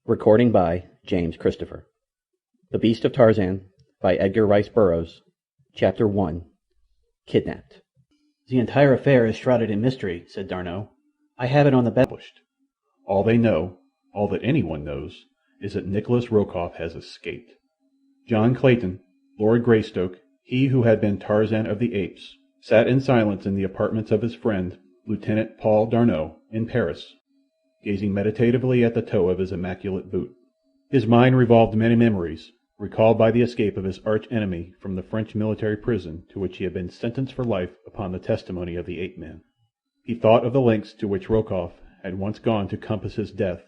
Recording by James Christopher. The Beasts of Tarzan by Edgar Rice Burroughs. Chapter 1. Kidnapped. The entire affair is shrouded in mystery, said D'Arnot. I have it on the bed. All they know, all that anyone knows, is that Nicholas Rokoff has escaped. John Clayton, Lord Greystoke, he who had been Tarzan of the Apes, sat in silence in the apartments of his friend, Lieutenant Paul D'Arnot, in Paris, gazing meditatively at the toe of his immaculate boot. His mind revolved many memories, recalled by the escape of his arch-enemy from the French military prison to which he had been sentenced for life upon the testimony of the ape-man. He thought of the lengths to which Rokoff had once gone to compass his death,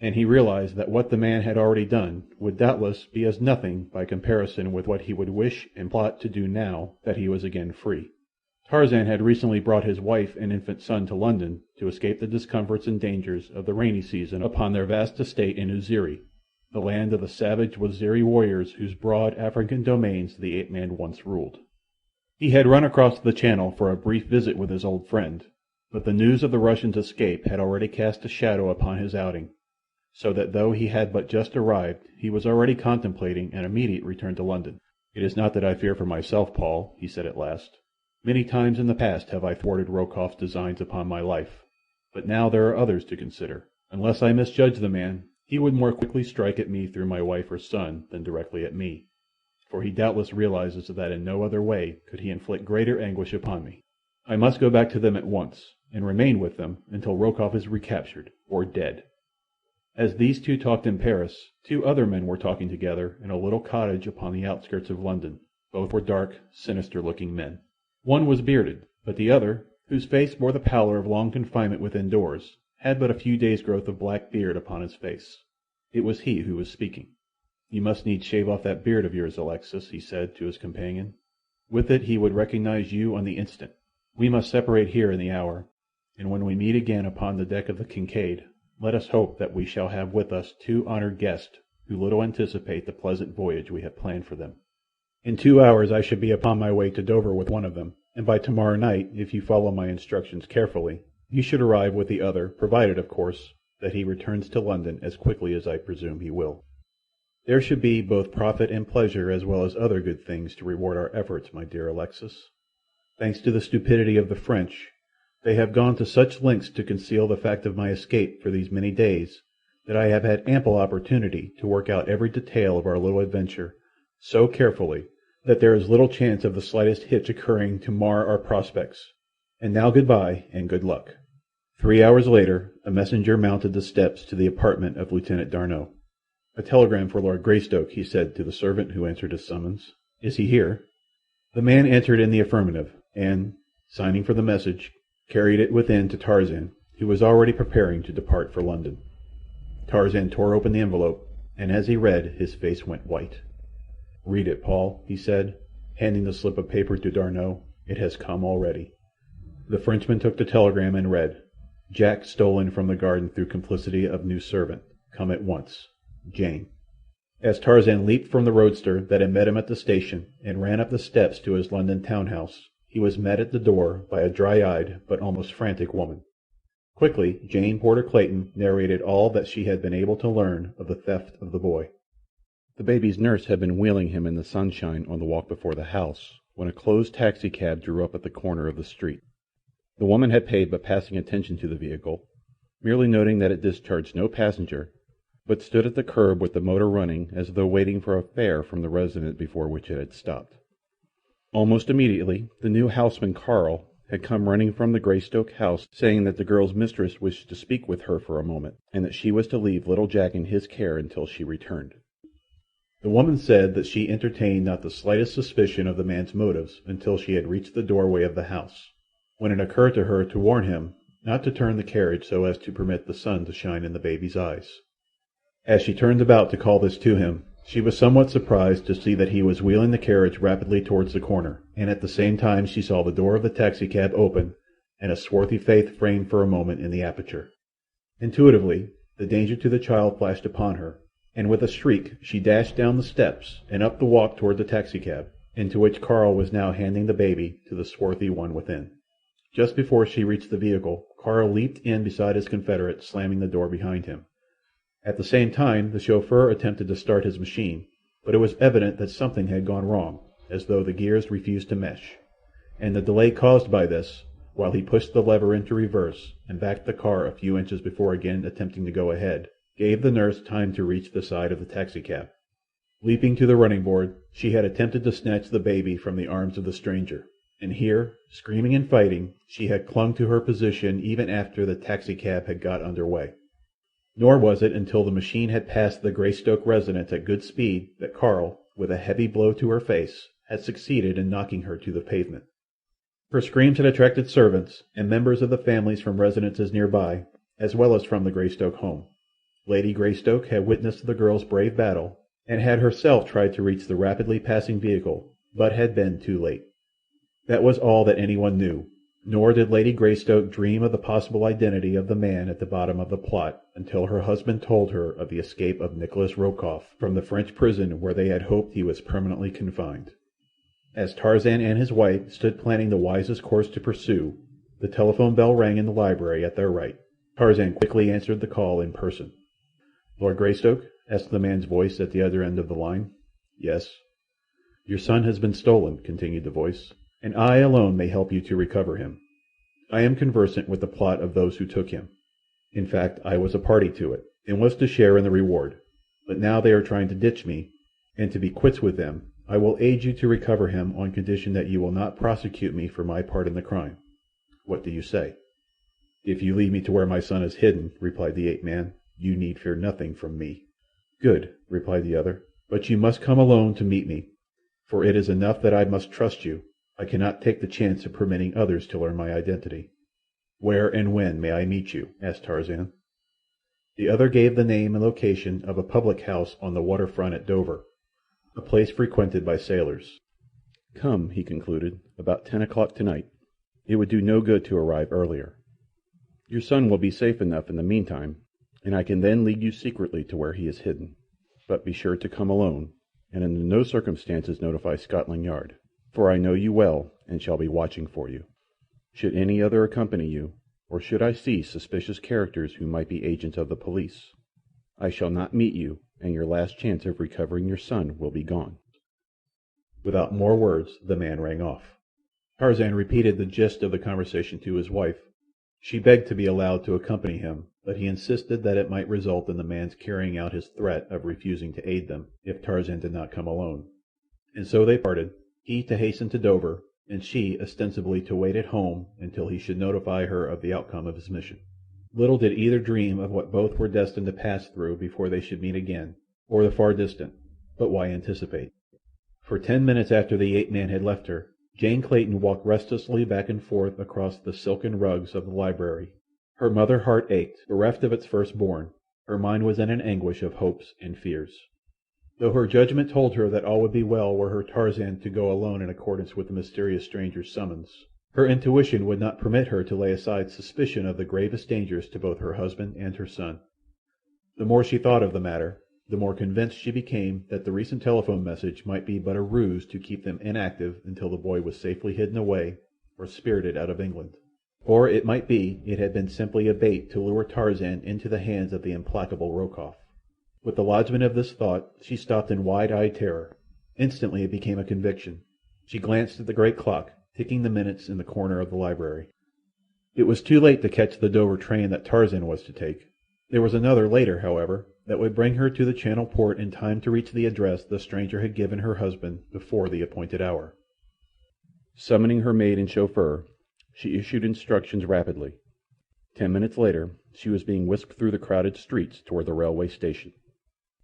and he realized that what the man had already done would doubtless be as nothing by comparison with what he would wish and plot to do now that he was again free. Tarzan had recently brought his wife and infant son to London to escape the discomforts and dangers of the rainy season upon their vast estate in Uziri, the land of the savage Waziri warriors whose broad African domains the ape-man once ruled. He had run across the Channel for a brief visit with his old friend, but the news of the Russian's escape had already cast a shadow upon his outing, so that though he had but just arrived, he was already contemplating an immediate return to London. "It is not that I fear for myself, Paul," he said at last. "Many times in the past have I thwarted Rokoff's designs upon my life, but now there are others to consider. Unless I misjudge the man, he would more quickly strike at me through my wife or son than directly at me, for he doubtless realizes that in no other way could he inflict greater anguish upon me. I must go back to them at once, and remain with them until Rokoff is recaptured or dead." As these two talked in Paris, two other men were talking together in a little cottage upon the outskirts of London. Both were dark, sinister-looking men. One was bearded, but the other, whose face bore the pallor of long confinement within doors, had but a few days' growth of black beard upon his face. It was he who was speaking. "You must needs shave off that beard of yours, Alexis," he said to his companion. "With it he would recognize you on the instant. We must separate here in the hour, and when we meet again upon the deck of the Kincaid, let us hope that we shall have with us two honored guests who little anticipate the pleasant voyage we have planned for them. In 2 hours I should be upon my way to Dover with one of them, and by tomorrow night, if you follow my instructions carefully, you should arrive with the other, provided, of course, that he returns to London as quickly as I presume he will. There should be both profit and pleasure as well as other good things to reward our efforts, my dear Alexis. Thanks to the stupidity of the French, they have gone to such lengths to conceal the fact of my escape for these many days that I have had ample opportunity to work out every detail of our little adventure so carefully that there is little chance of the slightest hitch occurring to mar our prospects. And now good-bye, and good luck." 3 hours later, a messenger mounted the steps to the apartment of Lieutenant D'Arnot. "A telegram for Lord Greystoke," he said to the servant who answered his summons. "Is he here?" The man answered in the affirmative, and, signing for the message, carried it within to Tarzan, who was already preparing to depart for London. Tarzan tore open the envelope, and as he read, his face went white. "Read it, Paul," he said, handing the slip of paper to D'Arnot. "It has come already." The Frenchman took the telegram and read, "Jack stolen from the garden through complicity of new servant. Come at once. Jane." As Tarzan leaped from the roadster that had met him at the station and ran up the steps to his London town-house, he was met at the door by a dry-eyed but almost frantic woman. Quickly Jane Porter Clayton narrated all that she had been able to learn of the theft of the boy. The baby's nurse had been wheeling him in the sunshine on the walk before the house when a closed taxicab drew up at the corner of the street. The woman had paid but passing attention to the vehicle, merely noting that it discharged no passenger, but stood at the curb with the motor running as though waiting for a fare from the residence before which it had stopped. Almost immediately the new houseman, Carl, had come running from the Greystoke house, saying that the girl's mistress wished to speak with her for a moment, and that she was to leave little Jack in his care until she returned. The woman said that she entertained not the slightest suspicion of the man's motives until she had reached the doorway of the house, when it occurred to her to warn him not to turn the carriage so as to permit the sun to shine in the baby's eyes. As she turned about to call this to him, she was somewhat surprised to see that he was wheeling the carriage rapidly towards the corner, and at the same time she saw the door of the taxicab open and a swarthy face framed for a moment in the aperture. Intuitively, the danger to the child flashed upon her, and with a shriek she dashed down the steps and up the walk toward the taxicab, into which Carl was now handing the baby to the swarthy one within. Just before she reached the vehicle, Carl leaped in beside his confederate, slamming the door behind him. At the same time the chauffeur attempted to start his machine, but it was evident that something had gone wrong, as though the gears refused to mesh, and the delay caused by this, while he pushed the lever into reverse and backed the car a few inches before again attempting to go ahead, gave the nurse time to reach the side of the taxicab. Leaping to the running board, she had attempted to snatch the baby from the arms of the stranger, and here, screaming and fighting, she had clung to her position even after the taxicab had got under way. Nor was it until the machine had passed the Greystoke residence at good speed that Carl, with a heavy blow to her face, had succeeded in knocking her to the pavement. Her screams had attracted servants and members of the families from residences nearby, as well as from the Greystoke home. Lady Greystoke had witnessed the girl's brave battle, and had herself tried to reach the rapidly passing vehicle, but had been too late. That was all that anyone knew, nor did Lady Greystoke dream of the possible identity of the man at the bottom of the plot until her husband told her of the escape of Nicholas Rokoff from the French prison where they had hoped he was permanently confined. As Tarzan and his wife stood planning the wisest course to pursue, the telephone bell rang in the library at their right. Tarzan quickly answered the call in person. "Lord Greystoke?" asked the man's voice at the other end of the line. "Yes." "Your son has been stolen," continued the voice, "and I alone may help you to recover him. I am conversant with the plot of those who took him. In fact, I was a party to it, and was to share in the reward. But now they are trying to ditch me, and to be quits with them, I will aid you to recover him on condition that you will not prosecute me for my part in the crime. What do you say?" "If you lead me to where my son is hidden," replied the ape-man, "you need fear nothing from me." "Good," replied the other, "but you must come alone to meet me, for it is enough that I must trust you. I cannot take the chance of permitting others to learn my identity." "Where and when may I meet you?" asked Tarzan. The other gave the name and location of a public house on the waterfront at Dover, a place frequented by sailors. "Come," he concluded, "about 10 o'clock tonight. It would do no good to arrive earlier. Your son will be safe enough in the meantime, and I can then lead you secretly to where he is hidden. But be sure to come alone, and under no circumstances notify Scotland Yard, for I know you well and shall be watching for you. Should any other accompany you, or should I see suspicious characters who might be agents of the police, I shall not meet you, and your last chance of recovering your son will be gone." Without more words the man rang off. Tarzan repeated the gist of the conversation to his wife. She begged to be allowed to accompany him, but he insisted that it might result in the man's carrying out his threat of refusing to aid them if Tarzan did not come alone. And so they parted, he to hasten to Dover, and she ostensibly to wait at home until he should notify her of the outcome of his mission. Little did either dream of what both were destined to pass through before they should meet again, or the far distant. But why anticipate? For 10 minutes after the ape-man had left her, Jane Clayton walked restlessly back and forth across the silken rugs of the library. Her mother heart ached, bereft of its firstborn. Her mind was in an anguish of hopes and fears. Though her judgment told her that all would be well were her Tarzan to go alone in accordance with the mysterious stranger's summons, her intuition would not permit her to lay aside suspicion of the gravest dangers to both her husband and her son. The more she thought of the matter, the more convinced she became that the recent telephone message might be but a ruse to keep them inactive until the boy was safely hidden away or spirited out of England. Or it might be it had been simply a bait to lure Tarzan into the hands of the implacable Rokoff. With the lodgment of this thought she stopped in wide-eyed terror. Instantly it became a conviction. She glanced at the great clock, ticking the minutes in the corner of the library. It was too late to catch the Dover train that Tarzan was to take. There was another later, however, that would bring her to the Channel port in time to reach the address the stranger had given her husband before the appointed hour. Summoning her maid and chauffeur, she issued instructions rapidly. 10 minutes later she was being whisked through the crowded streets toward the railway station.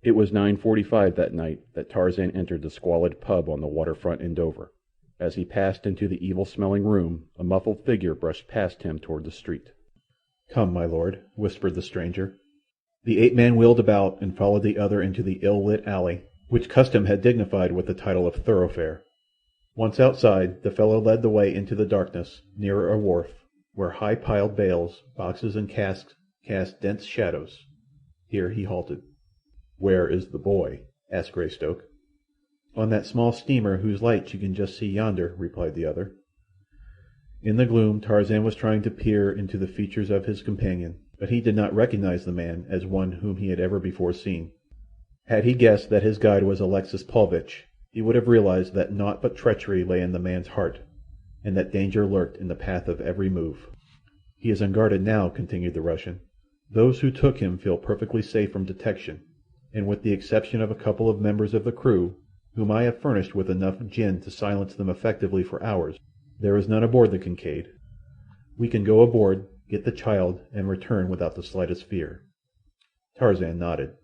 It was 9:45 that night that Tarzan entered the squalid pub on the waterfront in Dover. As he passed into the evil-smelling room, a muffled figure brushed past him toward the street. "Come, my lord," whispered the stranger. The ape-man wheeled about and followed the other into the ill-lit alley, which custom had dignified with the title of thoroughfare. Once outside, the fellow led the way into the darkness, nearer a wharf, where high-piled bales, boxes, and casks cast dense shadows. Here he halted. "Where is the boy?" asked Greystoke. "On that small steamer whose lights you can just see yonder," replied the other. In the gloom Tarzan was trying to peer into the features of his companion. but he did not recognize the man as one whom he had ever before seen. Had he guessed that his guide was Alexis Paulvitch, he would have realized that naught but treachery lay in the man's heart, and that danger lurked in the path of every move. "He is unguarded now," continued the Russian. "Those who took him feel perfectly safe from detection, and with the exception of a couple of members of the crew, whom I have furnished with enough gin to silence them effectively for hours, there is none aboard the Kincaid. We can go aboard, get the child, and return without the slightest fear." Tarzan nodded.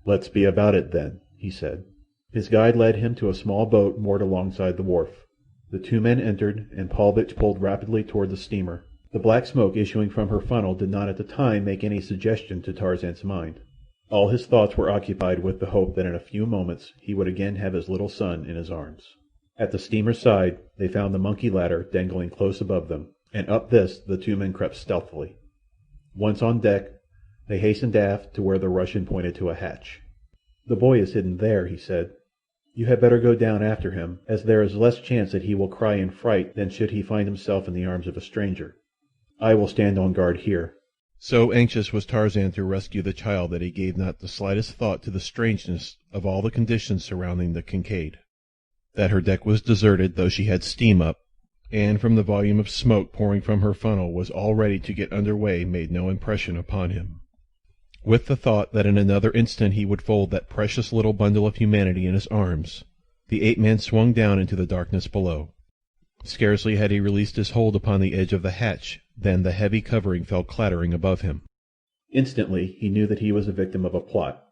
"Let's be about it, then," he said. His guide led him to a small boat moored alongside the wharf. The two men entered, and Paulvitch pulled rapidly toward the steamer. The black smoke issuing from her funnel did not at the time make any suggestion to Tarzan's mind. All his thoughts were occupied with the hope that in a few moments he would again have his little son in his arms. At the steamer's side they found the monkey ladder dangling close above them, and up this the two men crept stealthily. Once on deck, they hastened aft to where the Russian pointed to a hatch. "The boy is hidden there," he said. "You had better go down after him, as there is less chance that he will cry in fright than should he find himself in the arms of a stranger. I will stand on guard here." So anxious was Tarzan to rescue the child that he gave not the slightest thought to the strangeness of all the conditions surrounding the Kincaid. That her deck was deserted, though she had steam up, and from the volume of smoke pouring from her funnel was all ready to get under way, made no impression upon him. With the thought that in another instant he would fold that precious little bundle of humanity in his arms, the ape-man swung down into the darkness below. Scarcely had he released his hold upon the edge of the hatch than the heavy covering fell clattering above him. Instantly he knew that he was a victim of a plot,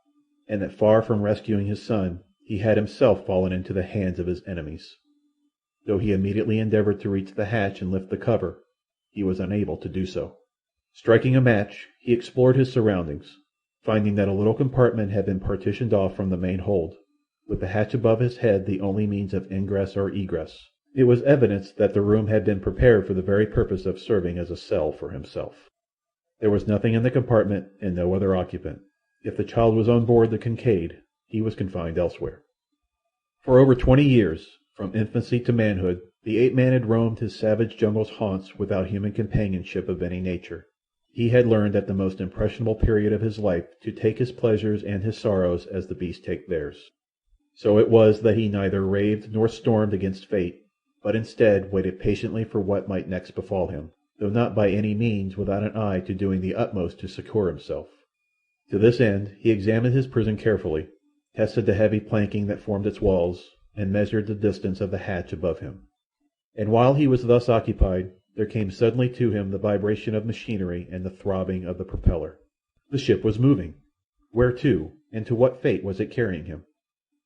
and that far from rescuing his son, he had himself fallen into the hands of his enemies. Though he immediately endeavored to reach the hatch and lift the cover, he was unable to do so. Striking a match, he explored his surroundings, finding that a little compartment had been partitioned off from the main hold, with the hatch above his head the only means of ingress or egress. It was evidence that the room had been prepared for the very purpose of serving as a cell for himself. There was nothing in the compartment and no other occupant. If the child was on board the Kincaid, he was confined elsewhere. For over 20 years, from infancy to manhood, the ape-man had roamed his savage jungle's haunts without human companionship of any nature. He had learned at the most impressionable period of his life to take his pleasures and his sorrows as the beasts take theirs. So it was that he neither raved nor stormed against fate, but instead waited patiently for what might next befall him, though not by any means without an eye to doing the utmost to succour himself. To this end he examined his prison carefully, tested the heavy planking that formed its walls, and measured the distance of the hatch above him. And while he was thus occupied, there came suddenly to him the vibration of machinery and the throbbing of the propeller. The ship was moving. Where to, and to what fate was it carrying him?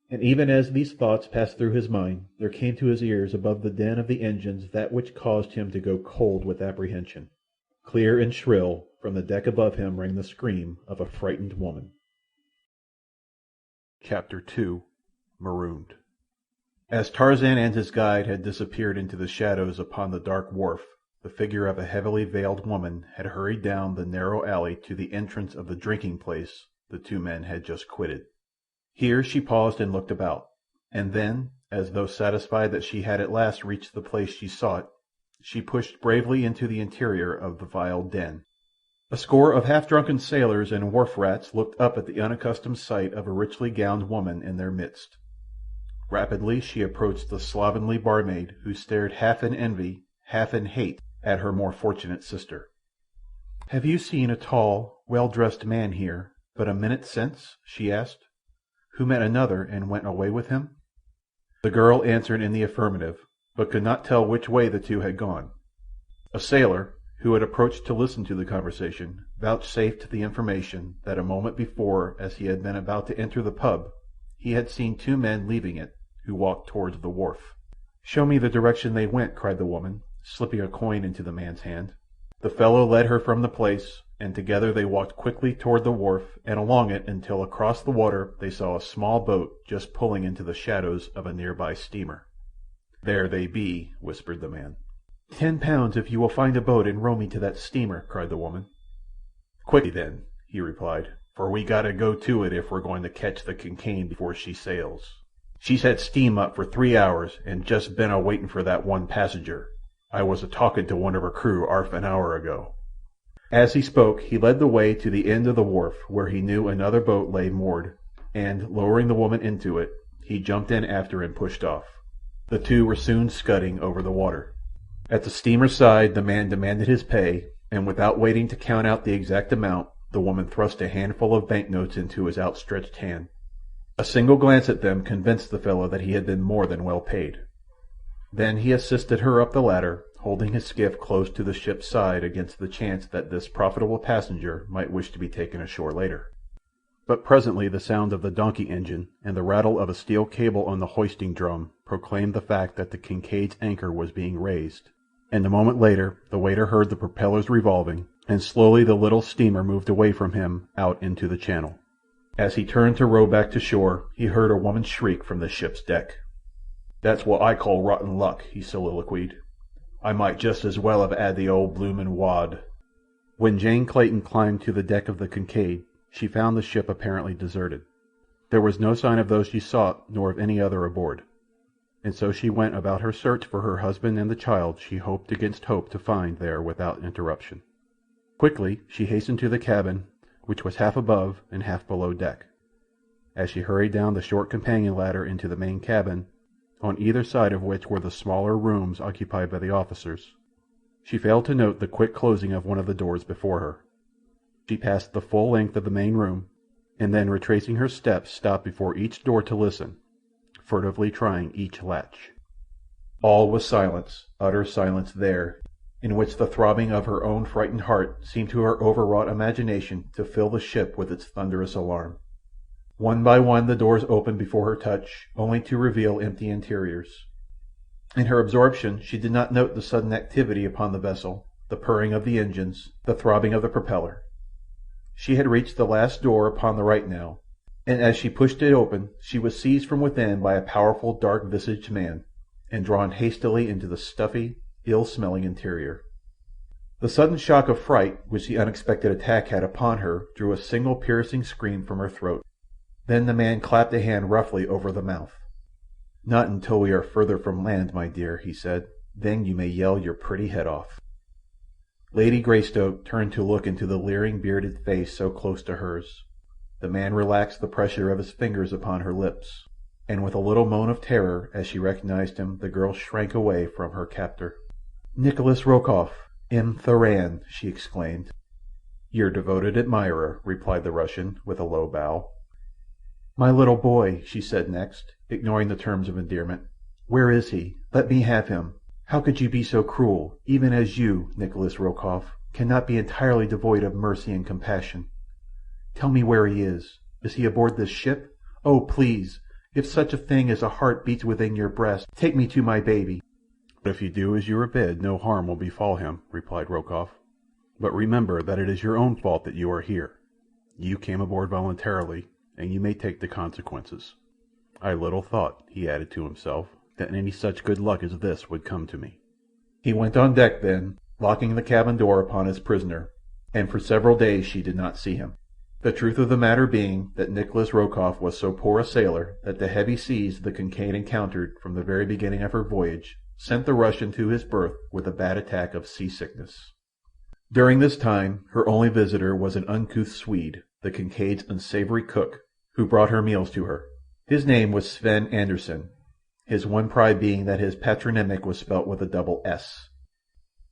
And even as these thoughts passed through his mind, there came to his ears above the din of the engines that which caused him to go cold with apprehension. Clear and shrill, from the deck above him rang the scream of a frightened woman. Chapter 2. Marooned. As Tarzan and his guide had disappeared into the shadows upon the dark wharf, the figure of a heavily veiled woman had hurried down the narrow alley to the entrance of the drinking place the two men had just quitted. Here she paused and looked about, and then, as though satisfied that she had at last reached the place she sought, she pushed bravely into the interior of the vile den. A score of half-drunken sailors and wharf-rats looked up at the unaccustomed sight of a richly gowned woman in their midst. Rapidly she approached the slovenly barmaid, who stared half in envy, half in hate, at her more fortunate sister. "Have you seen a tall, well-dressed man here but a minute since?" she asked, "who met another and went away with him?" The girl answered in the affirmative, but could not tell which way the two had gone. A sailor, who had approached to listen to the conversation, vouchsafed the information that a moment before, as he had been about to enter the pub, he had seen two men leaving it, who walked towards the wharf. "Show me the direction they went," cried the woman, slipping a coin into the man's hand. The fellow led her from the place, and together they walked quickly toward the wharf and along it until across the water they saw a small boat just pulling into the shadows of a nearby steamer. "There they be," whispered the man. £10 if you will find a boat and row me to that steamer," cried the woman. "Quickly then," he replied, "for we gotta go to it if we're going to catch the Kincaid before she sails. She's had steam up for 3 hours and just been a-waiting for that one passenger. I was a-talking to one of her crew 'arf an hour ago." As he spoke he led the way to the end of the wharf, where he knew another boat lay moored, and, lowering the woman into it, he jumped in after and pushed off. The two were soon scudding over the water. At the steamer's side the man demanded his pay, and without waiting to count out the exact amount, the woman thrust a handful of banknotes into his outstretched hand. A single glance at them convinced the fellow that he had been more than well paid. Then he assisted her up the ladder, holding his skiff close to the ship's side against the chance that this profitable passenger might wish to be taken ashore later. But presently the sound of the donkey engine and the rattle of a steel cable on the hoisting drum proclaimed the fact that the Kincaid's anchor was being raised, and a moment later the waiter heard the propellers revolving, and slowly the little steamer moved away from him out into the channel. As he turned to row back to shore he heard a woman shriek from the ship's deck. "That's what I call rotten luck," he soliloquized. "I might just as well have 'ad the old bloomin' wad." When Jane Clayton climbed to the deck of the Kincaid she found the ship apparently deserted. There was no sign of those she sought, nor of any other aboard, and so she went about her search for her husband and the child she hoped against hope to find there without interruption. Quickly she hastened to the cabin, which was half above and half below deck. As she hurried down the short companion ladder into the main cabin, on either side of which were the smaller rooms occupied by the officers, she failed to note the quick closing of one of the doors before her. She passed the full length of the main room, and then retracing her steps stopped before each door to listen, furtively trying each latch. All was silence, utter silence there, in which the throbbing of her own frightened heart seemed to her overwrought imagination to fill the ship with its thunderous alarm. One by one the doors opened before her touch, only to reveal empty interiors. In her absorption she did not note the sudden activity upon the vessel, the purring of the engines, the throbbing of the propeller. She had reached the last door upon the right now, and as she pushed it open she was seized from within by a powerful dark-visaged man, and drawn hastily into the stuffy, ill-smelling interior. The sudden shock of fright which the unexpected attack had upon her drew a single piercing scream from her throat. Then the man clapped a hand roughly over the mouth. "Not until we are further from land, my dear," he said. "Then you may yell your pretty head off." Lady Greystoke turned to look into the leering bearded face so close to hers. The man relaxed the pressure of his fingers upon her lips, and with a little moan of terror as she recognized him the girl shrank away from her captor. "Nicholas Rokoff, M. Tarzan," she exclaimed. "Your devoted admirer," replied the Russian, with a low bow. "My little boy," she said next, ignoring the terms of endearment. "Where is he? Let me have him. How could you be so cruel, even as you, Nicholas Rokoff, cannot be entirely devoid of mercy and compassion? Tell me where he is. Is he aboard this ship? Oh, please, if such a thing as a heart beats within your breast, take me to my baby." "But if you do as you are bid, no harm will befall him," replied Rokoff. "But remember that it is your own fault that you are here. You came aboard voluntarily, and you may take the consequences. I little thought," he added to himself, "that any such good luck as this would come to me." He went on deck then, locking the cabin door upon his prisoner, and for several days she did not see him. The truth of the matter being that Nicholas Rokoff was so poor a sailor that the heavy seas the Kincaid encountered from the very beginning of her voyage sent the Russian to his berth with a bad attack of sea-sickness. During this time her only visitor was an uncouth Swede, the Kincaid's unsavory cook, who brought her meals to her. His name was Sven Anderson, his one pride being that his patronymic was spelt with a double S.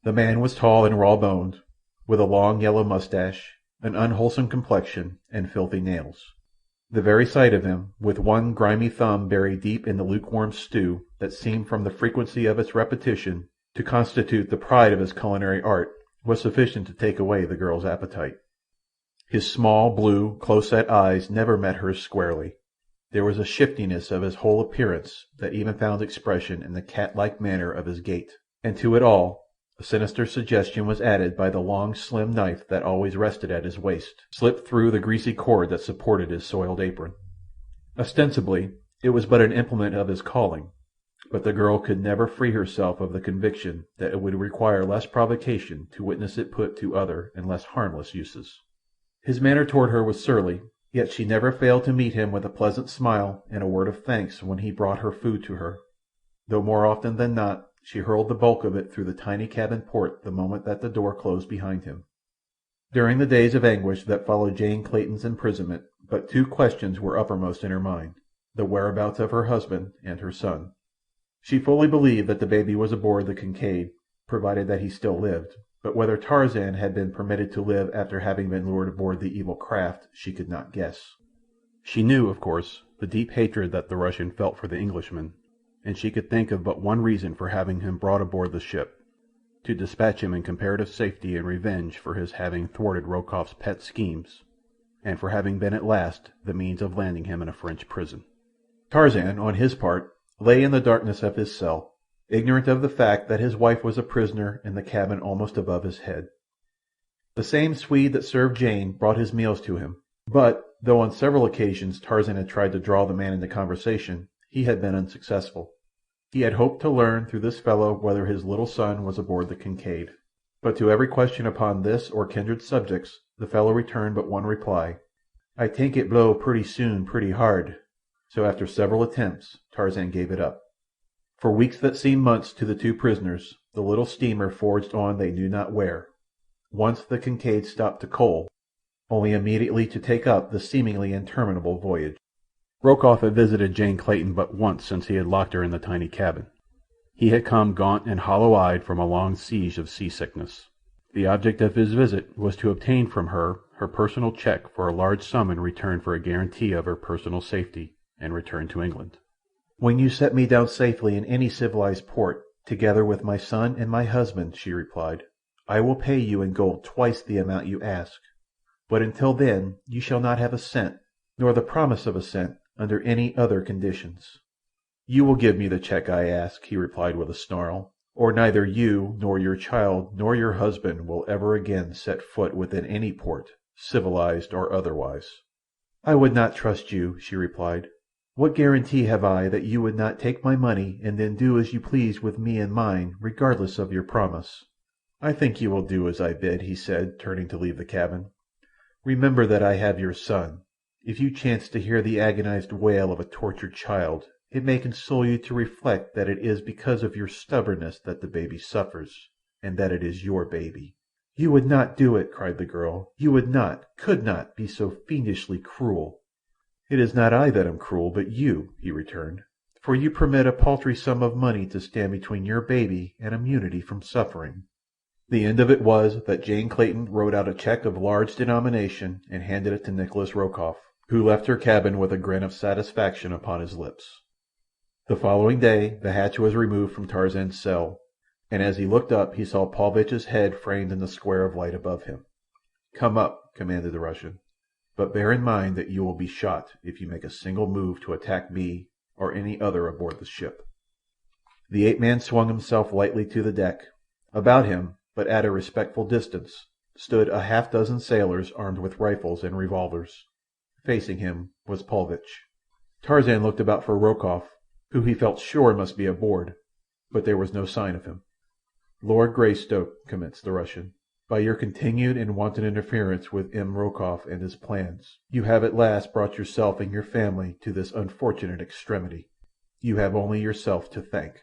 The man was tall and raw-boned, with a long yellow moustache, an unwholesome complexion, and filthy nails. The very sight of him, with one grimy thumb buried deep in the lukewarm stew that seemed from the frequency of its repetition to constitute the pride of his culinary art, was sufficient to take away the girl's appetite. His small, blue, close-set eyes never met hers squarely. There was a shiftiness of his whole appearance that even found expression in the cat-like manner of his gait, and to it all a sinister suggestion was added by the long, slim knife that always rested at his waist, slipped through the greasy cord that supported his soiled apron. Ostensibly it was but an implement of his calling, but the girl could never free herself of the conviction that it would require less provocation to witness it put to other and less harmless uses. His manner toward her was surly, yet she never failed to meet him with a pleasant smile and a word of thanks when he brought her food to her, though more often than not she hurled the bulk of it through the tiny cabin port the moment that the door closed behind him. During the days of anguish that followed Jane Clayton's imprisonment, but two questions were uppermost in her mind: the whereabouts of her husband and her son. She fully believed that the baby was aboard the Kincaid, provided that he still lived, but whether Tarzan had been permitted to live after having been lured aboard the evil craft she could not guess. She knew, of course, the deep hatred that the Russian felt for the Englishman, and she could think of but one reason for having him brought aboard the ship: to dispatch him in comparative safety in revenge for his having thwarted Rokoff's pet schemes, and for having been at last the means of landing him in a French prison. Tarzan, on his part, lay in the darkness of his cell, ignorant of the fact that his wife was a prisoner in the cabin almost above his head. The same Swede that served Jane brought his meals to him, but, though on several occasions Tarzan had tried to draw the man into conversation, he had been unsuccessful. He had hoped to learn through this fellow whether his little son was aboard the Kincaid, but to every question upon this or kindred subjects the fellow returned but one reply: "I think it blow pretty soon pretty hard." So after several attempts Tarzan gave it up. For weeks that seemed months to the two prisoners the little steamer forged on they knew not where. Once the Kincaid stopped to coal, only immediately to take up the seemingly interminable voyage. Rokoff had visited Jane Clayton but once since he had locked her in the tiny cabin. He had come gaunt and hollow-eyed from a long siege of seasickness. The object of his visit was to obtain from her her personal cheque for a large sum in return for a guarantee of her personal safety and return to England. "When you set me down safely in any civilized port, together with my son and my husband," she replied, "I will pay you in gold twice the amount you ask. But until then you shall not have a cent, nor the promise of a cent, under any other conditions." "You will give me the cheque I ask," he replied with a snarl, "or neither you nor your child nor your husband will ever again set foot within any port, civilized or otherwise." "I would not trust you," she replied. "What guarantee have I that you would not take my money and then do as you please with me and mine, regardless of your promise?" "I think you will do as I bid," he said, turning to leave the cabin. "Remember that I have your son. If you chance to hear the agonized wail of a tortured child, it may console you to reflect that it is because of your stubbornness that the baby suffers, and that it is your baby." "You would not do it," cried the girl. "You would not, could not, be so fiendishly cruel." "It is not I that am cruel, but you," he returned, "for you permit a paltry sum of money to stand between your baby and immunity from suffering." The end of it was that Jane Clayton wrote out a cheque of large denomination and handed it to Nicholas Rokoff, who left her cabin with a grin of satisfaction upon his lips. The following day the hatch was removed from Tarzan's cell, and as he looked up he saw Paulvitch's head framed in the square of light above him. "Come up," commanded the Russian, "but bear in mind that you will be shot if you make a single move to attack me or any other aboard the ship." The ape-man swung himself lightly to the deck. About him, but at a respectful distance, stood a half-dozen sailors armed with rifles and revolvers. Facing him was Paulvitch. Tarzan looked about for Rokoff, who he felt sure must be aboard, but there was no sign of him. "Lord Greystoke," commenced the Russian, "by your continued and wanton interference with M. Rokoff and his plans, you have at last brought yourself and your family to this unfortunate extremity. You have only yourself to thank.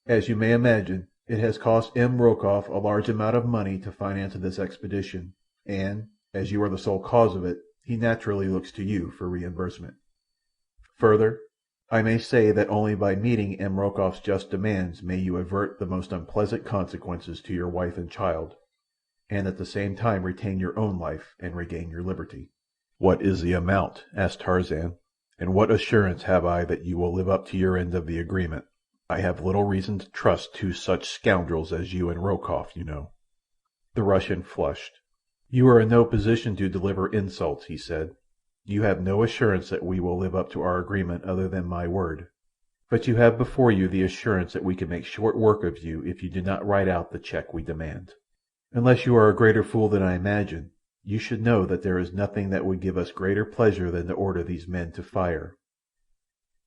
As you may imagine, it has cost M. Rokoff a large amount of money to finance this expedition, and, as you are the sole cause of it, he naturally looks to you for reimbursement. Further, I may say that only by meeting M. Rokoff's just demands may you avert the most unpleasant consequences to your wife and child, and at the same time retain your own life and regain your liberty." "What is the amount?" asked Tarzan, "and what assurance have I that you will live up to your end of the agreement? I have little reason to trust two such scoundrels as you and Rokoff, you know." The Russian flushed. "You are in no position to deliver insults," he said. "You have no assurance that we will live up to our agreement other than my word. But you have before you the assurance that we can make short work of you if you do not write out the cheque we demand. Unless you are a greater fool than I imagine, you should know that there is nothing that would give us greater pleasure than to order these men to fire.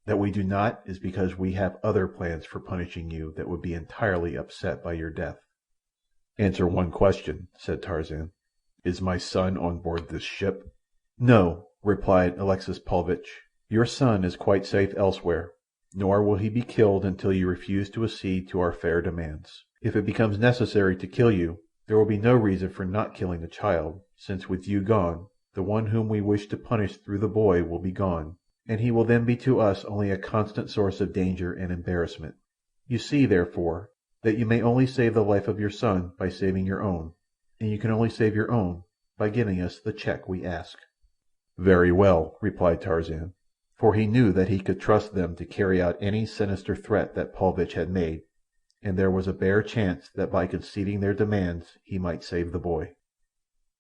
That we do not is because we have other plans for punishing you that would be entirely upset by your death." "Answer one question," said Tarzan. "Is my son on board this ship?" "No," replied Alexis Paulvitch. "Your son is quite safe elsewhere, nor will he be killed until you refuse to accede to our fair demands. If it becomes necessary to kill you, There will be no reason for not killing the child, since with you gone, the one whom we wish to punish through the boy will be gone, and he will then be to us only a constant source of danger and embarrassment. You see, therefore, that you may only save the life of your son by saving your own, and you can only save your own by giving us the check we ask." "Very well," replied Tarzan, for he knew that he could trust them to carry out any sinister threat that Paulvitch had made, and there was a bare chance that by conceding their demands he might save the boy.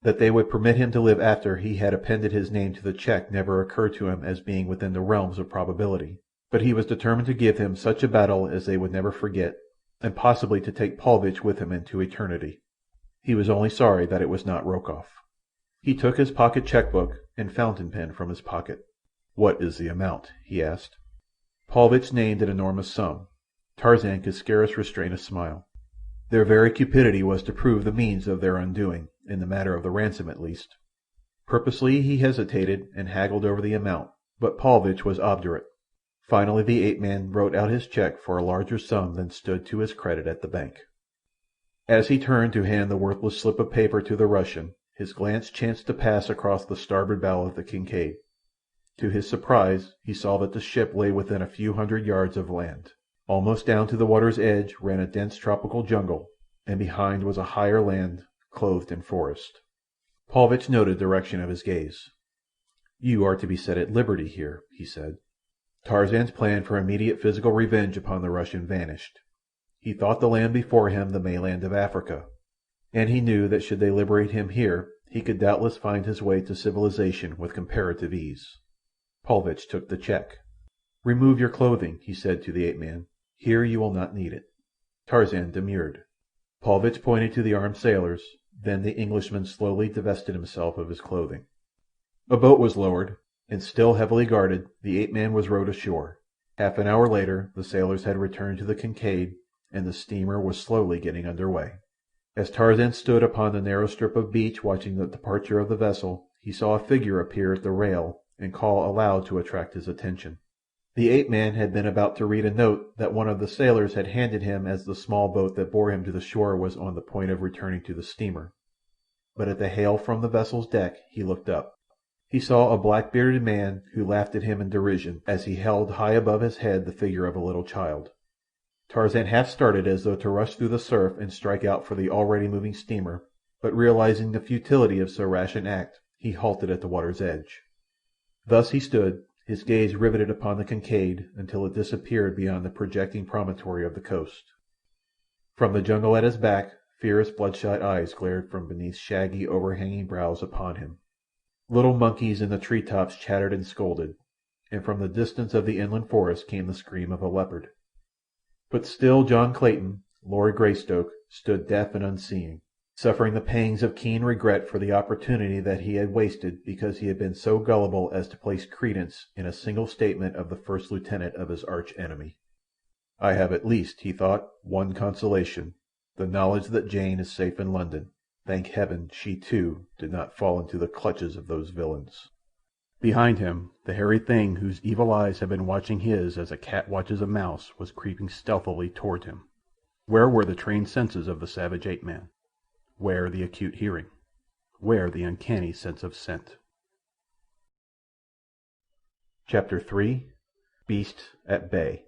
That they would permit him to live after he had appended his name to the check never occurred to him as being within the realms of probability, but he was determined to give him such a battle as they would never forget, and possibly to take Paulvitch with him into eternity. He was only sorry that it was not Rokoff. He took his pocket cheque-book and fountain pen from his pocket. "What is the amount?" he asked. Paulvitch named an enormous sum. Tarzan could scarce restrain a smile. Their very cupidity was to prove the means of their undoing, in the matter of the ransom at least. Purposely he hesitated and haggled over the amount, but Paulvitch was obdurate. Finally the ape-man wrote out his cheque for a larger sum than stood to his credit at the bank. As he turned to hand the worthless slip of paper to the Russian, his glance chanced to pass across the starboard bow of the Kincaid. To his surprise he saw that the ship lay within a few hundred yards of land. Almost down to the water's edge ran a dense tropical jungle, and behind was a higher land clothed in forest. Paulvitch noted the direction of his gaze. "You are to be set at liberty here," he said. Tarzan's plan for immediate physical revenge upon the Russian vanished. He thought the land before him the mainland of Africa, and he knew that should they liberate him here he could doubtless find his way to civilization with comparative ease. Paulvitch took the cheque. "Remove your clothing," he said to the ape-man. "Here you will not need it." Tarzan demurred. Paulvitch pointed to the armed sailors, then the Englishman slowly divested himself of his clothing. A boat was lowered, and still heavily guarded, the ape-man was rowed ashore. Half an hour later the sailors had returned to the Kincaid, and the steamer was slowly getting under way. As Tarzan stood upon the narrow strip of beach watching the departure of the vessel, he saw a figure appear at the rail and call aloud to attract his attention. The ape-man had been about to read a note that one of the sailors had handed him as the small boat that bore him to the shore was on the point of returning to the steamer. But at the hail from the vessel's deck he looked up. He saw a black-bearded man who laughed at him in derision as he held high above his head the figure of a little child. Tarzan half started as though to rush through the surf and strike out for the already moving steamer, but realizing the futility of so rash an act, he halted at the water's edge. Thus he stood, his gaze riveted upon the Kincaid until it disappeared beyond the projecting promontory of the coast. From the jungle at his back, fierce bloodshot eyes glared from beneath shaggy overhanging brows upon him. Little monkeys in the tree-tops chattered and scolded, and from the distance of the inland forest came the scream of a leopard. But still John Clayton, Lord Greystoke, stood deaf and unseeing, suffering the pangs of keen regret for the opportunity that he had wasted because he had been so gullible as to place credence in a single statement of the first lieutenant of his arch-enemy. "I have at least," he thought, "one consolation, the knowledge that Jane is safe in London. Thank heaven she, too, did not fall into the clutches of those villains." Behind him, the hairy thing whose evil eyes had been watching his as a cat watches a mouse was creeping stealthily toward him. Where were the trained senses of the savage ape-man? Where the acute hearing? Where the uncanny sense of scent? Chapter 3. Beasts at Bay.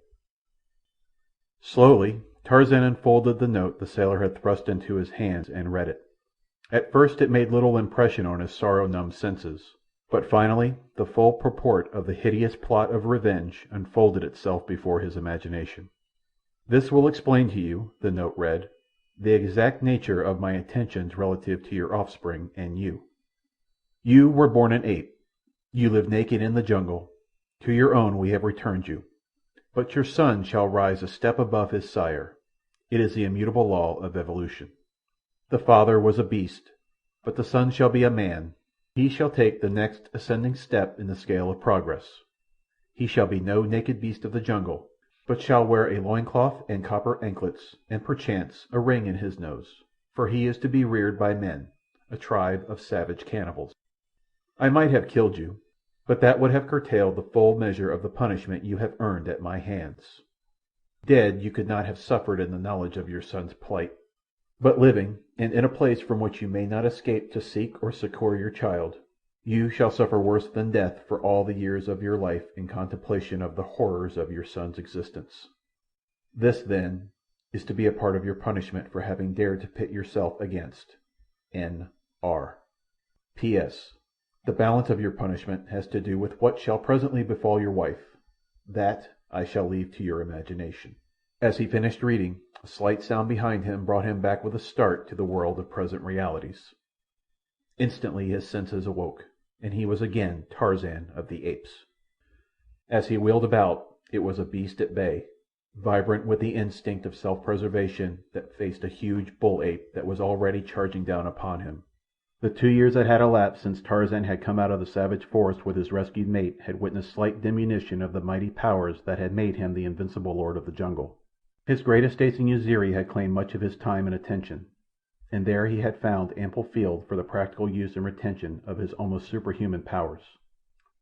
Slowly Tarzan unfolded the note the sailor had thrust into his hands and read it. At first it made little impression on his sorrow-numbed senses, but finally the full purport of the hideous plot of revenge unfolded itself before his imagination. "This will explain to you," the note read, "the exact nature of my intentions relative to your offspring and you. You were born an ape. You live naked in the jungle. To your own we have returned you. But your son shall rise a step above his sire. It is the immutable law of evolution. The father was a beast, but the son shall be a man. He shall take the next ascending step in the scale of progress. He shall be no naked beast of the jungle, but shall wear a loincloth and copper anklets, and perchance a ring in his nose, for he is to be reared by men, a tribe of savage cannibals. I might have killed you, but that would have curtailed the full measure of the punishment you have earned at my hands. Dead you could not have suffered in the knowledge of your son's plight. But living, and in a place from which you may not escape to seek or succour your child, you shall suffer worse than death for all the years of your life in contemplation of the horrors of your son's existence. This, then, is to be a part of your punishment for having dared to pit yourself against N.R. P.S. The balance of your punishment has to do with what shall presently befall your wife. That I shall leave to your imagination." As he finished reading, a slight sound behind him brought him back with a start to the world of present realities. Instantly his senses awoke, and he was again Tarzan of the Apes. As he wheeled about, it was a beast at bay, vibrant with the instinct of self-preservation, that faced a huge bull-ape that was already charging down upon him. The 2 years that had elapsed since Tarzan had come out of the savage forest with his rescued mate had witnessed slight diminution of the mighty powers that had made him the invincible lord of the jungle. His great estates in Uziri had claimed much of his time and attention, and there he had found ample field for the practical use and retention of his almost superhuman powers.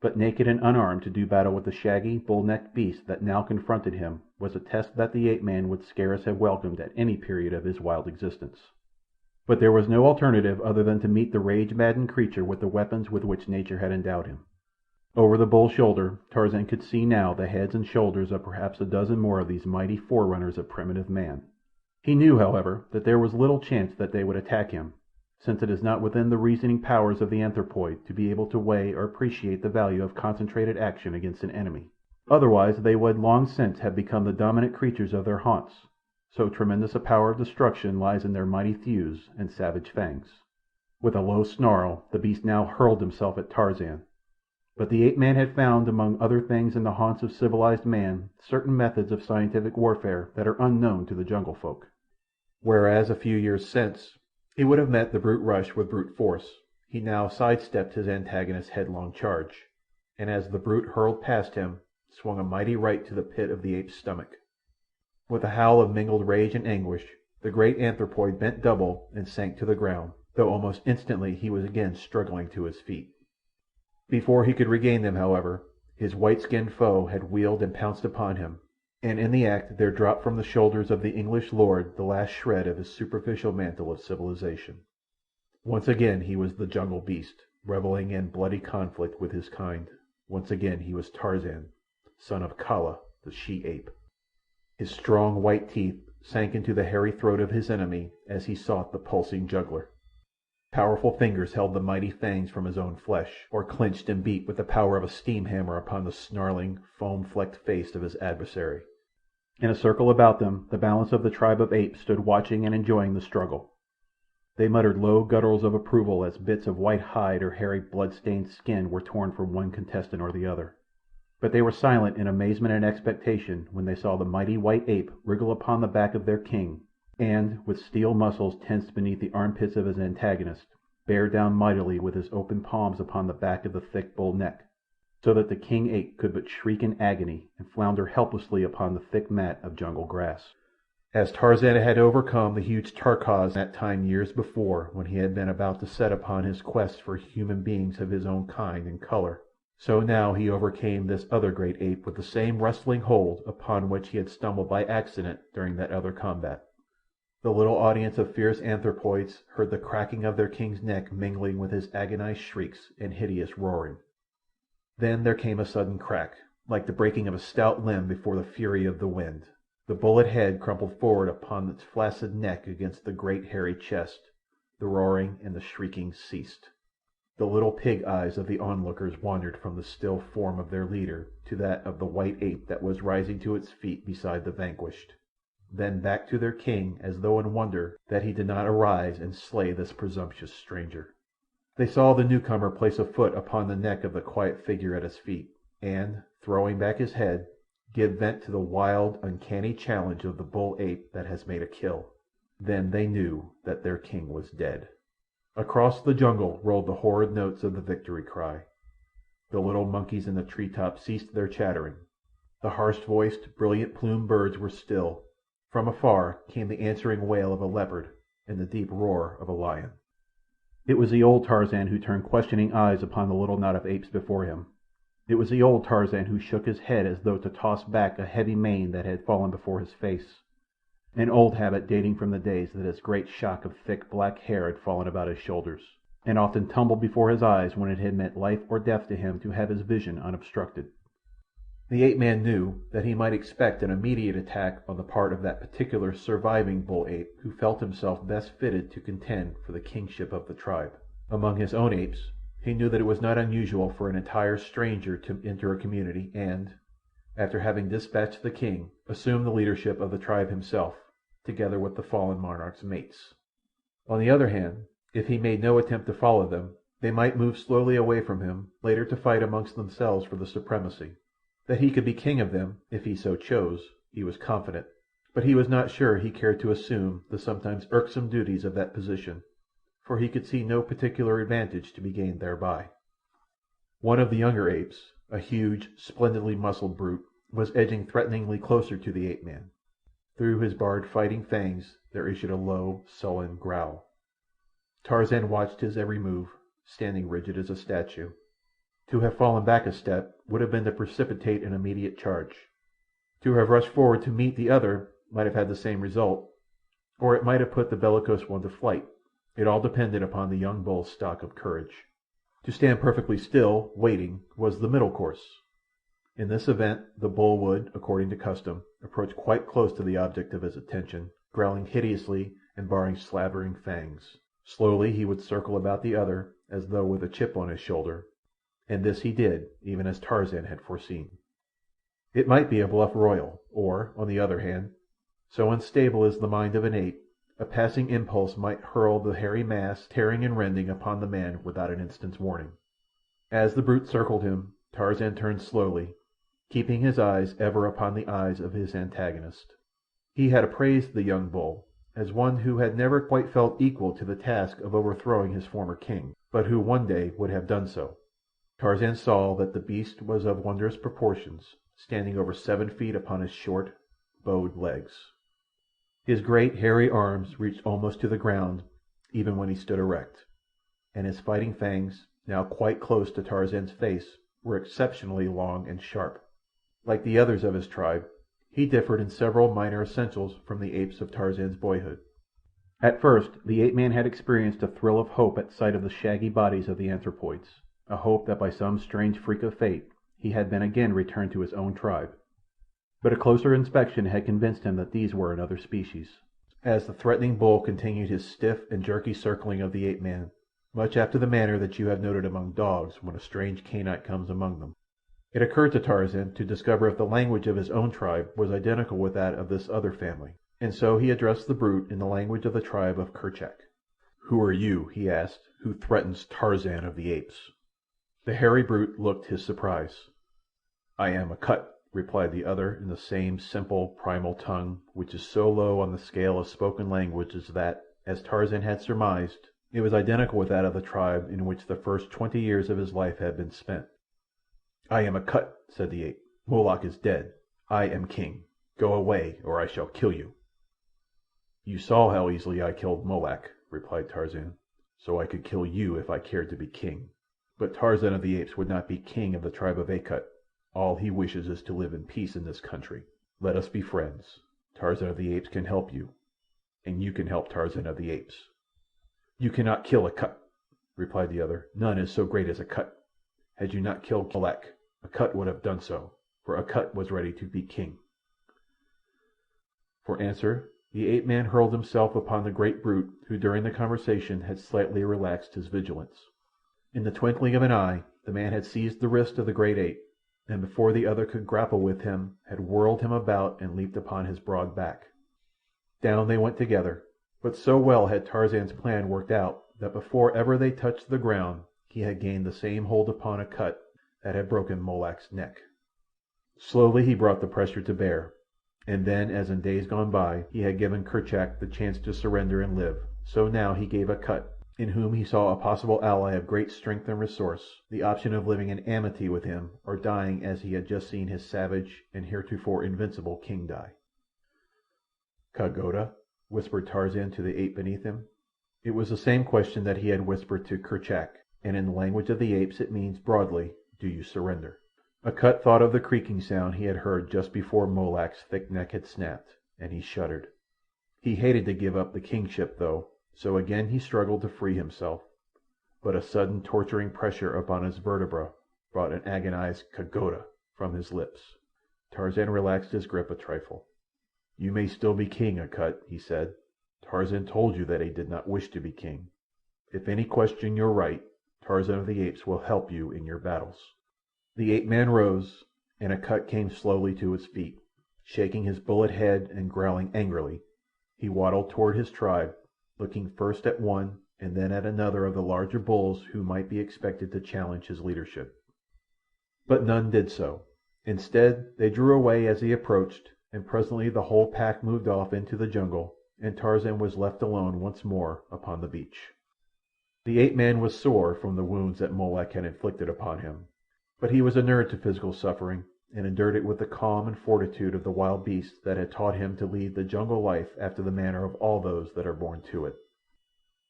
But naked and unarmed to do battle with the shaggy, bull-necked beast that now confronted him was a test that the ape-man would scarce have welcomed at any period of his wild existence. But there was no alternative other than to meet the rage-maddened creature with the weapons with which nature had endowed him. Over the bull's shoulder Tarzan could see now the heads and shoulders of perhaps a dozen more of these mighty forerunners of primitive man. He knew, however, that there was little chance that they would attack him, since it is not within the reasoning powers of the anthropoid to be able to weigh or appreciate the value of concentrated action against an enemy. Otherwise they would long since have become the dominant creatures of their haunts, so tremendous a power of destruction lies in their mighty thews and savage fangs. With a low snarl the beast now hurled himself at Tarzan. But the ape-man had found, among other things in the haunts of civilized man, certain methods of scientific warfare that are unknown to the jungle folk. Whereas a few years since he would have met the brute rush with brute force, he now sidestepped his antagonist's headlong charge, and as the brute hurled past him, swung a mighty right to the pit of the ape's stomach. With a howl of mingled rage and anguish, the great anthropoid bent double and sank to the ground, though almost instantly he was again struggling to his feet. Before he could regain them, however, his white-skinned foe had wheeled and pounced upon him, and in the act there dropped from the shoulders of the English lord the last shred of his superficial mantle of civilization. Once again he was the jungle beast, reveling in bloody conflict with his kind. Once again he was Tarzan, son of Kala, the she-ape. His strong white teeth sank into the hairy throat of his enemy as he sought the pulsing jugular. Powerful fingers held the mighty fangs from his own flesh, or clenched and beat with the power of a steam hammer upon the snarling, foam-flecked face of his adversary. In a circle about them the balance of the tribe of apes stood watching and enjoying the struggle. They muttered low gutturals of approval as bits of white hide or hairy blood-stained skin were torn from one contestant or the other. But they were silent in amazement and expectation when they saw the mighty white ape wriggle upon the back of their king, and, with steel muscles tensed beneath the armpits of his antagonist, bear down mightily with his open palms upon the back of the thick bull neck, so that the king-ape could but shriek in agony and flounder helplessly upon the thick mat of jungle grass. As Tarzan had overcome the huge Tarkaz that time years before when he had been about to set upon his quest for human beings of his own kind and color, so now he overcame this other great ape with the same wrestling hold upon which he had stumbled by accident during that other combat. The little audience of fierce anthropoids heard the cracking of their king's neck mingling with his agonized shrieks and hideous roaring. Then there came a sudden crack, like the breaking of a stout limb before the fury of the wind. The bullet head crumpled forward upon its flaccid neck against the great hairy chest. The roaring and the shrieking ceased. The little pig eyes of the onlookers wandered from the still form of their leader to that of the white ape that was rising to its feet beside the vanquished, then back to their king as though in wonder that he did not arise and slay this presumptuous stranger. They saw the newcomer place a foot upon the neck of the quiet figure at his feet, and, throwing back his head, give vent to the wild, uncanny challenge of the bull-ape that has made a kill. Then they knew that their king was dead. Across the jungle rolled the horrid notes of the victory cry. The little monkeys in the treetops ceased their chattering. The harsh-voiced, brilliant-plumed birds were still. From afar came the answering wail of a leopard and the deep roar of a lion. It was the old Tarzan who turned questioning eyes upon the little knot of apes before him. It was the old Tarzan who shook his head as though to toss back a heavy mane that had fallen before his face. an old habit dating from the days that his great shock of thick black hair had fallen about his shoulders, and often tumbled before his eyes when it had meant life or death to him to have his vision unobstructed. The ape-man knew that he might expect an immediate attack on the part of that particular surviving bull-ape who felt himself best fitted to contend for the kingship of the tribe. Among his own apes, he knew that it was not unusual for an entire stranger to enter a community and, after having dispatched the king, assume the leadership of the tribe himself, together with the fallen monarch's mates. On the other hand, if he made no attempt to follow them, they might move slowly away from him, later to fight amongst themselves for the supremacy. That he could be king of them, if he so chose, he was confident, but he was not sure he cared to assume the sometimes irksome duties of that position, for he could see no particular advantage to be gained thereby. One of the younger apes, a huge, splendidly muscled brute, was edging threateningly closer to the ape-man. Through his bared fighting fangs there issued a low, sullen growl. Tarzan watched his every move, standing rigid as a statue. To have fallen back a step would have been to precipitate an immediate charge. To have rushed forward to meet the other might have had the same result, or it might have put the bellicose one to flight. It all depended upon the young bull's stock of courage. To stand perfectly still, waiting, was the middle course. In this event the bull would, according to custom, approach quite close to the object of his attention, growling hideously and baring slavering fangs. Slowly he would circle about the other, as though with a chip on his shoulder, and this he did, even as Tarzan had foreseen. It might be a bluff royal, or, on the other hand, so unstable is the mind of an ape, a passing impulse might hurl the hairy mass tearing and rending upon the man without an instant's warning. As the brute circled him, Tarzan turned slowly, keeping his eyes ever upon the eyes of his antagonist. He had appraised the young bull as one who had never quite felt equal to the task of overthrowing his former king, but who one day would have done so. Tarzan saw that the beast was of wondrous proportions, standing over 7 feet upon his short, bowed legs. His great hairy arms reached almost to the ground even when he stood erect, and his fighting fangs, now quite close to Tarzan's face, were exceptionally long and sharp. Like the others of his tribe, he differed in several minor essentials from the apes of Tarzan's boyhood. At first the ape-man had experienced a thrill of hope at sight of the shaggy bodies of the anthropoids, a hope that by some strange freak of fate he had been again returned to his own tribe. But a closer inspection had convinced him that these were another species, as the threatening bull continued his stiff and jerky circling of the ape-man, much after the manner that you have noted among dogs when a strange canine comes among them. It occurred to Tarzan to discover if the language of his own tribe was identical with that of this other family, and so he addressed the brute in the language of the tribe of Kerchak. "Who are you," he asked, "who threatens Tarzan of the Apes?" The hairy brute looked his surprise. "I am Akut," replied the other in the same simple, primal tongue which is so low on the scale of spoken languages that, as Tarzan had surmised, it was identical with that of the tribe in which the first 20 years of his life had been spent. "I am Akut," said the ape. "Molak is dead. I am king. Go away, or I shall kill you." "You saw how easily I killed Molak," replied Tarzan, "so I could kill you if I cared to be king. But Tarzan of the Apes would not be king of the tribe of Akut. All he wishes is to live in peace in this country. Let us be friends. Tarzan of the Apes can help you, and you can help Tarzan of the Apes." "You cannot kill Akut," replied the other. "None is so great as Akut. Had you not killed Molak, Akut would have done so, for Akut was ready to be king." For answer, the ape-man hurled himself upon the great brute, who during the conversation had slightly relaxed his vigilance. In the twinkling of an eye the man had seized the wrist of the great ape, and before the other could grapple with him had whirled him about and leaped upon his broad back. Down they went together, but so well had Tarzan's plan worked out that before ever they touched the ground he had gained the same hold upon Akut that had broken Molak's neck. Slowly he brought the pressure to bear, and then, as in days gone by he had given Kerchak the chance to surrender and live, so now he gave Akut, in whom he saw a possible ally of great strength and resource, the option of living in amity with him or dying as he had just seen his savage and heretofore invincible king die. "Ka-Goda?" whispered Tarzan to the ape beneath him. It was the same question that he had whispered to Kerchak, and in the language of the apes it means, broadly, "Do you surrender?" Akut thought of the creaking sound he had heard just before Molak's thick neck had snapped, and he shuddered. He hated to give up the kingship, though, so again he struggled to free himself, but a sudden torturing pressure upon his vertebra brought an agonized "Kagoda" from his lips. Tarzan relaxed his grip a trifle. "You may still be king, Akut," he said. "Tarzan told you that he did not wish to be king. If any question your right, Tarzan of the Apes will help you in your battles." The ape-man rose, and Akut came slowly to his feet. Shaking his bullet head and growling angrily, he waddled toward his tribe, looking first at one and then at another of the larger bulls who might be expected to challenge his leadership. But none did so. Instead, they drew away as he approached, and presently the whole pack moved off into the jungle, and Tarzan was left alone once more upon the beach. The ape-man was sore from the wounds that Molak had inflicted upon him, but he was inured to physical suffering, and endured it with the calm and fortitude of the wild beast that had taught him to lead the jungle life after the manner of all those that are born to it.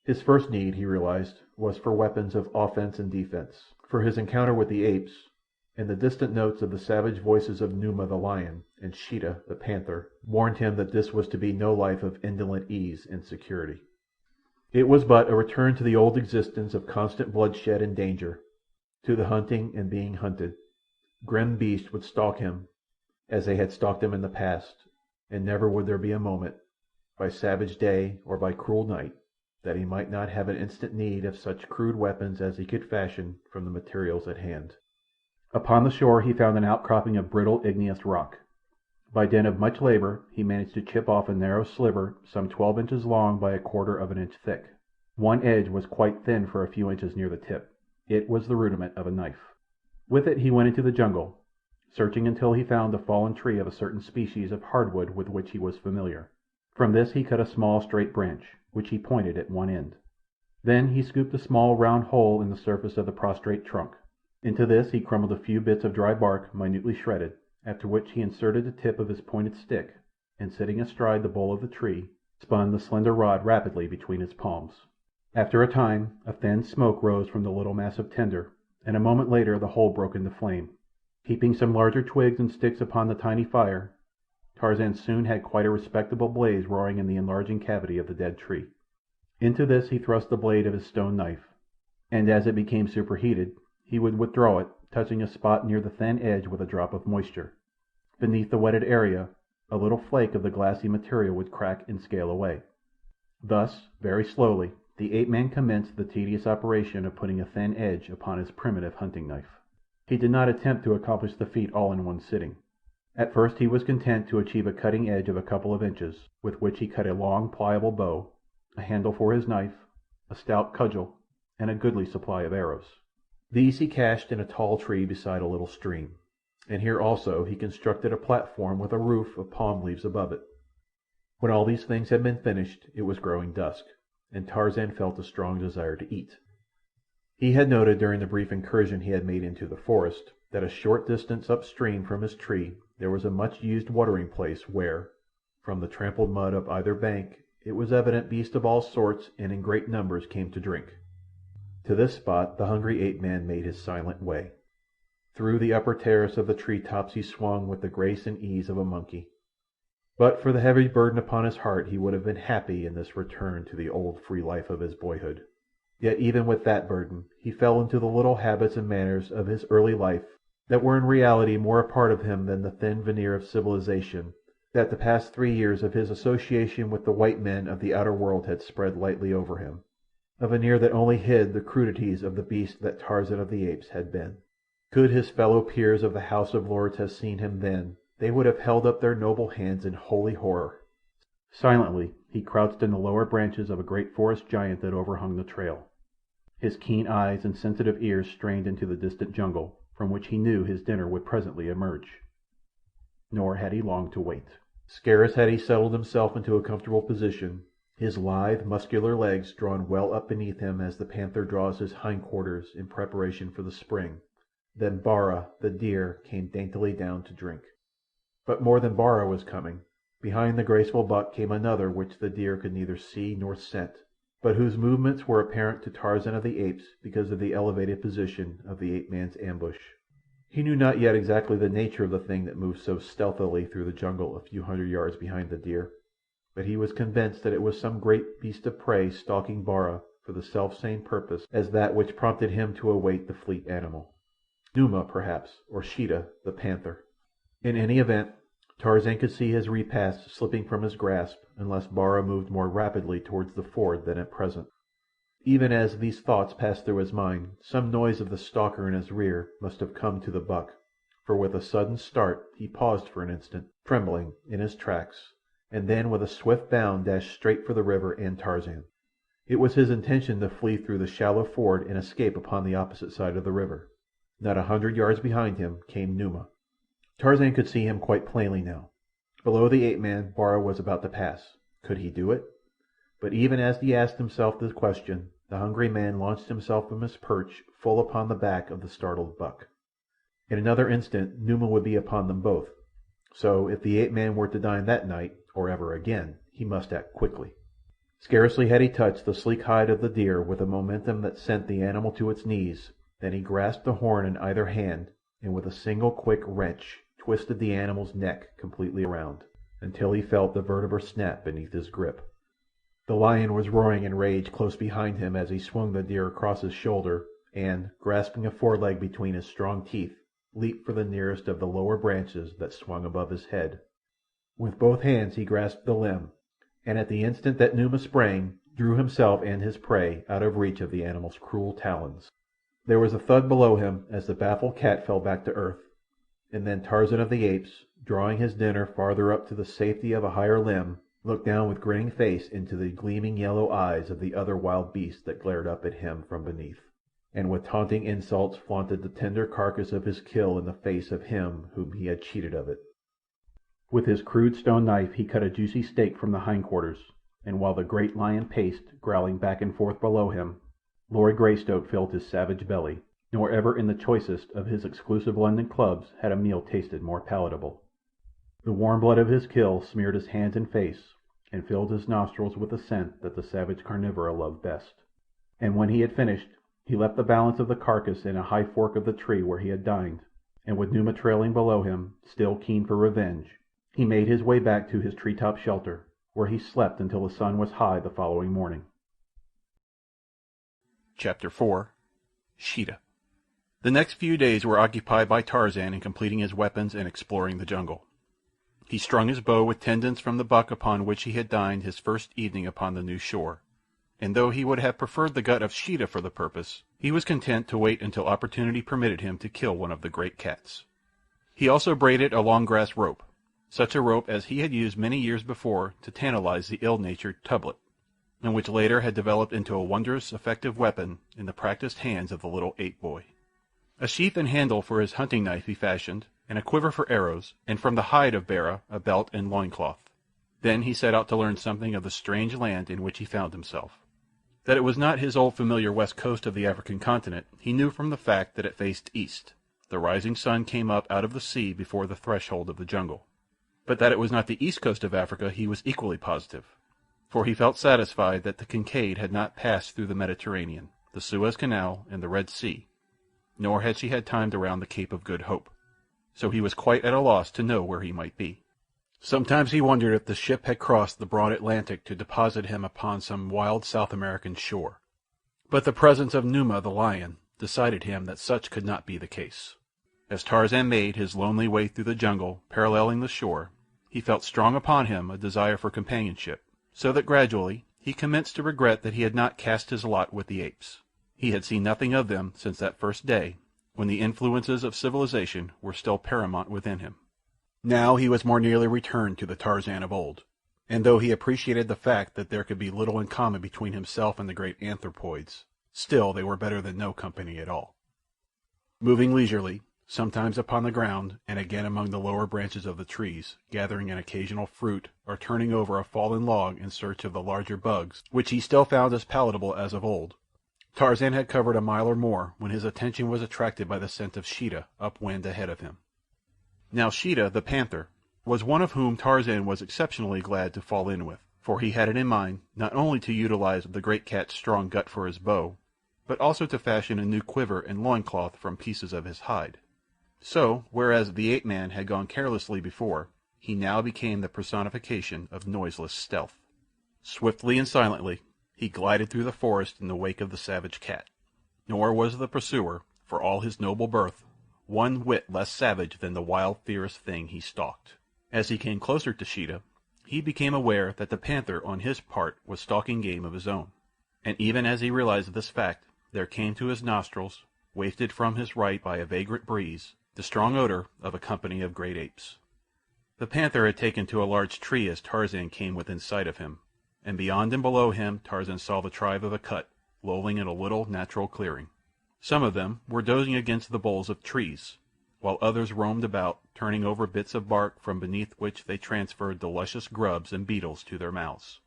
His first need, he realized, was for weapons of offense and defense, for his encounter with the apes, and the distant notes of the savage voices of Numa the lion and Sheeta the panther warned him that this was to be no life of indolent ease and security. It was but a return to the old existence of constant bloodshed and danger, to the hunting and being hunted. Grim beasts would stalk him as they had stalked him in the past, and never would there be a moment, by savage day or by cruel night, that he might not have an instant need of such crude weapons as he could fashion from the materials at hand. Upon the shore he found an outcropping of brittle igneous rock. By dint of much labor he managed to chip off a narrow sliver some 12 inches long by a quarter of an inch thick. One edge was quite thin for a few inches near the tip. It was the rudiment of a knife. With it he went into the jungle, searching until he found a fallen tree of a certain species of hardwood with which he was familiar. From this he cut a small straight branch, which he pointed at one end. Then he scooped a small round hole in the surface of the prostrate trunk. Into this he crumbled a few bits of dry bark minutely shredded, after which he inserted the tip of his pointed stick, and sitting astride the bole of the tree, spun the slender rod rapidly between his palms. After a time a thin smoke rose from the little mass of tinder, and a moment later the hole broke into flame. Heaping some larger twigs and sticks upon the tiny fire, Tarzan soon had quite a respectable blaze roaring in the enlarging cavity of the dead tree. Into this he thrust the blade of his stone knife, and as it became superheated he would withdraw it, touching a spot near the thin edge with a drop of moisture. Beneath the wetted area a little flake of the glassy material would crack and scale away. Thus, very slowly, the ape-man commenced the tedious operation of putting a thin edge upon his primitive hunting knife. He did not attempt to accomplish the feat all in one sitting. At first he was content to achieve a cutting edge of a couple of inches, with which he cut a long, pliable bow, a handle for his knife, a stout cudgel, and a goodly supply of arrows. These he cached in a tall tree beside a little stream, and here also he constructed a platform with a roof of palm leaves above it. When all these things had been finished it was growing dusk, and Tarzan felt a strong desire to eat. He had noted during the brief incursion he had made into the forest that a short distance upstream from his tree there was a much-used watering place where, from the trampled mud of either bank, it was evident beasts of all sorts and in great numbers came to drink. To this spot the hungry ape-man made his silent way. Through the upper terrace of the tree-tops he swung with the grace and ease of a monkey. But for the heavy burden upon his heart he would have been happy in this return to the old free life of his boyhood. Yet even with that burden he fell into the little habits and manners of his early life that were in reality more a part of him than the thin veneer of civilization that the past 3 years of his association with the white men of the outer world had spread lightly over him, a veneer that only hid the crudities of the beast that Tarzan of the Apes had been. Could his fellow peers of the House of Lords have seen him then, they would have held up their noble hands in holy horror. Silently he crouched in the lower branches of a great forest giant that overhung the trail. His keen eyes and sensitive ears strained into the distant jungle, from which he knew his dinner would presently emerge. Nor had he long to wait. Scarce had he settled himself into a comfortable position, his lithe, muscular legs drawn well up beneath him as the panther draws his hindquarters in preparation for the spring, then Bara, the deer, came daintily down to drink. But more than Bara was coming. Behind the graceful buck came another which the deer could neither see nor scent, but whose movements were apparent to Tarzan of the Apes because of the elevated position of the ape-man's ambush. He knew not yet exactly the nature of the thing that moved so stealthily through the jungle a few hundred yards behind the deer. but he was convinced that it was some great beast of prey stalking Bara for the self-same purpose as that which prompted him to await the fleet animal. Numa, perhaps, or Sheeta, the panther. In any event, Tarzan could see his repast slipping from his grasp unless Bara moved more rapidly towards the ford than at present. Even as these thoughts passed through his mind, some noise of the stalker in his rear must have come to the buck, for with a sudden start he paused for an instant, trembling, in his tracks, and then with a swift bound dashed straight for the river and Tarzan. It was his intention to flee through the shallow ford and escape upon the opposite side of the river. Not 100 yards behind him came Numa. Tarzan could see him quite plainly now. Below the ape-man Bara was about to pass. Could he do it? But even as he asked himself this question, the hungry man launched himself from his perch full upon the back of the startled buck. In another instant Numa would be upon them both, so if the ape-man were to dine that night, or ever again, he must act quickly. Scarcely had he touched the sleek hide of the deer with a momentum that sent the animal to its knees than he grasped the horn in either hand and with a single quick wrench twisted the animal's neck completely around, until he felt the vertebra snap beneath his grip. The lion was roaring in rage close behind him as he swung the deer across his shoulder and, grasping a foreleg between his strong teeth, leaped for the nearest of the lower branches that swung above his head. With both hands he grasped the limb, and at the instant that Numa sprang, drew himself and his prey out of reach of the animal's cruel talons. There was a thud below him as the baffled cat fell back to earth, and then Tarzan of the Apes, drawing his dinner farther up to the safety of a higher limb, looked down with grinning face into the gleaming yellow eyes of the other wild beast that glared up at him from beneath, and with taunting insults flaunted the tender carcass of his kill in the face of him whom he had cheated of it. With his crude stone knife he cut a juicy steak from the hindquarters, and while the great lion paced, growling back and forth below him, Lord Greystoke filled his savage belly, nor ever in the choicest of his exclusive London clubs had a meal tasted more palatable. The warm blood of his kill smeared his hands and face, and filled his nostrils with the scent that the savage carnivora loved best. And when he had finished, he left the balance of the carcass in a high fork of the tree where he had dined, and with Numa trailing below him, still keen for revenge, he made his way back to his tree-top shelter, where he slept until the sun was high the following morning. Chapter 4. Sheeta. The next few days were occupied by Tarzan in completing his weapons and exploring the jungle. He strung his bow with tendons from the buck upon which he had dined his first evening upon the new shore, and though he would have preferred the gut of Sheeta for the purpose, he was content to wait until opportunity permitted him to kill one of the great cats. He also braided a long grass rope, such a rope as he had used many years before to tantalize the ill-natured Tublet, and which later had developed into a wondrous effective weapon in the practiced hands of the little ape-boy. A sheath and handle for his hunting knife he fashioned, and a quiver for arrows, and from the hide of Bara a belt and loincloth. Then he set out to learn something of the strange land in which he found himself. That it was not his old familiar west coast of the African continent he knew from the fact that it faced east. The rising sun came up out of the sea before the threshold of the jungle. But that it was not the east coast of Africa he was equally positive, for he felt satisfied that the Kincaid had not passed through the Mediterranean, the Suez Canal, and the Red Sea, nor had she had time to round the Cape of Good Hope, so he was quite at a loss to know where he might be. Sometimes he wondered if the ship had crossed the broad Atlantic to deposit him upon some wild South American shore, but the presence of Numa the lion decided him that such could not be the case. As Tarzan made his lonely way through the jungle paralleling the shore, he felt strong upon him a desire for companionship, so that gradually he commenced to regret that he had not cast his lot with the apes. He had seen nothing of them since that first day, when the influences of civilization were still paramount within him. Now he was more nearly returned to the Tarzan of old, and though he appreciated the fact that there could be little in common between himself and the great anthropoids, still they were better than no company at all. Moving leisurely, sometimes upon the ground and again among the lower branches of the trees, gathering an occasional fruit, or turning over a fallen log in search of the larger bugs, which he still found as palatable as of old, Tarzan had covered a mile or more when his attention was attracted by the scent of Sheeta upwind ahead of him. Now Sheeta, the panther, was one of whom Tarzan was exceptionally glad to fall in with, for he had it in mind not only to utilize the great cat's strong gut for his bow, but also to fashion a new quiver and loincloth from pieces of his hide. So, whereas the ape-man had gone carelessly before, he now became the personification of noiseless stealth. Swiftly and silently he glided through the forest in the wake of the savage cat. Nor was the pursuer, for all his noble birth, one whit less savage than the wild, fierce thing he stalked. As he came closer to Sheeta, he became aware that the panther on his part was stalking game of his own, and even as he realized this fact, there came to his nostrils, wafted from his right by a vagrant breeze, the strong odor of a company of great apes. The panther had taken to a large tree as Tarzan came within sight of him, and beyond and below him Tarzan saw the tribe of Akut lolling in a little natural clearing. Some of them were dozing against the boles of trees, while others roamed about, turning over bits of bark from beneath which they transferred the luscious grubs and beetles to their mouths.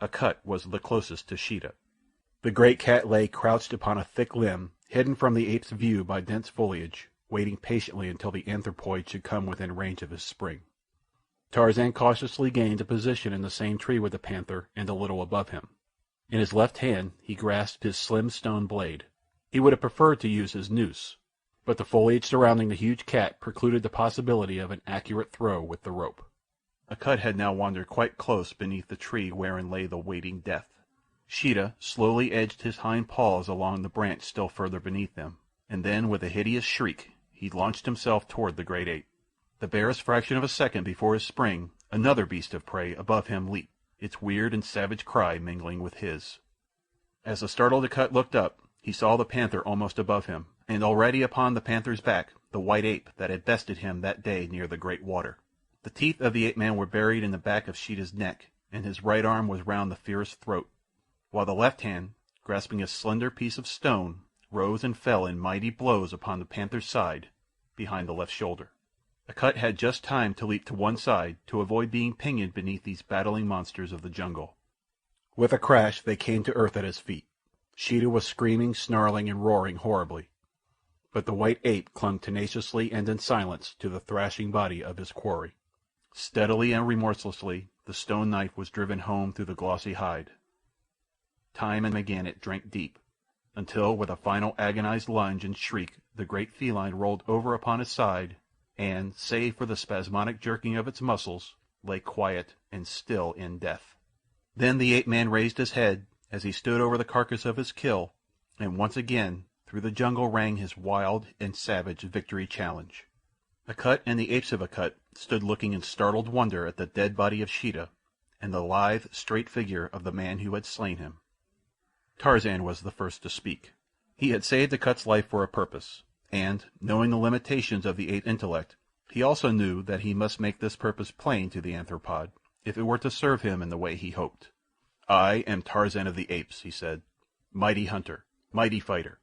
Akut was the closest to Sheeta. The great cat lay crouched upon a thick limb, hidden from the ape's view by dense foliage, waiting patiently until the anthropoid should come within range of his spring. Tarzan cautiously gained a position in the same tree with the panther and a little above him. In his left hand he grasped his slim stone blade. He would have preferred to use his noose, but the foliage surrounding the huge cat precluded the possibility of an accurate throw with the rope. Akut had now wandered quite close beneath the tree wherein lay the waiting death. Sheeta slowly edged his hind paws along the branch still further beneath them, and then with a hideous shriek he launched himself toward the great ape. The barest fraction of a second before his spring, another beast of prey above him leaped, its weird and savage cry mingling with his. As the startled Akut looked up, he saw the panther almost above him, and already upon the panther's back the white ape that had bested him that day near the great water. The teeth of the ape-man were buried in the back of Sheeta's neck, and his right arm was round the fierce throat, while the left hand, grasping a slender piece of stone, rose and fell in mighty blows upon the panther's side, behind the left shoulder. Akut had just time to leap to one side to avoid being pinioned beneath these battling monsters of the jungle. With a crash they came to earth at his feet. Sheeta was screaming, snarling, and roaring horribly, but the white ape clung tenaciously and in silence to the thrashing body of his quarry. Steadily and remorselessly the stone knife was driven home through the glossy hide. Time and again it drank deep, until with a final agonized lunge and shriek the great feline rolled over upon his side, and, save for the spasmodic jerking of its muscles, lay quiet and still in death. Then the ape-man raised his head as he stood over the carcass of his kill, and once again through the jungle rang his wild and savage victory challenge. Akut and the apes of Akut stood looking in startled wonder at the dead body of Sheeta and the lithe, straight figure of the man who had slain him. Tarzan was the first to speak. He had saved Akut's life for a purpose, and, knowing the limitations of the ape intellect, he also knew that he must make this purpose plain to the anthropoid if it were to serve him in the way he hoped. "I am Tarzan of the Apes," he said. "Mighty hunter, mighty fighter.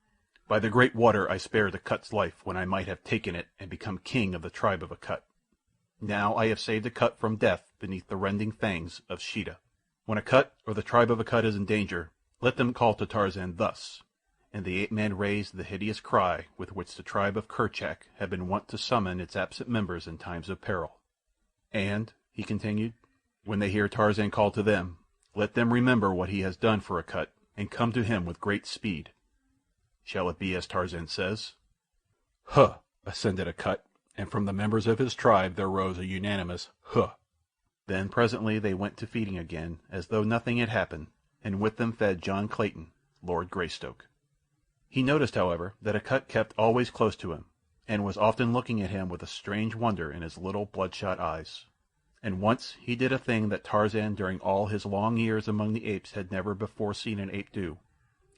By the great water I spared Akut's life when I might have taken it and become king of the tribe of Akut. Now I have saved Akut from death beneath the rending fangs of Sheeta. When Akut or the tribe of Akut is in danger, let them call to Tarzan thus," and the ape-man raised the hideous cry with which the tribe of Kerchak had been wont to summon its absent members in times of peril. "And," he continued, "when they hear Tarzan call to them, let them remember what he has done for Akut, and come to him with great speed. Shall it be as Tarzan says?" "Huh!" assented Akut, and from the members of his tribe there rose a unanimous "huh." Then presently they went to feeding again as though nothing had happened, and with them fed John Clayton, Lord Greystoke. He noticed, however, that Akut kept always close to him, and was often looking at him with a strange wonder in his little bloodshot eyes. And once he did a thing that Tarzan during all his long years among the apes had never before seen an ape do.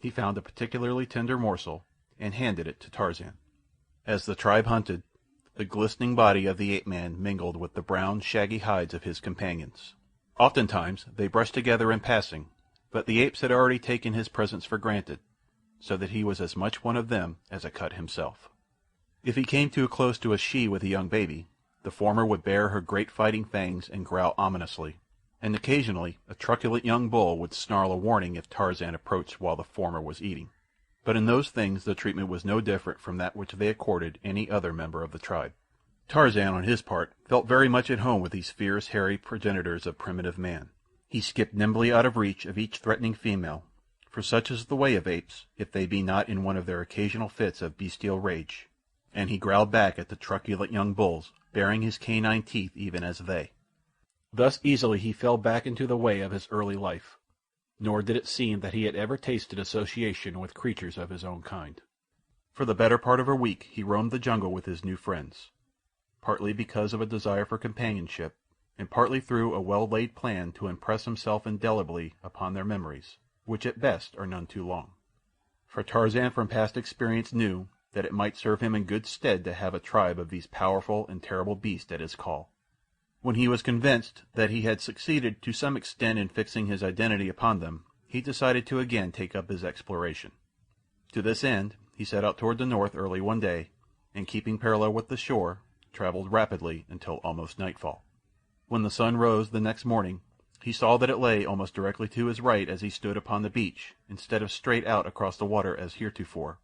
He found a particularly tender morsel and handed it to Tarzan. As the tribe hunted, the glistening body of the ape-man mingled with the brown, shaggy hides of his companions. Oftentimes they brushed together in passing, but the apes had already taken his presence for granted, so that he was as much one of them as Akut himself. If he came too close to a she with a young baby, the former would bare her great fighting fangs and growl ominously, and occasionally a truculent young bull would snarl a warning if Tarzan approached while the former was eating. But in those things the treatment was no different from that which they accorded any other member of the tribe. Tarzan, on his part, felt very much at home with these fierce, hairy progenitors of primitive man. He skipped nimbly out of reach of each threatening female, for such is the way of apes if they be not in one of their occasional fits of bestial rage, and he growled back at the truculent young bulls, baring his canine teeth even as they. Thus easily he fell back into the way of his early life, nor did it seem that he had ever tasted association with creatures of his own kind. For the better part of a week he roamed the jungle with his new friends, partly because of a desire for companionship, and partly through a well-laid plan to impress himself indelibly upon their memories, which at best are none too long. For Tarzan from past experience knew that it might serve him in good stead to have a tribe of these powerful and terrible beasts at his call. When he was convinced that he had succeeded to some extent in fixing his identity upon them, he decided to again take up his exploration. To this end he set out toward the north early one day, and keeping parallel with the shore, traveled rapidly until almost nightfall. When the sun rose the next morning, he saw that it lay almost directly to his right as he stood upon the beach, instead of straight out across the water as heretofore,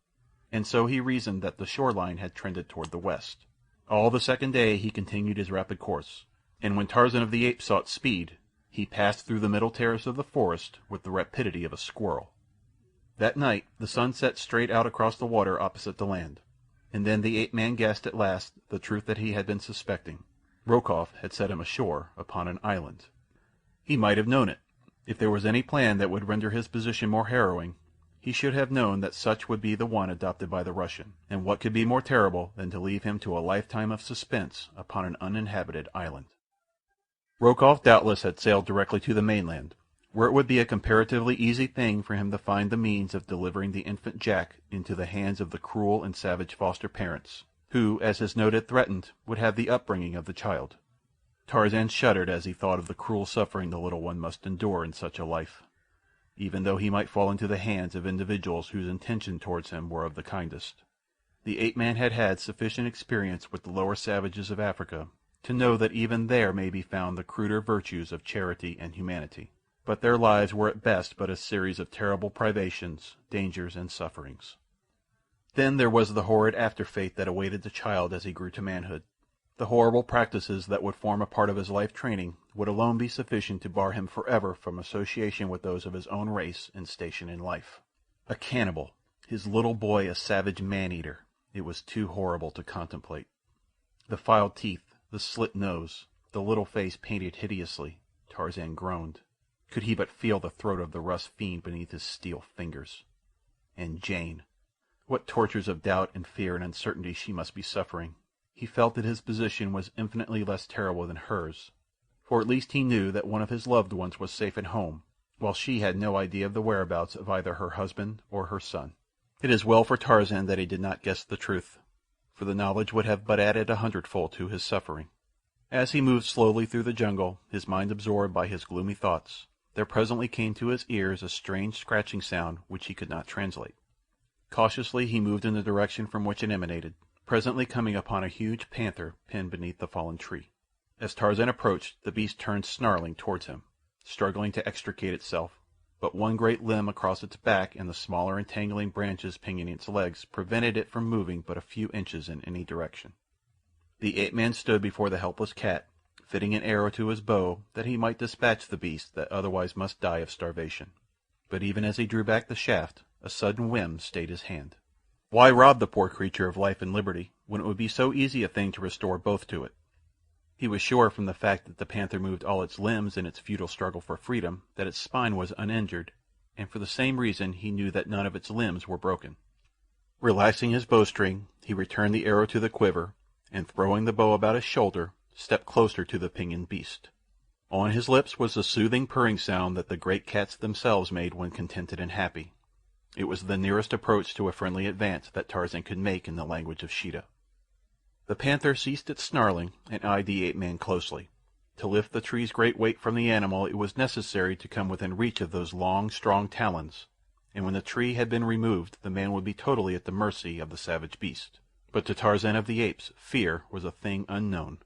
and so he reasoned that the shore line had trended toward the west. All the second day he continued his rapid course, and when Tarzan of the Apes sought speed, he passed through the middle terrace of the forest with the rapidity of a squirrel. That night the sun set straight out across the water opposite the land, and then the ape-man guessed at last the truth that he had been suspecting. Rokoff had set him ashore upon an island. He might have known it. If there was any plan that would render his position more harrowing, he should have known that such would be the one adopted by the Russian, and what could be more terrible than to leave him to a lifetime of suspense upon an uninhabited island? Rokoff doubtless had sailed directly to the mainland, where it would be a comparatively easy thing for him to find the means of delivering the infant Jack into the hands of the cruel and savage foster parents, who, as his note had threatened, would have the upbringing of the child. Tarzan shuddered as he thought of the cruel suffering the little one must endure in such a life, even though he might fall into the hands of individuals whose intentions towards him were of the kindest. The ape-man had had sufficient experience with the lower savages of Africa to know that even there may be found the cruder virtues of charity and humanity, but their lives were at best but a series of terrible privations, dangers, and sufferings. Then there was the horrid after-fate that awaited the child as he grew to manhood. The horrible practices that would form a part of his life training would alone be sufficient to bar him forever from association with those of his own race and station in life. A cannibal, his little boy a savage man-eater. It was too horrible to contemplate. The filed teeth, the slit nose, the little face painted hideously. Tarzan groaned. Could he but feel the throat of the rust fiend beneath his steel fingers. And Jane. What tortures of doubt and fear and uncertainty she must be suffering. He felt that his position was infinitely less terrible than hers, for at least he knew that one of his loved ones was safe at home, while she had no idea of the whereabouts of either her husband or her son. It is well for Tarzan that he did not guess the truth, for the knowledge would have but added 100-fold to his suffering. As he moved slowly through the jungle, his mind absorbed by his gloomy thoughts, there presently came to his ears a strange scratching sound which he could not translate. Cautiously he moved in the direction from which it emanated, presently coming upon a huge panther pinned beneath the fallen tree. As Tarzan approached, the beast turned snarling towards him, struggling to extricate itself, but one great limb across its back and the smaller entangling branches pinioning its legs prevented it from moving but a few inches in any direction. The ape-man stood before the helpless cat, fitting an arrow to his bow that he might dispatch the beast that otherwise must die of starvation. But even as he drew back the shaft, a sudden whim stayed his hand. Why rob the poor creature of life and liberty when it would be so easy a thing to restore both to it? He was sure from the fact that the panther moved all its limbs in its futile struggle for freedom that its spine was uninjured, and for the same reason he knew that none of its limbs were broken. Relaxing his bowstring, he returned the arrow to the quiver, and throwing the bow about his shoulder, stepped closer to the pinioned beast. On his lips was the soothing purring sound that the great cats themselves made when contented and happy. It was the nearest approach to a friendly advance that Tarzan could make in the language of Sheeta. The panther ceased its snarling and eyed the ape-man closely. To lift the tree's great weight from the animal it was necessary to come within reach of those long, strong talons, and when the tree had been removed the man would be totally at the mercy of the savage beast. But to Tarzan of the Apes fear was a thing unknown.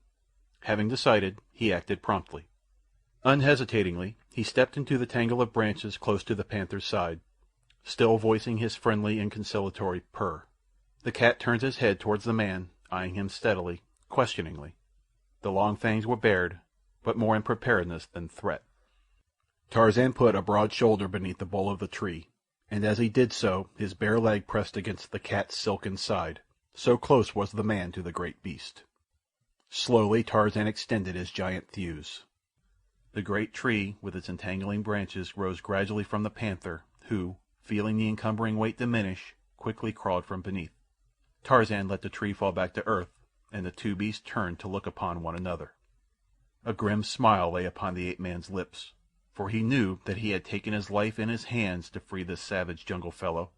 Having decided, he acted promptly. Unhesitatingly, he stepped into the tangle of branches close to the panther's side, still voicing his friendly and conciliatory purr. The cat turned his head towards the man, eyeing him steadily, questioningly. The long fangs were bared, but more in preparedness than threat. Tarzan put a broad shoulder beneath the bole of the tree, and as he did so his bare leg pressed against the cat's silken side, so close was the man to the great beast. Slowly Tarzan extended his giant thews. The great tree with its entangling branches rose gradually from the panther, who, feeling the encumbering weight diminish, quickly crawled from beneath. Tarzan let the tree fall back to earth, and the two beasts turned to look upon one another. A grim smile lay upon the ape-man's lips, for he knew that he had taken his life in his hands to free this savage jungle fellow.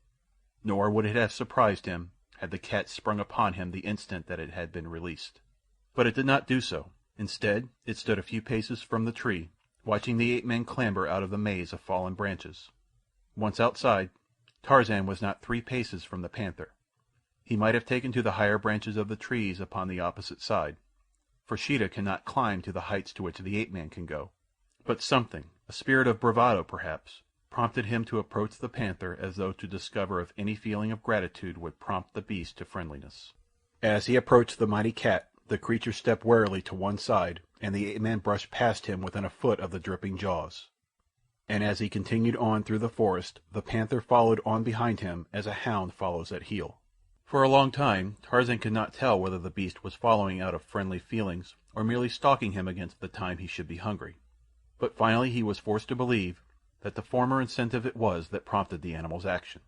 Nor would it have surprised him had the cat sprung upon him the instant that it had been released. But it did not do so. Instead, it stood a few paces from the tree, watching the ape-man clamber out of the maze of fallen branches. Once outside, Tarzan was not 3 paces from the panther. He might have taken to the higher branches of the trees upon the opposite side, for Sheeta cannot climb to the heights to which the ape-man can go. But something, a spirit of bravado perhaps, prompted him to approach the panther as though to discover if any feeling of gratitude would prompt the beast to friendliness. As he approached the mighty cat, the creature stepped warily to one side, and the ape-man brushed past him within a foot of the dripping jaws. And as he continued on through the forest, the panther followed on behind him as a hound follows at heel. For a long time Tarzan could not tell whether the beast was following out of friendly feelings or merely stalking him against the time he should be hungry. But finally he was forced to believe that the former incentive it was that prompted the animal's action.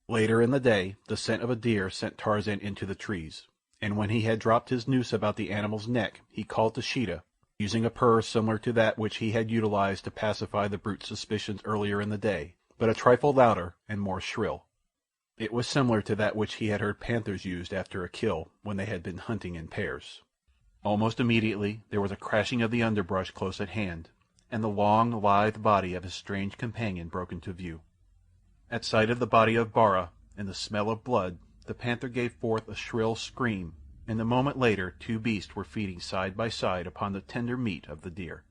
Later in the day the scent of a deer sent Tarzan into the trees, and when he had dropped his noose about the animal's neck he called to Sheeta, using a purr similar to that which he had utilized to pacify the brute's suspicions earlier in the day, but a trifle louder and more shrill. It was similar to that which he had heard panthers use after a kill when they had been hunting in pairs. Almost immediately there was a crashing of the underbrush close at hand, and the long, lithe body of his strange companion broke into view. At sight of the body of Bara and the smell of blood, the panther gave forth a shrill scream, and a moment later 2 beasts were feeding side by side upon the tender meat of the deer.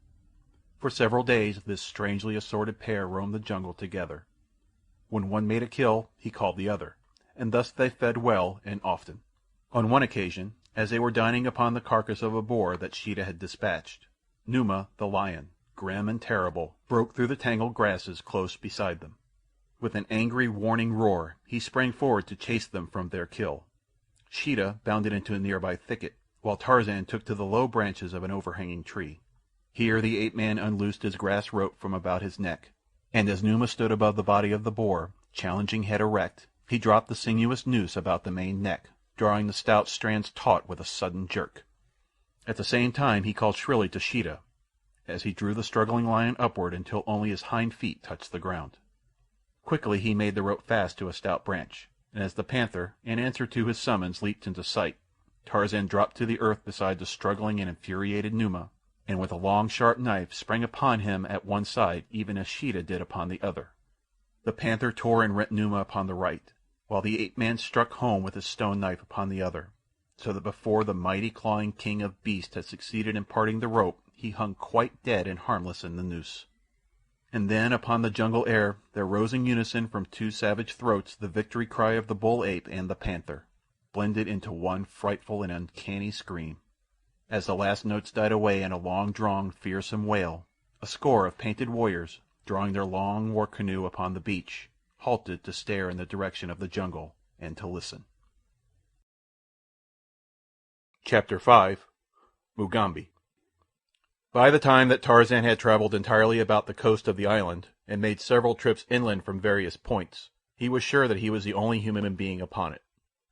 For several days this strangely assorted pair roamed the jungle together. When one made a kill, he called the other, and thus they fed well and often. On one occasion, as they were dining upon the carcass of a boar that Sheeta had dispatched, Numa, the lion, grim and terrible, broke through the tangled grasses close beside them. With an angry, warning roar, he sprang forward to chase them from their kill. Sheeta bounded into a nearby thicket, while Tarzan took to the low branches of an overhanging tree. Here the ape-man unloosed his grass rope from about his neck, and as Numa stood above the body of the boar, challenging head erect, he dropped the sinuous noose about the maned neck, drawing the stout strands taut with a sudden jerk. At the same time he called shrilly to Sheeta, as he drew the struggling lion upward until only his hind feet touched the ground. Quickly he made the rope fast to a stout branch, and as the panther, in answer to his summons, leaped into sight, Tarzan dropped to the earth beside the struggling and infuriated Numa, and with a long sharp knife sprang upon him at one side even as Sheeta did upon the other. The panther tore and rent Numa upon the right, while the ape-man struck home with his stone knife upon the other, so that before the mighty clawing king of beasts had succeeded in parting the rope he hung quite dead and harmless in the noose. And then upon the jungle air there rose in unison from 2 savage throats the victory cry of the bull-ape and the panther, blended into one frightful and uncanny scream. As the last notes died away in a long-drawn, fearsome wail, a score of painted warriors, drawing their long war-canoe upon the beach, halted to stare in the direction of the jungle and to listen. Chapter 5. Mugambi. By the time that Tarzan had traveled entirely about the coast of the island, and made several trips inland from various points, he was sure that he was the only human being upon it.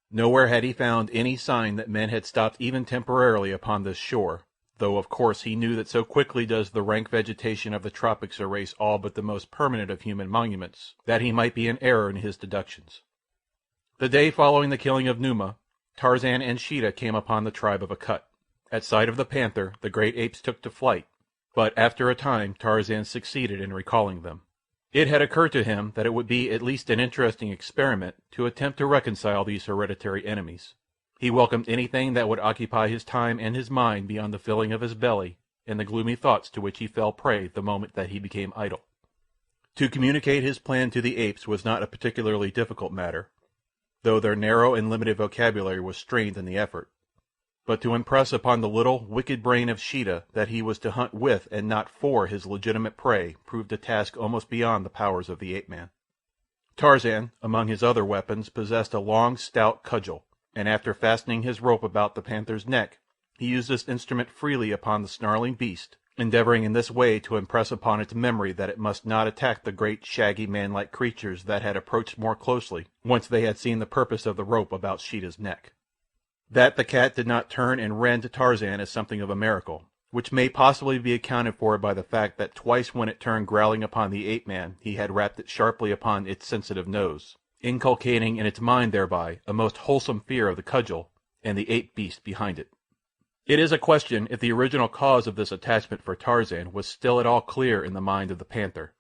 Nowhere had he found any sign that men had stopped even temporarily upon this shore, though of course he knew that so quickly does the rank vegetation of the tropics erase all but the most permanent of human monuments, that he might be in error in his deductions. The day following the killing of Numa, Tarzan and Sheeta came upon the tribe of Akut. At sight of the panther the great apes took to flight, but after a time Tarzan succeeded in recalling them. It had occurred to him that it would be at least an interesting experiment to attempt to reconcile these hereditary enemies. He welcomed anything that would occupy his time and his mind beyond the filling of his belly and the gloomy thoughts to which he fell prey the moment that he became idle. To communicate his plan to the apes was not a particularly difficult matter, though their narrow and limited vocabulary was strained in the effort. But to impress upon the little, wicked brain of Sheeta that he was to hunt with and not for his legitimate prey proved a task almost beyond the powers of the ape-man. Tarzan, among his other weapons, possessed a long, stout cudgel, and after fastening his rope about the panther's neck, he used this instrument freely upon the snarling beast, endeavoring in this way to impress upon its memory that it must not attack the great, shaggy, man-like creatures that had approached more closely, once they had seen the purpose of the rope about Sheeta's neck. That the cat did not turn and rend Tarzan is something of a miracle, which may possibly be accounted for by the fact that twice when it turned growling upon the ape-man he had rapped it sharply upon its sensitive nose, inculcating in its mind thereby a most wholesome fear of the cudgel and the ape-beast behind it. It is a question if the original cause of this attachment for Tarzan was still at all clear in the mind of the panther,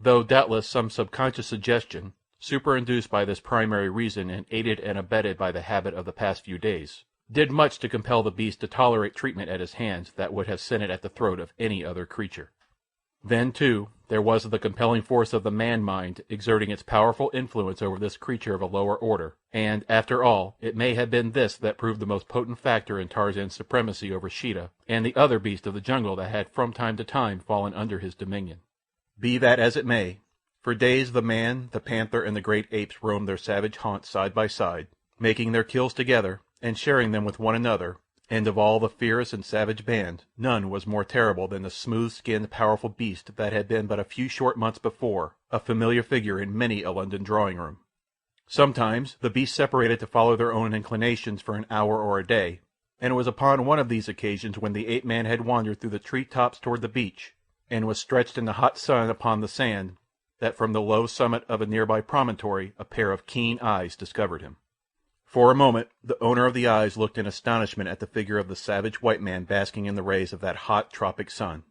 though doubtless some subconscious suggestion, superinduced by this primary reason and aided and abetted by the habit of the past few days, did much to compel the beast to tolerate treatment at his hands that would have sent it at the throat of any other creature. Then, too, there was the compelling force of the man-mind exerting its powerful influence over this creature of a lower order, and, after all, it may have been this that proved the most potent factor in Tarzan's supremacy over Sheeta and the other beasts of the jungle that had from time to time fallen under his dominion. Be that as it may, for days the man, the panther, and the great apes roamed their savage haunts side by side, making their kills together and sharing them with one another, and of all the fierce and savage band, none was more terrible than the smooth-skinned, powerful beast that had been but a few short months before a familiar figure in many a London drawing-room. Sometimes the beasts separated to follow their own inclinations for an hour or a day, and it was upon one of these occasions when the ape-man had wandered through the tree-tops toward the beach, and was stretched in the hot sun upon the sand, that from the low summit of a nearby promontory a pair of keen eyes discovered him. For a moment the owner of the eyes looked in astonishment at the figure of the savage white man basking in the rays of that hot tropic sun.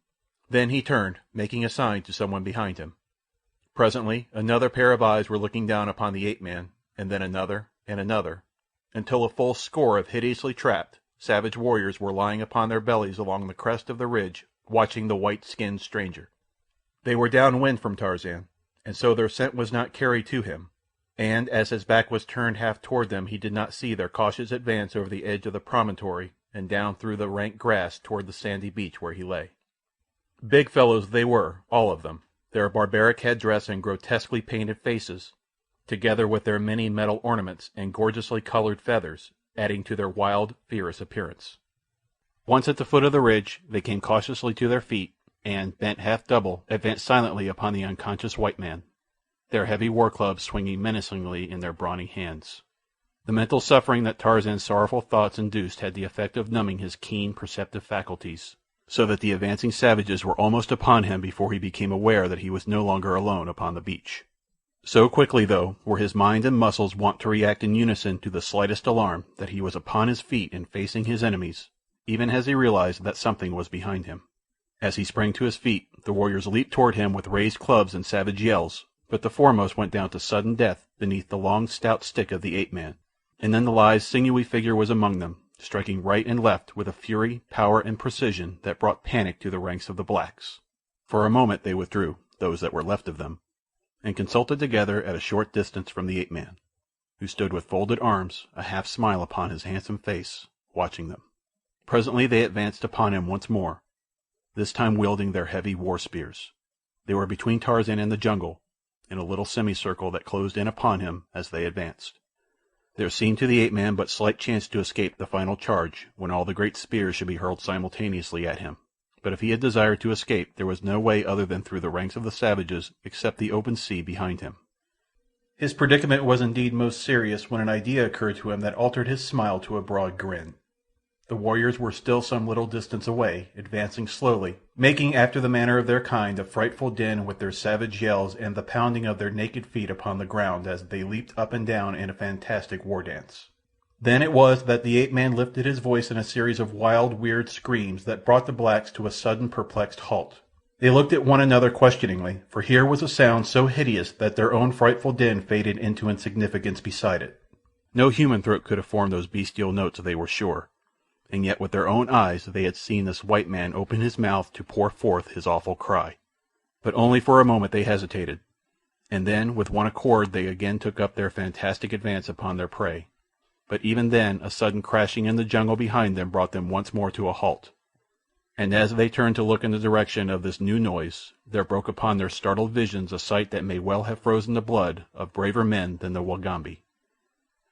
Then he turned, making a sign to someone behind him. Presently another pair of eyes were looking down upon the ape-man, and then another and another, until a full score of hideously trapped, savage warriors were lying upon their bellies along the crest of the ridge, watching the white-skinned stranger. They were downwind from Tarzan, and so their scent was not carried to him, and as his back was turned half toward them he did not see their cautious advance over the edge of the promontory and down through the rank grass toward the sandy beach where he lay. Big fellows they were, all of them, their barbaric headdress and grotesquely painted faces, together with their many metal ornaments and gorgeously colored feathers, adding to their wild, fierce appearance. Once at the foot of the ridge they came cautiously to their feet and, bent half double, advanced silently upon the unconscious white man, their heavy war-clubs swinging menacingly in their brawny hands. The mental suffering that Tarzan's sorrowful thoughts induced had the effect of numbing his keen, perceptive faculties, so that the advancing savages were almost upon him before he became aware that he was no longer alone upon the beach. So quickly, though, were his mind and muscles wont to react in unison to the slightest alarm that he was upon his feet and facing his enemies, even as he realized that something was behind him. As he sprang to his feet, the warriors leaped toward him with raised clubs and savage yells, but the foremost went down to sudden death beneath the long, stout stick of the ape-man, and then the lithe, sinewy figure was among them, striking right and left with a fury, power, and precision that brought panic to the ranks of the blacks. For a moment they withdrew, those that were left of them, and consulted together at a short distance from the ape-man, who stood with folded arms, a half-smile upon his handsome face, watching them. Presently they advanced upon him once more, this time wielding their heavy war-spears. They were between Tarzan and the jungle, in a little semicircle that closed in upon him as they advanced. There seemed to the ape-man but slight chance to escape the final charge when all the great spears should be hurled simultaneously at him. But if he had desired to escape, there was no way other than through the ranks of the savages except the open sea behind him. His predicament was indeed most serious when an idea occurred to him that altered his smile to a broad grin. The warriors were still some little distance away, advancing slowly, making after the manner of their kind a frightful din with their savage yells and the pounding of their naked feet upon the ground as they leaped up and down in a fantastic war dance. Then it was that the ape-man lifted his voice in a series of wild, weird screams that brought the blacks to a sudden, perplexed halt. They looked at one another questioningly, for here was a sound so hideous that their own frightful din faded into insignificance beside it. No human throat could have formed those bestial notes, they were sure, and yet with their own eyes they had seen this white man open his mouth to pour forth his awful cry. But only for a moment they hesitated, and then with one accord they again took up their fantastic advance upon their prey. But even then a sudden crashing in the jungle behind them brought them once more to a halt, and as they turned to look in the direction of this new noise, there broke upon their startled visions a sight that may well have frozen the blood of braver men than the Ugambi.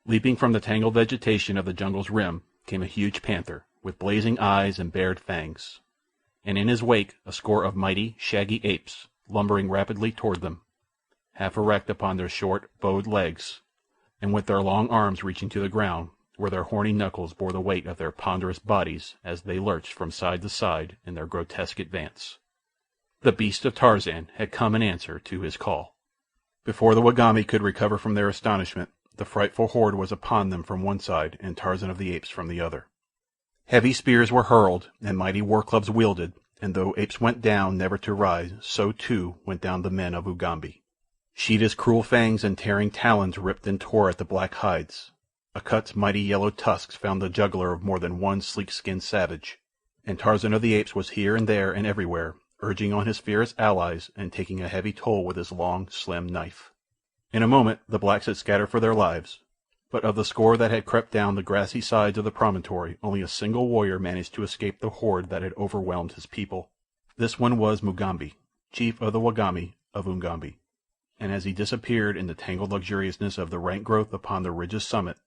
Leaping from the tangled vegetation of the jungle's rim came a huge panther, with blazing eyes and bared fangs, and in his wake a score of mighty, shaggy apes, lumbering rapidly toward them, half erect upon their short, bowed legs, and with their long arms reaching to the ground, where their horny knuckles bore the weight of their ponderous bodies as they lurched from side to side in their grotesque advance. The Beasts of Tarzan had come in answer to his call. Before the Ugampi could recover from their astonishment, the frightful horde was upon them from one side and Tarzan of the Apes from the other. Heavy spears were hurled and mighty war-clubs wielded, and though apes went down never to rise, so too went down the men of Ugambi. Sheeta's cruel fangs and tearing talons ripped and tore at the black hides. Akut's mighty yellow tusks found the jugular of more than one sleek-skinned savage, and Tarzan of the Apes was here and there and everywhere, urging on his fierce allies and taking a heavy toll with his long, slim knife. In a moment the blacks had scattered for their lives, but of the score that had crept down the grassy sides of the promontory only a single warrior managed to escape the horde that had overwhelmed his people. This one was Mugambi, chief of the Ugampi of Ugambi, and as he disappeared in the tangled luxuriousness of the rank growth upon the ridge's summit,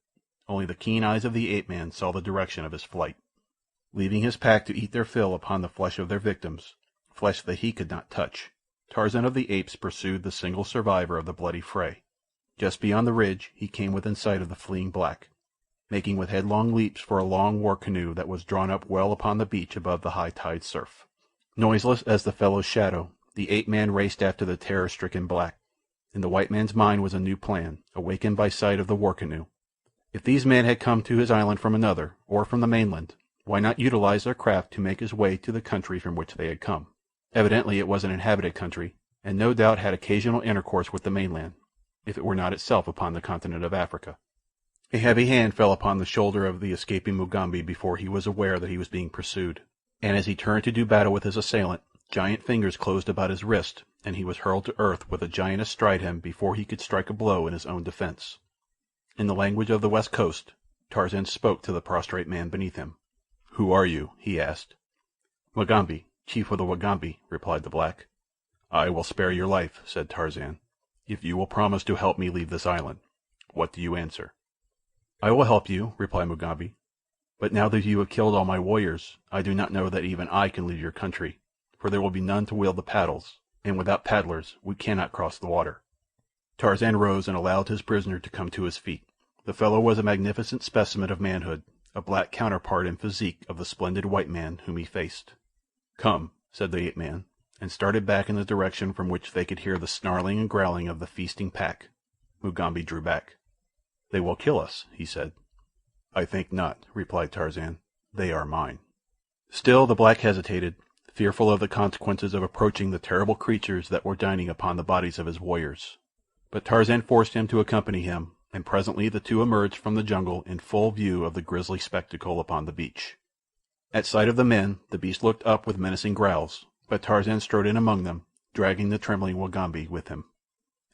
only the keen eyes of the ape-man saw the direction of his flight. Leaving his pack to eat their fill upon the flesh of their victims, flesh that he could not touch, Tarzan of the Apes pursued the single survivor of the bloody fray. Just beyond the ridge he came within sight of the fleeing black, making with headlong leaps for a long war-canoe that was drawn up well upon the beach above the high-tide surf. Noiseless as the fellow's shadow, the ape-man raced after the terror-stricken black. In the white man's mind was a new plan, awakened by sight of the war-canoe. If these men had come to his island from another, or from the mainland, why not utilize their craft to make his way to the country from which they had come? Evidently it was an inhabited country, and no doubt had occasional intercourse with the mainland, if it were not itself upon the continent of Africa. A heavy hand fell upon the shoulder of the escaping Mugambi before he was aware that he was being pursued, and as he turned to do battle with his assailant, giant fingers closed about his wrist, and he was hurled to earth with a giant astride him before he could strike a blow in his own defense. In the language of the West Coast, Tarzan spoke to the prostrate man beneath him. "Who are you?" he asked. "Mugambi, chief of the Ugampi," replied the black. "I will spare your life," said Tarzan, "if you will promise to help me leave this island. What do you answer?" "I will help you," replied Mugambi, "but now that you have killed all my warriors, I do not know that even I can leave your country, for there will be none to wield the paddles, and without paddlers we cannot cross the water." Tarzan rose and allowed his prisoner to come to his feet. The fellow was a magnificent specimen of manhood, a black counterpart in physique of the splendid white man whom he faced. "Come," said the ape-man, and started back in the direction from which they could hear the snarling and growling of the feasting pack. Mugambi drew back. "They will kill us," he said. "I think not," replied Tarzan. "They are mine." Still the black hesitated, fearful of the consequences of approaching the terrible creatures that were dining upon the bodies of his warriors. But Tarzan forced him to accompany him, and presently the two emerged from the jungle in full view of the grisly spectacle upon the beach. At sight of the men the beast looked up with menacing growls, but Tarzan strode in among them, dragging the trembling Ugambi with him.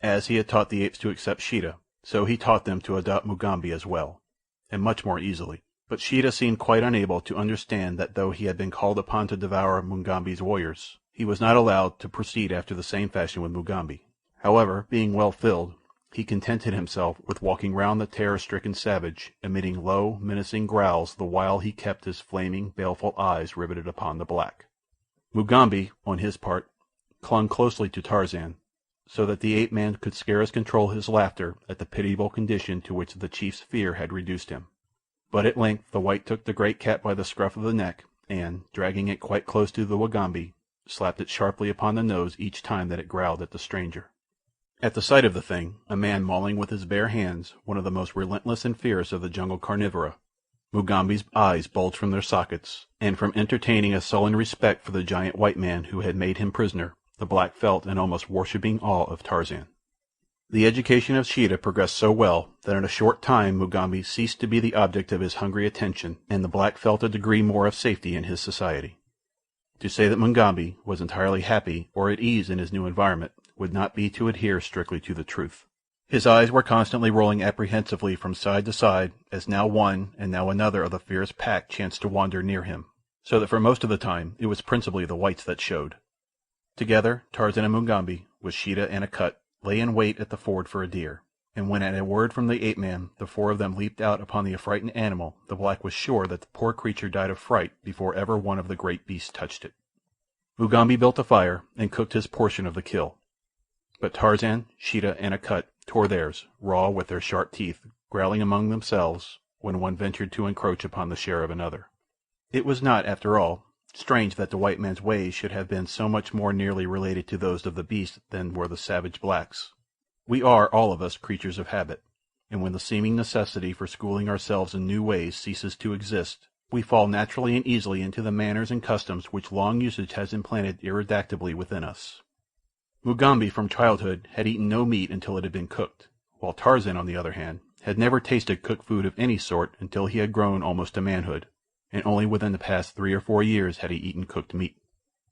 As he had taught the apes to accept Sheeta, so he taught them to adopt Mugambi as well, and much more easily. But Sheeta seemed quite unable to understand that though he had been called upon to devour Mugambi's warriors, he was not allowed to proceed after the same fashion with Mugambi. However, being well filled, he contented himself with walking round the terror-stricken savage, emitting low, menacing growls the while he kept his flaming, baleful eyes riveted upon the black. Mugambi, on his part, clung closely to Tarzan, so that the ape-man could scarce control his laughter at the pitiable condition to which the chief's fear had reduced him. But at length the white took the great cat by the scruff of the neck, and, dragging it quite close to the Ugambi, slapped it sharply upon the nose each time that it growled at the stranger. At the sight of the thing, a man mauling with his bare hands one of the most relentless and fierce of the jungle carnivora, Mugambi's eyes bulged from their sockets, and from entertaining a sullen respect for the giant white man who had made him prisoner, the black felt an almost worshipping awe of Tarzan. The education of Sheeta progressed so well that in a short time Mugambi ceased to be the object of his hungry attention, and the black felt a degree more of safety in his society. To say that Mugambi was entirely happy or at ease in his new environment would not be to adhere strictly to the truth. His eyes were constantly rolling apprehensively from side to side as now one and now another of the fierce pack chanced to wander near him, so that for most of the time it was principally the whites that showed. Together Tarzan and Mugambi, with Sheeta and Akut, lay in wait at the ford for a deer, and when at a word from the ape-man the four of them leaped out upon the affrighted animal, the black was sure that the poor creature died of fright before ever one of the great beasts touched it. Mugambi built a fire and cooked his portion of the kill, but Tarzan, Sheeta, and Akut tore theirs, raw with their sharp teeth, growling among themselves when one ventured to encroach upon the share of another. It was not, after all, strange that the white man's ways should have been so much more nearly related to those of the beast than were the savage blacks. We are, all of us, creatures of habit, and when the seeming necessity for schooling ourselves in new ways ceases to exist, we fall naturally and easily into the manners and customs which long usage has implanted ineradicably within us. Mugambi from childhood had eaten no meat until it had been cooked, while Tarzan, on the other hand, had never tasted cooked food of any sort until he had grown almost to manhood, and only within the past 3 or 4 years had he eaten cooked meat.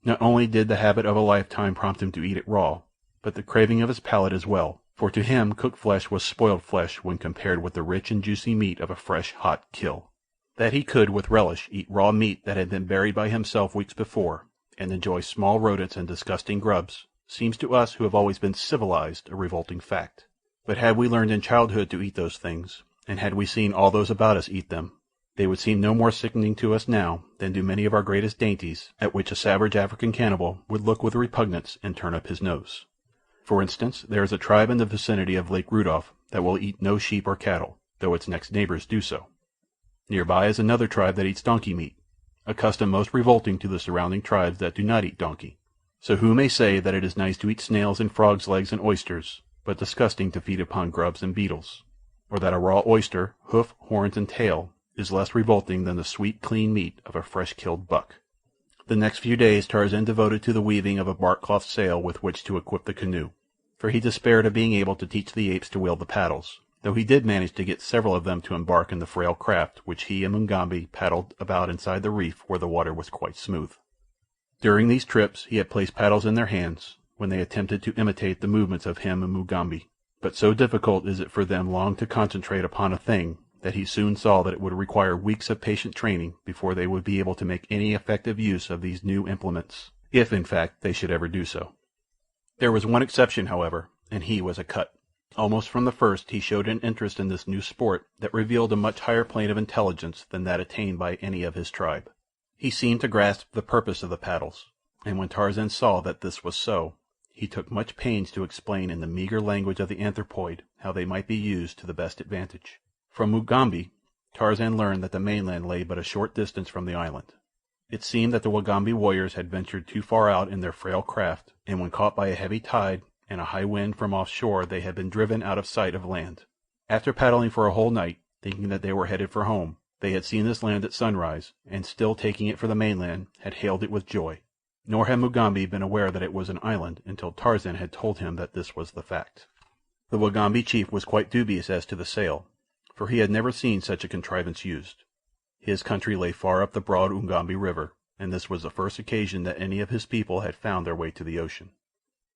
Not only did the habit of a lifetime prompt him to eat it raw, but the craving of his palate as well, for to him cooked flesh was spoiled flesh when compared with the rich and juicy meat of a fresh, hot kill. That he could with relish eat raw meat that had been buried by himself weeks before, and enjoy small rodents and disgusting grubs, seems to us who have always been civilized a revolting fact. But had we learned in childhood to eat those things, and had we seen all those about us eat them, they would seem no more sickening to us now than do many of our greatest dainties, at which a savage African cannibal would look with repugnance and turn up his nose. For instance, there is a tribe in the vicinity of Lake Rudolph that will eat no sheep or cattle, though its next neighbors do so. Nearby is another tribe that eats donkey meat, a custom most revolting to the surrounding tribes that do not eat donkey. So who may say that it is nice to eat snails and frogs' legs and oysters, but disgusting to feed upon grubs and beetles, or that a raw oyster, hoof, horns, and tail is less revolting than the sweet, clean meat of a fresh-killed buck? The next few days Tarzan devoted to the weaving of a bark-cloth sail with which to equip the canoe, for he despaired of being able to teach the apes to wield the paddles, though he did manage to get several of them to embark in the frail craft which he and Mugambi paddled about inside the reef where the water was quite smooth. During these trips he had placed paddles in their hands, when they attempted to imitate the movements of him and Mugambi, but so difficult is it for them long to concentrate upon a thing that he soon saw that it would require weeks of patient training before they would be able to make any effective use of these new implements, if in fact they should ever do so. There was one exception, however, and he was Akut. Almost from the first he showed an interest in this new sport that revealed a much higher plane of intelligence than that attained by any of his tribe. He seemed to grasp the purpose of the paddles, and when Tarzan saw that this was so, he took much pains to explain in the meagre language of the anthropoid how they might be used to the best advantage. From Mugambi, Tarzan learned that the mainland lay but a short distance from the island. It seemed that the Ugampi warriors had ventured too far out in their frail craft, and when caught by a heavy tide and a high wind from offshore they had been driven out of sight of land. After paddling for a whole night, thinking that they were headed for home, they had seen this land at sunrise, and still taking it for the mainland, had hailed it with joy. Nor had Mugambi been aware that it was an island until Tarzan had told him that this was the fact. The Ugampi chief was quite dubious as to the sail, for he had never seen such a contrivance used. His country lay far up the broad Ugambi River, and this was the first occasion that any of his people had found their way to the ocean.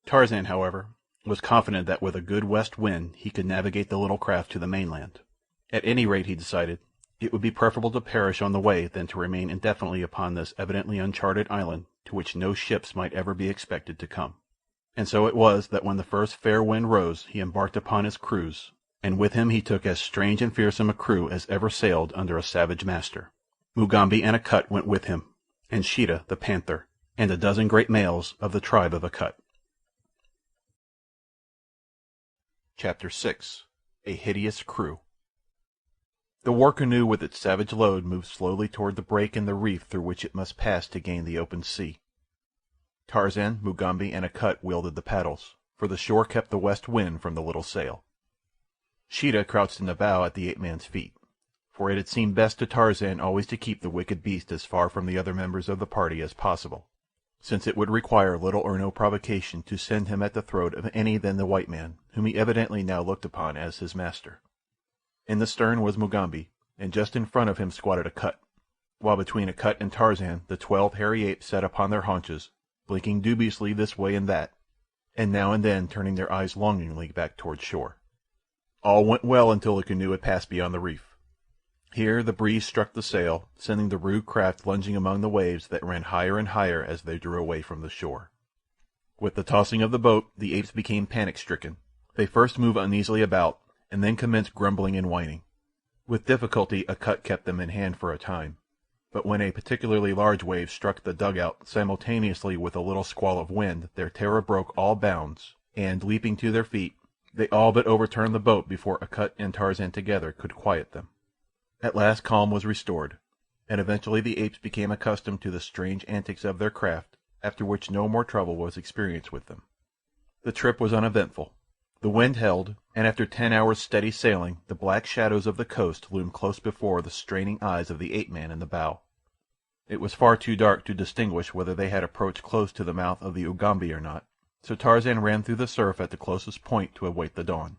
Tarzan, however, was confident that with a good west wind he could navigate the little craft to the mainland. At any rate, he decided, it would be preferable to perish on the way than to remain indefinitely upon this evidently uncharted island to which no ships might ever be expected to come. And so it was that when the first fair wind rose he embarked upon his cruise, and with him he took as strange and fearsome a crew as ever sailed under a savage master. Mugambi and Akut went with him, and Sheeta the panther, and a dozen great males of the tribe of Akut. Chapter 6. A Hideous Crew. The war canoe with its savage load moved slowly toward the break in the reef through which it must pass to gain the open sea. Tarzan, Mugambi, and Akut wielded the paddles, for the shore kept the west wind from the little sail. Sheeta crouched in the bow at the ape-man's feet, for it had seemed best to Tarzan always to keep the wicked beast as far from the other members of the party as possible, since it would require little or no provocation to send him at the throat of any than the white man, whom he evidently now looked upon as his master. In the stern was Mugambi, and just in front of him squatted Akut, while between Akut and Tarzan the 12 hairy apes sat upon their haunches, blinking dubiously this way and that, and now and then turning their eyes longingly back toward shore. All went well until the canoe had passed beyond the reef. Here the breeze struck the sail, sending the rude craft lunging among the waves that ran higher and higher as they drew away from the shore. With the tossing of the boat the apes became panic-stricken. They first moved uneasily about, and then commenced grumbling and whining. With difficulty Akut kept them in hand for a time, but when a particularly large wave struck the dugout simultaneously with a little squall of wind, their terror broke all bounds, and, leaping to their feet, they all but overturned the boat before Akut and Tarzan together could quiet them. At last calm was restored, and eventually the apes became accustomed to the strange antics of their craft, after which no more trouble was experienced with them. The trip was uneventful. The wind held, and after 10 hours' steady sailing the black shadows of the coast loomed close before the straining eyes of the ape-man in the bow. It was far too dark to distinguish whether they had approached close to the mouth of the Ugambi or not, so Tarzan ran through the surf at the closest point to await the dawn.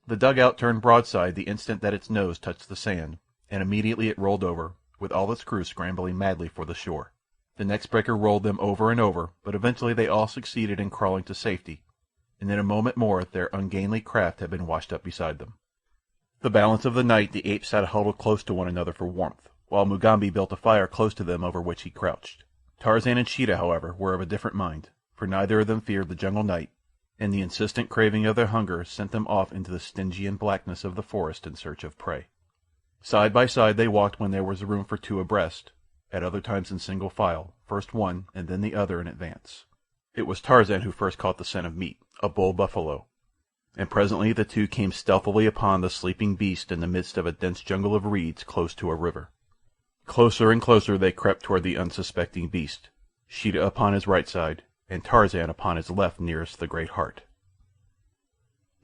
The dugout turned broadside the instant that its nose touched the sand, and immediately it rolled over, with all its crew scrambling madly for the shore. The next breaker rolled them over and over, but eventually they all succeeded in crawling to safety, and in a moment more their ungainly craft had been washed up beside them. The balance of the night the apes sat huddled close to one another for warmth, while Mugambi built a fire close to them over which he crouched. Tarzan and Sheeta, however, were of a different mind, for neither of them feared the jungle night, and the insistent craving of their hunger sent them off into the Stygian blackness of the forest in search of prey. Side by side they walked when there was room for two abreast, at other times in single file, first one and then the other in advance. It was Tarzan who first caught the scent of meat, a bull buffalo, and presently the two came stealthily upon the sleeping beast in the midst of a dense jungle of reeds close to a river. Closer and closer they crept toward the unsuspecting beast, Sheeta upon his right side, and Tarzan upon his left nearest the great heart.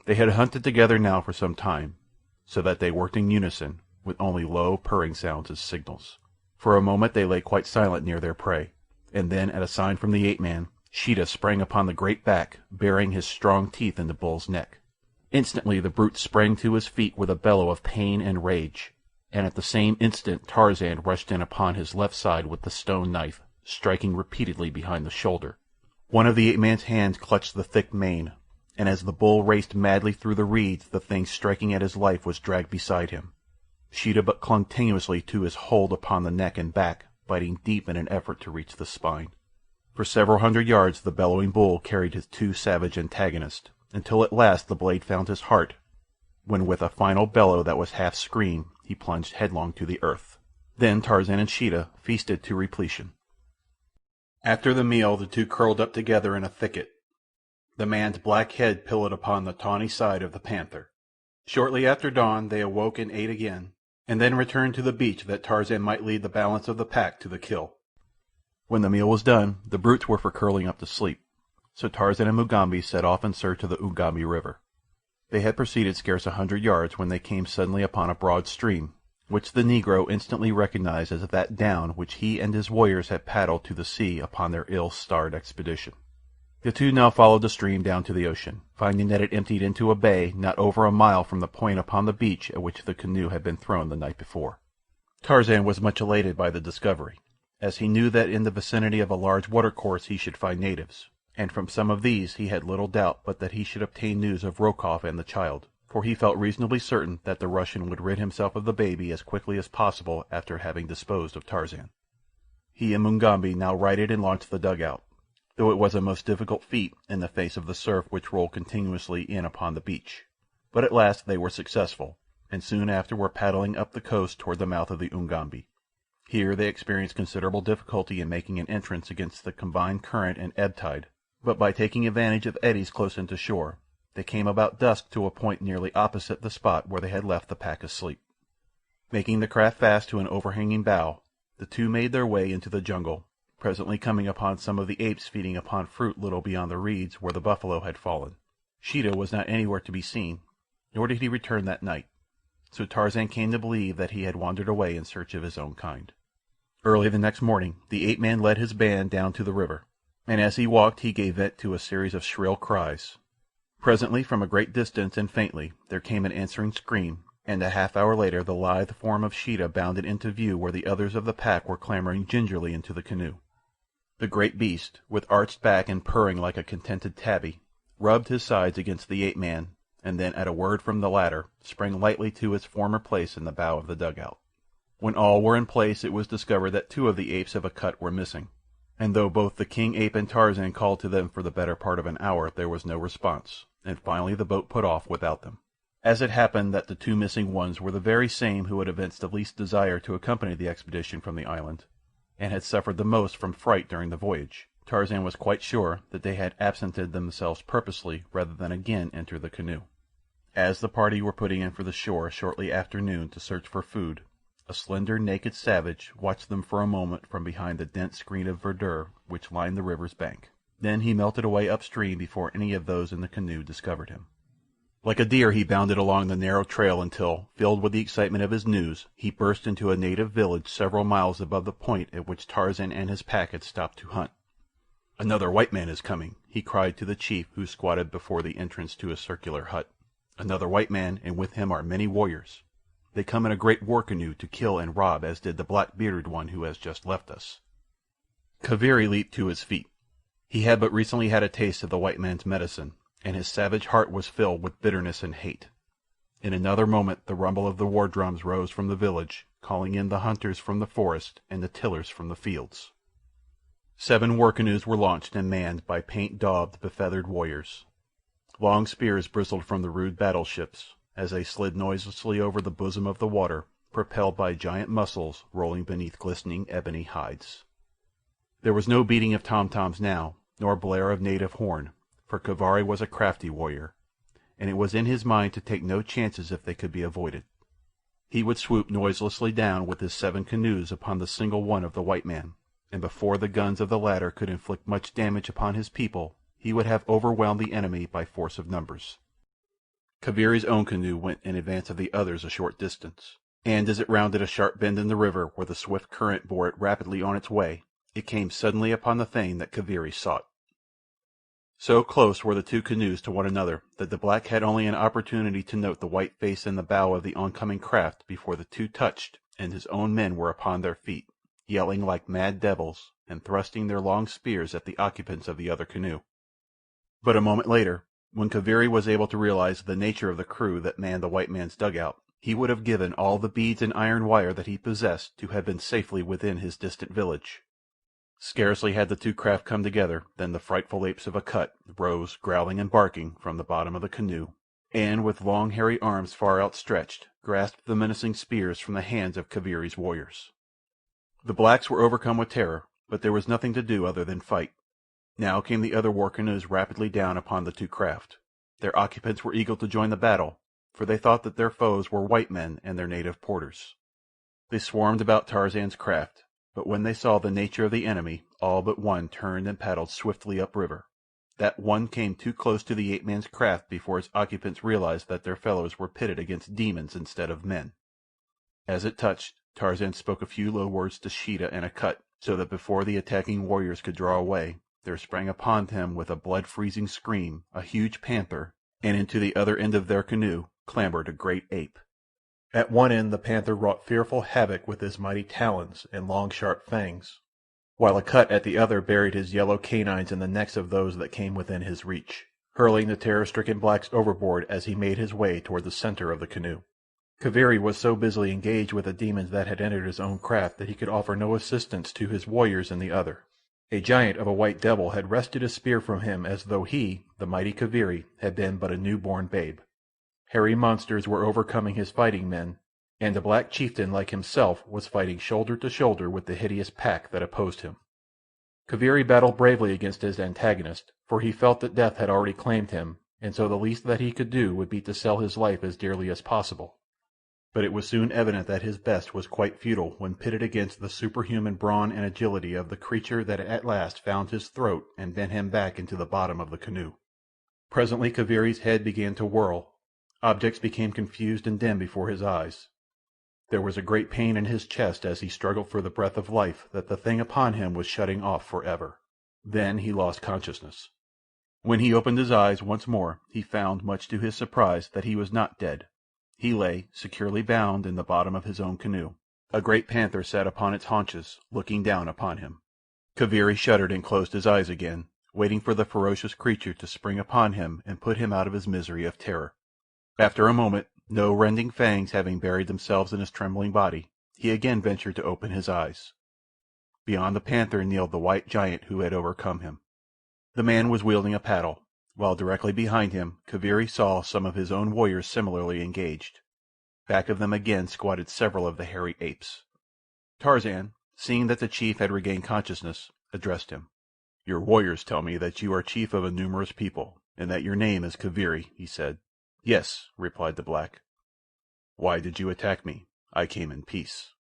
They had hunted together now for some time, so that they worked in unison, with only low purring sounds as signals. For a moment they lay quite silent near their prey, and then, at a sign from the ape-man, Sheeta sprang upon the great back, burying his strong teeth in the bull's neck. Instantly the brute sprang to his feet with a bellow of pain and rage, and at the same instant Tarzan rushed in upon his left side with the stone knife, striking repeatedly behind the shoulder. One of the ape-man's hands clutched the thick mane, and as the bull raced madly through the reeds the thing striking at his life was dragged beside him. Sheeta but clung tenuously to his hold upon the neck and back, biting deep in an effort to reach the spine. For several hundred yards the bellowing bull carried his two savage antagonists, until at last the blade found his heart, when with a final bellow that was half scream he plunged headlong to the earth. Then Tarzan and Sheeta feasted to repletion. After the meal the two curled up together in a thicket, the man's black head pillowed upon the tawny side of the panther. Shortly after dawn they awoke and ate again, and then returned to the beach that Tarzan might lead the balance of the pack to the kill. When the meal was done the brutes were for curling up to sleep, so Tarzan and Mugambi set off in search of the Ugambi River. They had proceeded scarce 100 yards when they came suddenly upon a broad stream, which the Negro instantly recognized as that down which he and his warriors had paddled to the sea upon their ill-starred expedition. The two now followed the stream down to the ocean, finding that it emptied into a bay not over a mile from the point upon the beach at which the canoe had been thrown the night before. Tarzan was much elated by the discovery, as he knew that in the vicinity of a large watercourse he should find natives, and from some of these he had little doubt but that he should obtain news of Rokoff and the child, for he felt reasonably certain that the Russian would rid himself of the baby as quickly as possible after having disposed of Tarzan. He and Mugambi now righted and launched the dugout, though it was a most difficult feat in the face of the surf which rolled continuously in upon the beach. But at last they were successful, and soon after were paddling up the coast toward the mouth of the Ugambi. Here they experienced considerable difficulty in making an entrance against the combined current and ebb tide, but by taking advantage of eddies close into shore, they came about dusk to a point nearly opposite the spot where they had left the pack asleep. Making the craft fast to an overhanging bough, the two made their way into the jungle, presently coming upon some of the apes feeding upon fruit little beyond the reeds where the buffalo had fallen. Sheeta was not anywhere to be seen, nor did he return that night, so Tarzan came to believe that he had wandered away in search of his own kind. Early the next morning the ape-man led his band down to the river, and as he walked he gave vent to a series of shrill cries. Presently, from a great distance and faintly, there came an answering scream, and a half-hour later the lithe form of Sheeta bounded into view where the others of the pack were clambering gingerly into the canoe. The great beast, with arched back and purring like a contented tabby, rubbed his sides against the ape-man, and then, at a word from the latter, sprang lightly to its former place in the bow of the dugout. When all were in place it was discovered that two of the apes of Akut were missing, and though both the king ape and Tarzan called to them for the better part of an hour there was no response, and finally the boat put off without them. As it happened that the two missing ones were the very same who had evinced the least desire to accompany the expedition from the island, and had suffered the most from fright during the voyage, Tarzan was quite sure that they had absented themselves purposely rather than again enter the canoe. As the party were putting in for the shore shortly after noon to search for food, a slender, naked savage watched them for a moment from behind the dense screen of verdure which lined the river's bank. Then he melted away upstream before any of those in the canoe discovered him. Like a deer he bounded along the narrow trail until, filled with the excitement of his news, he burst into a native village several miles above the point at which Tarzan and his pack had stopped to hunt. "Another white man is coming," he cried to the chief who squatted before the entrance to a circular hut. "Another white man, and with him are many warriors. They come in a great war canoe to kill and rob as did the black-bearded one who has just left us." Kaviri leaped to his feet. He had but recently had a taste of the white man's medicine, and his savage heart was filled with bitterness and hate. In another moment the rumble of the war drums rose from the village, calling in the hunters from the forest and the tillers from the fields. 7 war canoes were launched and manned by paint-daubed, befeathered warriors. Long spears bristled from the rude battleships as they slid noiselessly over the bosom of the water, propelled by giant muscles rolling beneath glistening ebony hides. There was no beating of tom-toms now, nor blare of native horn, for Chivalry was a crafty warrior, and it was in his mind to take no chances if they could be avoided. He would swoop noiselessly down with his 7 canoes upon the single one of the white man, and before the guns of the latter could inflict much damage upon his people he would have overwhelmed the enemy by force of numbers. Kaviri's own canoe went in advance of the others a short distance, and as it rounded a sharp bend in the river where the swift current bore it rapidly on its way, it came suddenly upon the thing that Kaviri sought. So close were the 2 canoes to one another that the black had only an opportunity to note the white face in the bow of the oncoming craft before the 2 touched and his own men were upon their feet, yelling like mad devils and thrusting their long spears at the occupants of the other canoe. But a moment later, when Kaviri was able to realize the nature of the crew that manned the white man's dugout, he would have given all the beads and iron wire that he possessed to have been safely within his distant village. Scarcely had the 2 craft come together than the frightful apes of Akut rose, growling and barking, from the bottom of the canoe, and with long hairy arms far outstretched, grasped the menacing spears from the hands of Kaviri's warriors. The blacks were overcome with terror, but there was nothing to do other than fight. Now came the other war canoes rapidly down upon the 2 craft. Their occupants were eager to join the battle, for they thought that their foes were white men and their native porters. They swarmed about Tarzan's craft, but when they saw the nature of the enemy, all but one turned and paddled swiftly upriver. That one came too close to the ape-man's craft before its occupants realized that their fellows were pitted against demons instead of men. As it touched, Tarzan spoke a few low words to Sheeta and Akut, so that before the attacking warriors could draw away, there sprang upon them with a blood-freezing scream a huge panther, and into the other end of their canoe clambered a great ape. At one end the panther wrought fearful havoc with his mighty talons and long sharp fangs, while Akut at the other buried his yellow canines in the necks of those that came within his reach, hurling the terror-stricken blacks overboard as he made his way toward the center of the canoe. Kaviri was so busily engaged with the demons that had entered his own craft that he could offer no assistance to his warriors in the other. A giant of a white devil had wrested a spear from him as though he, the mighty Kaviri, had been but a new-born babe. Hairy monsters were overcoming his fighting men, and a black chieftain like himself was fighting shoulder to shoulder with the hideous pack that opposed him. Kaviri battled bravely against his antagonist, for he felt that death had already claimed him, and so the least that he could do would be to sell his life as dearly as possible. But it was soon evident that his best was quite futile when pitted against the superhuman brawn and agility of the creature that at last found his throat and bent him back into the bottom of the canoe. Presently Kaviri's head began to whirl. Objects became confused and dim before his eyes. There was a great pain in his chest as he struggled for the breath of life that the thing upon him was shutting off forever. Then he lost consciousness. When he opened his eyes once more he found, much to his surprise, that he was not dead. He lay, securely bound, in the bottom of his own canoe. A great panther sat upon its haunches, looking down upon him. Kaviri shuddered and closed his eyes again, waiting for the ferocious creature to spring upon him and put him out of his misery of terror. After a moment, no rending fangs having buried themselves in his trembling body, he again ventured to open his eyes. Beyond the panther kneeled the white giant who had overcome him. The man was wielding a paddle. while directly behind him Kaviri saw some of his own warriors similarly engaged. Back of them again squatted several of the hairy apes. Tarzan, seeing that the chief had regained consciousness, addressed him. "Your warriors tell me that you are chief of a numerous people, and that your name is Kaviri," he said. "Yes," replied the black. "Why did you attack me? I came in peace."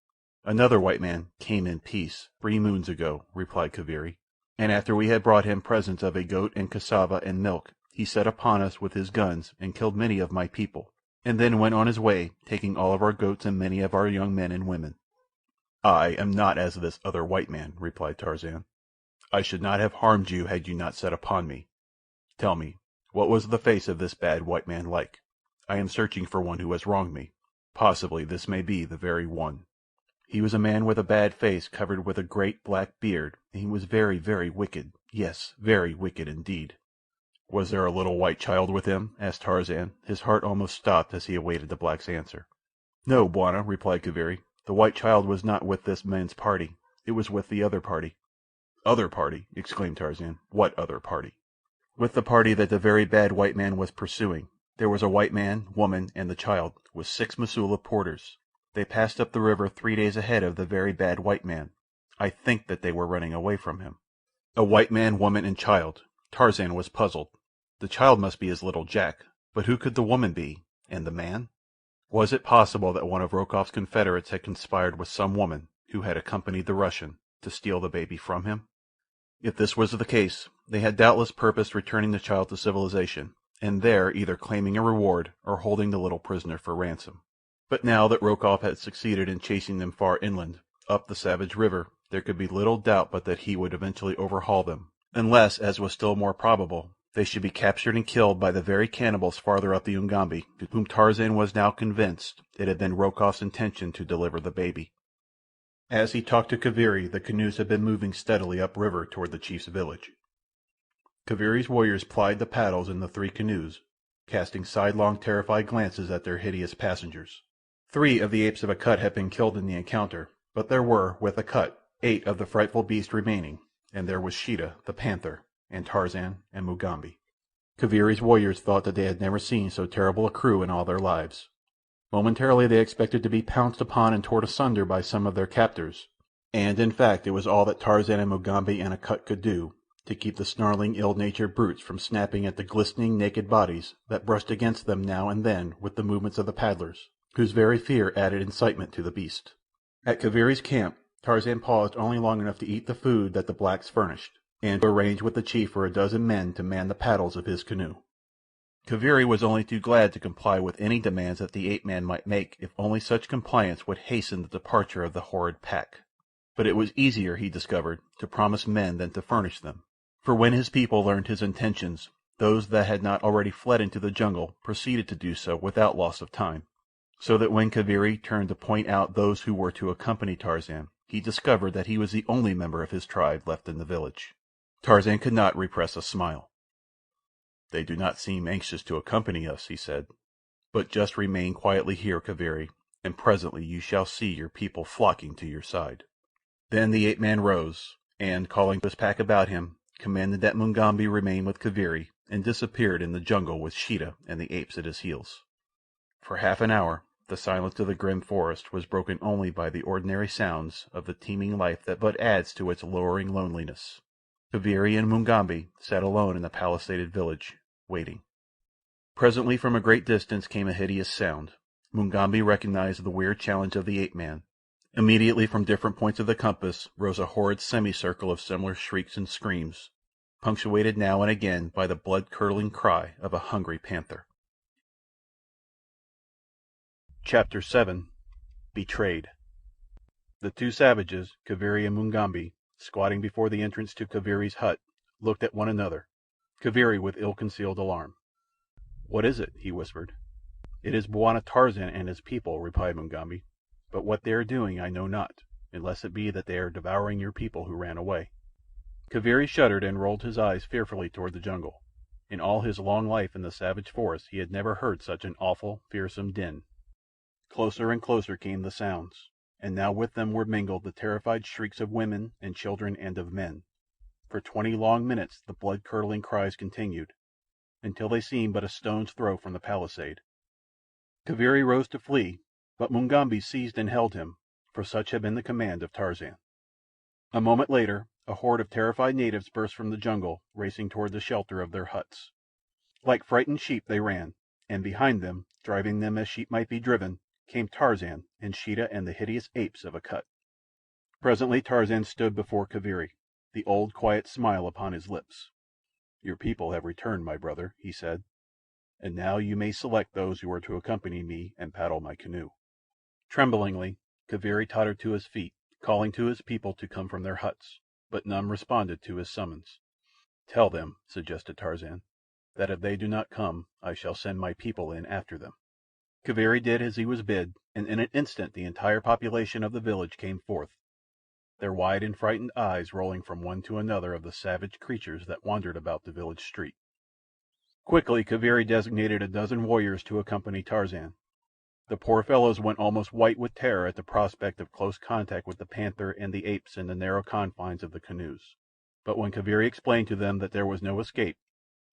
"Another white man came in peace 3 moons ago," replied Kaviri, "and after we had brought him presents of a goat and cassava and milk, he set upon us with his guns and killed many of my people, and then went on his way, taking all of our goats and many of our young men and women." "I am not as this other white man," replied Tarzan. "I should not have harmed you had you not set upon me. Tell me, what was the face of this bad white man like? I am searching for one who has wronged me. Possibly this may be the very one." "He was a man with a bad face covered with a great black beard, and he was very, very wicked. Yes, very wicked indeed." "Was there a little white child with him?" asked Tarzan. His heart almost stopped as he awaited the black's answer. "No, Bwana," replied Kaviri. "The white child was not with this man's party. It was with the other party." "Other party!" exclaimed Tarzan. "What other party?" "With the party that the very bad white man was pursuing. There was a white man, woman, and the child, with 6 Mosula porters. They passed up the river 3 days ahead of the very bad white man. I think that they were running away from him." A white man, woman, and child. Tarzan was puzzled. The child must be his little Jack, but who could the woman be, and the man? Was it possible that one of Rokoff's confederates had conspired with some woman, who had accompanied the Russian, to steal the baby from him? If this was the case, they had doubtless purposed returning the child to civilization, and there either claiming a reward or holding the little prisoner for ransom. But now that Rokoff had succeeded in chasing them far inland, up the savage river, there could be little doubt but that he would eventually overhaul them, unless, as was still more probable, they should be captured and killed by the very cannibals farther up the Ugambi, to whom Tarzan was now convinced it had been Rokoff's intention to deliver the baby. As he talked to Kaviri, the canoes had been moving steadily upriver toward the chief's village. Kaviri's warriors plied the paddles in the 3 canoes, casting sidelong, terrified glances at their hideous passengers. 3 of the apes of Akut had been killed in the encounter, but there were, with Akut, 8 of the frightful beast remaining, and there was Sheeta, the panther, and Tarzan and Mugambi. Kaviri's warriors thought that they had never seen so terrible a crew in all their lives. Momentarily they expected to be pounced upon and torn asunder by some of their captors, and in fact it was all that Tarzan and Mugambi and Akut could do to keep the snarling, ill-natured brutes from snapping at the glistening, naked bodies that brushed against them now and then with the movements of the paddlers, whose very fear added incitement to the beast. At Kaviri's camp Tarzan paused only long enough to eat the food that the blacks furnished, and to arrange with the chief for a dozen men to man the paddles of his canoe. Kaviri was only too glad to comply with any demands that the ape-man might make if only such compliance would hasten the departure of the horrid pack. But it was easier, he discovered, to promise men than to furnish them, for when his people learned his intentions, those that had not already fled into the jungle proceeded to do so without loss of time, so that when Kaviri turned to point out those who were to accompany Tarzan, he discovered that he was the only member of his tribe left in the village. Tarzan could not repress a smile. "They do not seem anxious to accompany us," he said. "But just remain quietly here, Kaviri, and presently you shall see your people flocking to your side." Then the ape-man rose, and, calling his pack about him, commanded that Mugambi remain with Kaviri, and disappeared in the jungle with Sheeta and the apes at his heels. For half an hour the silence of the grim forest was broken only by the ordinary sounds of the teeming life that but adds to its lowering loneliness. Kaviri and Mugambi sat alone in the palisaded village, waiting. Presently from a great distance came a hideous sound. Mugambi recognized the weird challenge of the ape-man. Immediately from different points of the compass rose a horrid semicircle of similar shrieks and screams, punctuated now and again by the blood-curdling cry of a hungry panther. Chapter 7. Betrayed. The 2 savages, Kaviri and Mugambi, squatting before the entrance to Kaviri's hut, looked at one another, Kaviri with ill-concealed alarm. "What is it?" he whispered. "It is Bwana Tarzan and his people," replied Mugambi. "But what they are doing I know not, unless it be that they are devouring your people who ran away." Kaviri shuddered and rolled his eyes fearfully toward the jungle. In all his long life in the savage forest he had never heard such an awful, fearsome din. Closer and closer came the sounds, and now with them were mingled the terrified shrieks of women and children and of men. For 20 long minutes the blood-curdling cries continued. until they seemed but a stone's throw from the palisade. Kaviri rose to flee, but Mugambi seized and held him, for such had been the command of Tarzan. A moment later a horde of terrified natives burst from the jungle, racing toward the shelter of their huts. Like frightened sheep they ran, and behind them, driving them as sheep might be driven, came Tarzan and Sheeta and the hideous apes of Akut. Presently Tarzan stood before Kaviri, the old quiet smile upon his lips. "Your people have returned, my brother," he said, "and now you may select those who are to accompany me and paddle my canoe." Tremblingly Kaviri tottered to his feet, calling to his people to come from their huts, but none responded to his summons. "Tell them," suggested Tarzan, "that if they do not come I shall send my people in after them." Kaviri did as he was bid, and in an instant the entire population of the village came forth, their wide and frightened eyes rolling from one to another of the savage creatures that wandered about the village street. Quickly Kaviri designated a dozen warriors to accompany Tarzan. The poor fellows went almost white with terror at the prospect of close contact with the panther and the apes in the narrow confines of the canoes. But when Kaviri explained to them that there was no escape,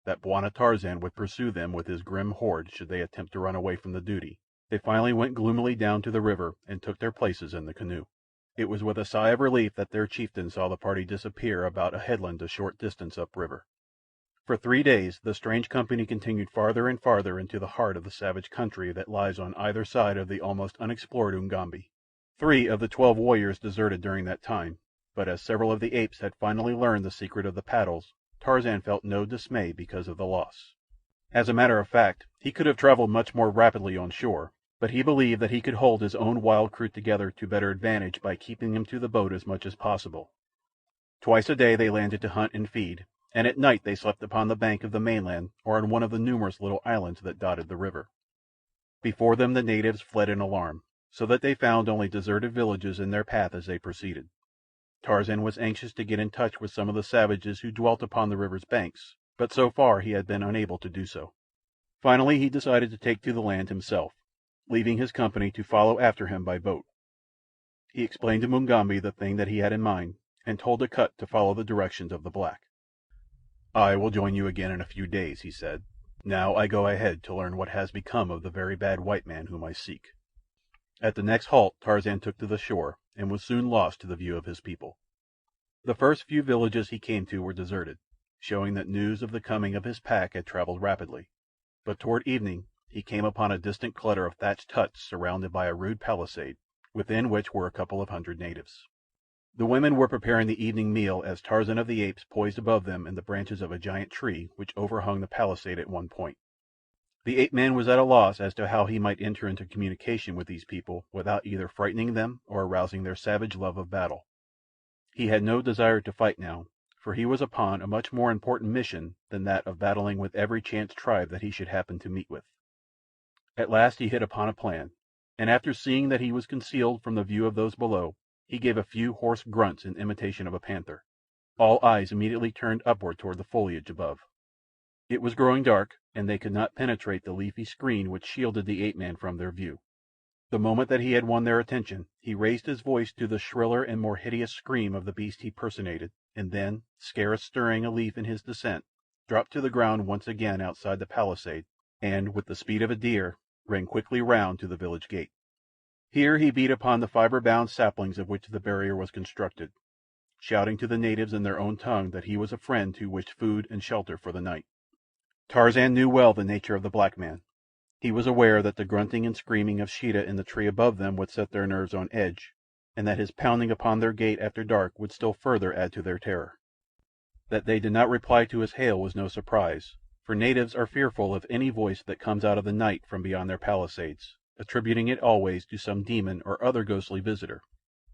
that Bwana Tarzan would pursue them with his grim horde should they attempt to run away from the duty, they finally went gloomily down to the river and took their places in the canoe. It was with a sigh of relief that their chieftain saw the party disappear about a headland a short distance upriver. For 3 days the strange company continued farther and farther into the heart of the savage country that lies on either side of the almost unexplored Ugambi. 3 of the 12 warriors deserted during that time, but as several of the apes had finally learned the secret of the paddles, Tarzan felt no dismay because of the loss. As a matter of fact, he could have traveled much more rapidly on shore, but he believed that he could hold his own wild crew together to better advantage by keeping them to the boat as much as possible. Twice a day they landed to hunt and feed, and at night they slept upon the bank of the mainland or on one of the numerous little islands that dotted the river. Before them the natives fled in alarm, so that they found only deserted villages in their path as they proceeded. Tarzan was anxious to get in touch with some of the savages who dwelt upon the river's banks, but so far he had been unable to do so. Finally he decided to take to the land himself, leaving his company to follow after him by boat. He explained to Mugambi the thing that he had in mind, and told Akut to follow the directions of the black. "I will join you again in a few days," he said. "Now I go ahead to learn what has become of the very bad white man whom I seek." At the next halt Tarzan took to the shore, and was soon lost to the view of his people. The first few villages he came to were deserted, showing that news of the coming of his pack had traveled rapidly, but toward evening he came upon a distant clutter of thatched huts surrounded by a rude palisade, within which were a couple of hundred natives. The women were preparing the evening meal as Tarzan of the Apes poised above them in the branches of a giant tree which overhung the palisade at one point. The ape-man was at a loss as to how he might enter into communication with these people without either frightening them or arousing their savage love of battle. He had no desire to fight now, for he was upon a much more important mission than that of battling with every chance tribe that he should happen to meet with. At last he hit upon a plan, and after seeing that he was concealed from the view of those below, he gave a few hoarse grunts in imitation of a panther. All eyes immediately turned upward toward the foliage above. It was growing dark, and they could not penetrate the leafy screen which shielded the ape-man from their view. The moment that he had won their attention, he raised his voice to the shriller and more hideous scream of the beast he personated, and then, scarce stirring a leaf in his descent, dropped to the ground once again outside the palisade, and, with the speed of a deer, ran quickly round to the village gate. Here he beat upon the fibre-bound saplings of which the barrier was constructed, shouting to the natives in their own tongue that he was a friend who wished food and shelter for the night. Tarzan knew well the nature of the black man. He was aware that the grunting and screaming of Sheeta in the tree above them would set their nerves on edge, and that his pounding upon their gate after dark would still further add to their terror. That they did not reply to his hail was no surprise, for natives are fearful of any voice that comes out of the night from beyond their palisades, attributing it always to some demon or other ghostly visitor.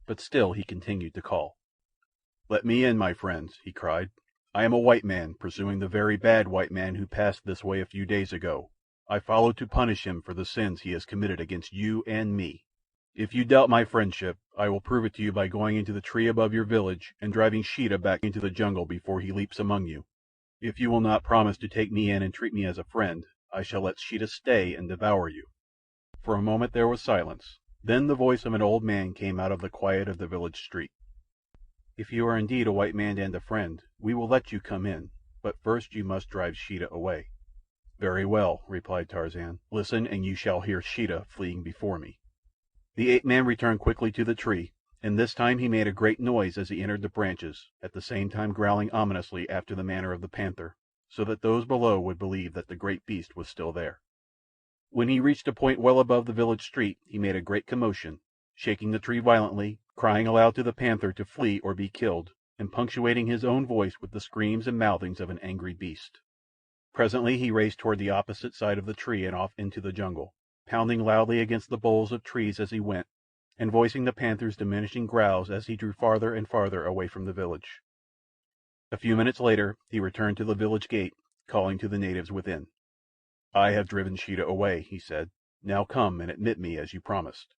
But still he continued to call. "Let me in, my friends," he cried. "I am a white man, pursuing the very bad white man who passed this way a few days ago. I follow to punish him for the sins he has committed against you and me. If you doubt my friendship, I will prove it to you by going into the tree above your village and driving Sheeta back into the jungle before he leaps among you. If you will not promise to take me in and treat me as a friend, I shall let Sheeta stay and devour you." For a moment there was silence. Then the voice of an old man came out of the quiet of the village street. "If you are indeed a white man and a friend, we will let you come in, but first you must drive Sheeta away." "Very well," replied Tarzan. "Listen, and you shall hear Sheeta fleeing before me." The ape-man returned quickly to the tree, and this time he made a great noise as he entered the branches, at the same time growling ominously after the manner of the panther, so that those below would believe that the great beast was still there. When he reached a point well above the village street he made a great commotion, shaking the tree violently, crying aloud to the panther to flee or be killed, and punctuating his own voice with the screams and mouthings of an angry beast. Presently he raced toward the opposite side of the tree and off into the jungle, pounding loudly against the boles of trees as he went, and voicing the panther's diminishing growls as he drew farther and farther away from the village. A few minutes later he returned to the village gate, calling to the natives within. "I have driven Sheeta away," he said. "Now come and admit me as you promised."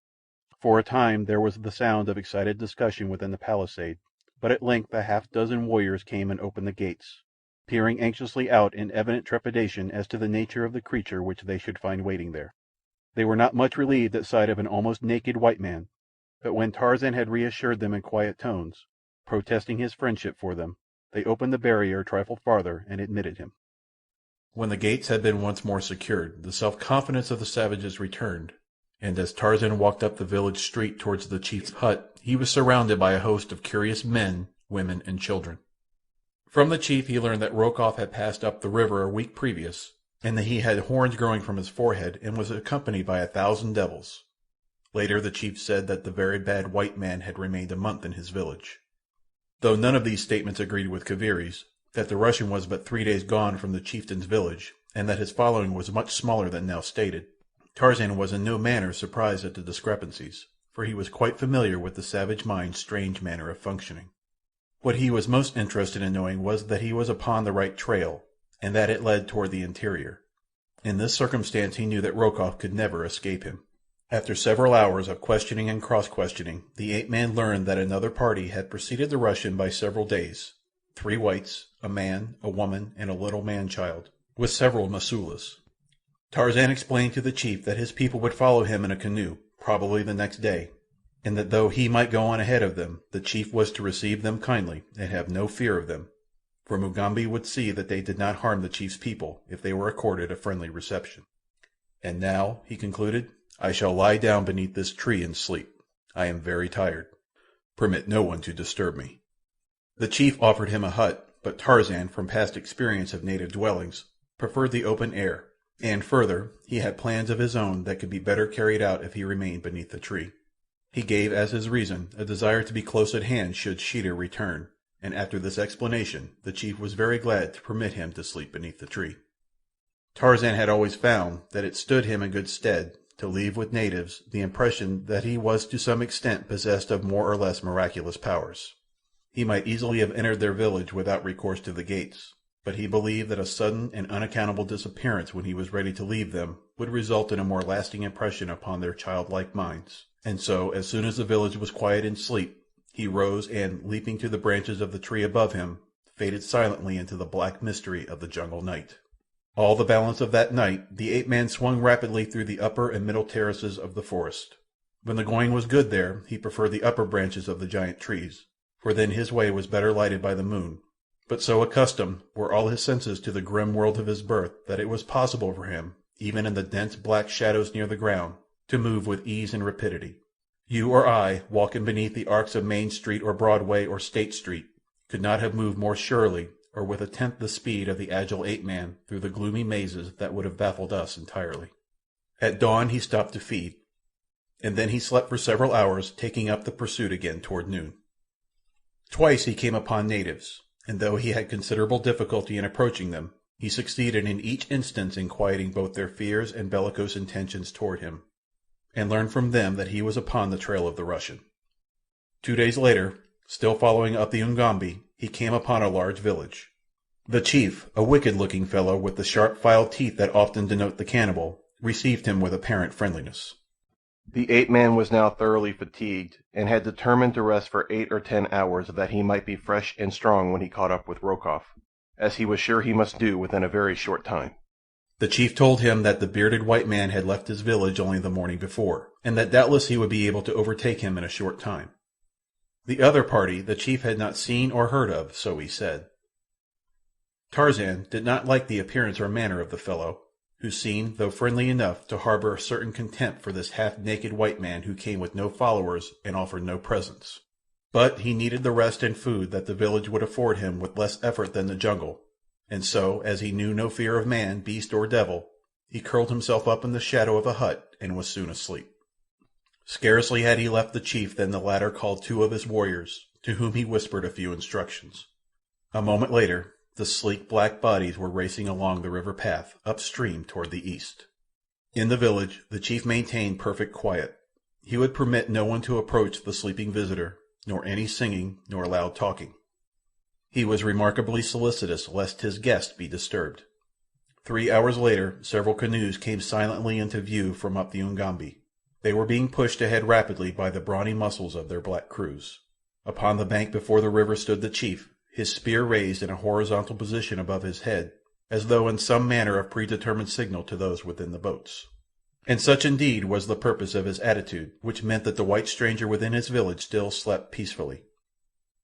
For a time there was the sound of excited discussion within the palisade, but at length a half-dozen warriors came and opened the gates, peering anxiously out in evident trepidation as to the nature of the creature which they should find waiting there. They were not much relieved at sight of an almost naked white man, but when Tarzan had reassured them in quiet tones, protesting his friendship for them, they opened the barrier a trifle farther and admitted him. When the gates had been once more secured, the self-confidence of the savages returned, and as Tarzan walked up the village street towards the chief's hut, he was surrounded by a host of curious men, women, and children. From the chief he learned that Rokoff had passed up the river a week previous, and that he had horns growing from his forehead and was accompanied by 1,000 devils. Later the chief said that the very bad white man had remained a month in his village. Though none of these statements agreed with Kaviri's, that the Russian was but 3 days gone from the chieftain's village, and that his following was much smaller than now stated, Tarzan was in no manner surprised at the discrepancies, for he was quite familiar with the savage mind's strange manner of functioning. What he was most interested in knowing was that he was upon the right trail, and that it led toward the interior. In this circumstance he knew that Rokoff could never escape him. After several hours of questioning and cross-questioning, the ape-man learned that another party had preceded the Russian by several days, 3 whites, a man, a woman, and a little man-child, with several Masulas. Tarzan explained to the chief that his people would follow him in a canoe, probably the next day, and that though he might go on ahead of them, the chief was to receive them kindly and have no fear of them, for Mugambi would see that they did not harm the chief's people if they were accorded a friendly reception. "And now," he concluded, "I shall lie down beneath this tree and sleep. I am very tired. Permit no one to disturb me." The chief offered him a hut, but Tarzan, from past experience of native dwellings, preferred the open air, and further, he had plans of his own that could be better carried out if he remained beneath the tree. He gave as his reason a desire to be close at hand should Sheeta return, and after this explanation the chief was very glad to permit him to sleep beneath the tree. Tarzan had always found that it stood him in good stead to leave with natives the impression that he was to some extent possessed of more or less miraculous powers. He might easily have entered their village without recourse to the gates, but he believed that a sudden and unaccountable disappearance when he was ready to leave them would result in a more lasting impression upon their childlike minds, and so, as soon as the village was quiet in sleep, he rose and, leaping to the branches of the tree above him, faded silently into the black mystery of the jungle night. All the balance of that night the ape-man swung rapidly through the upper and middle terraces of the forest. When the going was good there, he preferred the upper branches of the giant trees, for then his way was better lighted by the moon, but so accustomed were all his senses to the grim world of his birth that it was possible for him, even in the dense black shadows near the ground, to move with ease and rapidity. You or I, walking beneath the arcs of Main Street or Broadway or State Street, could not have moved more surely or with a tenth the speed of the agile ape-man through the gloomy mazes that would have baffled us entirely. At dawn he stopped to feed, and then he slept for several hours, taking up the pursuit again toward noon. Twice he came upon natives, and though he had considerable difficulty in approaching them, he succeeded in each instance in quieting both their fears and bellicose intentions toward him, and learned from them that he was upon the trail of the Russian. 2 days later, still following up the Ugambi, he came upon a large village. The chief, a wicked-looking fellow with the sharp filed teeth that often denote the cannibal, received him with apparent friendliness. The ape-man was now thoroughly fatigued, and had determined to rest for 8 or 10 hours that he might be fresh and strong when he caught up with Rokoff, as he was sure he must do within a very short time. The chief told him that the bearded white man had left his village only the morning before, and that doubtless he would be able to overtake him in a short time. The other party the chief had not seen or heard of, so he said. Tarzan did not like the appearance or manner of the fellow, who seemed, though friendly enough, to harbor a certain contempt for this half-naked white man who came with no followers and offered no presents. But he needed the rest and food that the village would afford him with less effort than the jungle, and so, as he knew no fear of man, beast, or devil, he curled himself up in the shadow of a hut and was soon asleep. Scarcely had he left the chief than the latter called 2 of his warriors, to whom he whispered a few instructions. A moment later the sleek black bodies were racing along the river path upstream toward the east. In the village the chief maintained perfect quiet. He would permit no one to approach the sleeping visitor, nor any singing, nor loud talking. He was remarkably solicitous lest his guest be disturbed. 3 hours later several canoes came silently into view from up the Ugambi. They were being pushed ahead rapidly by the brawny muscles of their black crews. Upon the bank before the river stood the chief, his spear raised in a horizontal position above his head, as though in some manner of predetermined signal to those within the boats. And such indeed was the purpose of his attitude, which meant that the white stranger within his village still slept peacefully.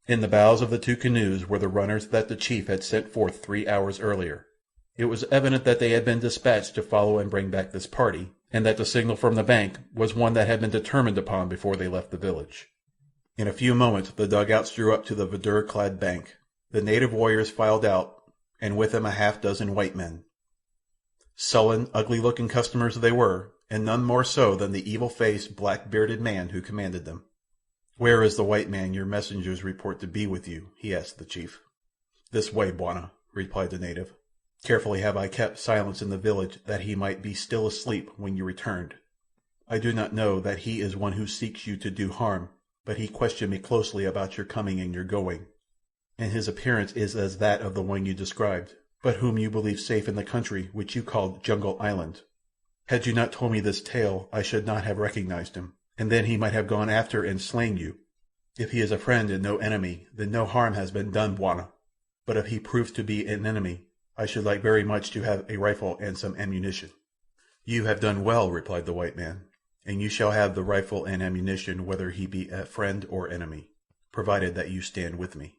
In the bows of the 2 canoes were the runners that the chief had sent forth 3 hours earlier. It was evident that they had been dispatched to follow and bring back this party, and that the signal from the bank was one that had been determined upon before they left the village. In a few moments the dugouts drew up to the verdure-clad bank. The native warriors filed out, and with them a half-dozen white men. Sullen, ugly-looking customers they were, and none more so than the evil-faced, black-bearded man who commanded them. "Where is the white man your messengers report to be with you?" he asked the chief. "This way, Bwana," replied the native. "Carefully have I kept silence in the village that he might be still asleep when you returned. I do not know that he is one who seeks you to do harm, but he questioned me closely about your coming and your going, and his appearance is as that of the one you described, but whom you believe safe in the country which you called Jungle Island. Had you not told me this tale I should not have recognized him, and then he might have gone after and slain you. If he is a friend and no enemy, then no harm has been done, Bwana. But if he proves to be an enemy, I should like very much to have a rifle and some ammunition." "You have done well," replied the white man, "and you shall have the rifle and ammunition whether he be a friend or enemy, provided that you stand with me."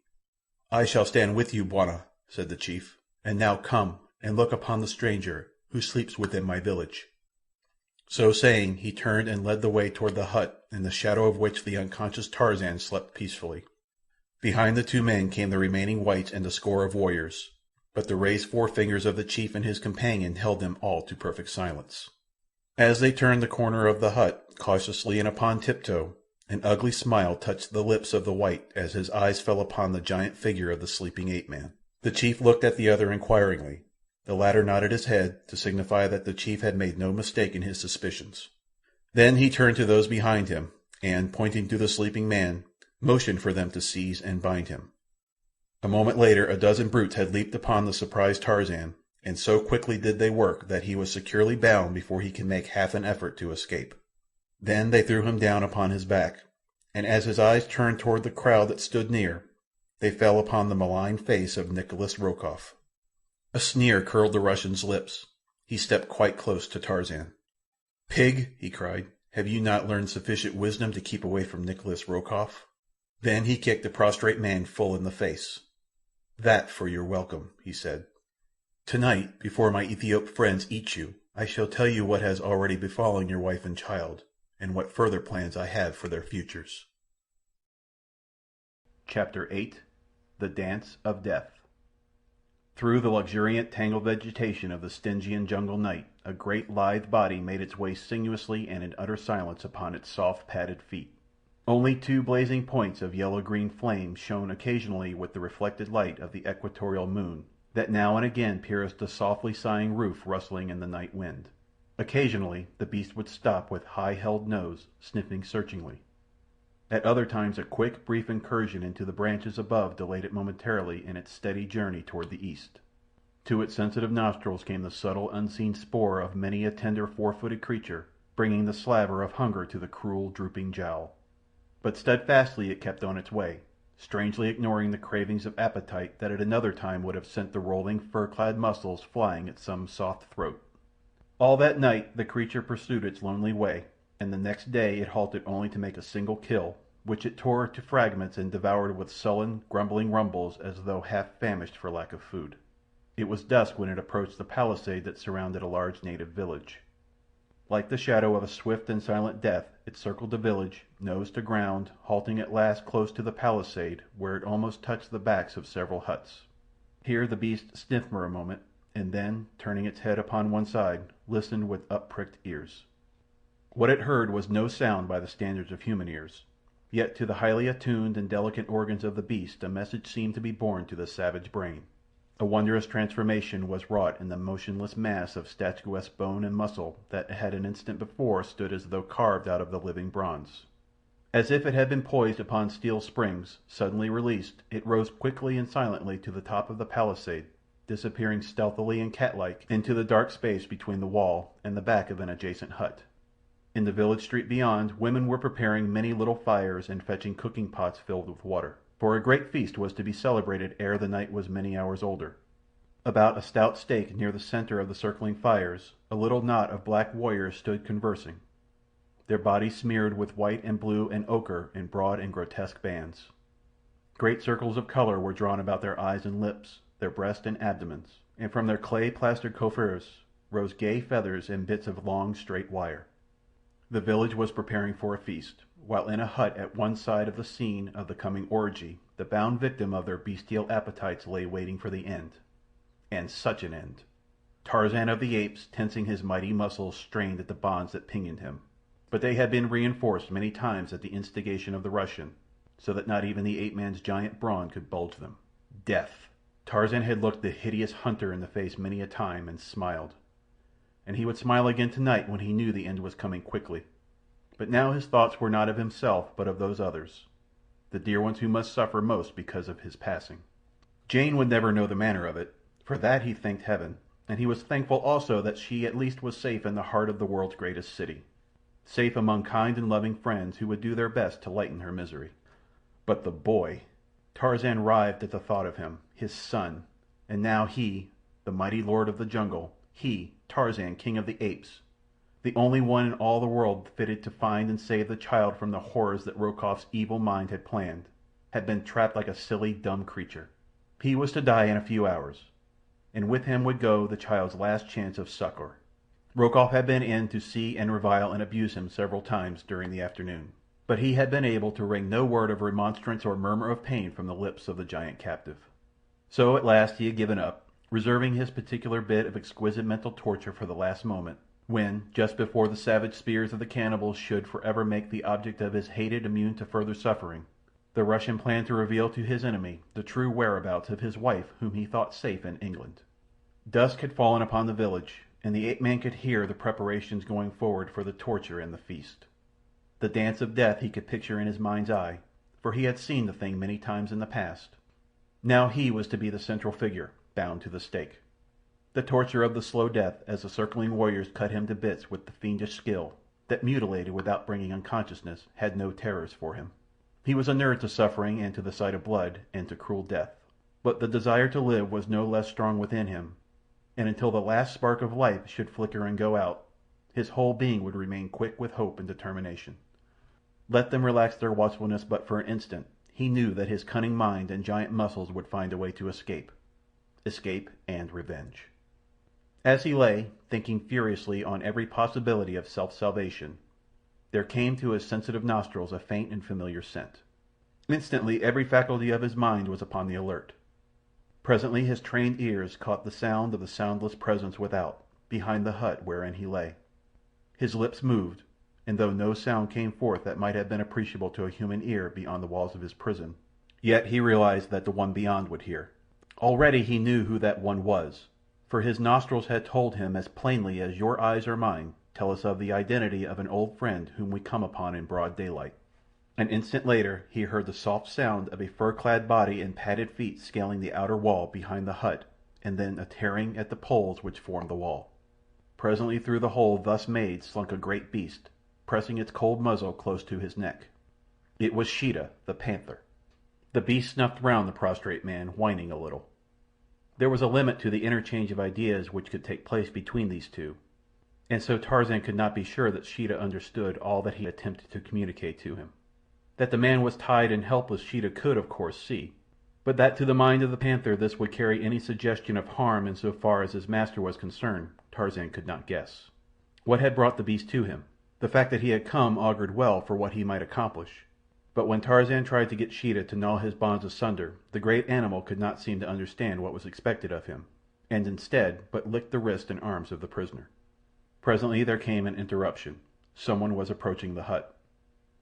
"I shall stand with you, Bwana," said the chief. "And now come and look upon the stranger who sleeps within my village." So saying, he turned and led the way toward the hut in the shadow of which the unconscious Tarzan slept peacefully. Behind the 2 men came the remaining whites and a score of warriors, but the raised forefingers of the chief and his companion held them all to perfect silence. As they turned the corner of the hut, cautiously and upon tiptoe, an ugly smile touched the lips of the white as his eyes fell upon the giant figure of the sleeping ape-man. The chief looked at the other inquiringly. The latter nodded his head to signify that the chief had made no mistake in his suspicions. Then he turned to those behind him, and, pointing to the sleeping man, motioned for them to seize and bind him. A moment later a dozen brutes had leaped upon the surprised Tarzan, and so quickly did they work that he was securely bound before he could make half an effort to escape. Then they threw him down upon his back, and as his eyes turned toward the crowd that stood near, they fell upon the malign face of Nikolas Rokoff. A sneer curled the Russian's lips. He stepped quite close to Tarzan. "Pig!" he cried. "Have you not learned sufficient wisdom to keep away from Nikolas Rokoff?" Then he kicked the prostrate man full in the face. "That for your welcome," he said. "Tonight, before my Ethiop friends eat you, I shall tell you what has already befallen your wife and child, and what further plans I have for their futures." Chapter 8. The Dance of Death. Through the luxuriant tangled vegetation of the Stygian jungle night a great lithe body made its way sinuously and in utter silence upon its soft padded feet. Only 2 blazing points of yellow-green flame shone occasionally with the reflected light of the equatorial moon, that now and again pierced the softly sighing roof rustling in the night wind. Occasionally the beast would stop with high-held nose, sniffing searchingly. At other times a quick, brief incursion into the branches above delayed it momentarily in its steady journey toward the east. To its sensitive nostrils came the subtle, unseen spoor of many a tender 4-footed creature, bringing the slaver of hunger to the cruel, drooping jowl. But steadfastly it kept on its way, strangely ignoring the cravings of appetite that at another time would have sent the rolling, fur-clad muscles flying at some soft throat. All that night the creature pursued its lonely way, and the next day it halted only to make a single kill, which it tore to fragments and devoured with sullen, grumbling rumbles as though half famished for lack of food. It was dusk when it approached the palisade that surrounded a large native village. Like the shadow of a swift and silent death, it circled the village, nose to ground, halting at last close to the palisade, where it almost touched the backs of several huts. Here the beast sniffed for a moment, and then, turning its head upon one side, listened with up-pricked ears. What it heard was no sound by the standards of human ears, yet to the highly attuned and delicate organs of the beast a message seemed to be borne to the savage brain. A wondrous transformation was wrought in the motionless mass of statuesque bone and muscle that had an instant before stood as though carved out of the living bronze. As if it had been poised upon steel springs, suddenly released, it rose quickly and silently to the top of the palisade, disappearing stealthily and cat-like into the dark space between the wall and the back of an adjacent hut. In the village street beyond, women were preparing many little fires and fetching cooking pots filled with water, for a great feast was to be celebrated ere the night was many hours older. About a stout stake near the center of the circling fires, a little knot of black warriors stood conversing, their bodies smeared with white and blue and ochre in broad and grotesque bands. Great circles of color were drawn about their eyes and lips, their breasts and abdomens, and from their clay-plastered coiffures rose gay feathers and bits of long, straight wire. The village was preparing for a feast, while in a hut at one side of the scene of the coming orgy the bound victim of their bestial appetites lay waiting for the end. And such an end! Tarzan of the Apes, tensing his mighty muscles, strained at the bonds that pinioned him. But they had been reinforced many times at the instigation of the Russian, so that not even the ape-man's giant brawn could budge them. Death! Tarzan had looked the hideous hunter in the face many a time and smiled. And he would smile again tonight when he knew the end was coming quickly. But now his thoughts were not of himself but of those others, the dear ones who must suffer most because of his passing. Jane would never know the manner of it. For that he thanked heaven, and he was thankful also that she at least was safe in the heart of the world's greatest city, safe among kind and loving friends who would do their best to lighten her misery. But the boy! Tarzan writhed at the thought of him, his son, and now he, the mighty lord of the jungle, he, Tarzan, king of the apes, the only one in all the world fitted to find and save the child from the horrors that Rokoff's evil mind had planned, had been trapped like a silly, dumb creature. He was to die in a few hours, and with him would go the child's last chance of succor. Rokoff had been in to see and revile and abuse him several times during the afternoon, but he had been able to wring no word of remonstrance or murmur of pain from the lips of the giant captive. So at last he had given up, reserving his particular bit of exquisite mental torture for the last moment, when, just before the savage spears of the cannibals should forever make the object of his hated immune to further suffering, the Russian planned to reveal to his enemy the true whereabouts of his wife whom he thought safe in England. Dusk had fallen upon the village, and the ape-man could hear the preparations going forward for the torture and the feast. The dance of death he could picture in his mind's eye, for he had seen the thing many times in the past. Now he was to be the central figure, bound to the stake. The torture of the slow death as the circling warriors cut him to bits with the fiendish skill that mutilated without bringing unconsciousness had no terrors for him. He was inured to suffering and to the sight of blood and to cruel death, but the desire to live was no less strong within him, and until the last spark of life should flicker and go out, his whole being would remain quick with hope and determination. Let them relax their watchfulness but for an instant, he knew that his cunning mind and giant muscles would find a way to escape and revenge. As he lay, thinking furiously on every possibility of self-salvation, there came to his sensitive nostrils a faint and familiar scent. Instantly every faculty of his mind was upon the alert. Presently his trained ears caught the sound of the soundless presence without, behind the hut wherein he lay. His lips moved, and though no sound came forth that might have been appreciable to a human ear beyond the walls of his prison, yet he realized that the one beyond would hear. Already he knew who that one was, for his nostrils had told him as plainly as your eyes or mine tell us of the identity of an old friend whom we come upon in broad daylight. An instant later he heard the soft sound of a fur-clad body and padded feet scaling the outer wall behind the hut, and then a tearing at the poles which formed the wall. Presently through the hole thus made slunk a great beast, pressing its cold muzzle close to his neck. It was Sheeta, the panther. The beast snuffed round the prostrate man, whining a little. There was a limit to the interchange of ideas which could take place between these two, and so Tarzan could not be sure that Sheeta understood all that he attempted to communicate to him. That the man was tied and helpless Sheeta could, of course, see, But that to the mind of the panther this would carry any suggestion of harm in so far as his master was concerned, Tarzan could not guess. What had brought the beast to him? The fact that he had come augured well for what he might accomplish. But when Tarzan tried to get Sheeta to gnaw his bonds asunder, the great animal could not seem to understand what was expected of him, and instead but licked the wrists and arms of the prisoner. Presently there came an interruption. Someone was approaching the hut.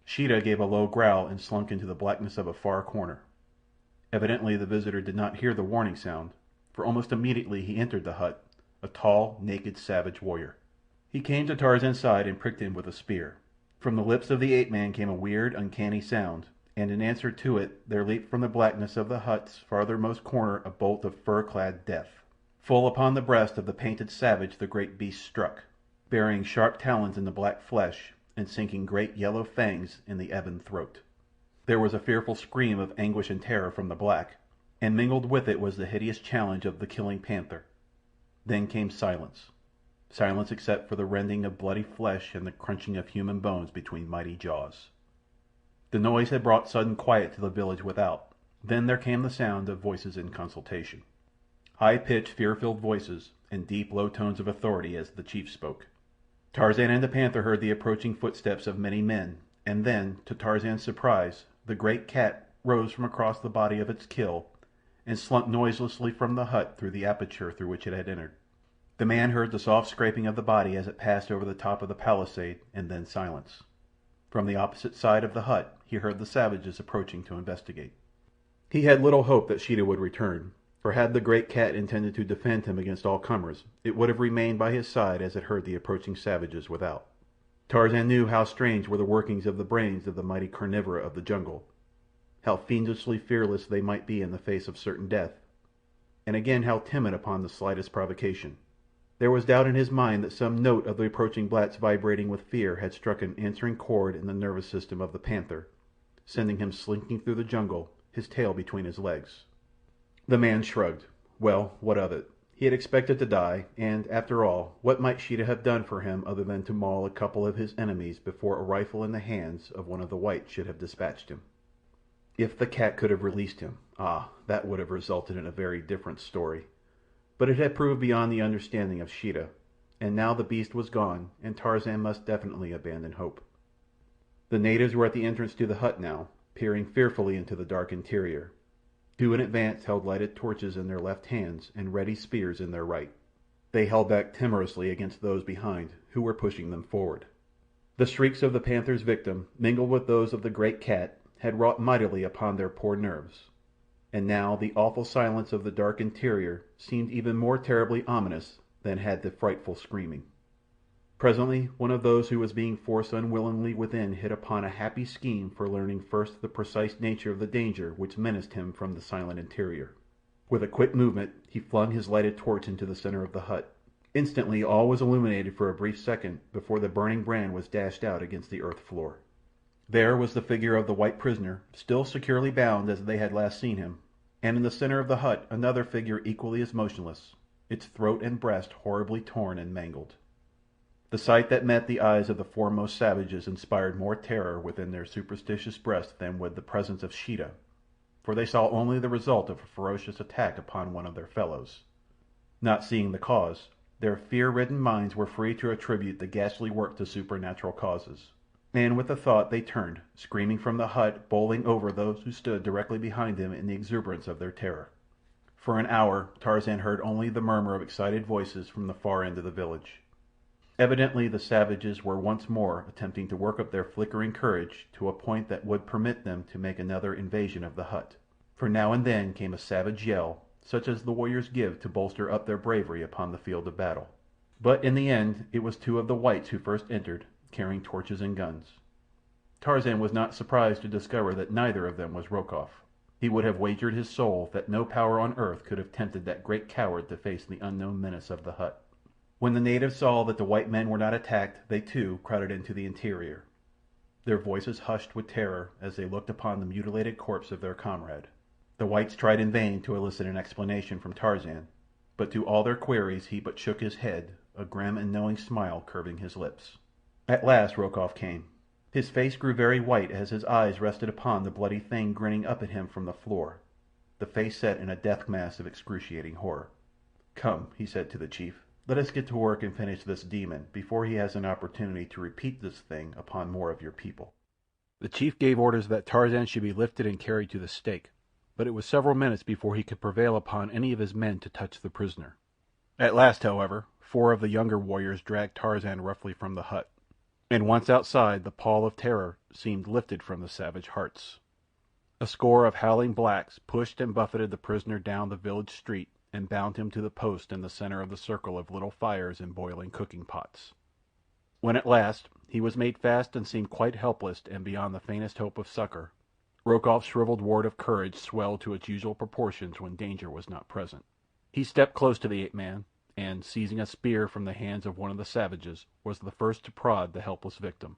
Sheeta gave a low growl and slunk into the blackness of a far corner. Evidently the visitor did not hear the warning sound, for almost immediately he entered the hut, a tall, naked, savage warrior. He came to Tarzan's side and pricked him with a spear. From the lips of the ape-man came a weird, uncanny sound, and in answer to it there leaped from the blackness of the hut's farthermost corner a bolt of fur-clad death. Full upon the breast of the painted savage the great beast struck, burying sharp talons in the black flesh and sinking great yellow fangs in the ebon throat. There was a fearful scream of anguish and terror from the black, and mingled with it was the hideous challenge of the killing panther. Then came silence. Silence except for the rending of bloody flesh and the crunching of human bones between mighty jaws. The noise had brought sudden quiet to the village without. Then there came the sound of voices in consultation. High-pitched, fear-filled voices, and deep, low tones of authority as the chief spoke. Tarzan and the panther heard the approaching footsteps of many men, and then, to Tarzan's surprise, the great cat rose from across the body of its kill and slunk noiselessly from the hut through the aperture through which it had entered. The man heard the soft scraping of the body as it passed over the top of the palisade, and then silence. From the opposite side of the hut he heard the savages approaching to investigate. He had little hope that Sheeta would return, for had the great cat intended to defend him against all comers, it would have remained by his side as it heard the approaching savages without. Tarzan knew how strange were the workings of the brains of the mighty carnivora of the jungle, how fiendishly fearless they might be in the face of certain death, and again how timid upon the slightest provocation. There was doubt in his mind that some note of the approaching blacks vibrating with fear had struck an answering chord in the nervous system of the panther, sending him slinking through the jungle, his tail between his legs. The man shrugged. Well, what of it? He had expected to die, and, after all, what might Sheeta have done for him other than to maul a couple of his enemies before a rifle in the hands of one of the whites should have dispatched him? If the cat could have released him, that would have resulted in a very different story. But it had proved beyond the understanding of Sheeta, and now the beast was gone, and Tarzan must definitely abandon hope. The natives were at the entrance to the hut now, peering fearfully into the dark interior. Two in advance held lighted torches in their left hands and ready spears in their right. They held back timorously against those behind, who were pushing them forward. The shrieks of the panther's victim, mingled with those of the great cat, had wrought mightily upon their poor nerves, and now the awful silence of the dark interior seemed even more terribly ominous than had the frightful screaming. Presently one of those who was being forced unwillingly within hit upon a happy scheme for learning first the precise nature of the danger which menaced him from the silent interior. With a quick movement he flung his lighted torch into the center of the hut. Instantly all was illuminated for a brief second before the burning brand was dashed out against the earth floor. There was the figure of the white prisoner, still securely bound as they had last seen him, and in the center of the hut another figure equally as motionless, its throat and breast horribly torn and mangled. The sight that met the eyes of the foremost savages inspired more terror within their superstitious breasts than would the presence of Sheeta, for they saw only the result of a ferocious attack upon one of their fellows. Not seeing the cause, their fear-ridden minds were free to attribute the ghastly work to supernatural causes, and with the thought they turned, screaming from the hut, bowling over those who stood directly behind them in the exuberance of their terror. For an hour Tarzan heard only the murmur of excited voices from the far end of the village. Evidently the savages were once more attempting to work up their flickering courage to a point that would permit them to make another invasion of the hut, for now and then came a savage yell, such as the warriors give to bolster up their bravery upon the field of battle. But in the end it was two of the whites who first entered, carrying torches and guns. Tarzan was not surprised to discover that neither of them was Rokoff. He would have wagered his soul that no power on earth could have tempted that great coward to face the unknown menace of the hut. When the natives saw that the white men were not attacked, they too crowded into the interior. Their voices hushed with terror as they looked upon the mutilated corpse of their comrade. The whites tried in vain to elicit an explanation from Tarzan, but to all their queries he but shook his head, a grim and knowing smile curving his lips. At last Rokoff came. His face grew very white as his eyes rested upon the bloody thing grinning up at him from the floor. the face set in a death mask of excruciating horror. "Come," he said to the chief, "let us get to work and finish this demon before he has an opportunity to repeat this thing upon more of your people." The chief gave orders that Tarzan should be lifted and carried to the stake, but it was several minutes before he could prevail upon any of his men to touch the prisoner. At last, however, 4 of the younger warriors dragged Tarzan roughly from the hut, and once outside the pall of terror seemed lifted from the savage hearts. A score of howling blacks pushed and buffeted the prisoner down the village street and bound him to the post in the center of the circle of little fires and boiling cooking pots. When at last he was made fast and seemed quite helpless and beyond the faintest hope of succor, Rokoff's shriveled wart of courage swelled to its usual proportions when danger was not present. He stepped close to the ape-man, and, seizing a spear from the hands of one of the savages, was the first to prod the helpless victim.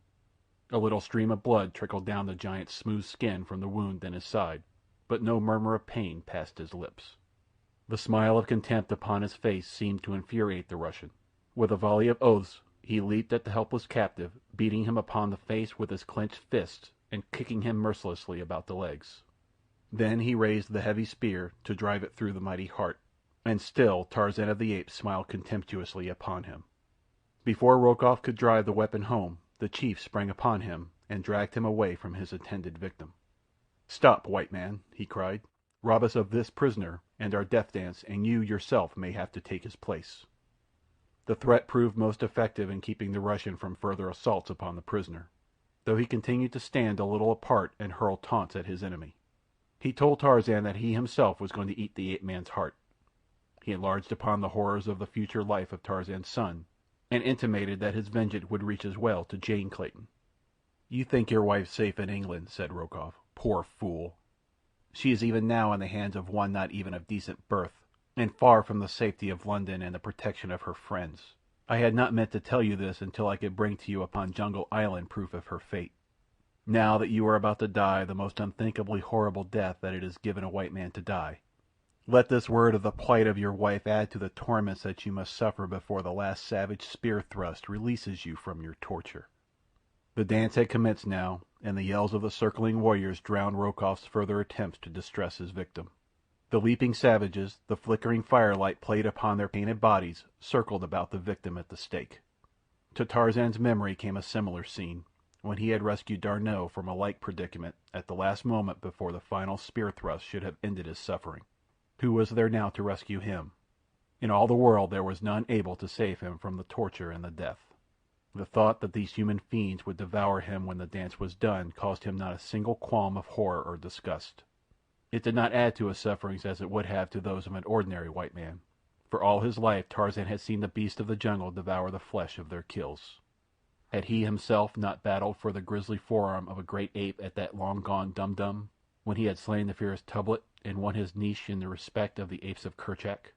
A little stream of blood trickled down the giant's smooth skin from the wound in his side, but no murmur of pain passed his lips. The smile of contempt upon his face seemed to infuriate the Russian. With a volley of oaths he leaped at the helpless captive, beating him upon the face with his clenched fists and kicking him mercilessly about the legs. Then he raised the heavy spear to drive it through the mighty heart, and still Tarzan of the Apes smiled contemptuously upon him. Before Rokoff could drive the weapon home, the chief sprang upon him and dragged him away from his intended victim. "Stop, white man!" he cried. "Rob us of this prisoner and our death dance, and you yourself may have to take his place." The threat proved most effective in keeping the Russian from further assaults upon the prisoner, though he continued to stand a little apart and hurl taunts at his enemy. He told Tarzan that he himself was going to eat the ape-man's heart. He enlarged upon the horrors of the future life of Tarzan's son, and intimated that his vengeance would reach as well to Jane Clayton. "You think your wife safe in England," said Rokoff. "Poor fool! She is even now in the hands of one not even of decent birth, and far from the safety of London and the protection of her friends. I had not meant to tell you this until I could bring to you upon Jungle Island proof of her fate. Now that you are about to die the most unthinkably horrible death that it is given a white man to die, let this word of the plight of your wife add to the torments that you must suffer before the last savage spear thrust releases you from your torture." The dance had commenced now, and the yells of the circling warriors drowned Rokoff's further attempts to distress his victim. The leaping savages, the flickering firelight played upon their painted bodies, circled about the victim at the stake. To Tarzan's memory came a similar scene, when he had rescued D'Arnot from a like predicament at the last moment before the final spear thrust should have ended his suffering. Who was there now to rescue him? In all the world there was none able to save him from the torture and the death. The thought that these human fiends would devour him when the dance was done caused him not a single qualm of horror or disgust. It did not add to his sufferings as it would have to those of an ordinary white man, for all his life Tarzan had seen the beasts of the jungle devour the flesh of their kills. Had he himself not battled for the grisly forearm of a great ape at that long-gone Dum-Dum, when he had slain the fierce Tublat and won his niche in the respect of the apes of Kerchak?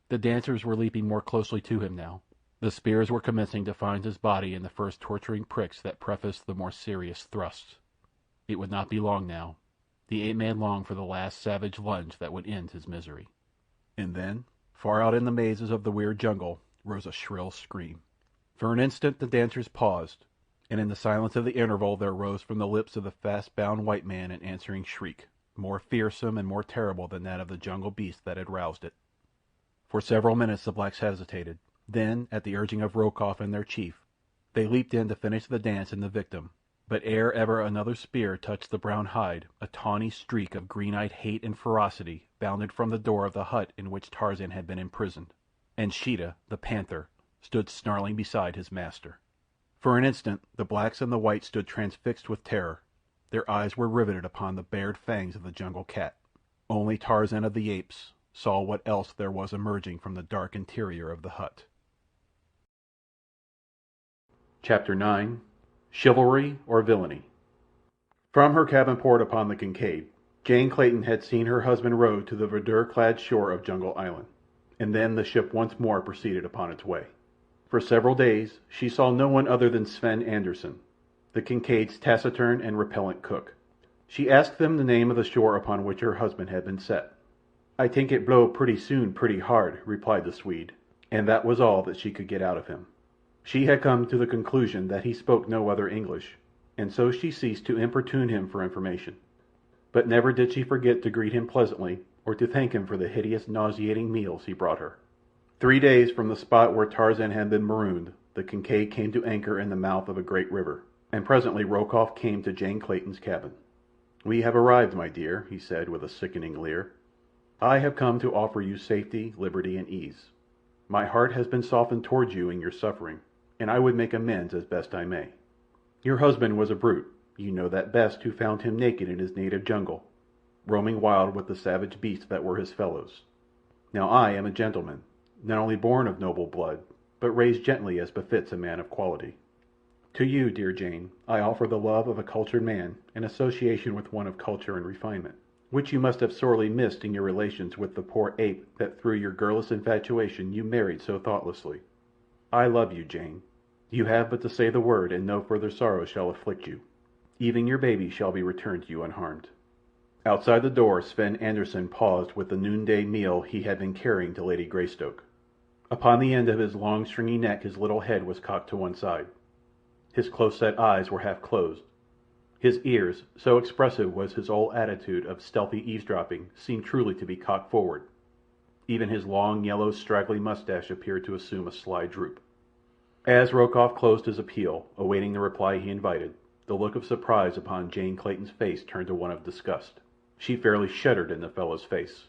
The dancers were leaping more closely to him now. The spears were commencing to find his body in the first torturing pricks that prefaced the more serious thrusts. It would not be long now. The ape-man longed for the last savage lunge that would end his misery. And then, far out in the mazes of the weird jungle, rose a shrill scream. For an instant the dancers paused, and in the silence of the interval there rose from the lips of the fast-bound white man an answering shriek, more fearsome and more terrible than that of the jungle beast that had roused it. For several minutes the blacks hesitated. Then, at the urging of Rokoff and their chief, they leaped in to finish the dance and the victim. But ere ever another spear touched the brown hide, a tawny streak of green-eyed hate and ferocity bounded from the door of the hut in which Tarzan had been imprisoned, and Sheeta, the panther, stood snarling beside his master. For an instant the blacks and the whites stood transfixed with terror. Their eyes were riveted upon the bared fangs of the jungle cat. Only Tarzan of the Apes saw what else there was emerging from the dark interior of the hut. Chapter 9. Chivalry or Villainy. From her cabin port upon the Kincaid, Jane Clayton had seen her husband rowed to the verdure-clad shore of Jungle Island, and then the ship once more proceeded upon its way. For several days she saw no one other than Sven Anderson, the Kincaid's taciturn and repellent cook. She asked them the name of the shore upon which her husband had been set. "I think it blow pretty soon pretty hard," replied the Swede, and that was all that she could get out of him. She had come to the conclusion that he spoke no other English, and so she ceased to importune him for information. But never did she forget to greet him pleasantly, or to thank him for the hideous, nauseating meals he brought her. 3 days from the spot where Tarzan had been marooned, the Kincaid came to anchor in the mouth of a great river, and presently Rokoff came to Jane Clayton's cabin. "We have arrived, my dear," he said with a sickening leer. "I have come to offer you safety, liberty, and ease. My heart has been softened towards you in your suffering, and I would make amends as best I may. Your husband was a brute. You know that best who found him naked in his native jungle, roaming wild with the savage beasts that were his fellows. Now I am a gentleman, not only born of noble blood, but raised gently as befits a man of quality. To you, dear Jane, I offer the love of a cultured man and association with one of culture and refinement, which you must have sorely missed in your relations with the poor ape that through your girlish infatuation you married so thoughtlessly. I love you, Jane. You have but to say the word, and no further sorrow shall afflict you. Even your baby shall be returned to you unharmed." Outside the door Sven Anderssen paused with the noonday meal he had been carrying to Lady Greystoke. Upon the end of his long stringy neck his little head was cocked to one side. His close-set eyes were half closed. His ears, so expressive was his whole attitude of stealthy eavesdropping, seemed truly to be cocked forward. Even his long, yellow, straggly moustache appeared to assume a sly droop. As Rokoff closed his appeal, awaiting the reply he invited, the look of surprise upon Jane Clayton's face turned to one of disgust. She fairly shuddered in the fellow's face.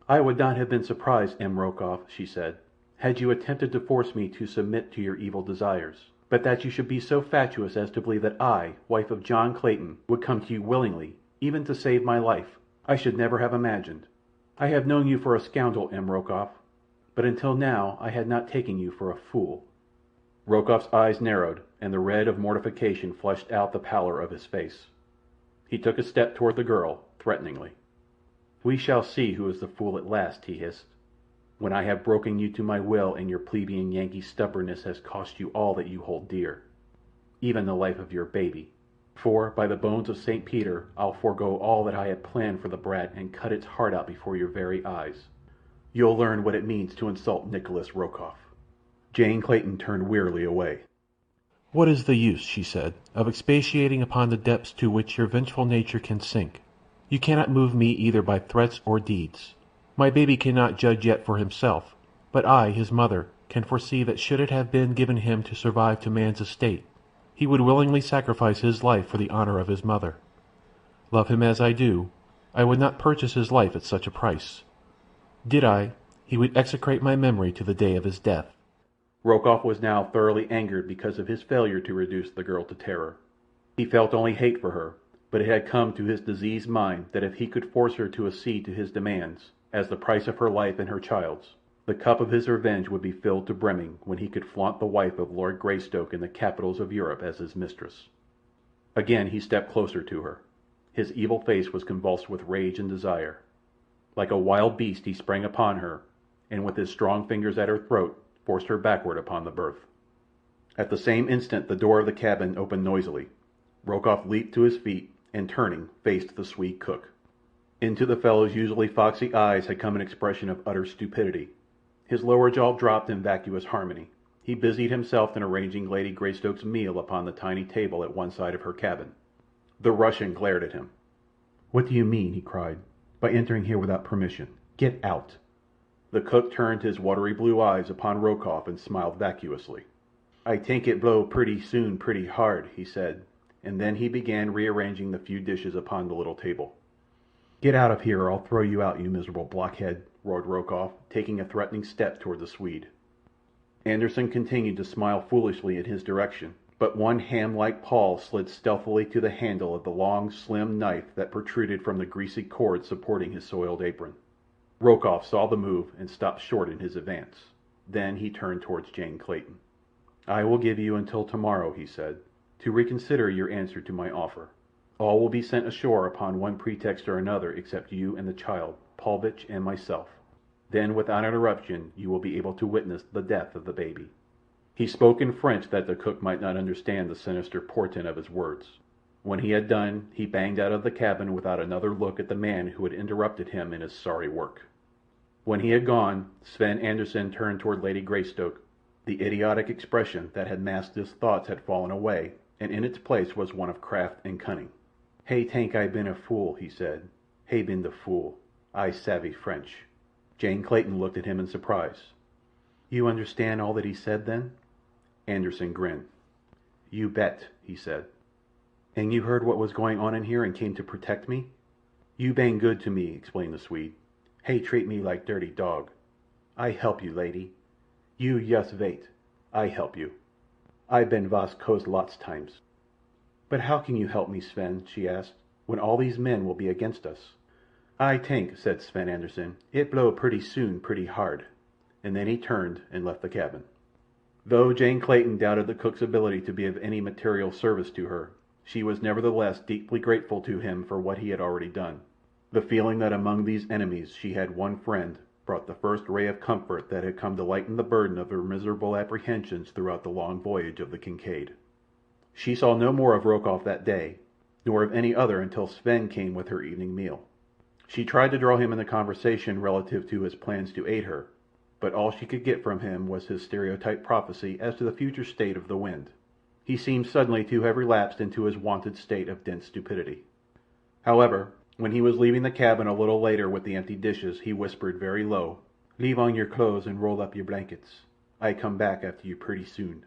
"I would not have been surprised, M. Rokoff," she said, "had you attempted to force me to submit to your evil desires. But that you should be so fatuous as to believe that I, wife of John Clayton, would come to you willingly, even to save my life, I should never have imagined. I have known you for a scoundrel, M. Rokoff, but until now I had not taken you for a fool." Rokoff's eyes narrowed, and the red of mortification flushed out the pallor of his face. He took a step toward the girl, threateningly. "We shall see who is the fool at last," he hissed, "when I have broken you to my will and your plebeian Yankee stubbornness has cost you all that you hold dear, even the life of your baby. For, by the bones of St. Peter, I'll forego all that I had planned for the brat and cut its heart out before your very eyes. You'll learn what it means to insult Nicholas Rokoff." Jane Clayton turned wearily away. "What is the use," she said, "of expatiating upon the depths to which your vengeful nature can sink? You cannot move me either by threats or deeds. My baby cannot judge yet for himself, but I, his mother, can foresee that should it have been given him to survive to man's estate, he would willingly sacrifice his life for the honor of his mother. Love him as I do, I would not purchase his life at such a price. Did I, he would execrate my memory to the day of his death." Rokoff was now thoroughly angered because of his failure to reduce the girl to terror. He felt only hate for her, but it had come to his diseased mind that if he could force her to accede to his demands, as the price of her life and her child's, the cup of his revenge would be filled to brimming when he could flaunt the wife of Lord Greystoke in the capitals of Europe as his mistress. Again he stepped closer to her. His evil face was convulsed with rage and desire. Like a wild beast he sprang upon her, and with his strong fingers at her throat forced her backward upon the berth. At the same instant the door of the cabin opened noisily. Rokoff leaped to his feet, and turning, faced the Swede cook. Into the fellow's usually foxy eyes had come an expression of utter stupidity. His lower jaw dropped in vacuous harmony. He busied himself in arranging Lady Greystoke's meal upon the tiny table at one side of her cabin. The Russian glared at him. "What do you mean," he cried, "by entering here without permission? Get out!" The cook turned his watery blue eyes upon Rokoff and smiled vacuously. "I think it blow pretty soon pretty hard," he said, and then he began rearranging the few dishes upon the little table. "Get out of here or I'll throw you out, you miserable blockhead," roared Rokoff, taking a threatening step toward the Swede. Anderssen continued to smile foolishly in his direction, but one ham-like paw slid stealthily to the handle of the long, slim knife that protruded from the greasy cord supporting his soiled apron. Rokoff saw the move and stopped short in his advance. Then he turned towards Jane Clayton. "I will give you until tomorrow," he said, "to reconsider your answer to my offer. All will be sent ashore upon one pretext or another except you and the child, Paulvitch and myself. Then without interruption you will be able to witness the death of the baby." He spoke in French that the cook might not understand the sinister portent of his words. When he had done he banged out of the cabin without another look at the man who had interrupted him in his sorry work. When he had gone, Sven Anderssen turned toward Lady Greystoke. The idiotic expression that had masked his thoughts had fallen away, and in its place was one of craft and cunning. "Hey tank I been a fool," he said. "Hey been the fool. I savvy French." Jane Clayton looked at him in surprise. "You understand all that he said, then?" Anderson grinned. "You bet," he said. "And you heard what was going on in here and came to protect me?" "You bane good to me," explained the Swede. "Hay treat me like dirty dog. I help you, lady. You yust wait. I help you. I been vas coast lots times." "But how can you help me, Sven," she asked, "when all these men will be against us?" "I tank," said Sven Anderson, "it blow pretty soon pretty hard." And then he turned and left the cabin. Though Jane Clayton doubted the cook's ability to be of any material service to her, she was nevertheless deeply grateful to him for what he had already done. The feeling that among these enemies she had one friend brought the first ray of comfort that had come to lighten the burden of her miserable apprehensions throughout the long voyage of the Kincaid. She saw no more of Rokoff that day, nor of any other until Sven came with her evening meal. She tried to draw him into conversation relative to his plans to aid her, but all she could get from him was his stereotyped prophecy as to the future state of the wind. He seemed suddenly to have relapsed into his wonted state of dense stupidity. However, when he was leaving the cabin a little later with the empty dishes, he whispered very low, "Leave on your clothes and roll up your blankets. I come back after you pretty soon."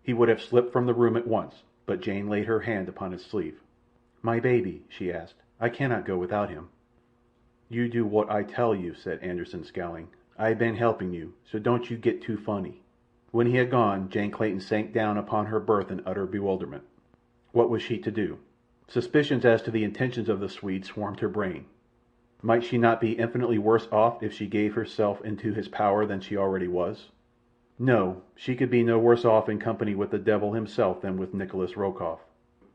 He would have slipped from the room at once, but Jane laid her hand upon his sleeve. "My baby," she asked. "I cannot go without him." "You do what I tell you," said Anderson, scowling. "I been helping you, so don't you get too funny." When he had gone, Jane Clayton sank down upon her berth in utter bewilderment. What was she to do? Suspicions as to the intentions of the Swede swarmed her brain. Might she not be infinitely worse off if she gave herself into his power than she already was? No, she could be no worse off in company with the devil himself than with Nicholas Rokoff,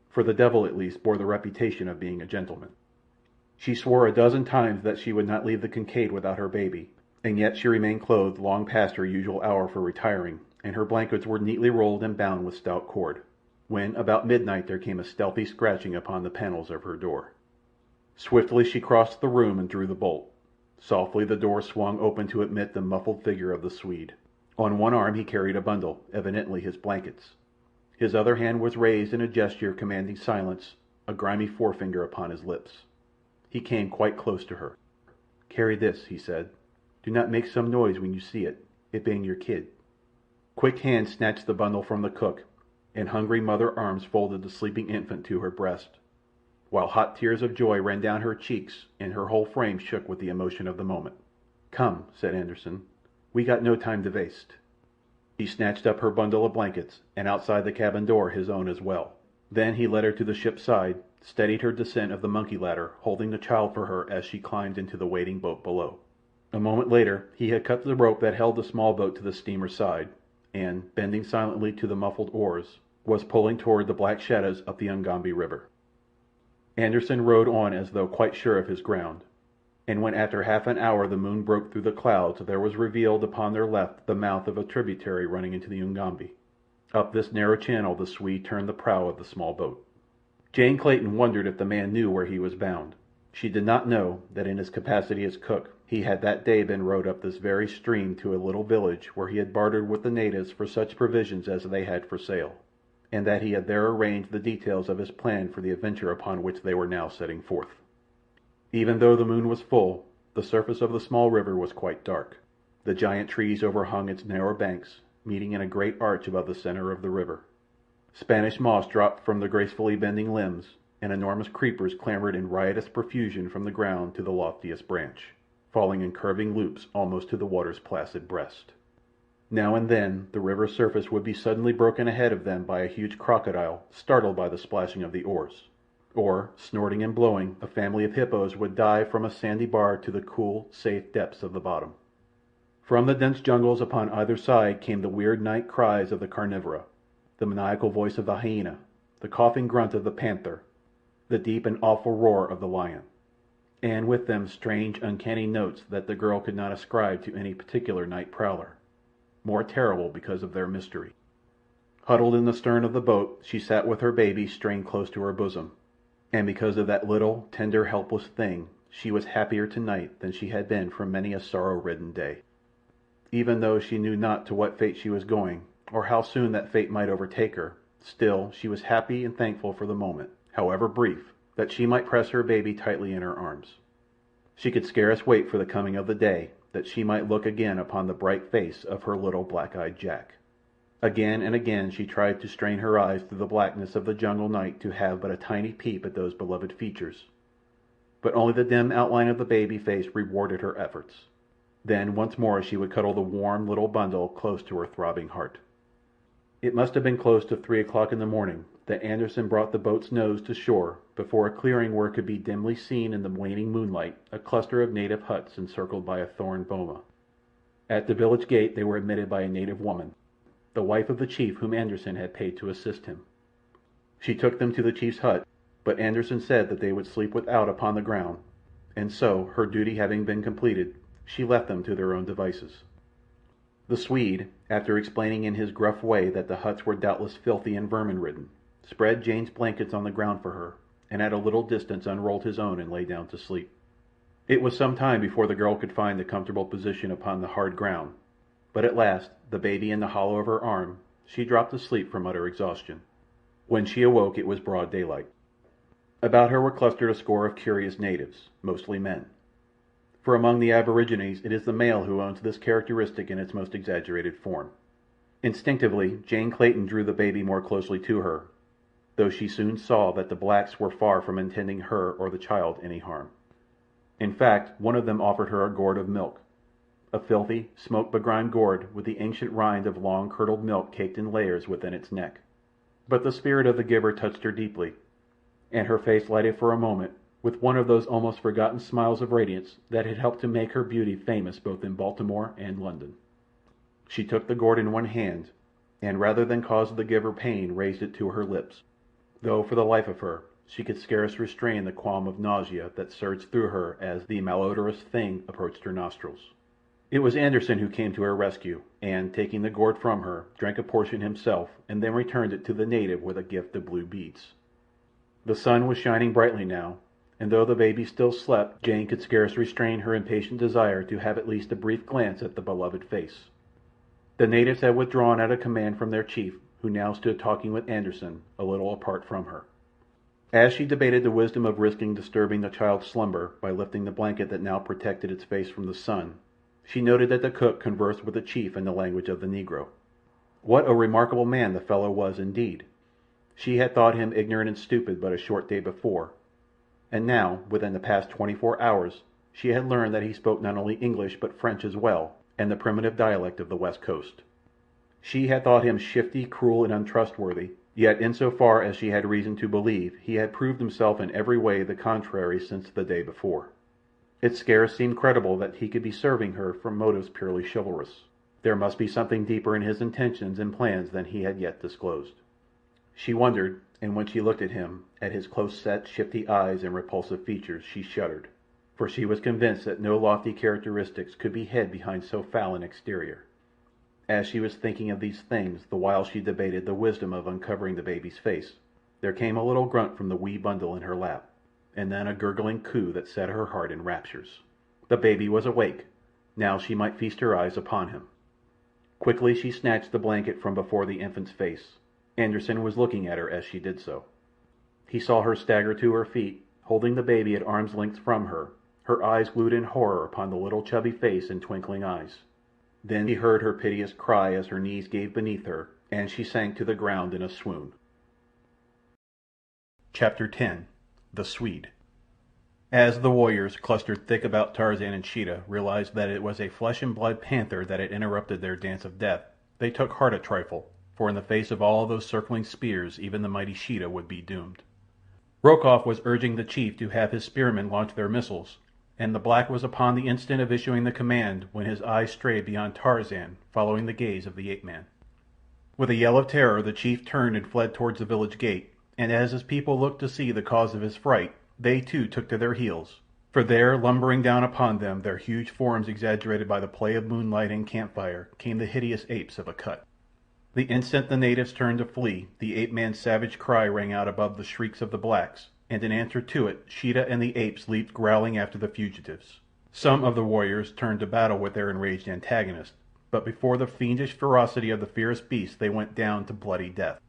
for the devil at least bore the reputation of being a gentleman. She swore a dozen times that she would not leave the Kincaid without her baby, and yet she remained clothed long past her usual hour for retiring, and her blankets were neatly rolled and bound with stout cord, when about midnight there came a stealthy scratching upon the panels of her door. Swiftly she crossed the room and drew the bolt. Softly the door swung open to admit the muffled figure of the Swede. On one arm he carried a bundle, evidently his blankets. His other hand was raised in a gesture commanding silence, a grimy forefinger upon his lips. He came quite close to her. "Carry this," he said. "Do not make some noise when you see it. It bane your kid." Quick hands snatched the bundle from the cook, and hungry mother arms folded the sleeping infant to her breast, while hot tears of joy ran down her cheeks and her whole frame shook with the emotion of the moment. "Come," said Anderson. "We got no time to waste." He snatched up her bundle of blankets, and outside the cabin door his own as well. Then he led her to the ship's side, steadied her descent of the monkey ladder, holding the child for her as she climbed into the waiting boat below. A moment later he had cut the rope that held the small boat to the steamer's side, and, bending silently to the muffled oars, was pulling toward the black shadows up the Ugambi River. Anderson rowed on as though quite sure of his ground, and when after half an hour the moon broke through the clouds there was revealed upon their left the mouth of a tributary running into the Ugambi. Up this narrow channel the Swede turned the prow of the small boat. Jane Clayton wondered if the man knew where he was bound. She did not know that in his capacity as cook he had that day been rowed up this very stream to a little village where he had bartered with the natives for such provisions as they had for sale, and that he had there arranged the details of his plan for the adventure upon which they were now setting forth. Even though the moon was full, the surface of the small river was quite dark. The giant trees overhung its narrow banks, meeting in a great arch above the center of the river. Spanish moss dropped from the gracefully bending limbs, and enormous creepers clambered in riotous profusion from the ground to the loftiest branch, falling in curving loops almost to the water's placid breast. Now and then the river's surface would be suddenly broken ahead of them by a huge crocodile, startled by the splashing of the oars, or, snorting and blowing, a family of hippos would dive from a sandy bar to the cool, safe depths of the bottom. From the dense jungles upon either side came the weird night cries of the carnivora, the maniacal voice of the hyena, the coughing grunt of the panther, the deep and awful roar of the lion, and with them strange, uncanny notes that the girl could not ascribe to any particular night prowler, more terrible because of their mystery. Huddled in the stern of the boat, she sat with her baby strained close to her bosom, and because of that little, tender, helpless thing, she was happier tonight than she had been for many a sorrow-ridden day. Even though she knew not to what fate she was going, or how soon that fate might overtake her, still she was happy and thankful for the moment, however brief, that she might press her baby tightly in her arms. She could scarce wait for the coming of the day, that she might look again upon the bright face of her little black-eyed Jack. Again and again she tried to strain her eyes through the blackness of the jungle night to have but a tiny peep at those beloved features. But only the dim outline of the baby face rewarded her efforts. Then once more she would cuddle the warm little bundle close to her throbbing heart. It must have been close to 3 o'clock in the morning that Anderssen brought the boat's nose to shore before a clearing where could be dimly seen in the waning moonlight a cluster of native huts encircled by a thorn boma. At the village gate they were admitted by a native woman, the wife of the chief whom Anderssen had paid to assist him. She took them to the chief's hut, but Anderssen said that they would sleep without upon the ground, and so, her duty having been completed, she left them to their own devices. The Swede, after explaining in his gruff way that the huts were doubtless filthy and vermin-ridden, spread Jane's blankets on the ground for her, and at a little distance unrolled his own and lay down to sleep. It was some time before the girl could find a comfortable position upon the hard ground, but at last, the baby in the hollow of her arm, she dropped asleep from utter exhaustion. When she awoke it was broad daylight. About her were clustered a score of curious natives, mostly men. For among the aborigines it is the male who owns this characteristic in its most exaggerated form. Instinctively Jane Clayton drew the baby more closely to her, though she soon saw that the blacks were far from intending her or the child any harm. In fact, one of them offered her a gourd of milk, a filthy, smoke-begrimed gourd with the ancient rind of long curdled milk caked in layers within its neck. But the spirit of the giver touched her deeply, and her face lighted for a moment with one of those almost forgotten smiles of radiance that had helped to make her beauty famous both in Baltimore and London. She took the gourd in one hand, and rather than cause the giver pain raised it to her lips, though for the life of her she could scarce restrain the qualm of nausea that surged through her as the malodorous thing approached her nostrils. It was Anderssen who came to her rescue, and, taking the gourd from her, drank a portion himself, and then returned it to the native with a gift of blue beads. The sun was shining brightly now, and though the baby still slept, Jane could scarce restrain her impatient desire to have at least a brief glance at the beloved face. The natives had withdrawn at a command from their chief, who now stood talking with Anderssen, a little apart from her. As she debated the wisdom of risking disturbing the child's slumber by lifting the blanket that now protected its face from the sun, she noted that the cook conversed with the chief in the language of the Negro. What a remarkable man the fellow was indeed! She had thought him ignorant and stupid but a short day before, and now, within the past 24 hours, she had learned that he spoke not only English but French as well, and the primitive dialect of the West Coast. She had thought him shifty, cruel, and untrustworthy, yet in so far as she had reason to believe, he had proved himself in every way the contrary since the day before. It scarce seemed credible that he could be serving her from motives purely chivalrous. There must be something deeper in his intentions and plans than he had yet disclosed. She wondered, and when she looked at him, at his close-set, shifty eyes and repulsive features, she shuddered, for she was convinced that no lofty characteristics could be hid behind so foul an exterior. As she was thinking of these things the while she debated the wisdom of uncovering the baby's face, there came a little grunt from the wee bundle in her lap, and then a gurgling coo that set her heart in raptures. The baby was awake. Now she might feast her eyes upon him. Quickly she snatched the blanket from before the infant's face. Anderssen was looking at her as she did so. He saw her stagger to her feet, holding the baby at arm's length from her, her eyes glued in horror upon the little chubby face and twinkling eyes. Then he heard her piteous cry as her knees gave beneath her, and she sank to the ground in a swoon. Chapter 10. The Swede. As the warriors, clustered thick about Tarzan and Sheeta, realized that it was a flesh-and-blood panther that had interrupted their dance of death, they took heart a trifle, for in the face of all those circling spears even the mighty Sheeta would be doomed. Rokoff was urging the chief to have his spearmen launch their missiles, and the black was upon the instant of issuing the command when his eyes strayed beyond Tarzan, following the gaze of the ape-man. With a yell of terror the chief turned and fled towards the village gate, and as his people looked to see the cause of his fright, they too took to their heels, for there, lumbering down upon them, their huge forms exaggerated by the play of moonlight and campfire, came the hideous apes of Akut. The instant the natives turned to flee, the ape-man's savage cry rang out above the shrieks of the blacks, and in answer to it Sheeta and the apes leaped growling after the fugitives. Some of the warriors turned to battle with their enraged antagonist, but before the fiendish ferocity of the fierce beasts they went down to bloody death.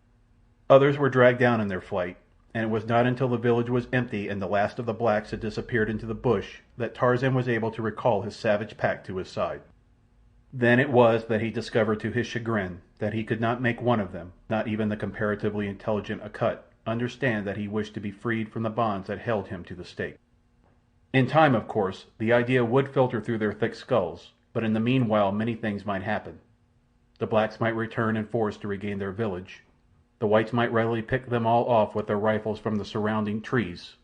Others were dragged down in their flight, and it was not until the village was empty and the last of the blacks had disappeared into the bush that Tarzan was able to recall his savage pack to his side. Then it was that he discovered to his chagrin that he could not make one of them, not even the comparatively intelligent Akut, understand that he wished to be freed from the bonds that held him to the stake. In time, of course, the idea would filter through their thick skulls, but in the meanwhile many things might happen. The blacks might return in force to regain their village. The whites might readily pick them all off with their rifles from the surrounding trees.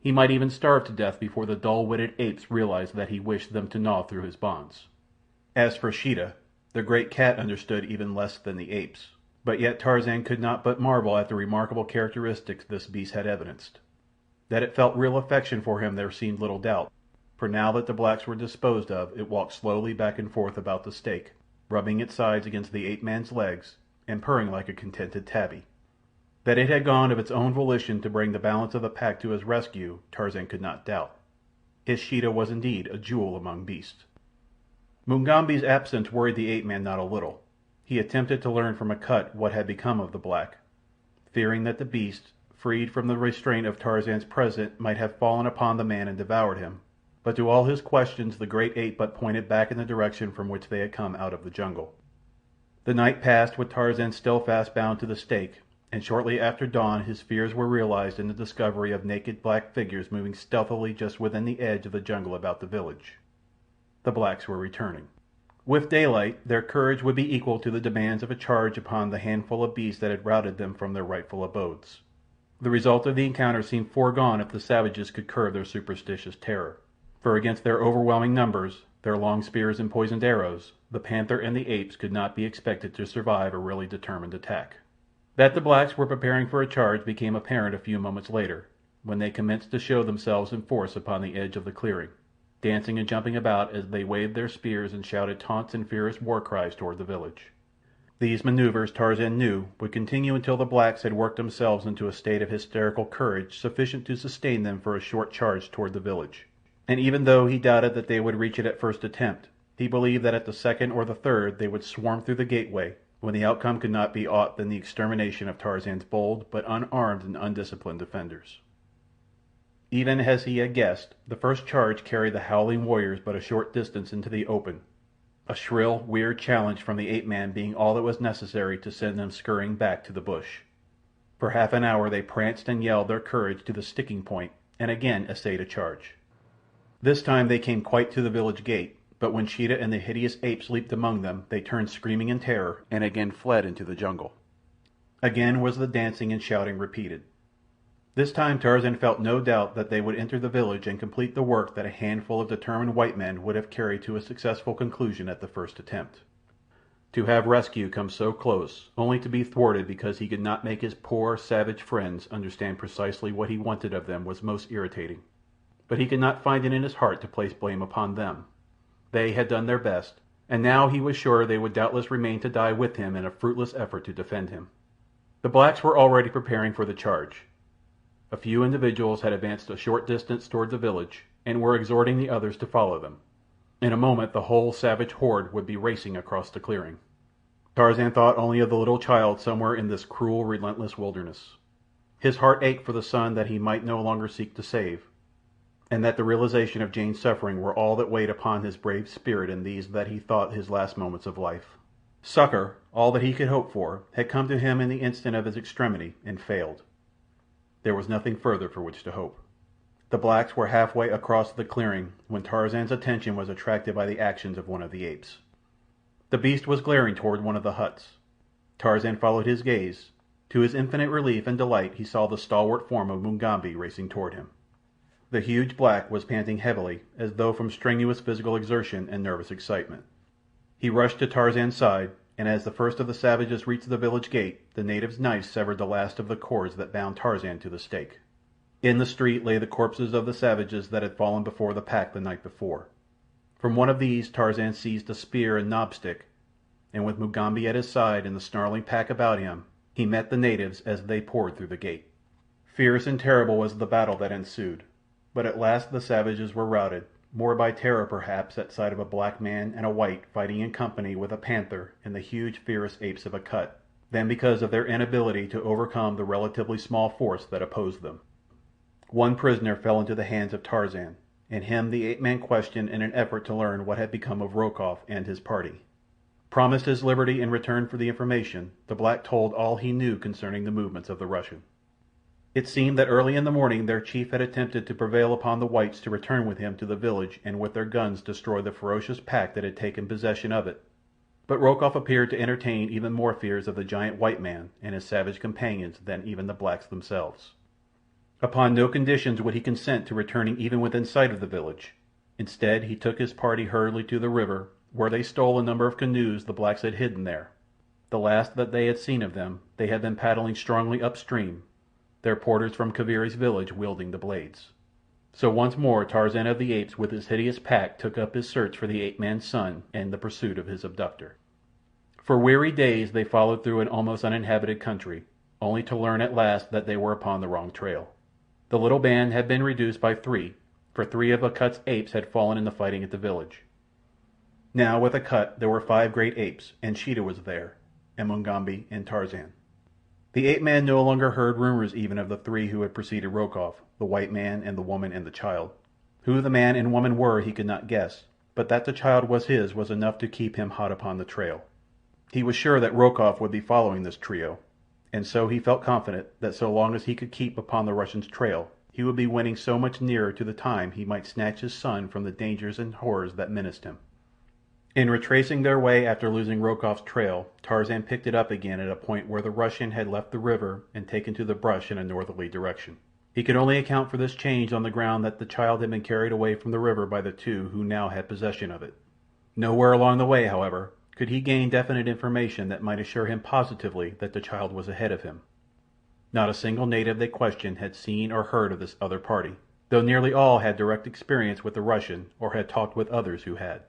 He might even starve to death before the dull-witted apes realized that he wished them to gnaw through his bonds. As for Sheeta, the great cat understood even less than the apes, but yet Tarzan could not but marvel at the remarkable characteristics this beast had evidenced. That it felt real affection for him there seemed little doubt, for now that the blacks were disposed of it walked slowly back and forth about the stake, rubbing its sides against the ape-man's legs, and purring like a contented tabby. That it had gone of its own volition to bring the balance of the pack to his rescue Tarzan could not doubt. His Sheeta was indeed a jewel among beasts. Mugambi's absence worried the ape-man not a little. He attempted to learn from Akut what had become of the black, fearing that the beast, freed from the restraint of Tarzan's presence, might have fallen upon the man and devoured him, but to all his questions the great ape but pointed back in the direction from which they had come out of the jungle. The night passed with Tarzan still fast bound to the stake, and shortly after dawn his fears were realized in the discovery of naked black figures moving stealthily just within the edge of the jungle about the village. The blacks were returning. With daylight their courage would be equal to the demands of a charge upon the handful of beasts that had routed them from their rightful abodes. The result of the encounter seemed foregone if the savages could curb their superstitious terror, for against their overwhelming numbers, their long spears and poisoned arrows, the panther and the apes could not be expected to survive a really determined attack. That the blacks were preparing for a charge became apparent a few moments later, when they commenced to show themselves in force upon the edge of the clearing, dancing and jumping about as they waved their spears and shouted taunts and fierce war cries toward the village. These maneuvers Tarzan knew would continue until the blacks had worked themselves into a state of hysterical courage sufficient to sustain them for a short charge toward the village, and even though he doubted that they would reach it at first attempt, he believed that at the second or the third they would swarm through the gateway, when the outcome could not be aught than the extermination of Tarzan's bold but unarmed and undisciplined defenders. Even as he had guessed, the first charge carried the howling warriors but a short distance into the open, a shrill, weird challenge from the ape-man being all that was necessary to send them scurrying back to the bush. For half an hour they pranced and yelled their courage to the sticking point, and again essayed a charge. This time they came quite to the village gate, but when Sheeta and the hideous apes leaped among them they turned screaming in terror and again fled into the jungle. Again was the dancing and shouting repeated. This time Tarzan felt no doubt that they would enter the village and complete the work that a handful of determined white men would have carried to a successful conclusion at the first attempt. To have rescue come so close, only to be thwarted because he could not make his poor, savage friends understand precisely what he wanted of them was most irritating. But he could not find it in his heart to place blame upon them. They had done their best, and now he was sure they would doubtless remain to die with him in a fruitless effort to defend him. The blacks were already preparing for the charge. A few individuals had advanced a short distance toward the village, and were exhorting the others to follow them. In a moment the whole savage horde would be racing across the clearing. Tarzan thought only of the little child somewhere in this cruel, relentless wilderness. His heart ached for the son that he might no longer seek to save, and that the realization of Jane's suffering were all that weighed upon his brave spirit in these that he thought his last moments of life. Succor, all that he could hope for, had come to him in the instant of his extremity, and failed. There was nothing further for which to hope. The blacks were halfway across the clearing when Tarzan's attention was attracted by the actions of one of the apes. The beast was glaring toward one of the huts. Tarzan followed his gaze. To his infinite relief and delight he saw the stalwart form of Mugambi racing toward him. The huge black was panting heavily, as though from strenuous physical exertion and nervous excitement. He rushed to Tarzan's side, and as the first of the savages reached the village gate, the native's knife severed the last of the cords that bound Tarzan to the stake. In the street lay the corpses of the savages that had fallen before the pack the night before. From one of these Tarzan seized a spear and knobstick, and with Mugambi at his side and the snarling pack about him, he met the natives as they poured through the gate. Fierce and terrible was the battle that ensued, but at last the savages were routed, more by terror perhaps at sight of a black man and a white fighting in company with a panther and the huge fierce apes of Akut, than because of their inability to overcome the relatively small force that opposed them. One prisoner fell into the hands of Tarzan, and him the ape-man questioned in an effort to learn what had become of Rokoff and his party. Promised his liberty in return for the information, the black told all he knew concerning the movements of the Russian. It seemed that early in the morning their chief had attempted to prevail upon the whites to return with him to the village and with their guns destroy the ferocious pack that had taken possession of it, but Rokoff appeared to entertain even more fears of the giant white man and his savage companions than even the blacks themselves. Upon no conditions would he consent to returning even within sight of the village. Instead, he took his party hurriedly to the river, where they stole a number of canoes the blacks had hidden there. The last that they had seen of them, they had been paddling strongly upstream, their porters from Kaviri's village wielding the blades. So once more Tarzan of the Apes with his hideous pack took up his search for the ape-man's son and the pursuit of his abductor. For weary days they followed through an almost uninhabited country, only to learn at last that they were upon the wrong trail. The little band had been reduced by 3, for 3 of Akut's apes had fallen in the fighting at the village. Now with Akut there were 5 great apes, and Sheeta was there, and Mugambi and Tarzan. The ape-man no longer heard rumors even of the 3 who had preceded Rokoff, the white man and the woman and the child. Who the man and woman were he could not guess, but that the child was his was enough to keep him hot upon the trail. He was sure that Rokoff would be following this trio, and so he felt confident that so long as he could keep upon the Russian's trail he would be winning so much nearer to the time he might snatch his son from the dangers and horrors that menaced him. In retracing their way after losing Rokoff's trail, Tarzan picked it up again at a point where the Russian had left the river and taken to the brush in a northerly direction. He could only account for this change on the ground that the child had been carried away from the river by the 2 who now had possession of it. Nowhere along the way, however, could he gain definite information that might assure him positively that the child was ahead of him. Not a single native they questioned had seen or heard of this other party, though nearly all had direct experience with the Russian or had talked with others who had.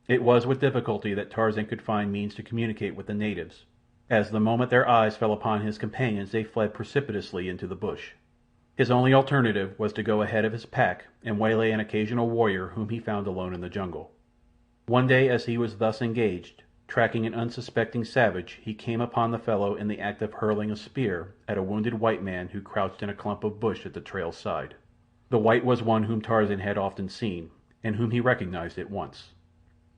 It was with difficulty that Tarzan could find means to communicate with the natives, as the moment their eyes fell upon his companions they fled precipitously into the bush. His only alternative was to go ahead of his pack and waylay an occasional warrior whom he found alone in the jungle. One day as he was thus engaged, tracking an unsuspecting savage, he came upon the fellow in the act of hurling a spear at a wounded white man who crouched in a clump of bush at the trail's side. The white was one whom Tarzan had often seen, and whom he recognized at once.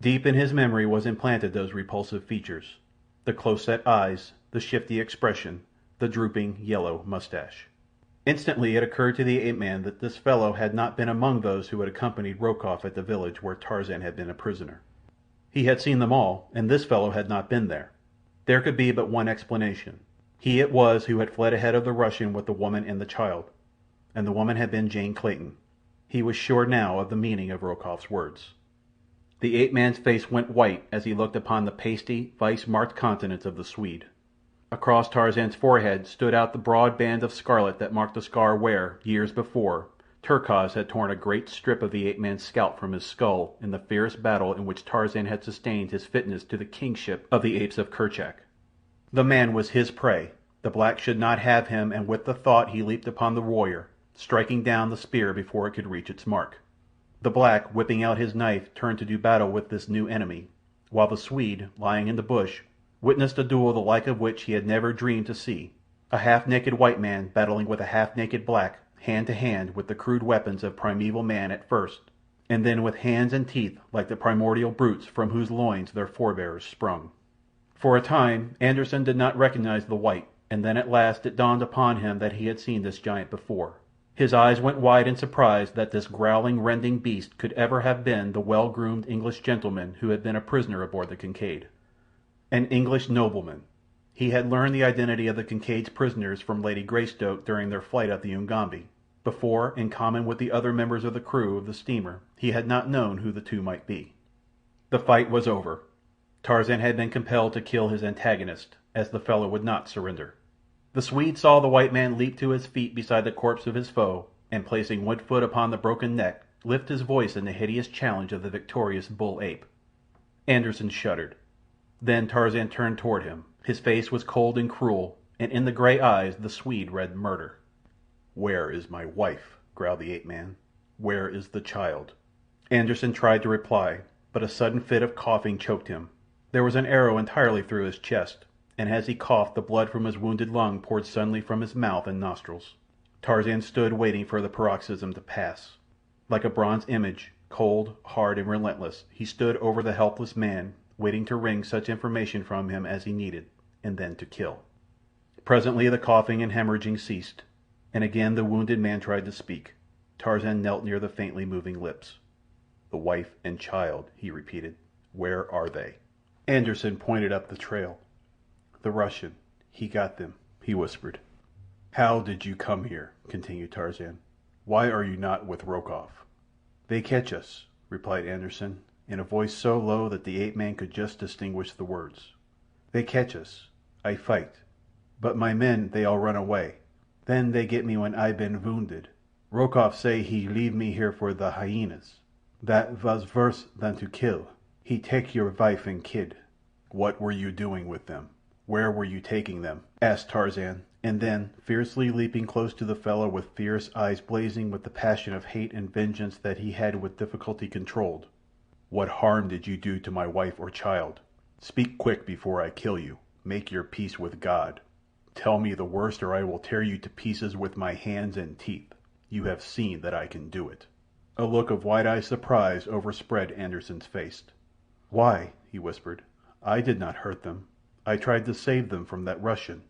Deep in his memory was implanted those repulsive features, the close-set eyes, the shifty expression, the drooping, yellow mustache. Instantly it occurred to the ape-man that this fellow had not been among those who had accompanied Rokoff at the village where Tarzan had been a prisoner. He had seen them all, and this fellow had not been there. There could be but one explanation. He it was who had fled ahead of the Russian with the woman and the child, and the woman had been Jane Clayton. He was sure now of the meaning of Rokoff's words. The ape-man's face went white as he looked upon the pasty, vice-marked countenance of the Swede. Across Tarzan's forehead stood out the broad band of scarlet that marked the scar where, years before, Terkoz had torn a great strip of the ape-man's scalp from his skull in the fierce battle in which Tarzan had sustained his fitness to the kingship of the apes of Kerchak. The man was his prey. The black should not have him, and with the thought he leaped upon the warrior, striking down the spear before it could reach its mark. The black, whipping out his knife, turned to do battle with this new enemy, while the Swede, lying in the bush, witnessed a duel the like of which he had never dreamed to see, a half-naked white man battling with a half-naked black, hand to hand with the crude weapons of primeval man at first, and then with hands and teeth like the primordial brutes from whose loins their forebears sprung. For a time Anderssen did not recognize the white, and then at last it dawned upon him that he had seen this giant before. His eyes went wide in surprise that this growling, rending beast could ever have been the well-groomed English gentleman who had been a prisoner aboard the Kincaid. An English nobleman. He had learned the identity of the Kincaid's prisoners from Lady Greystoke during their flight up the Ugambi. Before, in common with the other members of the crew of the steamer, he had not known who the 2 might be. The fight was over. Tarzan had been compelled to kill his antagonist, as the fellow would not surrender. The Swede saw the white man leap to his feet beside the corpse of his foe, and placing one foot upon the broken neck, lift his voice in the hideous challenge of the victorious bull-ape. Anderssen shuddered. Then Tarzan turned toward him. His face was cold and cruel, and in the grey eyes the Swede read murder. "Where is my wife?" growled the ape-man. "Where is the child?" Anderssen tried to reply, but a sudden fit of coughing choked him. There was an arrow entirely through his chest, and as he coughed the blood from his wounded lung poured suddenly from his mouth and nostrils. Tarzan stood waiting for the paroxysm to pass. Like a bronze image, cold, hard, and relentless, he stood over the helpless man, waiting to wring such information from him as he needed, and then to kill. Presently the coughing and hemorrhaging ceased, and again the wounded man tried to speak. Tarzan knelt near the faintly moving lips. "The wife and child," he repeated. "Where are they?" Anderson pointed up the trail. "The Russian. He got them," he whispered. "How did you come here?" continued Tarzan. "Why are you not with Rokoff?" "They catch us," replied Anderson, in a voice so low that the ape-man could just distinguish the words. "They catch us. I fight. But my men they all run away. Then they get me when I been wounded. Rokoff say he leave me here for the hyenas. That was worse than to kill. He take your wife and kid." "What were you doing with them? Where were you taking them?" asked Tarzan, and then, fiercely leaping close to the fellow with fierce eyes blazing with the passion of hate and vengeance that he had with difficulty controlled, "What harm did you do to my wife or child? Speak quick before I kill you. Make your peace with God. Tell me the worst, or I will tear you to pieces with my hands and teeth. You have seen that I can do it." A look of wide-eyed surprise overspread Anderson's face. "Why?" he whispered. "I did not hurt them. I tried to save them from that Russian.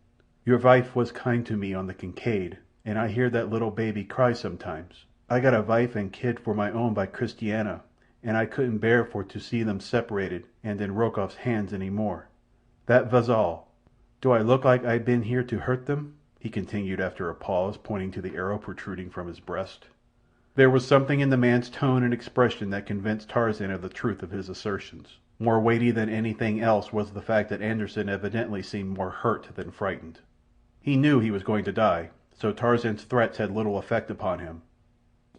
Your wife was kind to me on the Kincaid, and I hear that little baby cry sometimes. I got a wife and kid for my own by Christiana, and I couldn't bear for to see them separated and in Rokoff's hands any more. That was all. Do I look like I been here to hurt them?" he continued after a pause, pointing to the arrow protruding from his breast. There was something in the man's tone and expression that convinced Tarzan of the truth of his assertions. More weighty than anything else was the fact that Anderson evidently seemed more hurt than frightened. He knew he was going to die, so Tarzan's threats had little effect upon him.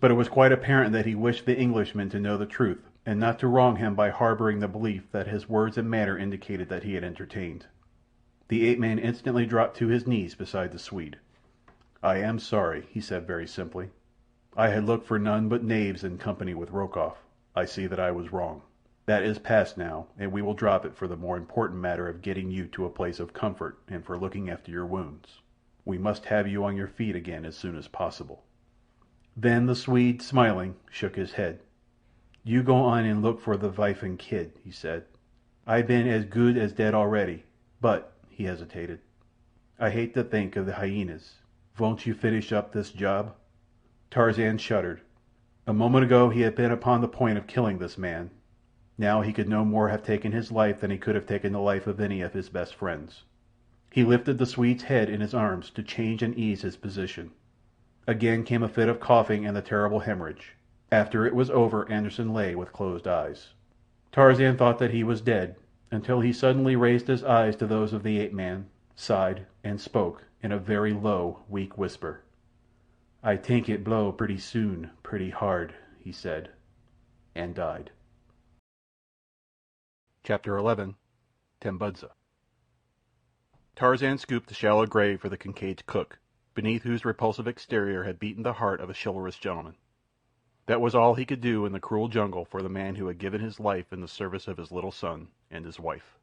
But it was quite apparent that he wished the Englishman to know the truth, and not to wrong him by harboring the belief that his words and manner indicated that he had entertained. The ape-man instantly dropped to his knees beside the Swede. "I am sorry," he said very simply. "I had looked for none but knaves in company with Rokoff. I see that I was wrong. That is past now, and we will drop it for the more important matter of getting you to a place of comfort and for looking after your wounds. We must have you on your feet again as soon as possible." Then the Swede, smiling, shook his head. "You go on and look for the wife and kid," he said. "I been as good as dead already, but—" he hesitated. "I hate to think of the hyenas. Won't you finish up this job?" Tarzan shuddered. A moment ago he had been upon the point of killing this man. Now he could no more have taken his life than he could have taken the life of any of his best friends. He lifted the Swede's head in his arms to change and ease his position. Again came a fit of coughing and the terrible hemorrhage. After it was over Anderson lay with closed eyes. Tarzan thought that he was dead, until he suddenly raised his eyes to those of the ape-man, sighed, and spoke in a very low, weak whisper. "I think it blow pretty soon, pretty hard," he said, and died. Chapter 11. Tambudza. Tarzan scooped a shallow grave for the Kincaid's cook, beneath whose repulsive exterior had beaten the heart of a chivalrous gentleman. That was all he could do in the cruel jungle for the man who had given his life in the service of his little son and his wife.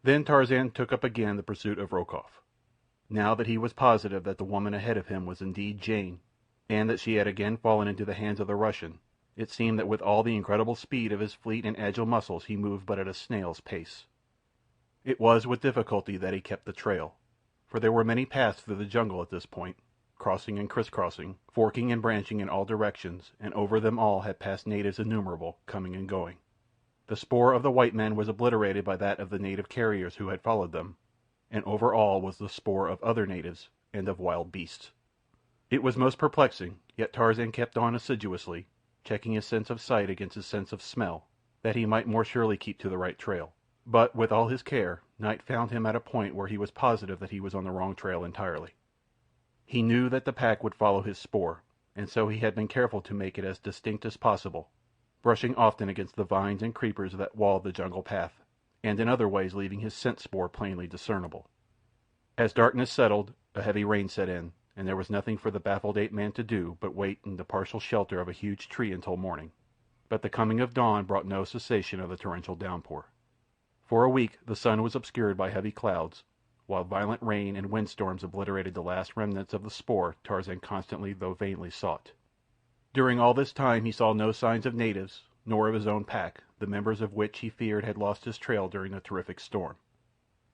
Then Tarzan took up again the pursuit of Rokoff. Now that he was positive that the woman ahead of him was indeed Jane, and that she had again fallen into the hands of the Russian, it seemed that with all the incredible speed of his fleet and agile muscles he moved but at a snail's pace. It was with difficulty that he kept the trail, for there were many paths through the jungle at this point, crossing and crisscrossing, forking and branching in all directions, and over them all had passed natives innumerable, coming and going. The spoor of the white men was obliterated by that of the native carriers who had followed them, and over all was the spoor of other natives and of wild beasts. It was most perplexing, yet Tarzan kept on assiduously, checking his sense of sight against his sense of smell, that he might more surely keep to the right trail. But, with all his care, night found him at a point where he was positive that he was on the wrong trail entirely. He knew that the pack would follow his spoor, and so he had been careful to make it as distinct as possible, brushing often against the vines and creepers that walled the jungle path, and in other ways leaving his scent spoor plainly discernible. As darkness settled, a heavy rain set in, and there was nothing for the baffled ape-man to do but wait in the partial shelter of a huge tree until morning. But the coming of dawn brought no cessation of the torrential downpour. For a week the sun was obscured by heavy clouds, while violent rain and windstorms obliterated the last remnants of the spoor Tarzan constantly though vainly sought. During all this time he saw no signs of natives, nor of his own pack, the members of which he feared had lost his trail during the terrific storm.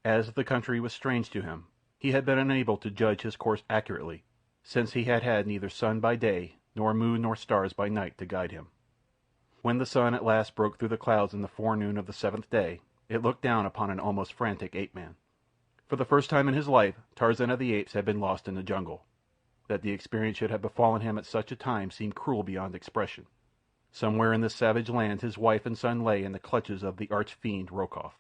As the country was strange to him, he had been unable to judge his course accurately, since he had had neither sun by day nor moon nor stars by night to guide him. When the sun at last broke through the clouds in the forenoon of the 7th day, it looked down upon an almost frantic ape-man. For the first time in his life Tarzan of the Apes had been lost in the jungle. That the experience should have befallen him at such a time seemed cruel beyond expression. Somewhere in this savage land his wife and son lay in the clutches of the arch-fiend Rokoff.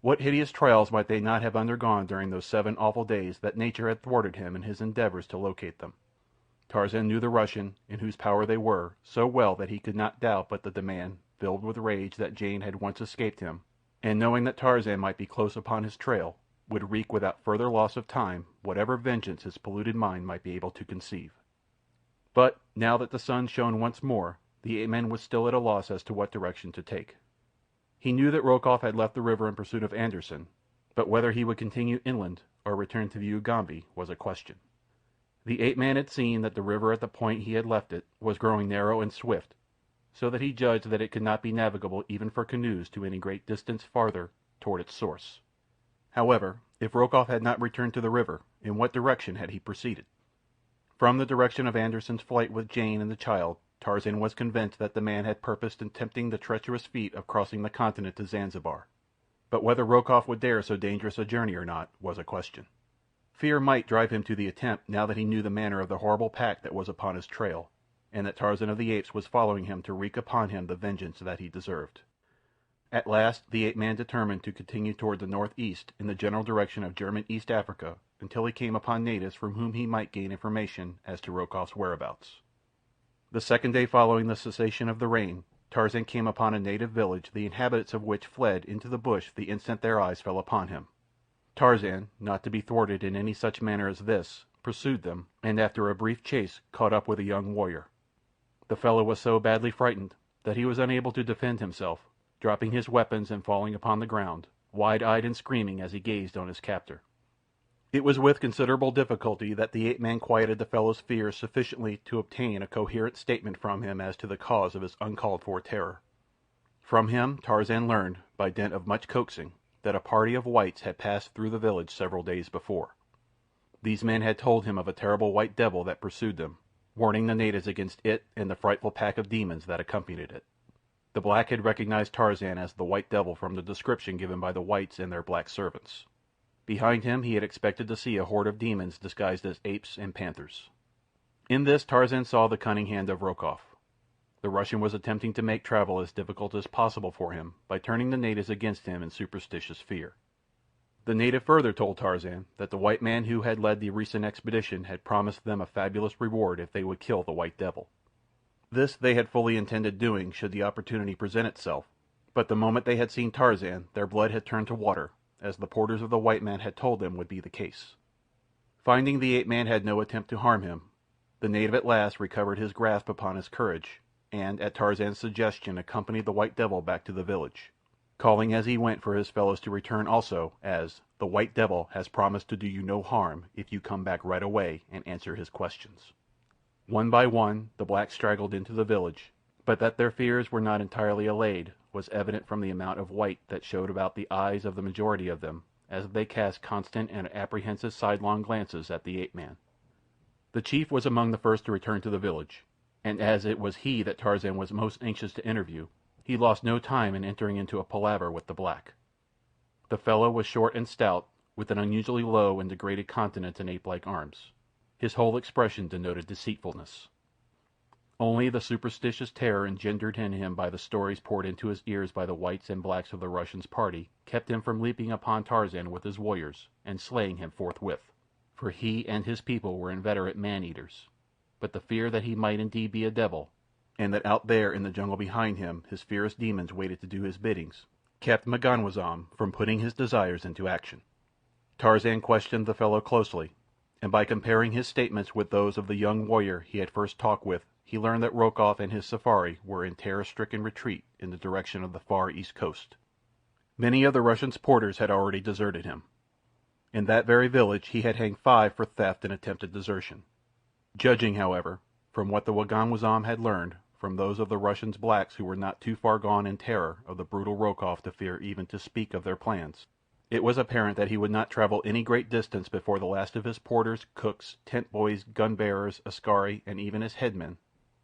What hideous trials might they not have undergone during those 7 awful days that nature had thwarted him in his endeavors to locate them. Tarzan knew the Russian, in whose power they were, so well that he could not doubt but that the man, filled with rage that Jane had once escaped him, and knowing that Tarzan might be close upon his trail, would wreak without further loss of time whatever vengeance his polluted mind might be able to conceive. But, now that the sun shone once more, the ape-man was still at a loss as to what direction to take. He knew that Rokoff had left the river in pursuit of Anderssen, but whether he would continue inland or return to the Ugampi was a question. The ape-man had seen that the river at the point he had left it was growing narrow and swift, so that he judged that it could not be navigable even for canoes to any great distance farther toward its source. However, if Rokoff had not returned to the river, in what direction had he proceeded? From the direction of Anderssen's flight with Jane and the child, Tarzan was convinced that the man had purposed in tempting the treacherous feat of crossing the continent to Zanzibar. But whether Rokoff would dare so dangerous a journey or not was a question. Fear might drive him to the attempt now that he knew the manner of the horrible pack that was upon his trail, and that Tarzan of the Apes was following him to wreak upon him the vengeance that he deserved. At last the ape-man determined to continue toward the northeast in the general direction of German East Africa until he came upon natives from whom he might gain information as to Rokoff's whereabouts. The 2nd day following the cessation of the rain, Tarzan came upon a native village the inhabitants of which fled into the bush the instant their eyes fell upon him. Tarzan, not to be thwarted in any such manner as this, pursued them, and after a brief chase caught up with a young warrior. The fellow was so badly frightened that he was unable to defend himself, dropping his weapons and falling upon the ground, wide-eyed and screaming as he gazed on his captor. It was with considerable difficulty that the ape-man quieted the fellow's fears sufficiently to obtain a coherent statement from him as to the cause of his uncalled-for terror. From him Tarzan learned, by dint of much coaxing, that a party of whites had passed through the village several days before. These men had told him of a terrible white devil that pursued them, warning the natives against it and the frightful pack of demons that accompanied it. The black had recognized Tarzan as the white devil from the description given by the whites and their black servants. Behind him he had expected to see a horde of demons disguised as apes and panthers. In this Tarzan saw the cunning hand of Rokoff. The Russian was attempting to make travel as difficult as possible for him by turning the natives against him in superstitious fear. The native further told Tarzan that the white man who had led the recent expedition had promised them a fabulous reward if they would kill the white devil. This they had fully intended doing should the opportunity present itself, but the moment they had seen Tarzan their blood had turned to water, as the porters of the white man had told them would be the case. Finding the ape-man had no attempt to harm him, the native at last recovered his grasp upon his courage, and at Tarzan's suggestion accompanied the white devil back to the village, calling as he went for his fellows to return also, as the white devil has promised to do you no harm if you come back right away and answer his questions. One by one the blacks straggled into the village, but that their fears were not entirely allayed was evident from the amount of white that showed about the eyes of the majority of them as they cast constant and apprehensive sidelong glances at the ape-man. The chief was among the first to return to the village, and as it was he that Tarzan was most anxious to interview, he lost no time in entering into a palaver with the black. The fellow was short and stout, with an unusually low and degraded countenance and ape-like arms. His whole expression denoted deceitfulness. Only the superstitious terror engendered in him by the stories poured into his ears by the whites and blacks of the Russian's party kept him from leaping upon Tarzan with his warriors and slaying him forthwith, for he and his people were inveterate man-eaters. But the fear that he might indeed be a devil, and that out there in the jungle behind him his fierce demons waited to do his biddings, kept M'ganwazam from putting his desires into action. Tarzan questioned the fellow closely, and by comparing his statements with those of the young warrior he had first talked with, he learned that Rokoff and his safari were in terror-stricken retreat in the direction of the far east coast. Many of the Russian's porters had already deserted him. In that very village he had hanged 5 for theft and attempted desertion. Judging, however, from what the Waganwazam had learned from those of the Russian's blacks who were not too far gone in terror of the brutal Rokoff to fear even to speak of their plans, it was apparent that he would not travel any great distance before the last of his porters, cooks, tent boys, gun-bearers, askari, and even his headmen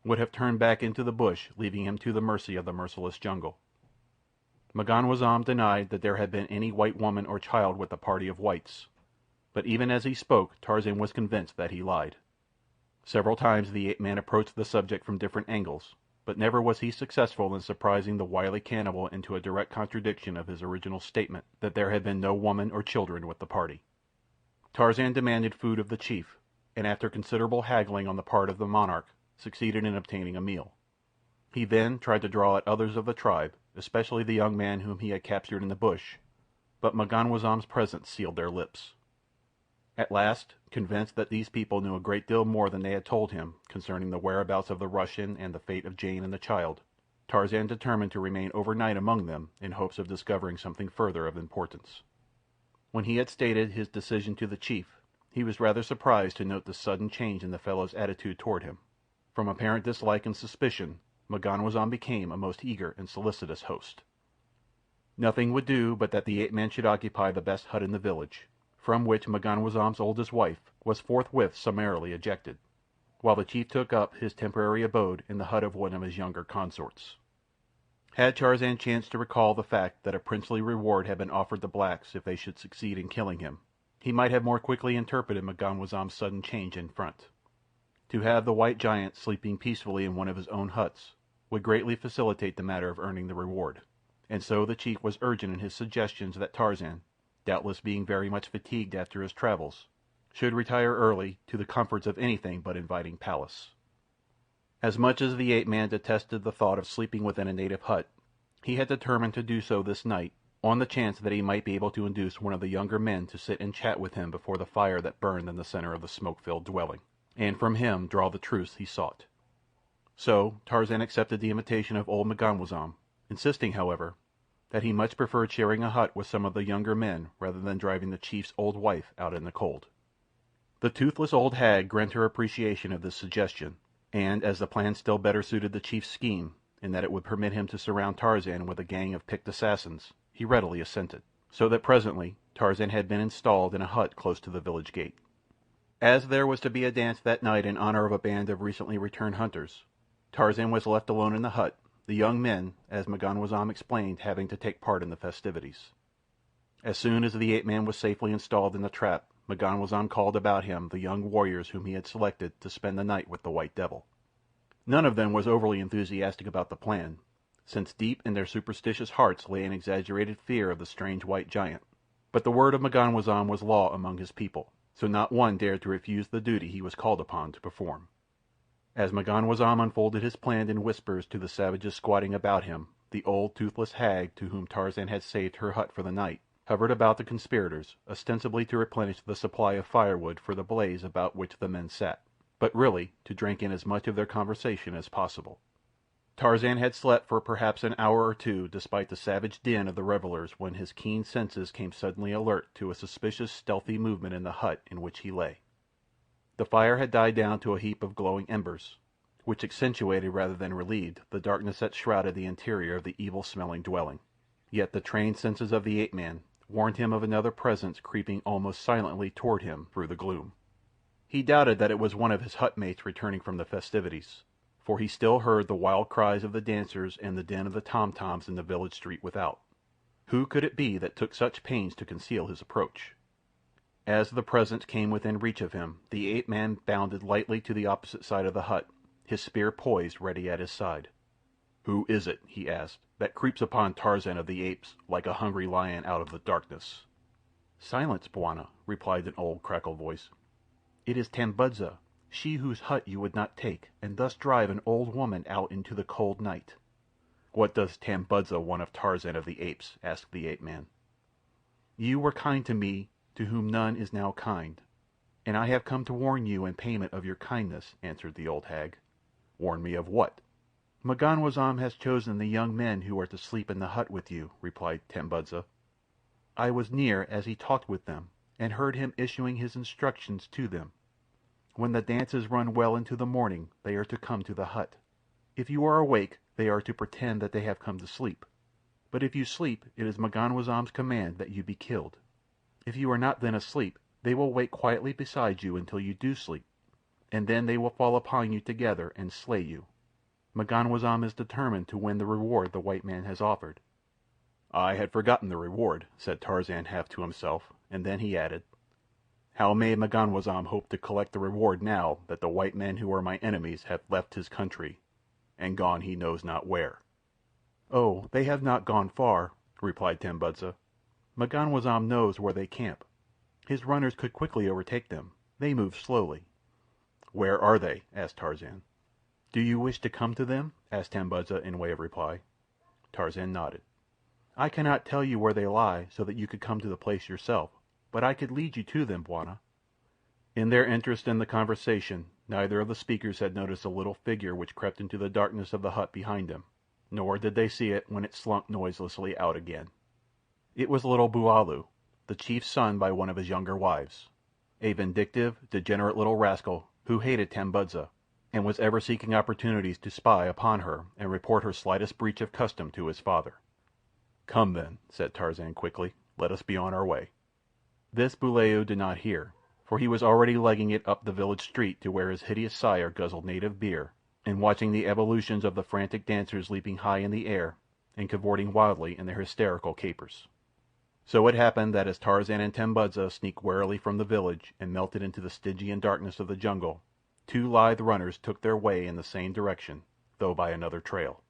would have turned back into the bush, leaving him to the mercy of the merciless jungle. M'ganwazam denied that there had been any white woman or child with the party of whites, but even as he spoke Tarzan was convinced that he lied. Several times the ape-man approached the subject from different angles, but never was he successful in surprising the wily cannibal into a direct contradiction of his original statement that there had been no woman or children with the party. Tarzan demanded food of the chief, and after considerable haggling on the part of the monarch, succeeded in obtaining a meal. He then tried to draw out others of the tribe, especially the young man whom he had captured in the bush, but M'ganwazam's presence sealed their lips. At last, convinced that these people knew a great deal more than they had told him concerning the whereabouts of the Russian and the fate of Jane and the child, Tarzan determined to remain overnight among them in hopes of discovering something further of importance. When he had stated his decision to the chief, he was rather surprised to note the sudden change in the fellow's attitude toward him. From apparent dislike and suspicion, M'ganwazam became a most eager and solicitous host. Nothing would do but that the ape-man should occupy the best hut in the village, from which M'ganwazam's oldest wife was forthwith summarily ejected, while the chief took up his temporary abode in the hut of one of his younger consorts. Had Tarzan chanced to recall the fact that a princely reward had been offered the blacks if they should succeed in killing him, he might have more quickly interpreted M'ganwazam's sudden change in front. To have the white giant sleeping peacefully in one of his own huts would greatly facilitate the matter of earning the reward, and so the chief was urgent in his suggestions that Tarzan, doubtless being very much fatigued after his travels, should retire early to the comforts of anything but inviting palace. As much as the ape-man detested the thought of sleeping within a native hut, he had determined to do so this night on the chance that he might be able to induce one of the younger men to sit and chat with him before the fire that burned in the center of the smoke-filled dwelling, and from him draw the truth he sought. So Tarzan accepted the invitation of old M'ganwazam, insisting, however, that he much preferred sharing a hut with some of the younger men rather than driving the chief's old wife out in the cold. The toothless old hag grinned her appreciation of this suggestion, and as the plan still better suited the chief's scheme, in that it would permit him to surround Tarzan with a gang of picked assassins, he readily assented, so that presently Tarzan had been installed in a hut close to the village gate. As there was to be a dance that night in honor of a band of recently returned hunters, Tarzan was left alone in the hut, the young men, as M'ganwazam explained, having to take part in the festivities. As soon as the ape-man was safely installed in the trap, M'ganwazam called about him the young warriors whom he had selected to spend the night with the white devil. None of them was overly enthusiastic about the plan, since deep in their superstitious hearts lay an exaggerated fear of the strange white giant, but the word of M'ganwazam was law among his people, so not one dared to refuse the duty he was called upon to perform. As M'ganwazam unfolded his plan in whispers to the savages squatting about him, the old toothless hag to whom Tarzan had saved her hut for the night hovered about the conspirators, ostensibly to replenish the supply of firewood for the blaze about which the men sat, but really to drink in as much of their conversation as possible. Tarzan had slept for perhaps an hour or two despite the savage din of the revelers when his keen senses came suddenly alert to a suspicious stealthy movement in the hut in which he lay. The fire had died down to a heap of glowing embers, which accentuated rather than relieved the darkness that shrouded the interior of the evil-smelling dwelling. Yet the trained senses of the ape-man warned him of another presence creeping almost silently toward him through the gloom. He doubted that it was one of his hut-mates returning from the festivities, for he still heard the wild cries of the dancers and the din of the tom-toms in the village street without. Who could it be that took such pains to conceal his approach? As the presence came within reach of him, the ape-man bounded lightly to the opposite side of the hut, his spear poised ready at his side. "Who is it," he asked, "that creeps upon Tarzan of the Apes like a hungry lion out of the darkness?" "Silence, Bwana," replied an old cracked voice. "It is Tambudza, she whose hut you would not take, and thus drive an old woman out into the cold night." "What does Tambudza want of Tarzan of the Apes?" asked the ape-man. "You were kind to me, to whom none is now kind, and I have come to warn you in payment of your kindness," answered the old hag. "Warn me of what?" "M'ganwazam has chosen the young men who are to sleep in the hut with you," replied Tambudza. "I was near as he talked with them, and heard him issuing his instructions to them. When the dances run well into the morning, they are to come to the hut. If you are awake, they are to pretend that they have come to sleep. But if you sleep, it is M'ganwazam's command that you be killed. If you are not then asleep, they will wait quietly beside you until you do sleep, and then they will fall upon you together and slay you. M'ganwazam is determined to win the reward the white man has offered." "I had forgotten the reward," said Tarzan half to himself, and then he added, "How may M'ganwazam hope to collect the reward now that the white men who are my enemies have left his country, and gone he knows not where?" "Oh, they have not gone far," replied Tambudza. "M'ganwazam knows where they camp. His runners could quickly overtake them. They move slowly." "Where are they?" asked Tarzan. "Do you wish to come to them?" asked Tambudza in way of reply. Tarzan nodded. "I cannot tell you where they lie so that you could come to the place yourself, but I could lead you to them, Bwana." In their interest in the conversation, neither of the speakers had noticed a little figure which crept into the darkness of the hut behind them, nor did they see it when it slunk noiselessly out again. It was little Buulaoo, the chief's son by one of his younger wives, a vindictive, degenerate little rascal who hated Tambudza, and was ever seeking opportunities to spy upon her and report her slightest breach of custom to his father. "Come, then," said Tarzan quickly. "Let us be on our way." This Buulaoo did not hear, for he was already legging it up the village street to where his hideous sire guzzled native beer, and watching the evolutions of the frantic dancers leaping high in the air and cavorting wildly in their hysterical capers. So it happened that as Tarzan and Tambudza sneaked warily from the village and melted into the Stygian darkness of the jungle, two lithe runners took their way in the same direction, though by another trail.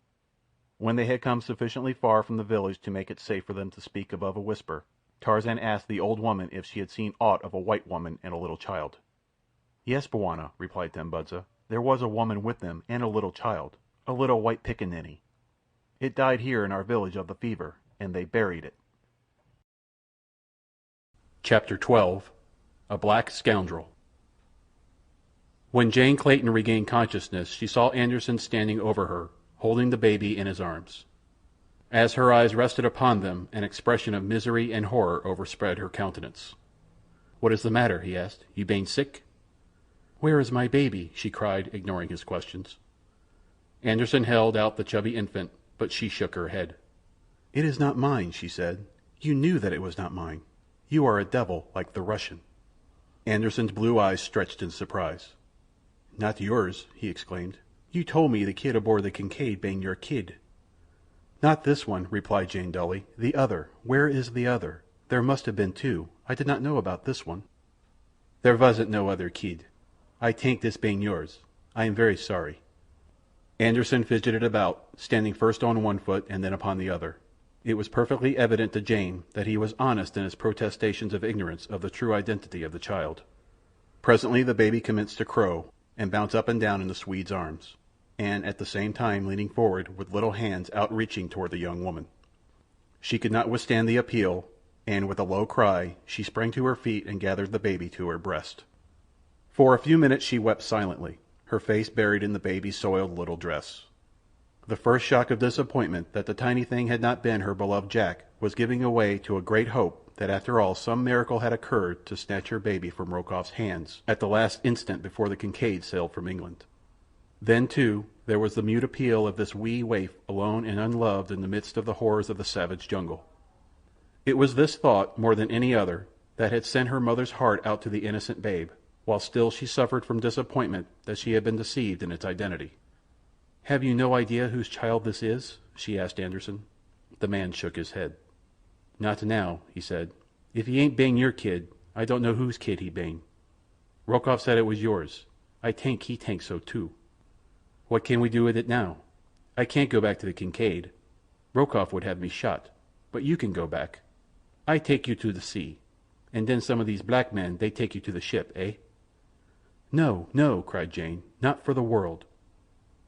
When they had come sufficiently far from the village to make it safe for them to speak above a whisper, Tarzan asked the old woman if she had seen aught of a white woman and a little child. "Yes, Bwana," replied Tambudza. "There was a woman with them and a little child, a little white pickaninny. It died here in our village of the fever, and they buried it." Chapter 12. A Black Scoundrel. When Jane Clayton regained consciousness, she saw Anderson standing over her, holding the baby in his arms. As her eyes rested upon them, an expression of misery and horror overspread her countenance. "What is the matter?" he asked. "You bane sick?" "Where is my baby?" she cried, ignoring his questions. Anderson held out the chubby infant, but she shook her head. "It is not mine," she said. "You knew that it was not mine. You are a devil, like the Russian." Anderson's blue eyes stretched in surprise. "Not yours," he exclaimed. "You told me the kid aboard the Kincaid bane your kid." "Not this one," replied Jane dully. "The other. Where is the other? There must have been two. I did not know about this one." "There wasn't no other kid. I tank this bane yours. I am very sorry." Anderson fidgeted about, standing first on one foot and then upon the other. It was perfectly evident to Jane that he was honest in his protestations of ignorance of the true identity of the child. Presently the baby commenced to crow and bounce up and down in the Swede's arms, and at the same time leaning forward with little hands outreaching toward the young woman. She could not withstand the appeal, and with a low cry she sprang to her feet and gathered the baby to her breast. For a few minutes she wept silently, her face buried in the baby's soiled little dress. The first shock of disappointment that the tiny thing had not been her beloved Jack was giving way to a great hope that after all some miracle had occurred to snatch her baby from Rokoff's hands at the last instant before the Kincaid sailed from England. Then, too, there was the mute appeal of this wee waif alone and unloved in the midst of the horrors of the savage jungle. It was this thought, more than any other, that had sent her mother's heart out to the innocent babe, while still she suffered from disappointment that she had been deceived in its identity. "Have you no idea whose child this is?" she asked Anderson. The man shook his head. "Not now," he said. "If he ain't bane your kid, I don't know whose kid he bane. Rokoff said it was yours. I tank he tank so too. What can we do with it now? I can't go back to the Kincaid. Rokoff would have me shot. But you can go back. I take you to the sea, and then some of these black men they take you to the ship, eh?" "No, no," cried Jane. "Not for the world.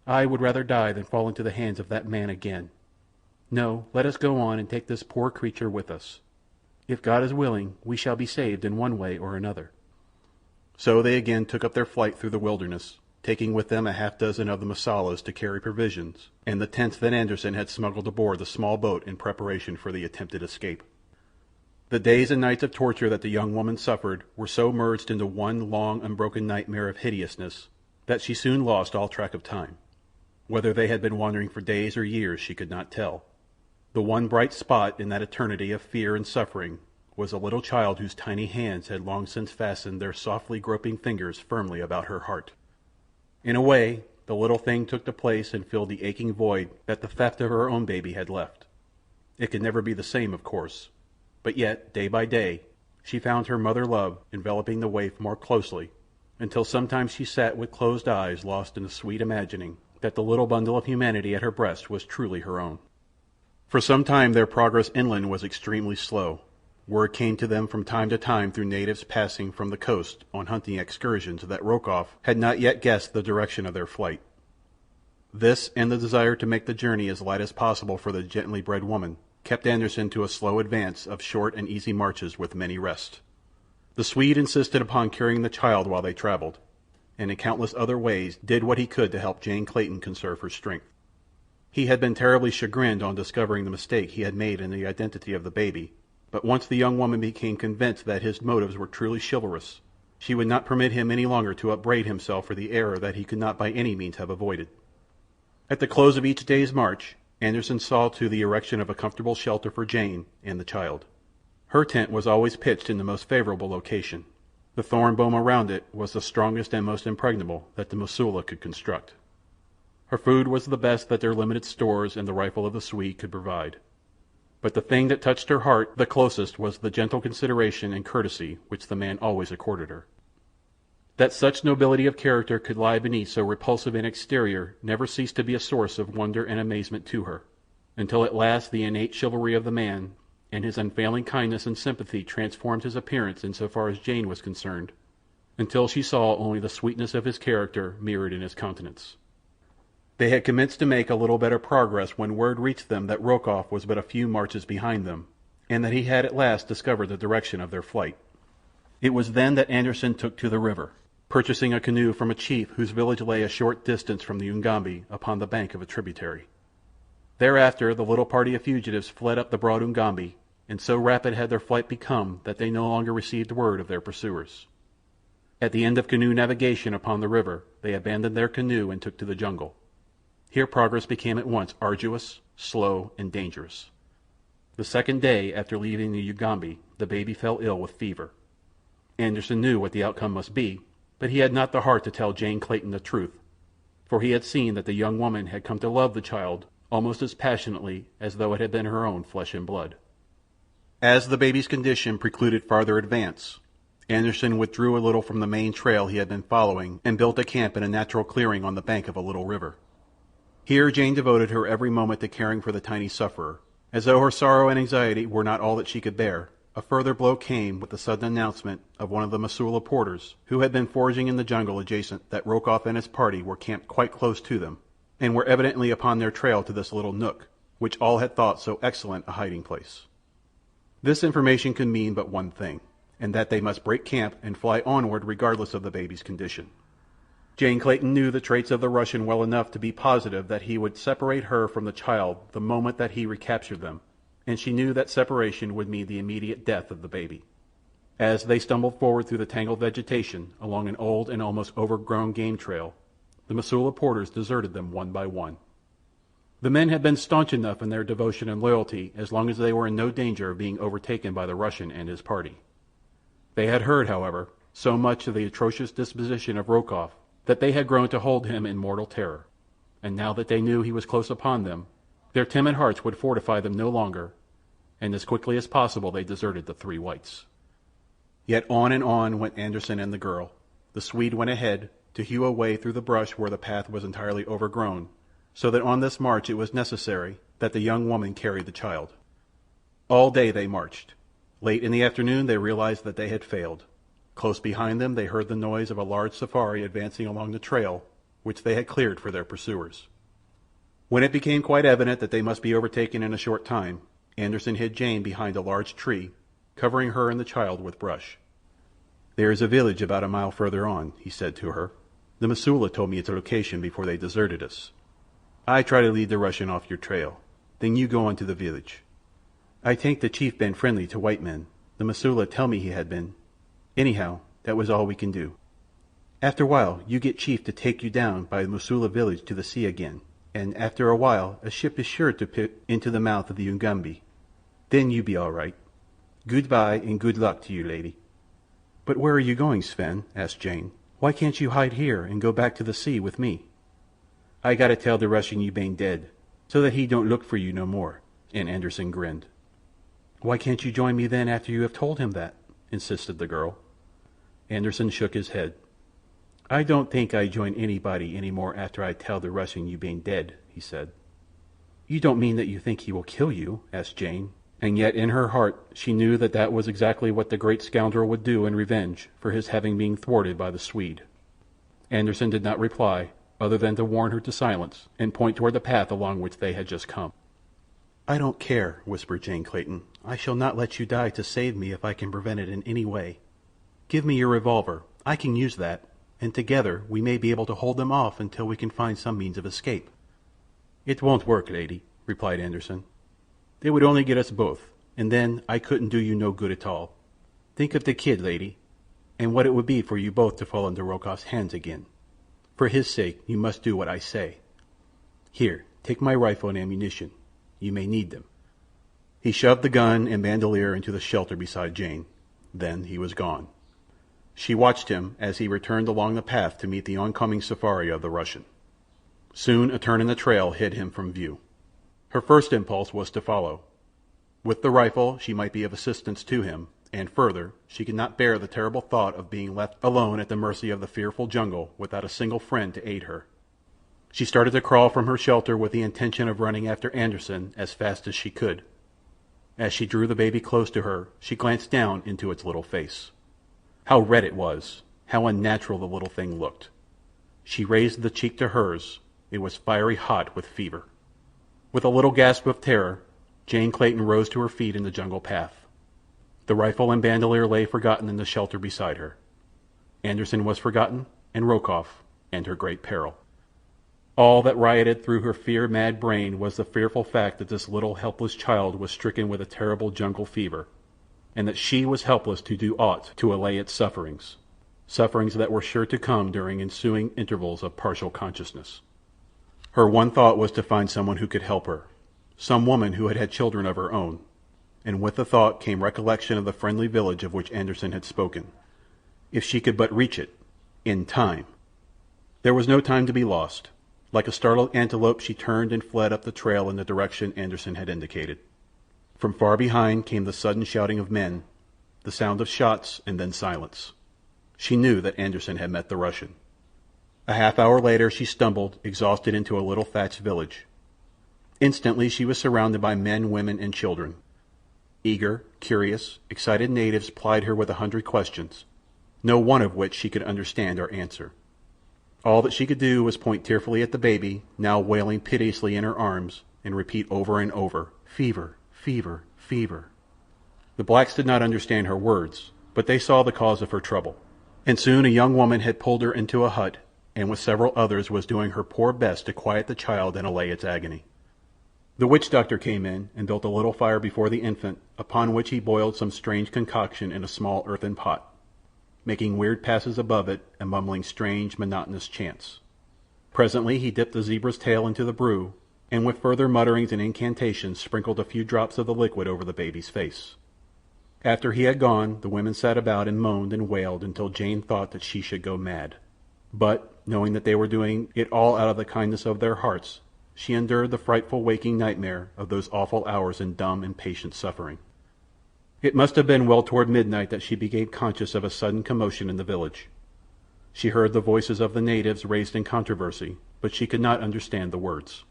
I would rather die than fall into the hands of that man again. No, let us go on and take this poor creature with us. If God is willing, we shall be saved in one way or another." So they again took up their flight through the wilderness, taking with them a half-dozen of the masalas to carry provisions, and the tents that Anderson had smuggled aboard the small boat in preparation for the attempted escape. The days and nights of torture that the young woman suffered were so merged into one long, unbroken nightmare of hideousness that she soon lost all track of time. Whether they had been wandering for days or years she could not tell. The one bright spot in that eternity of fear and suffering was a little child whose tiny hands had long since fastened their softly groping fingers firmly about her heart. In a way, the little thing took the place and filled the aching void that the theft of her own baby had left. It could never be the same, of course, but yet, day by day, she found her mother love enveloping the waif more closely, until sometimes she sat with closed eyes lost in the sweet imagining that the little bundle of humanity at her breast was truly her own. For some time their progress inland was extremely slow. Word came to them from time to time through natives passing from the coast on hunting excursions that Rokoff had not yet guessed the direction of their flight. This, and the desire to make the journey as light as possible for the gently bred woman, kept Anderssen to a slow advance of short and easy marches with many rests. The Swede insisted upon carrying the child while they traveled, and in countless other ways did what he could to help Jane Clayton conserve her strength. He had been terribly chagrined on discovering the mistake he had made in the identity of the baby, but once the young woman became convinced that his motives were truly chivalrous, she would not permit him any longer to upbraid himself for the error that he could not by any means have avoided. At the close of each day's march, Anderssen saw to the erection of a comfortable shelter for Jane and the child. Her tent was always pitched in the most favorable location. The thorn boma around it was the strongest and most impregnable that the Mosula could construct. Her food was the best that their limited stores and the rifle of the Swede could provide. But the thing that touched her heart the closest was the gentle consideration and courtesy which the man always accorded her. That such nobility of character could lie beneath so repulsive an exterior never ceased to be a source of wonder and amazement to her, until at last the innate chivalry of the man and his unfailing kindness and sympathy transformed his appearance in so far as Jane was concerned, until she saw only the sweetness of his character mirrored in his countenance. They had commenced to make a little better progress when word reached them that Rokoff was but a few marches behind them, and that he had at last discovered the direction of their flight. It was then that Anderssen took to the river, purchasing a canoe from a chief whose village lay a short distance from the Ugambi upon the bank of a tributary. Thereafter the little party of fugitives fled up the broad Ugambi, and so rapid had their flight become that they no longer received word of their pursuers. At the end of canoe navigation upon the river they abandoned their canoe and took to the jungle. Here progress became at once arduous, slow, and dangerous. The second day after leaving the Ugambi the baby fell ill with fever. Anderssen knew what the outcome must be, but he had not the heart to tell Jane Clayton the truth, for he had seen that the young woman had come to love the child almost as passionately as though it had been her own flesh and blood. As the baby's condition precluded farther advance, Anderssen withdrew a little from the main trail he had been following and built a camp in a natural clearing on the bank of a little river. Here Jane devoted her every moment to caring for the tiny sufferer. As though her sorrow and anxiety were not all that she could bear, a further blow came with the sudden announcement of one of the Mosula porters, who had been foraging in the jungle adjacent, that Rokoff and his party were camped quite close to them, and were evidently upon their trail to this little nook, which all had thought so excellent a hiding place. This information could mean but one thing, and that they must break camp and fly onward regardless of the baby's condition. Jane Clayton knew the traits of the Russian well enough to be positive that he would separate her from the child the moment that he recaptured them, and she knew that separation would mean the immediate death of the baby. As they stumbled forward through the tangled vegetation along an old and almost overgrown game trail, the Mosula porters deserted them one by one. The men had been staunch enough in their devotion and loyalty as long as they were in no danger of being overtaken by the Russian and his party. They had heard, however, so much of the atrocious disposition of Rokoff that they had grown to hold him in mortal terror, and now that they knew he was close upon them, their timid hearts would fortify them no longer, and as quickly as possible they deserted the three whites. Yet on and on went Anderssen and the girl. The Swede went ahead, to hew a way through the brush where the path was entirely overgrown, so that on this march it was necessary that the young woman carry the child. All day they marched. Late in the afternoon they realized that they had failed. Close behind them they heard the noise of a large safari advancing along the trail which they had cleared for their pursuers. When it became quite evident that they must be overtaken in a short time, Anderssen hid Jane behind a large tree, covering her and the child with brush. "There is a village about a mile further on," he said to her. "The Mosula told me its location before they deserted us. I try to lead the Russian off your trail. Then you go on to the village. I think the chief been friendly to white men, The Mosula tell me he had been. Anyhow, that was all we can do. After while you get chief to take you down by the Mosula village to the sea again, and after a while a ship is sure to put into the mouth of the Ugambi. Then you be all right. Goodbye and good luck to you, lady." "But where are you going, Sven?" asked Jane. "Why can't you hide here and go back to the sea with me?" "I gotta tell the Russian you bane dead, so that he don't look for you no more," and Anderson grinned. "Why can't you join me then after you have told him that?" insisted the girl. Anderson shook his head. "I don't think I join anybody any more after I tell the Russian you bane dead," he said. "You don't mean that you think he will kill you?" asked Jane, and yet in her heart she knew that that was exactly what the great scoundrel would do in revenge for his having been thwarted by the Swede. Anderson did not reply, other than to warn her to silence and point toward the path along which they had just come. "I don't care," whispered Jane Clayton. "I shall not let you die to save me if I can prevent it in any way. Give me your revolver. I can use that, and together we may be able to hold them off until we can find some means of escape." "It won't work, lady," replied Anderson. "They would only get us both, and then I couldn't do you no good at all. Think of the kid, lady, and what it would be for you both to fall into Rokoff's hands again. For his sake you must do what I say. Here, take my rifle and ammunition. You may need them." He shoved the gun and bandolier into the shelter beside Jane. Then he was gone. She watched him as he returned along the path to meet the oncoming safari of the Russian. Soon a turn in the trail hid him from view. Her first impulse was to follow. With the rifle she might be of assistance to him, and further, she could not bear the terrible thought of being left alone at the mercy of the fearful jungle without a single friend to aid her. She started to crawl from her shelter with the intention of running after Anderson as fast as she could. As she drew the baby close to her, she glanced down into its little face. How red it was! How unnatural the little thing looked! She raised the cheek to hers. It was fiery hot with fever. With a little gasp of terror, Jane Clayton rose to her feet in the jungle path. The rifle and bandolier lay forgotten in the shelter beside her. Anderson was forgotten, and Rokoff, and her great peril. All that rioted through her fear-mad brain was the fearful fact that this little helpless child was stricken with a terrible jungle fever, and that she was helpless to do aught to allay its sufferings, sufferings that were sure to come during ensuing intervals of partial consciousness. Her one thought was to find someone who could help her, some woman who had had children of her own, and with the thought came recollection of the friendly village of which Anderson had spoken. If she could but reach it, in time! There was no time to be lost. Like a startled antelope she turned and fled up the trail in the direction Anderson had indicated. From far behind came the sudden shouting of men, the sound of shots, and then silence. She knew that Anderson had met the Russian. A half-hour later she stumbled, exhausted, into a little thatched village. Instantly she was surrounded by men, women, and children. Eager, curious, excited natives plied her with 100 questions, no one of which she could understand or answer. All that she could do was point tearfully at the baby, now wailing piteously in her arms, and repeat over and over, "Fever, fever, fever." The blacks did not understand her words, but they saw the cause of her trouble, and soon a young woman had pulled her into a hut, and with several others was doing her poor best to quiet the child and allay its agony. The witch doctor came in and built a little fire before the infant, upon which he boiled some strange concoction in a small earthen pot, making weird passes above it and mumbling strange, monotonous chants. Presently he dipped the zebra's tail into the brew, and with further mutterings and incantations sprinkled a few drops of the liquid over the baby's face. After he had gone, the women sat about and moaned and wailed until Jane thought that she should go mad. But, knowing that they were doing it all out of the kindness of their hearts, she endured the frightful waking nightmare of those awful hours in dumb and patient suffering. It must have been well toward midnight that she became conscious of a sudden commotion in the village. She heard the voices of the natives raised in controversy, but she could not understand the words.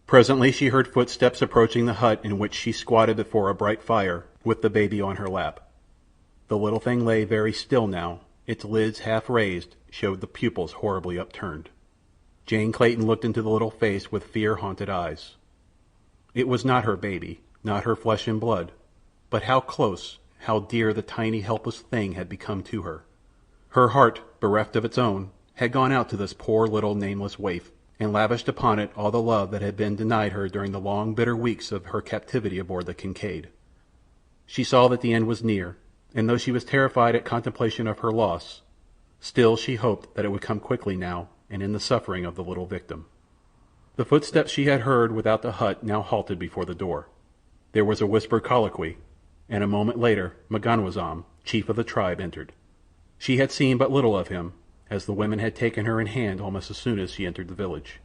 Presently she heard footsteps approaching the hut in which she squatted before a bright fire, with the baby on her lap. The little thing lay very still now. Its lids, half raised, showed the pupils horribly upturned. Jane Clayton looked into the little face with fear-haunted eyes. It was not her baby, not her flesh and blood, but how close, how dear the tiny, helpless thing had become to her. Her heart, bereft of its own, had gone out to this poor little nameless waif, and lavished upon it all the love that had been denied her during the long, bitter weeks of her captivity aboard the Kincaid. She saw that the end was near, and though she was terrified at contemplation of her loss, still she hoped that it would come quickly now and in the suffering of the little victim. The footsteps she had heard without the hut now halted before the door. There was a whispered colloquy, and a moment later M'ganwazam, chief of the tribe, entered. She had seen but little of him, as the women had taken her in hand almost as soon as she entered the village.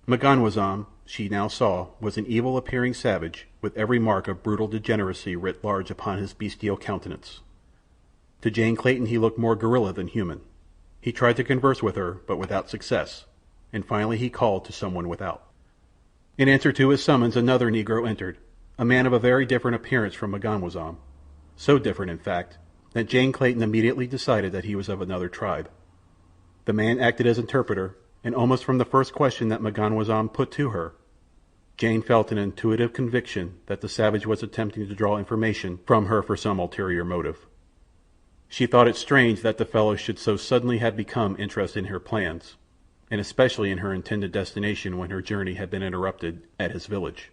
M'ganwazam, she now saw, was an evil-appearing savage, with every mark of brutal degeneracy writ large upon his bestial countenance. To Jane Clayton he looked more gorilla than human. He tried to converse with her, but without success, and finally he called to someone without. In answer to his summons another Negro entered, a man of a very different appearance from M'ganwazam, so different, in fact, that Jane Clayton immediately decided that he was of another tribe. The man acted as interpreter, and almost from the first question that M'ganwazam put to her, Jane felt an intuitive conviction that the savage was attempting to draw information from her for some ulterior motive. She thought it strange that the fellow should so suddenly have become interested in her plans, and especially in her intended destination when her journey had been interrupted at his village.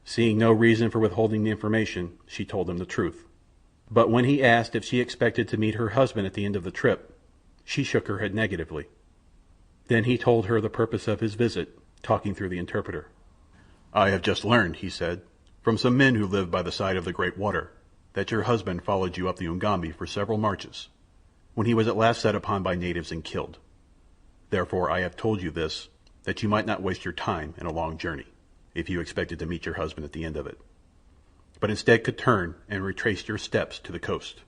Seeing no reason for withholding the information, she told him the truth. But when he asked if she expected to meet her husband at the end of the trip, she shook her head negatively. Then he told her the purpose of his visit, talking through the interpreter. "I have just learned," he said, "from some men who live by the side of the great water, that your husband followed you up the Ugambi for several marches, when he was at last set upon by natives and killed. Therefore I have told you this, that you might not waste your time in a long journey, if you expected to meet your husband at the end of it, but instead could turn and retrace your steps to the coast."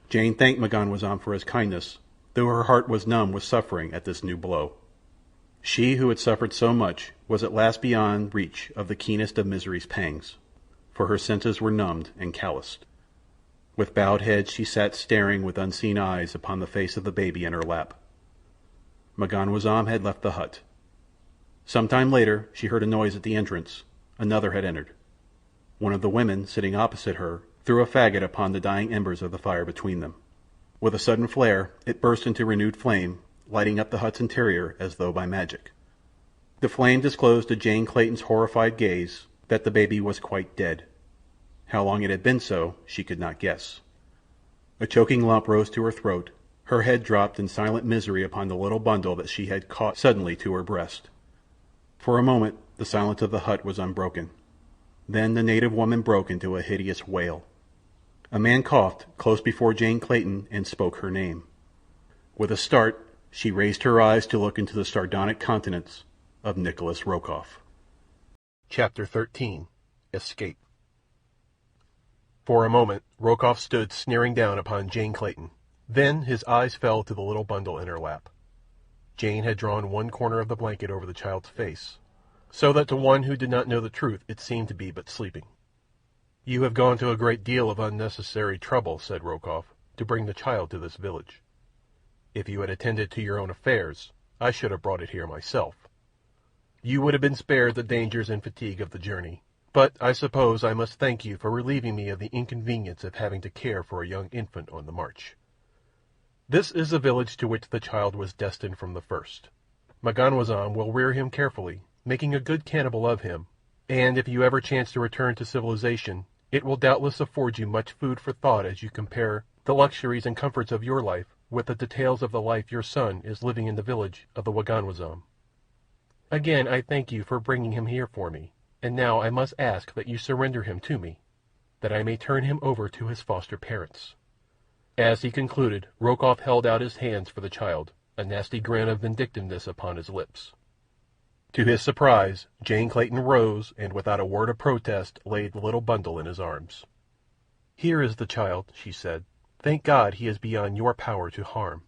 Jane thanked M'ganwazam for his kindness, though her heart was numb with suffering at this new blow. She who had suffered so much was at last beyond reach of the keenest of misery's pangs, for her senses were numbed and calloused. With bowed head she sat staring with unseeing eyes upon the face of the baby in her lap. M'ganwazam had left the hut. Some time later she heard a noise at the entrance. Another had entered. One of the women, sitting opposite her, threw a faggot upon the dying embers of the fire between them. With a sudden flare it burst into renewed flame, lighting up the hut's interior as though by magic. The flame disclosed to Jane Clayton's horrified gaze that the baby was quite dead. How long it had been so she could not guess. A choking lump rose to her throat. Her head dropped in silent misery upon the little bundle that she had caught suddenly to her breast. For a moment the silence of the hut was unbroken. Then the native woman broke into a hideous wail. A man coughed close before Jane Clayton and spoke her name. With a start she raised her eyes to look into the sardonic countenance of Nicholas Rokoff. Chapter 13. Escape. For a moment Rokoff stood sneering down upon Jane Clayton. Then his eyes fell to the little bundle in her lap. Jane had drawn one corner of the blanket over the child's face, so that to one who did not know the truth it seemed to be but sleeping. "You have gone to a great deal of unnecessary trouble," said Rokoff, "to bring the child to this village. If you had attended to your own affairs, I should have brought it here myself. You would have been spared the dangers and fatigue of the journey, but I suppose I must thank you for relieving me of the inconvenience of having to care for a young infant on the march. This is the village to which the child was destined from the first. M'ganwazam will rear him carefully, making a good cannibal of him, and if you ever chance to return to civilization, it will doubtless afford you much food for thought as you compare the luxuries and comforts of your life with the details of the life your son is living in the village of the M'ganwazam. Again I thank you for bringing him here for me, and now I must ask that you surrender him to me, that I may turn him over to his foster parents." As he concluded, Rokoff held out his hands for the child, a nasty grin of vindictiveness upon his lips. To his surprise, Jane Clayton rose and without a word of protest laid the little bundle in his arms. "Here is the child," she said. "Thank God he is beyond your power to harm."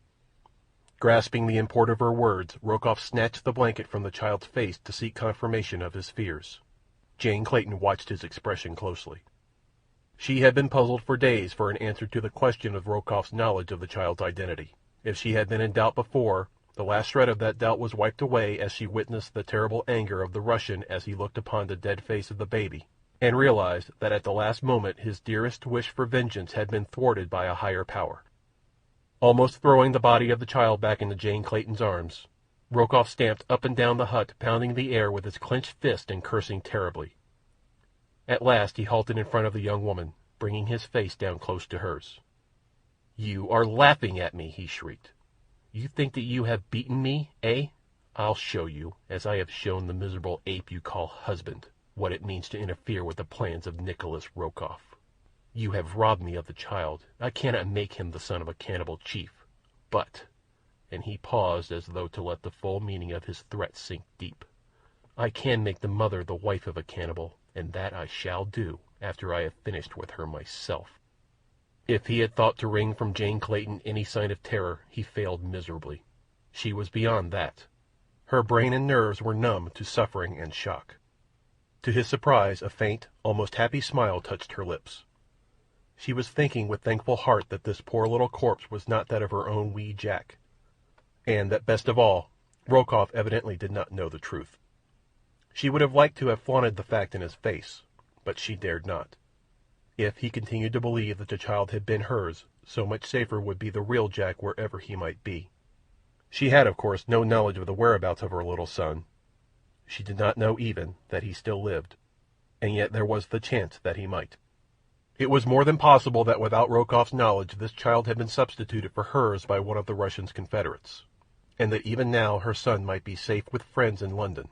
Grasping the import of her words, Rokoff snatched the blanket from the child's face to seek confirmation of his fears. Jane Clayton watched his expression closely. She had been puzzled for days for an answer to the question of Rokoff's knowledge of the child's identity. If she had been in doubt before, the last shred of that doubt was wiped away as she witnessed the terrible anger of the Russian as he looked upon the dead face of the baby, and realized that at the last moment his dearest wish for vengeance had been thwarted by a higher power. Almost throwing the body of the child back into Jane Clayton's arms, Rokoff stamped up and down the hut, pounding the air with his clenched fist and cursing terribly. At last he halted in front of the young woman, bringing his face down close to hers. "You are laughing at me," he shrieked. "You think that you have beaten me, eh? I'll show you, as I have shown the miserable ape you call husband, what it means to interfere with the plans of Nicholas Rokoff. You have robbed me of the child. I cannot make him the son of a cannibal chief. But," and he paused as though to let the full meaning of his threat sink deep, "I can make the mother the wife of a cannibal, and that I shall do after I have finished with her myself." If he had thought to wring from Jane Clayton any sign of terror, he failed miserably. She was beyond that. Her brain and nerves were numb to suffering and shock. To his surprise, a faint, almost happy smile touched her lips. She was thinking with thankful heart that this poor little corpse was not that of her own wee Jack, and that best of all, Rokoff evidently did not know the truth. She would have liked to have flaunted the fact in his face, but she dared not. If he continued to believe that the child had been hers, so much safer would be the real Jack wherever he might be. She had, of course, no knowledge of the whereabouts of her little son. She did not know even that he still lived, and yet there was the chance that he might. It was more than possible that without Rokoff's knowledge this child had been substituted for hers by one of the Russian's confederates, and that even now her son might be safe with friends in London,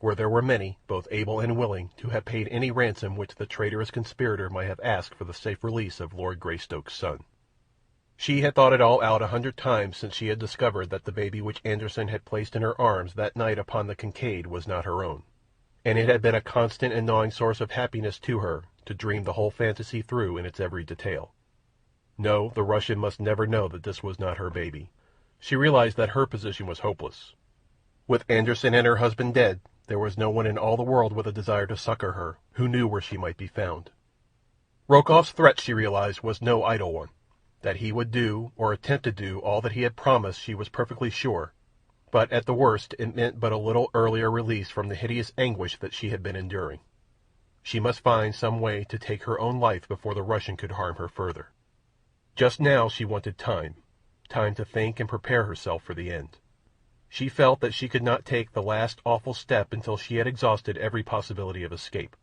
where there were many, both able and willing, to have paid any ransom which the traitorous conspirator might have asked for the safe release of Lord Greystoke's son. She had thought it all out 100 times since she had discovered that the baby which Anderson had placed in her arms that night upon the Kincaid was not her own, and it had been a constant and gnawing source of happiness to her to dream the whole fantasy through in its every detail. No, the Russian must never know that this was not her baby. She realized that her position was hopeless. With Anderson and her husband dead, there was no one in all the world with a desire to succor her, who knew where she might be found. Rokoff's threat, she realized, was no idle one. That he would do, or attempt to do, all that he had promised she was perfectly sure, but at the worst it meant but a little earlier release from the hideous anguish that she had been enduring. She must find some way to take her own life before the Russian could harm her further. Just now she wanted time to think and prepare herself for the end. She felt that she could not take the last awful step until she had exhausted every possibility of escape.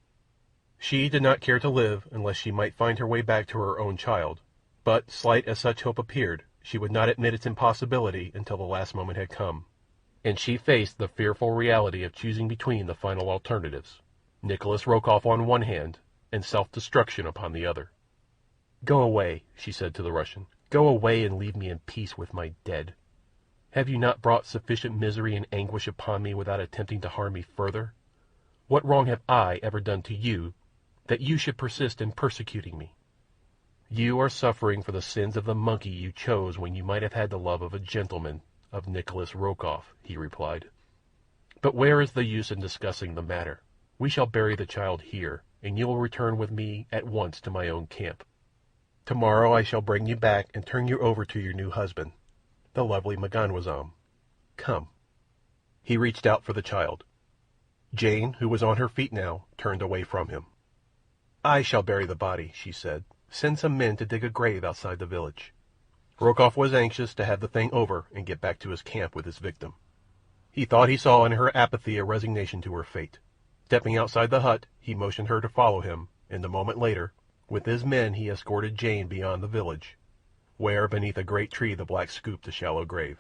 She did not care to live unless she might find her way back to her own child, but, slight as such hope appeared, she would not admit its impossibility until the last moment had come, and she faced the fearful reality of choosing between the final alternatives, Nicholas Rokoff on one hand, and self-destruction upon the other. "Go away," she said to the Russian. "Go away and leave me in peace with my dead. Have you not brought sufficient misery and anguish upon me without attempting to harm me further? What wrong have I ever done to you that you should persist in persecuting me? You are suffering for the sins of the monkey you chose when you might have had the love of a gentleman, of Nicholas Rokoff," he replied. "But where is the use in discussing the matter? We shall bury the child here, and you will return with me at once to my own camp. Tomorrow I shall bring you back and turn you over to your new husband, the lovely Mugambi. Come." He reached out for the child. Jane, who was on her feet now, turned away from him. "I shall bury the body," she said. "Send some men to dig a grave outside the village." Rokoff was anxious to have the thing over and get back to his camp with his victim. He thought he saw in her apathy a resignation to her fate. Stepping outside the hut, he motioned her to follow him, and a moment later, with his men, he escorted Jane beyond the village, where beneath a great tree the blacks scooped a shallow grave.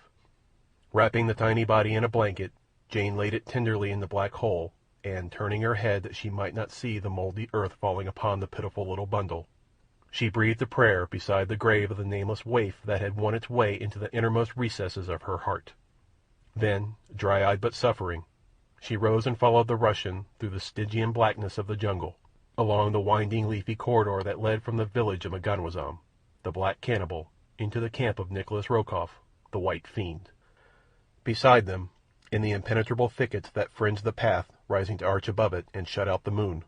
Wrapping the tiny body in a blanket, Jane laid it tenderly in the black hole, and, turning her head that she might not see the mouldy earth falling upon the pitiful little bundle, she breathed a prayer beside the grave of the nameless waif that had won its way into the innermost recesses of her heart. Then, dry-eyed but suffering, she rose and followed the Russian through the Stygian blackness of the jungle, along the winding leafy corridor that led from the village of Mugambi, the black cannibal, into the camp of Nicholas Rokoff, the white fiend. Beside them, in the impenetrable thickets that fringed the path rising to arch above it and shut out the moon,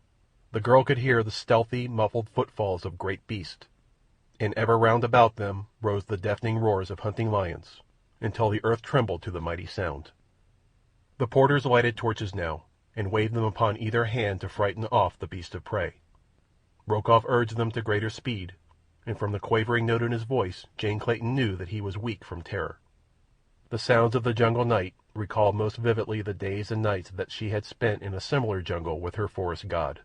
the girl could hear the stealthy, muffled footfalls of great beasts, and ever round about them rose the deafening roars of hunting lions, until the earth trembled to the mighty sound. The porters lighted torches now, and waved them upon either hand to frighten off the beast of prey. Rokoff urged them to greater speed, and from the quavering note in his voice Jane Clayton knew that he was weak from terror. The sounds of the jungle night recalled most vividly the days and nights that she had spent in a similar jungle with her forest god.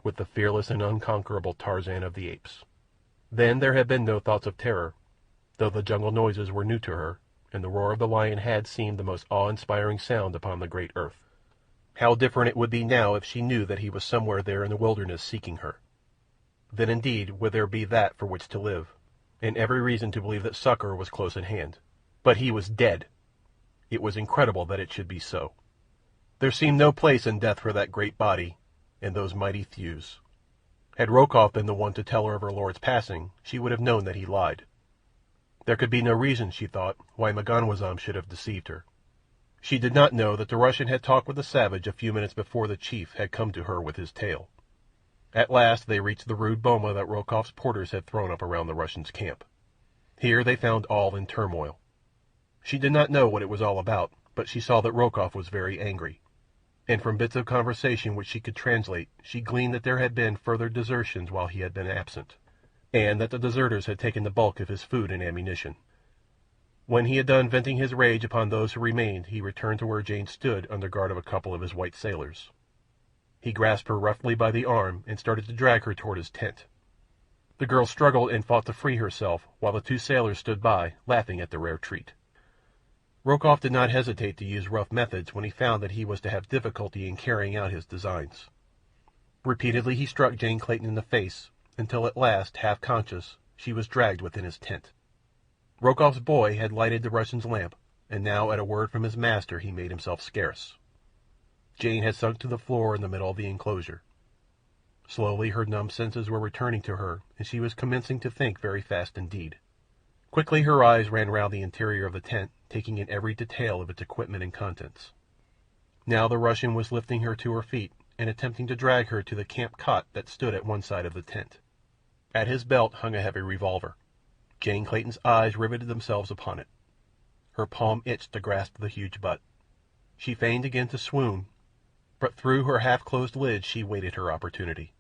with the fearless and unconquerable Tarzan of the Apes. Then there had been no thoughts of terror, though the jungle noises were new to her, and the roar of the lion had seemed the most awe-inspiring sound upon the great earth. How different it would be now if she knew that he was somewhere there in the wilderness seeking her. Then indeed would there be that for which to live, and every reason to believe that succor was close at hand. But he was dead! It was incredible that it should be so. There seemed no place in death for that great body and those mighty thews. Had Rokoff been the one to tell her of her lord's passing, she would have known that he lied. There could be no reason, she thought, why M'ganwazam should have deceived her. She did not know that the Russian had talked with the savage a few minutes before the chief had come to her with his tale. At last they reached the rude boma that Rokoff's porters had thrown up around the Russian's camp. Here they found all in turmoil. She did not know what it was all about, but she saw that Rokoff was very angry, and from bits of conversation which she could translate she gleaned that there had been further desertions while he had been absent, and that the deserters had taken the bulk of his food and ammunition. When he had done venting his rage upon those who remained, he returned to where Jane stood under guard of a couple of his white sailors. He grasped her roughly by the arm and started to drag her toward his tent. The girl struggled and fought to free herself, while the two sailors stood by, laughing at the rare treat. Rokoff did not hesitate to use rough methods when he found that he was to have difficulty in carrying out his designs. Repeatedly he struck Jane Clayton in the face, until at last, half conscious, she was dragged within his tent. Rokoff's boy had lighted the Russian's lamp, and now at a word from his master he made himself scarce. Jane had sunk to the floor in the middle of the enclosure. Slowly her numb senses were returning to her, and she was commencing to think very fast indeed. Quickly her eyes ran round the interior of the tent, taking in every detail of its equipment and contents. Now the Russian was lifting her to her feet and attempting to drag her to the camp cot that stood at one side of the tent. At his belt hung a heavy revolver. Jane Clayton's eyes riveted themselves upon it. Her palm itched to grasp the huge butt. She feigned again to swoon, but through her half-closed lids she waited her opportunity.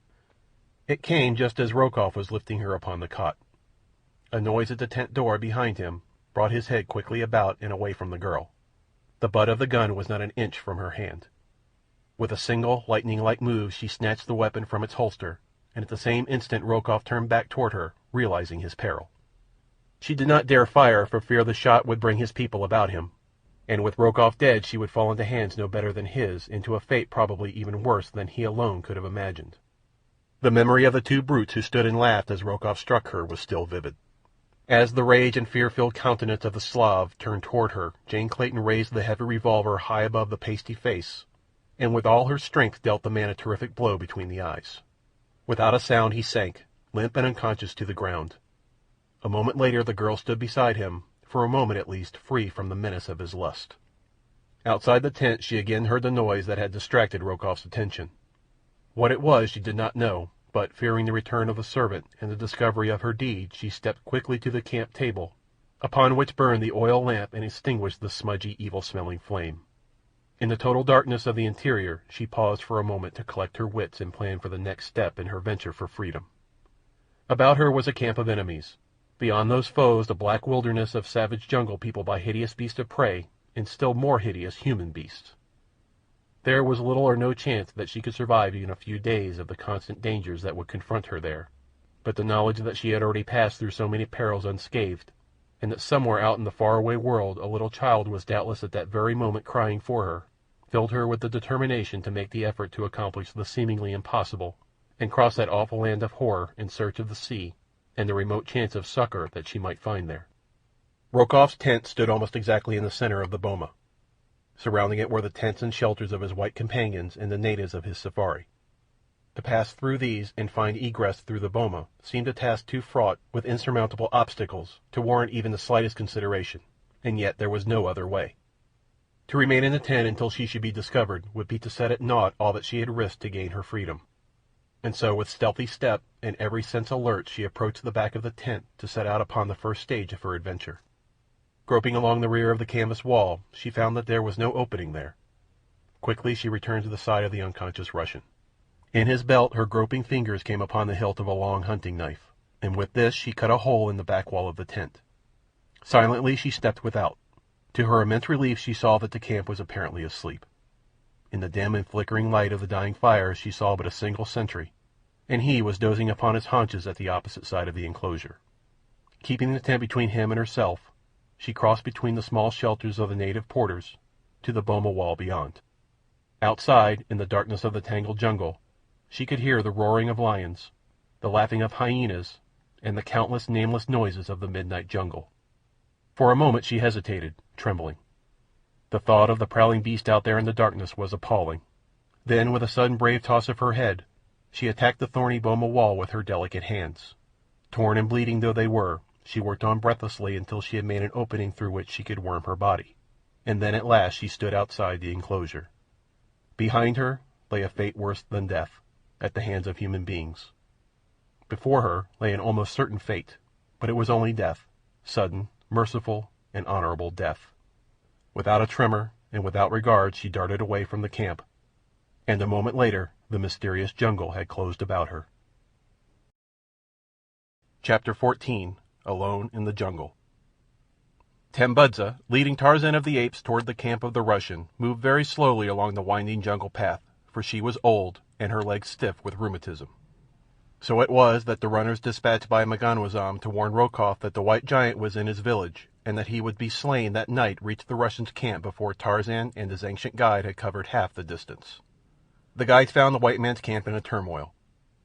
It came just as Rokoff was lifting her upon the cot. A noise at the tent door behind him brought his head quickly about and away from the girl. The butt of the gun was not an inch from her hand. With a single, lightning-like move she snatched the weapon from its holster, and at the same instant Rokoff turned back toward her, realizing his peril. She did not dare fire for fear the shot would bring his people about him, and with Rokoff dead she would fall into hands no better than his, into a fate probably even worse than he alone could have imagined. The memory of the two brutes who stood and laughed as Rokoff struck her was still vivid. As the rage and fear-filled countenance of the Slav turned toward her, Jane Clayton raised the heavy revolver high above the pasty face, and with all her strength dealt the man a terrific blow between the eyes. Without a sound he sank, limp and unconscious, to the ground. A moment later the girl stood beside him, for a moment at least free from the menace of his lust. Outside the tent she again heard the noise that had distracted Rokoff's attention. What it was she did not know, but fearing the return of the servant and the discovery of her deed, she stepped quickly to the camp table, upon which burned the oil lamp, and extinguished the smudgy, evil-smelling flame. In the total darkness of the interior she paused for a moment to collect her wits and plan for the next step in her venture for freedom. About her was a camp of enemies. Beyond those foes the black wilderness of savage jungle peopled by hideous beasts of prey and still more hideous human beasts. There was little or no chance that she could survive even a few days of the constant dangers that would confront her there, but the knowledge that she had already passed through so many perils unscathed, and that somewhere out in the far-away world a little child was doubtless at that very moment crying for her, filled her with the determination to make the effort to accomplish the seemingly impossible, and cross that awful land of horror in search of the sea and the remote chance of succor that she might find there. Rokoff's tent stood almost exactly in the center of the boma. Surrounding it were the tents and shelters of his white companions and the natives of his safari. To pass through these and find egress through the boma seemed a task too fraught with insurmountable obstacles to warrant even the slightest consideration, and yet there was no other way. To remain in the tent until she should be discovered would be to set at naught all that she had risked to gain her freedom. And so with stealthy step and every sense alert she approached the back of the tent to set out upon the first stage of her adventure. Groping along the rear of the canvas wall, she found that there was no opening there. Quickly she returned to the side of the unconscious Russian. In his belt her groping fingers came upon the hilt of a long hunting knife, and with this she cut a hole in the back wall of the tent. Silently she stepped without. To her immense relief she saw that the camp was apparently asleep. In the dim and flickering light of the dying fires she saw but a single sentry, and he was dozing upon his haunches at the opposite side of the enclosure. Keeping the tent between him and herself, she crossed between the small shelters of the native porters to the boma wall beyond. Outside, in the darkness of the tangled jungle, she could hear the roaring of lions, the laughing of hyenas, and the countless nameless noises of the midnight jungle. For a moment she hesitated, trembling. The thought of the prowling beast out there in the darkness was appalling. Then, with a sudden brave toss of her head, she attacked the thorny boma wall with her delicate hands. Torn and bleeding though they were, she worked on breathlessly until she had made an opening through which she could worm her body, and then at last she stood outside the enclosure. Behind her lay a fate worse than death, at the hands of human beings. Before her lay an almost certain fate, but it was only death, sudden, merciful, and honorable death. Without a tremor and without regard she darted away from the camp, and a moment later the mysterious jungle had closed about her. Chapter 14. Alone in the Jungle. Tambudza, leading Tarzan of the Apes toward the camp of the Russian, moved very slowly along the winding jungle path, for she was old and her legs stiff with rheumatism. So it was that the runners dispatched by M'ganwazam to warn Rokoff that the white giant was in his village, and that he would be slain that night reached the Russian's camp before Tarzan and his ancient guide had covered half the distance. The guides found the white man's camp in a turmoil.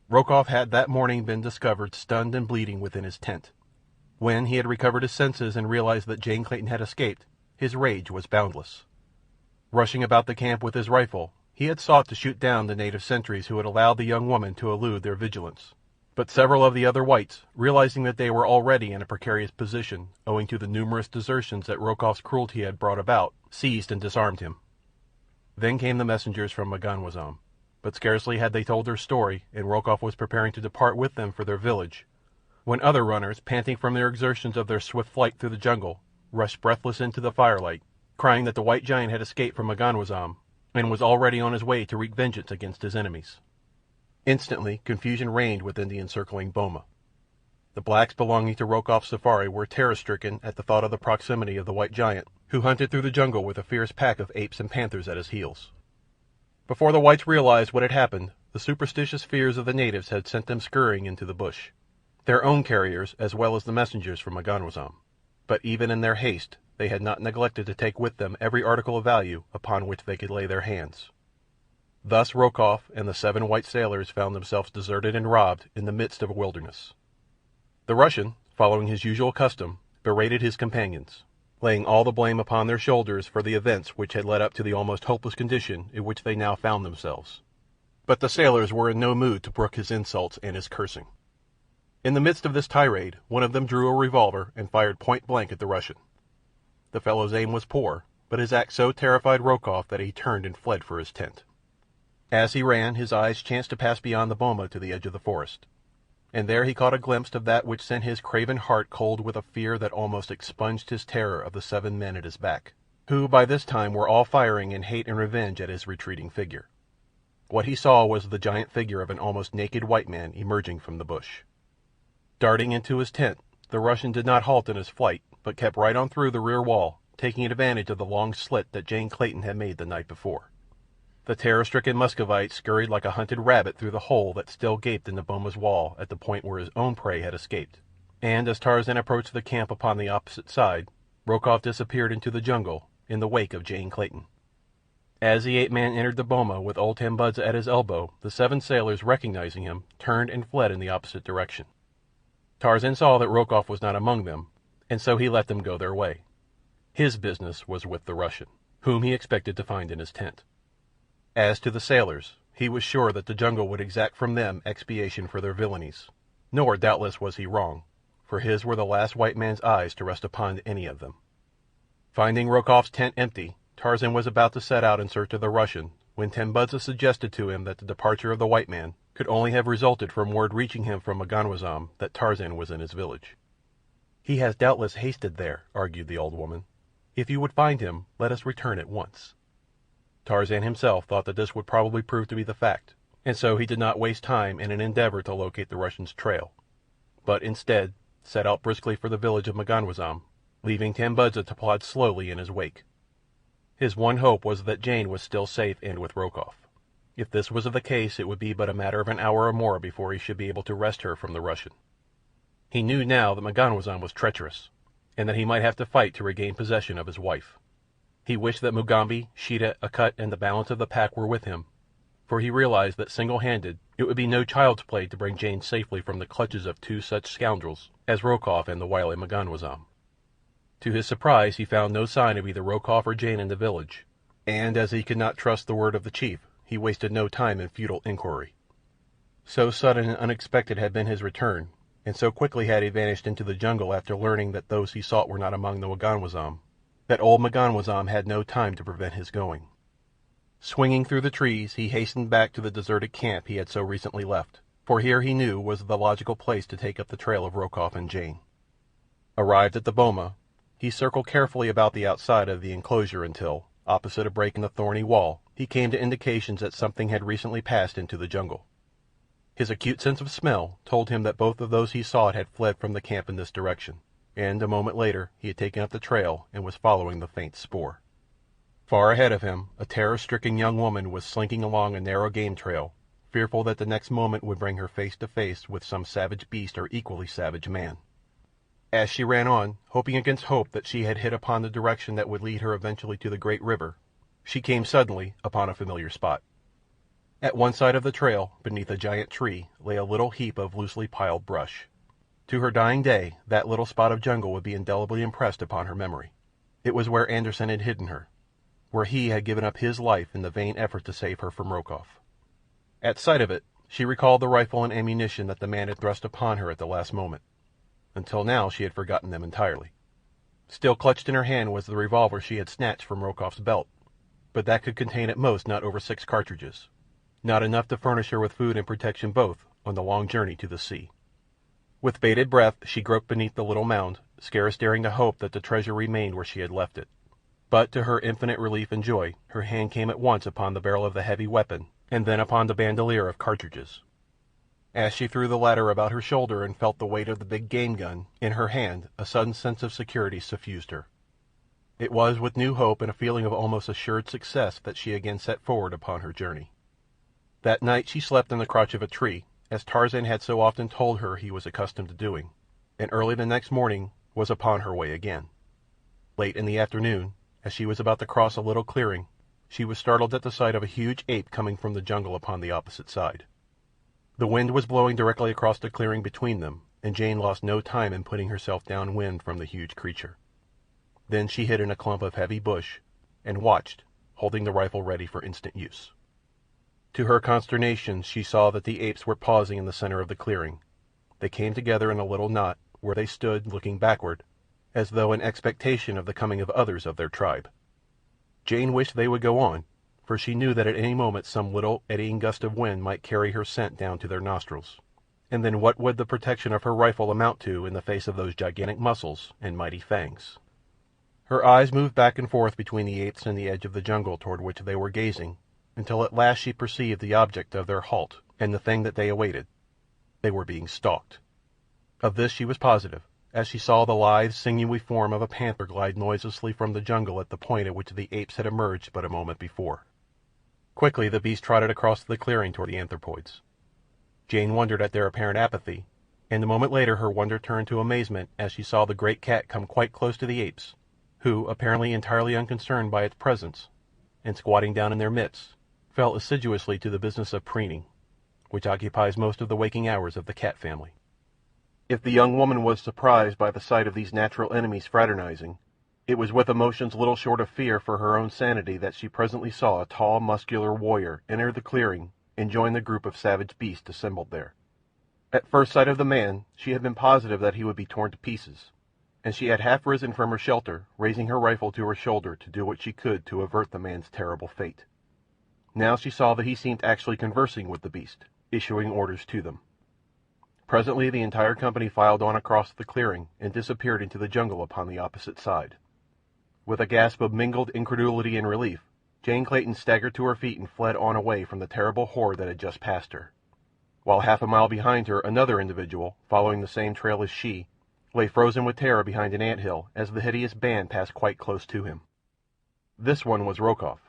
Rokoff had that morning been discovered stunned and bleeding within his tent. When he had recovered his senses and realized that Jane Clayton had escaped, his rage was boundless. Rushing about the camp with his rifle, he had sought to shoot down the native sentries who had allowed the young woman to elude their vigilance. But several of the other whites, realizing that they were already in a precarious position owing to the numerous desertions that Rokoff's cruelty had brought about, seized and disarmed him. Then came the messengers from M'ganwazam, but scarcely had they told their story, and Rokoff was preparing to depart with them for their village, when other runners, panting from their exertions of their swift flight through the jungle, rushed breathless into the firelight, crying that the white giant had escaped from M'ganwazam and was already on his way to wreak vengeance against his enemies. Instantly confusion reigned within the encircling boma. The blacks belonging to Rokoff's safari were terror-stricken at the thought of the proximity of the white giant, who hunted through the jungle with a fierce pack of apes and panthers at his heels. Before the whites realized what had happened, the superstitious fears of the natives had sent them scurrying into the bush, their own carriers as well as the messengers from M'ganwazam. But even in their haste they had not neglected to take with them every article of value upon which they could lay their hands. Thus Rokoff and the 7 white sailors found themselves deserted and robbed in the midst of a wilderness. The Russian, following his usual custom, berated his companions, laying all the blame upon their shoulders for the events which had led up to the almost hopeless condition in which they now found themselves. But the sailors were in no mood to brook his insults and his cursing. In the midst of this tirade, one of them drew a revolver and fired point-blank at the Russian. The fellow's aim was poor, but his act so terrified Rokoff that he turned and fled for his tent. As he ran, his eyes chanced to pass beyond the boma to the edge of the forest, and there he caught a glimpse of that which sent his craven heart cold with a fear that almost expunged his terror of the 7 men at his back, who by this time were all firing in hate and revenge at his retreating figure. What he saw was the giant figure of an almost naked white man emerging from the bush. Darting into his tent, the Russian did not halt in his flight, but kept right on through the rear wall, taking advantage of the long slit that Jane Clayton had made the night before. The terror-stricken Muscovite scurried like a hunted rabbit through the hole that still gaped in the boma's wall at the point where his own prey had escaped, and as Tarzan approached the camp upon the opposite side, Rokoff disappeared into the jungle in the wake of Jane Clayton. As the ape-man entered the boma with old Tambudza at his elbow, the 7 sailors, recognizing him, turned and fled in the opposite direction. Tarzan saw that Rokoff was not among them, and so he let them go their way. His business was with the Russian, whom he expected to find in his tent. As to the sailors, he was sure that the jungle would exact from them expiation for their villainies, nor doubtless was he wrong, for his were the last white man's eyes to rest upon any of them. Finding Rokoff's tent empty, Tarzan was about to set out in search of the Russian when Tambudza suggested to him that the departure of the white man could only have resulted from word reaching him from M'ganwazam that Tarzan was in his village. "He has doubtless hasted there," argued the old woman. "If you would find him, let us return at once." Tarzan himself thought that this would probably prove to be the fact, and so he did not waste time in an endeavor to locate the Russian's trail, but instead set out briskly for the village of M'ganwazam, leaving Tambudza to plod slowly in his wake. His one hope was that Jane was still safe and with Rokoff. If this was the case, it would be but a matter of an hour or more before he should be able to wrest her from the Russian. He knew now that M'ganwazam was treacherous, and that he might have to fight to regain possession of his wife. He wished that Mugambi, Sheeta, Akut, and the balance of the pack were with him, for he realized that single-handed it would be no child's play to bring Jane safely from the clutches of two such scoundrels as Rokoff and the wily M'ganwazam. To his surprise he found no sign of either Rokoff or Jane in the village, and as he could not trust the word of the chief, he wasted no time in futile inquiry. So sudden and unexpected had been his return, and so quickly had he vanished into the jungle after learning that those he sought were not among the M'ganwazam, that old M'ganwazam had no time to prevent his going. Swinging through the trees, he hastened back to the deserted camp he had so recently left, for here he knew was the logical place to take up the trail of Rokoff and Jane. Arrived at the boma, he circled carefully about the outside of the enclosure until, opposite a break in the thorny wall, he came to indications that something had recently passed into the jungle. His acute sense of smell told him that both of those he sought had fled from the camp in this direction, and a moment later he had taken up the trail and was following the faint spoor. Far ahead of him a terror-stricken young woman was slinking along a narrow game trail, fearful that the next moment would bring her face to face with some savage beast or equally savage man. As she ran on, hoping against hope that she had hit upon the direction that would lead her eventually to the great river, she came suddenly upon a familiar spot. At one side of the trail, beneath a giant tree, lay a little heap of loosely piled brush. To her dying day that little spot of jungle would be indelibly impressed upon her memory. It was where Anderssen had hidden her, where he had given up his life in the vain effort to save her from Rokoff. At sight of it, she recalled the rifle and ammunition that the man had thrust upon her at the last moment. Until now she had forgotten them entirely. Still clutched in her hand was the revolver she had snatched from Rokoff's belt, but that could contain at most not over 6 cartridges, not enough to furnish her with food and protection both on the long journey to the sea. With bated breath she groped beneath the little mound, scarce daring to hope that the treasure remained where she had left it. But to her infinite relief and joy her hand came at once upon the barrel of the heavy weapon, and then upon the bandolier of cartridges. As she threw the latter about her shoulder and felt the weight of the big game gun in her hand, a sudden sense of security suffused her. It was with new hope and a feeling of almost assured success that she again set forward upon her journey. That night she slept in the crotch of a tree, as Tarzan had so often told her he was accustomed to doing, and early the next morning was upon her way again. Late in the afternoon, as she was about to cross a little clearing, she was startled at the sight of a huge ape coming from the jungle upon the opposite side. The wind was blowing directly across the clearing between them, and Jane lost no time in putting herself downwind from the huge creature. Then she hid in a clump of heavy bush and watched, holding the rifle ready for instant use. To her consternation she saw that the apes were pausing in the center of the clearing. They came together in a little knot, where they stood looking backward, as though in expectation of the coming of others of their tribe. Jane wished they would go on, for she knew that at any moment some little eddying gust of wind might carry her scent down to their nostrils, and then what would the protection of her rifle amount to in the face of those gigantic muscles and mighty fangs? Her eyes moved back and forth between the apes and the edge of the jungle toward which they were gazing, until at last she perceived the object of their halt and the thing that they awaited. They were being stalked. Of this she was positive, as she saw the lithe, sinewy form of a panther glide noiselessly from the jungle at the point at which the apes had emerged but a moment before. Quickly the beast trotted across the clearing toward the anthropoids. Jane wondered at their apparent apathy, and a moment later her wonder turned to amazement as she saw the great cat come quite close to the apes, who, apparently entirely unconcerned by its presence, and squatting down in their midst, fell assiduously to the business of preening, which occupies most of the waking hours of the cat family. If the young woman was surprised by the sight of these natural enemies fraternizing, it was with emotions little short of fear for her own sanity that she presently saw a tall, muscular warrior enter the clearing and join the group of savage beasts assembled there. At first sight of the man she had been positive that he would be torn to pieces, and she had half risen from her shelter, raising her rifle to her shoulder to do what she could to avert the man's terrible fate. Now she saw that he seemed actually conversing with the beast, issuing orders to them. Presently the entire company filed on across the clearing and disappeared into the jungle upon the opposite side. With a gasp of mingled incredulity and relief, Jane Clayton staggered to her feet and fled on away from the terrible horde that had just passed her, while half a mile behind her another individual, following the same trail as she, lay frozen with terror behind an ant-hill as the hideous band passed quite close to him. This one was Rokoff,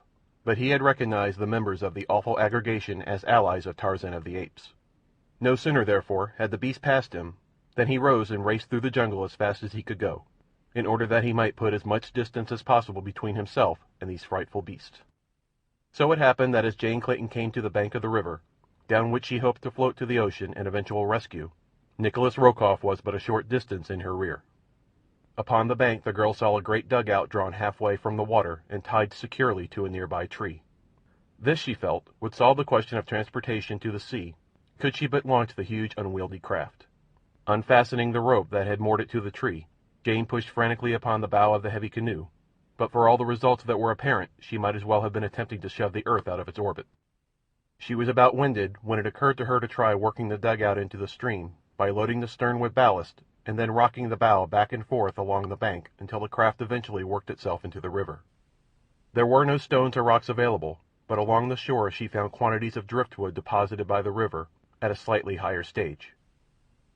but he had recognized the members of the awful aggregation as allies of Tarzan of the Apes. No sooner, therefore, had the beast passed him than he rose and raced through the jungle as fast as he could go, in order that he might put as much distance as possible between himself and these frightful beasts. So it happened that as Jane Clayton came to the bank of the river, down which she hoped to float to the ocean and eventual rescue, Nicholas Rokoff was but a short distance in her rear. Upon the bank the girl saw a great dugout drawn halfway from the water and tied securely to a nearby tree. This, she felt, would solve the question of transportation to the sea, could she but launch the huge unwieldy craft. Unfastening the rope that had moored it to the tree, Jane pushed frantically upon the bow of the heavy canoe, but for all the results that were apparent she might as well have been attempting to shove the earth out of its orbit. She was about winded when it occurred to her to try working the dugout into the stream by loading the stern with ballast and then rocking the bow back and forth along the bank until the craft eventually worked itself into the river. There were no stones or rocks available, but along the shore she found quantities of driftwood deposited by the river at a slightly higher stage.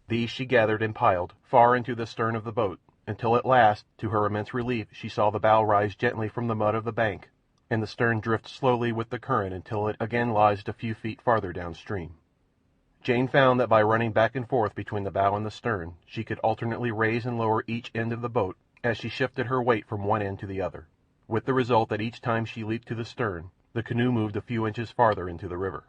These she gathered and piled far into the stern of the boat, until at last, to her immense relief, she saw the bow rise gently from the mud of the bank, and the stern drift slowly with the current until it again lodged a few feet farther downstream. Jane found that by running back and forth between the bow and the stern, she could alternately raise and lower each end of the boat as she shifted her weight from one end to the other, with the result that each time she leaped to the stern, the canoe moved a few inches farther into the river.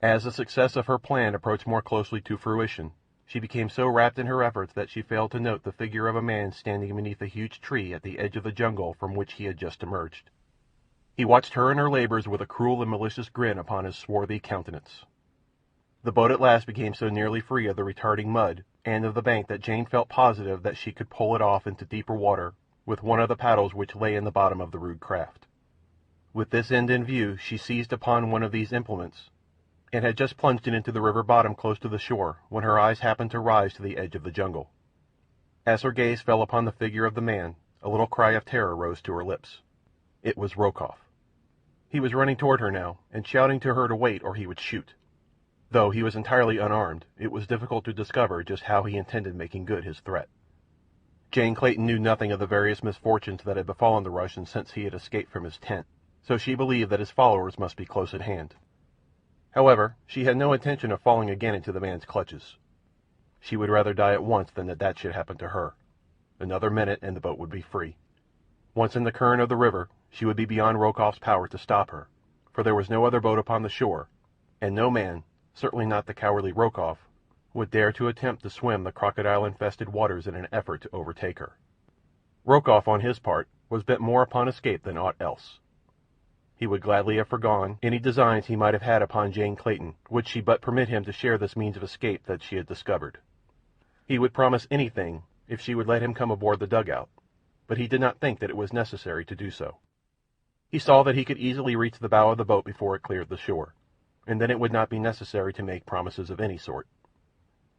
As the success of her plan approached more closely to fruition, she became so wrapped in her efforts that she failed to note the figure of a man standing beneath a huge tree at the edge of the jungle from which he had just emerged. He watched her and her labors with a cruel and malicious grin upon his swarthy countenance. The boat at last became so nearly free of the retarding mud and of the bank that Jane felt positive that she could pull it off into deeper water with one of the paddles which lay in the bottom of the rude craft. With this end in view she seized upon one of these implements, and had just plunged it into the river bottom close to the shore when her eyes happened to rise to the edge of the jungle. As her gaze fell upon the figure of the man, a little cry of terror rose to her lips. It was Rokoff. He was running toward her now, and shouting to her to wait or he would shoot. Though he was entirely unarmed, it was difficult to discover just how he intended making good his threat. Jane Clayton knew nothing of the various misfortunes that had befallen the Russian since he had escaped from his tent, so she believed that his followers must be close at hand. However, she had no intention of falling again into the man's clutches. She would rather die at once than that should happen to her. Another minute and the boat would be free. Once in the current of the river, she would be beyond Rokoff's power to stop her, for there was no other boat upon the shore, and no man, certainly not the cowardly Rokoff, would dare to attempt to swim the crocodile-infested waters in an effort to overtake her. Rokoff, on his part, was bent more upon escape than aught else. He would gladly have foregone any designs he might have had upon Jane Clayton, would she but permit him to share this means of escape that she had discovered. He would promise anything if she would let him come aboard the dugout, but he did not think that it was necessary to do so. He saw that he could easily reach the bow of the boat before it cleared the shore, and then it would not be necessary to make promises of any sort.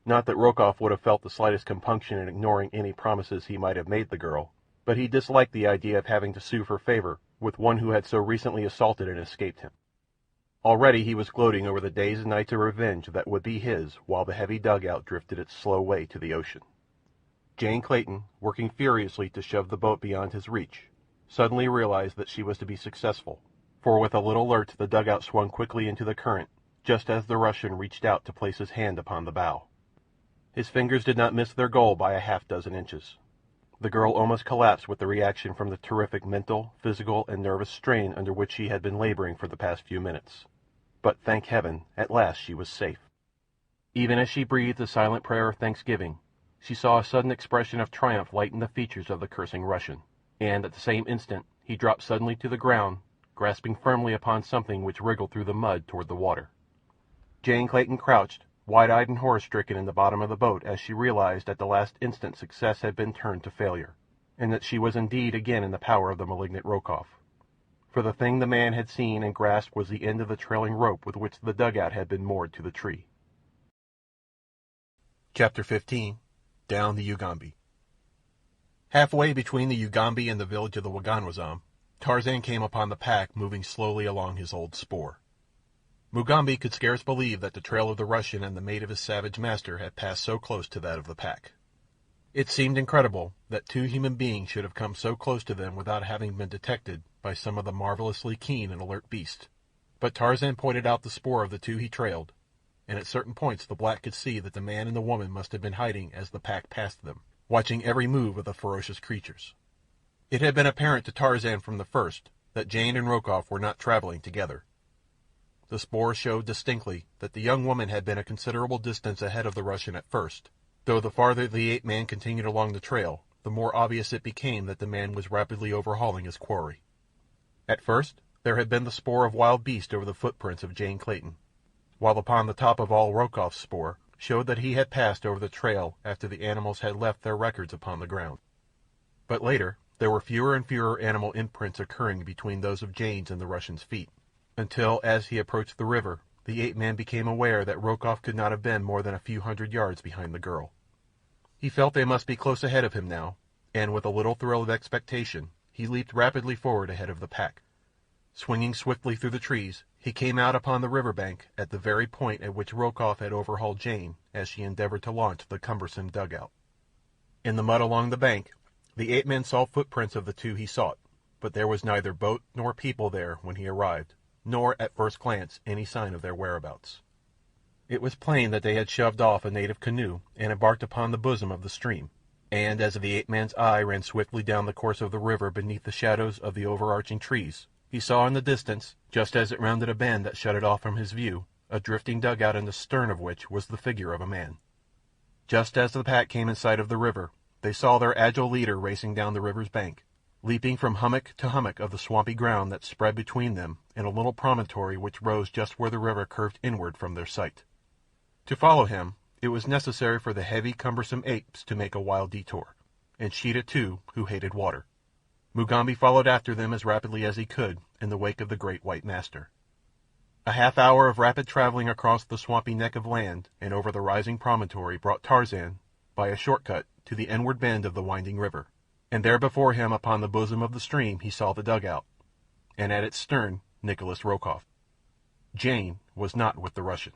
Not that Rokoff would have felt the slightest compunction in ignoring any promises he might have made the girl, but he disliked the idea of having to sue for favor with one who had so recently assaulted and escaped him. Already he was gloating over the days and nights of revenge that would be his while the heavy dugout drifted its slow way to the ocean. Jane Clayton, working furiously to shove the boat beyond his reach, suddenly realized that she was to be successful, for with a little lurch the dugout swung quickly into the current, just as the Russian reached out to place his hand upon the bow. His fingers did not miss their goal by a half-dozen inches. The girl almost collapsed with the reaction from the terrific mental, physical, and nervous strain under which she had been laboring for the past few minutes. But, thank heaven, at last she was safe. Even as she breathed a silent prayer of thanksgiving, she saw a sudden expression of triumph lighten the features of the cursing Russian, and at the same instant he dropped suddenly to the ground, grasping firmly upon something which wriggled through the mud toward the water. Jane Clayton crouched, wide-eyed and horror-stricken in the bottom of the boat as she realized at the last instant success had been turned to failure, and that she was indeed again in the power of the malignant Rokoff. For the thing the man had seen and grasped was the end of the trailing rope with which the dugout had been moored to the tree. Chapter 15. Down the Ugambi. Halfway between the Ugambi and the village of the Waganwazam, Tarzan came upon the pack moving slowly along his old spoor. Mugambi could scarce believe that the trail of the Russian and the mate of his savage master had passed so close to that of the pack. It seemed incredible that two human beings should have come so close to them without having been detected by some of the marvelously keen and alert beasts, but Tarzan pointed out the spoor of the two he trailed, and at certain points the black could see that the man and the woman must have been hiding as the pack passed them, watching every move of the ferocious creatures. It had been apparent to Tarzan from the first that Jane and Rokoff were not traveling together. The spoor showed distinctly that the young woman had been a considerable distance ahead of the Russian at first, though the farther the ape-man continued along the trail, the more obvious it became that the man was rapidly overhauling his quarry. At first there had been the spoor of wild beast over the footprints of Jane Clayton, while upon the top of all Rokoff's spoor showed that he had passed over the trail after the animals had left their records upon the ground. But later there were fewer and fewer animal imprints occurring between those of Jane's and the Russian's feet, until, as he approached the river, the ape-man became aware that Rokoff could not have been more than a few hundred yards behind the girl. He felt they must be close ahead of him now, and with a little thrill of expectation he leaped rapidly forward ahead of the pack. Swinging swiftly through the trees, he came out upon the river bank at the very point at which Rokoff had overhauled Jane as she endeavored to launch the cumbersome dugout. In the mud along the bank the ape-man saw footprints of the two he sought, but there was neither boat nor people there when he arrived, nor at first glance any sign of their whereabouts. It was plain that they had shoved off a native canoe and embarked upon the bosom of the stream, and as the ape-man's eye ran swiftly down the course of the river beneath the shadows of the overarching trees, he saw in the distance, just as it rounded a bend that shut it off from his view, a drifting dugout in the stern of which was the figure of a man. Just as the pack came in sight of the river, they saw their agile leader racing down the river's bank, leaping from hummock to hummock of the swampy ground that spread between them and a little promontory which rose just where the river curved inward from their sight. To follow him, it was necessary for the heavy, cumbersome apes to make a wild detour, and Sheeta, too, who hated water. Mugambi followed after them as rapidly as he could in the wake of the great white master. A half-hour of rapid traveling across the swampy neck of land and over the rising promontory brought Tarzan, by a short-cut, to the inward bend of the winding river, and there before him upon the bosom of the stream he saw the dugout, and at its stern Nikolas Rokoff. Jane was not with the Russian.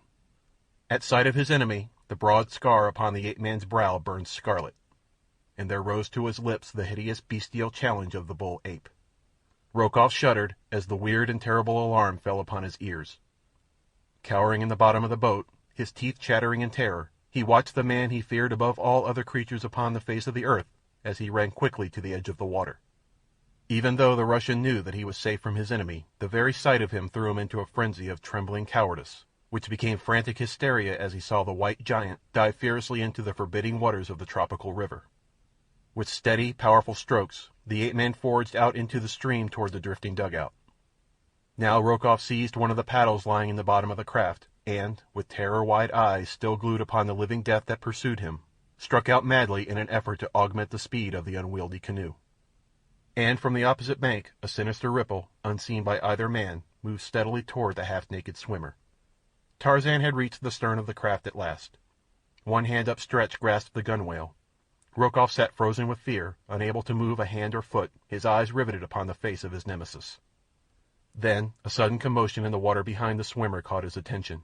At sight of his enemy the broad scar upon the ape-man's brow burned scarlet, and there rose to his lips the hideous bestial challenge of the bull ape. Rokoff shuddered as the weird and terrible alarm fell upon his ears. Cowering in the bottom of the boat, his teeth chattering in terror, he watched the man he feared above all other creatures upon the face of the earth as he ran quickly to the edge of the water. Even though the Russian knew that he was safe from his enemy, the very sight of him threw him into a frenzy of trembling cowardice, which became frantic hysteria as he saw the white giant dive fiercely into the forbidding waters of the tropical river. With steady, powerful strokes, the ape-man forged out into the stream toward the drifting dugout. Now Rokoff seized one of the paddles lying in the bottom of the craft, and, with terror-wide eyes still glued upon the living death that pursued him, struck out madly in an effort to augment the speed of the unwieldy canoe. And from the opposite bank a sinister ripple, unseen by either man, moved steadily toward the half-naked swimmer. Tarzan had reached the stern of the craft at last. One hand upstretched grasped the gunwale. Rokoff sat frozen with fear, unable to move a hand or foot, his eyes riveted upon the face of his nemesis. Then a sudden commotion in the water behind the swimmer caught his attention.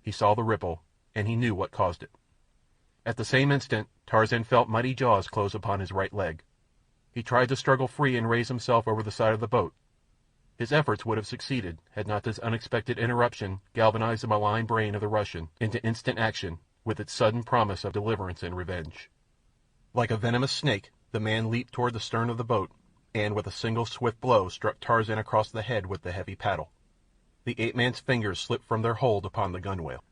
He saw the ripple, and he knew what caused it. At the same instant Tarzan felt mighty jaws close upon his right leg. He tried to struggle free and raise himself over the side of the boat. His efforts would have succeeded had not this unexpected interruption galvanized the malign brain of the Russian into instant action, with its sudden promise of deliverance and revenge. Like a venomous snake, the man leaped toward the stern of the boat, and with a single swift blow struck Tarzan across the head with the heavy paddle. The ape-man's fingers slipped from their hold upon the gunwale.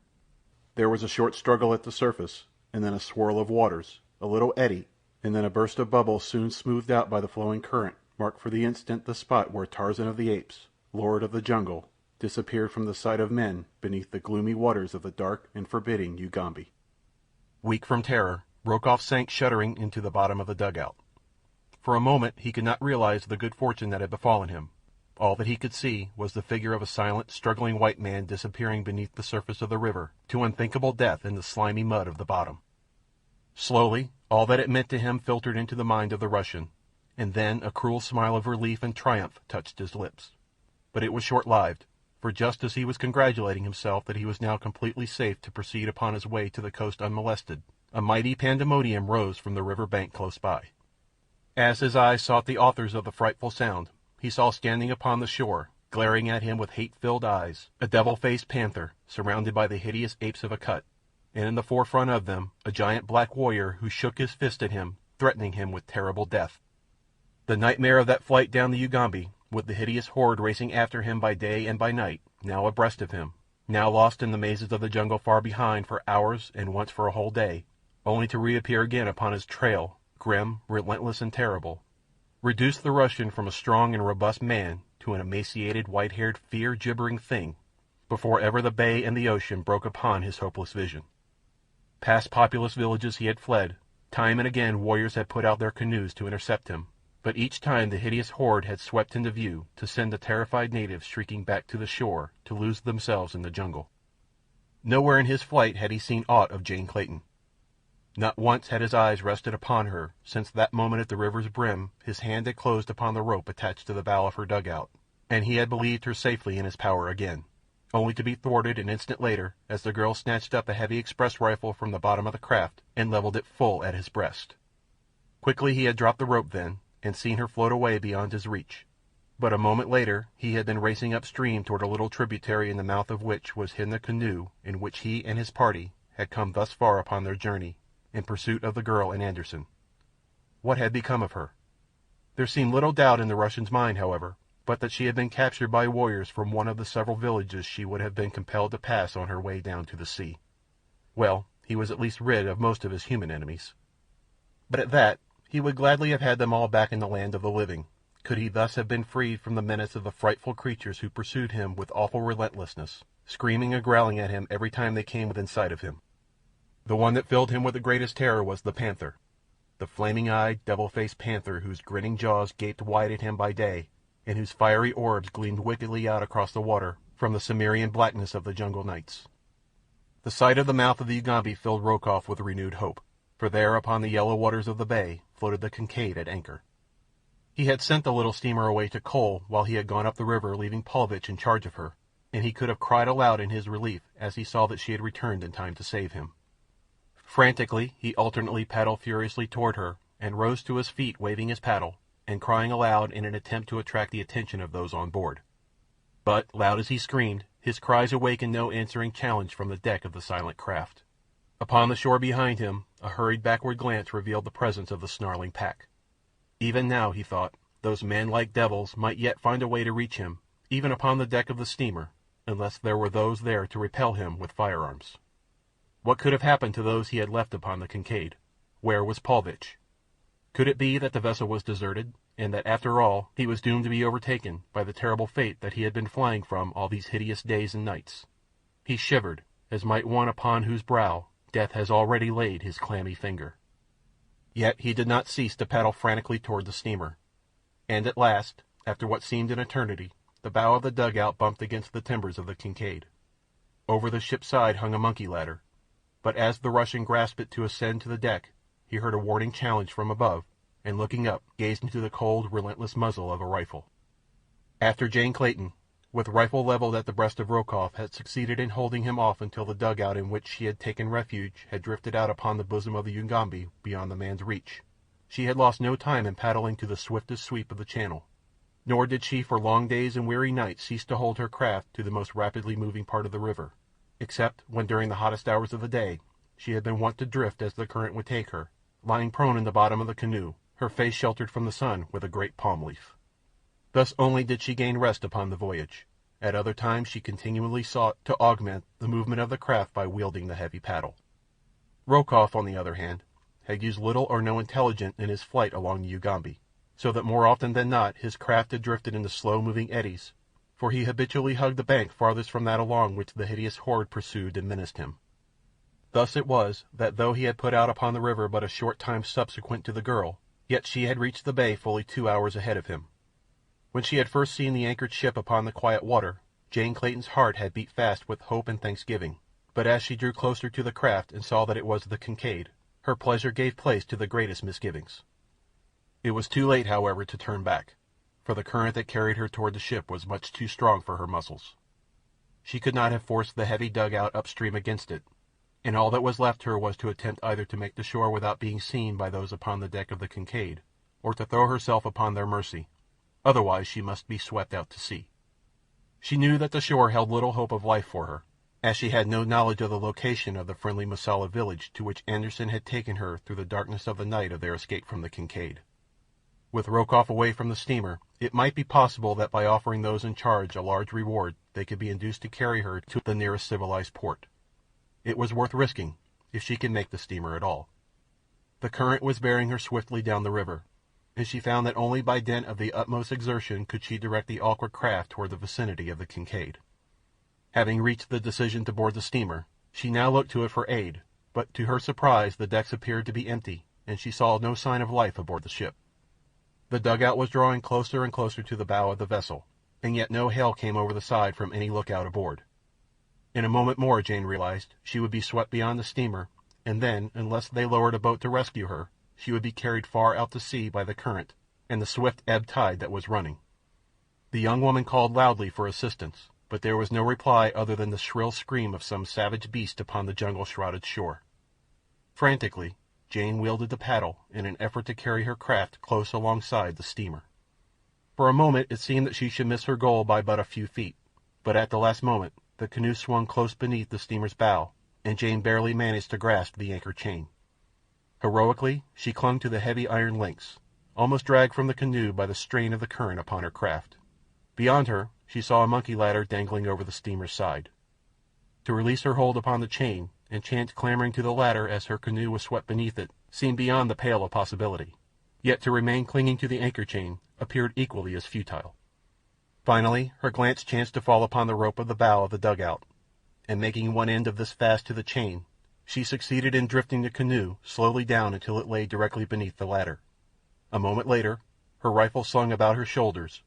There was a short struggle at the surface, and then a swirl of waters, a little eddy, and then a burst of bubbles soon smoothed out by the flowing current, marked for the instant the spot where Tarzan of the Apes, lord of the jungle, disappeared from the sight of men beneath the gloomy waters of the dark and forbidding Ugampi. Weak from terror, Rokoff sank shuddering into the bottom of the dugout. For a moment he could not realize the good fortune that had befallen him. All that he could see was the figure of a silent, struggling white man disappearing beneath the surface of the river to unthinkable death in the slimy mud of the bottom. Slowly, all that it meant to him filtered into the mind of the Russian, and then a cruel smile of relief and triumph touched his lips. But it was short-lived, for just as he was congratulating himself that he was now completely safe to proceed upon his way to the coast unmolested, a mighty pandemonium rose from the river bank close by. As his eyes sought the authors of the frightful sound, he saw standing upon the shore, glaring at him with hate-filled eyes, a devil-faced panther surrounded by the hideous apes of Akut, and in the forefront of them a giant black warrior who shook his fist at him, threatening him with terrible death. The nightmare of that flight down the Ugambi, with the hideous horde racing after him by day and by night, now abreast of him, now lost in the mazes of the jungle far behind for hours and once for a whole day, only to reappear again upon his trail, grim, relentless, and terrible, reduced the Russian from a strong and robust man to an emaciated, white-haired, fear-gibbering thing, before ever the bay and the ocean broke upon his hopeless vision. Past populous villages he had fled. Time and again warriors had put out their canoes to intercept him, but each time the hideous horde had swept into view to send the terrified natives shrieking back to the shore to lose themselves in the jungle. Nowhere in his flight had he seen aught of Jane Clayton. Not once had his eyes rested upon her since that moment at the river's brim his hand had closed upon the rope attached to the bow of her dugout, and he had believed her safely in his power again, only to be thwarted an instant later as the girl snatched up a heavy express rifle from the bottom of the craft and leveled it full at his breast. Quickly he had dropped the rope then, and seen her float away beyond his reach, but a moment later he had been racing upstream toward a little tributary in the mouth of which was hidden the canoe in which he and his party had come thus far upon their journey in pursuit of the girl and Anderssen. What had become of her? There seemed little doubt in the Russian's mind, however, but that she had been captured by warriors from one of the several villages she would have been compelled to pass on her way down to the sea. Well, he was at least rid of most of his human enemies. But at that, he would gladly have had them all back in the land of the living, could he thus have been freed from the menace of the frightful creatures who pursued him with awful relentlessness, screaming and growling at him every time they came within sight of him. The one that filled him with the greatest terror was the panther, the flaming-eyed, devil-faced panther whose grinning jaws gaped wide at him by day, and whose fiery orbs gleamed wickedly out across the water from the Cimmerian blackness of the jungle nights. The sight of the mouth of the Ugambi filled Rokoff with renewed hope, for there upon the yellow waters of the bay floated the Kincaid at anchor. He had sent the little steamer away to coal while he had gone up the river leaving Paulvitch in charge of her, and he could have cried aloud in his relief as he saw that she had returned in time to save him. Frantically he alternately paddled furiously toward her, and rose to his feet waving his paddle, and crying aloud in an attempt to attract the attention of those on board. But, loud as he screamed, his cries awakened no answering challenge from the deck of the silent craft. Upon the shore behind him, a hurried backward glance revealed the presence of the snarling pack. Even now, he thought, those man-like devils might yet find a way to reach him, even upon the deck of the steamer, unless there were those there to repel him with firearms. What could have happened to those he had left upon the Kincaid? Where was Paulvitch? Could it be that the vessel was deserted, and that after all he was doomed to be overtaken by the terrible fate that he had been flying from all these hideous days and nights? He shivered, as might one upon whose brow death has already laid his clammy finger. Yet he did not cease to paddle frantically toward the steamer, and at last, after what seemed an eternity, the bow of the dugout bumped against the timbers of the Kincaid. Over the ship's side hung a monkey ladder, but as the Russian grasped it to ascend to the deck, he heard a warning challenge from above, and looking up, gazed into the cold, relentless muzzle of a rifle. After Jane Clayton, with rifle leveled at the breast of Rokoff, had succeeded in holding him off until the dugout in which she had taken refuge had drifted out upon the bosom of the Ugambi beyond the man's reach, she had lost no time in paddling to the swiftest sweep of the channel, nor did she for long days and weary nights cease to hold her craft to the most rapidly moving part of the river, except when during the hottest hours of the day she had been wont to drift as the current would take her, lying prone in the bottom of the canoe, her face sheltered from the sun with a great palm leaf. Thus only did she gain rest upon the voyage. At other times she continually sought to augment the movement of the craft by wielding the heavy paddle. Rokoff, on the other hand, had used little or no intelligence in his flight along the Ugambi, so that more often than not his craft had drifted into slow-moving eddies, for he habitually hugged the bank farthest from that along which the hideous horde pursued and menaced him. Thus it was that though he had put out upon the river but a short time subsequent to the girl, yet she had reached the bay fully 2 hours ahead of him. When she had first seen the anchored ship upon the quiet water, Jane Clayton's heart had beat fast with hope and thanksgiving, but as she drew closer to the craft and saw that it was the Kincaid, her pleasure gave place to the greatest misgivings. It was too late, however, to turn back, for the current that carried her toward the ship was much too strong for her muscles. She could not have forced the heavy dugout upstream against it, and all that was left her was to attempt either to make the shore without being seen by those upon the deck of the Kincaid, or to throw herself upon their mercy. otherwise she must be swept out to sea. She knew that the shore held little hope of life for her, as she had no knowledge of the location of the friendly Mosula village to which Anderson had taken her through the darkness of the night of their escape from the Kincaid. With Rokoff away from the steamer, it might be possible that by offering those in charge a large reward they could be induced to carry her to the nearest civilized port. It was worth risking, if she could make the steamer at all. The current was bearing her swiftly down the river, and she found that only by dint of the utmost exertion could she direct the awkward craft toward the vicinity of the Kincaid. Having reached the decision to board the steamer, she now looked to it for aid, but to her surprise the decks appeared to be empty, and she saw no sign of life aboard the ship. The dugout was drawing closer and closer to the bow of the vessel, and yet no hail came over the side from any lookout aboard. In a moment more, Jane realized, she would be swept beyond the steamer, and then, unless they lowered a boat to rescue her, she would be carried far out to sea by the current and the swift ebb tide that was running. The young woman called loudly for assistance, but there was no reply other than the shrill scream of some savage beast upon the jungle-shrouded shore. Frantically, Jane wielded the paddle in an effort to carry her craft close alongside the steamer. For a moment it seemed that she should miss her goal by but a few feet, but at the last moment the canoe swung close beneath the steamer's bow, and Jane barely managed to grasp the anchor chain. Heroically she clung to the heavy iron links, almost dragged from the canoe by the strain of the current upon her craft. Beyond her she saw a monkey ladder dangling over the steamer's side. To release her hold upon the chain and chance clambering to the ladder as her canoe was swept beneath it seemed beyond the pale of possibility, yet to remain clinging to the anchor chain appeared equally as futile. Finally her glance chanced to fall upon the rope of the bow of the dugout, and making one end of this fast to the chain, she succeeded in drifting the canoe slowly down until it lay directly beneath the ladder. A moment later, her rifle slung about her shoulders,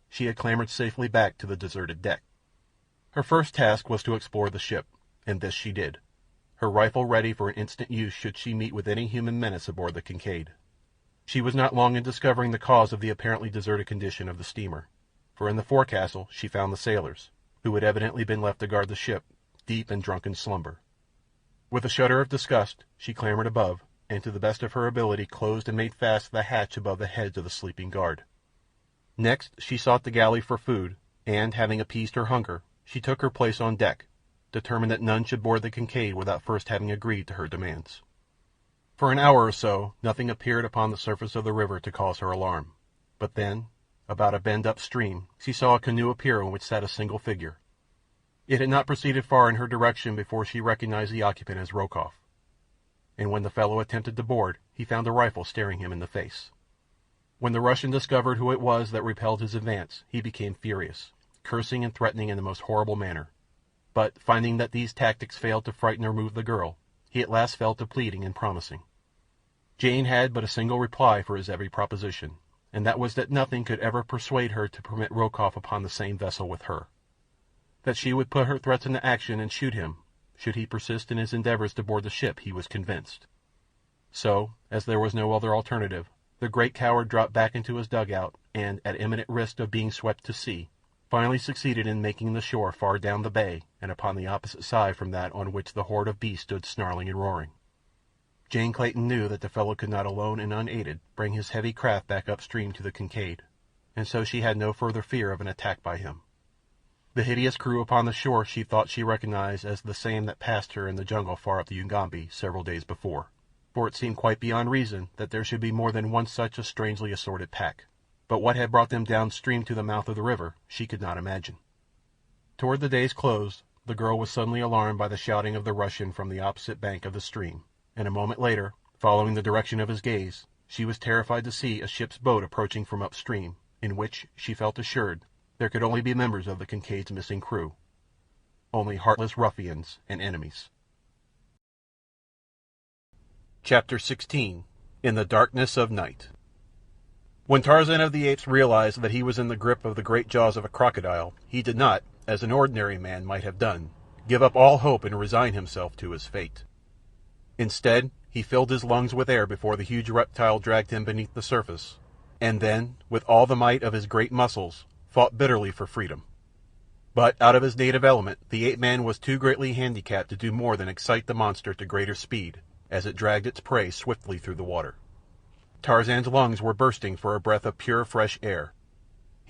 she had clambered safely back to the deserted deck. Her first task was to explore the ship, and this she did, her rifle ready for an instant use should she meet with any human menace aboard the Kincaid. She was not long in discovering the cause of the apparently deserted condition of the steamer, for in the forecastle she found the sailors, who had evidently been left to guard the ship, deep in drunken slumber. With a shudder of disgust she clambered above, and to the best of her ability closed and made fast the hatch above the heads of the sleeping guard. Next she sought the galley for food, and, having appeased her hunger, she took her place on deck, determined that none should board the Kincaid without first having agreed to her demands. For an hour or so nothing appeared upon the surface of the river to cause her alarm, but then, about a bend upstream, she saw a canoe appear in which sat a single figure. It had not proceeded far in her direction before she recognized the occupant as Rokoff, and when the fellow attempted to board he found a rifle staring him in the face. When the Russian discovered who it was that repelled his advance he became furious, cursing and threatening in the most horrible manner. But, finding that these tactics failed to frighten or move the girl, he at last fell to pleading and promising. Jane had but a single reply for his every proposition, and that was that nothing could ever persuade her to permit Rokoff upon the same vessel with her. That she would put her threats into action and shoot him, should he persist in his endeavors to board the ship, he was convinced. So, as there was no other alternative, the great coward dropped back into his dugout, and, at imminent risk of being swept to sea, finally succeeded in making the shore far down the bay and upon the opposite side from that on which the horde of beasts stood snarling and roaring. Jane Clayton knew that the fellow could not alone and unaided bring his heavy craft back upstream to the Kincaid, and so she had no further fear of an attack by him. The hideous crew upon the shore she thought she recognized as the same that passed her in the jungle far up the Ugambi several days before, for it seemed quite beyond reason that there should be more than one such a strangely assorted pack. But what had brought them downstream to the mouth of the river she could not imagine. Toward the day's close the girl was suddenly alarmed by the shouting of the Russian from the opposite bank of the stream, and a moment later, following the direction of his gaze, she was terrified to see a ship's boat approaching from upstream, in which, she felt assured, there could only be members of the Kincaid's missing crew. Only heartless ruffians and enemies. Chapter 16. In the Darkness of Night. When Tarzan of the Apes realized that he was in the grip of the great jaws of a crocodile, he did not, as an ordinary man might have done, give up all hope and resign himself to his fate. Instead, he filled his lungs with air before the huge reptile dragged him beneath the surface, and then, with all the might of his great muscles, fought bitterly for freedom. But out of his native element the ape-man was too greatly handicapped to do more than excite the monster to greater speed, as it dragged its prey swiftly through the water. Tarzan's lungs were bursting for a breath of pure, fresh air.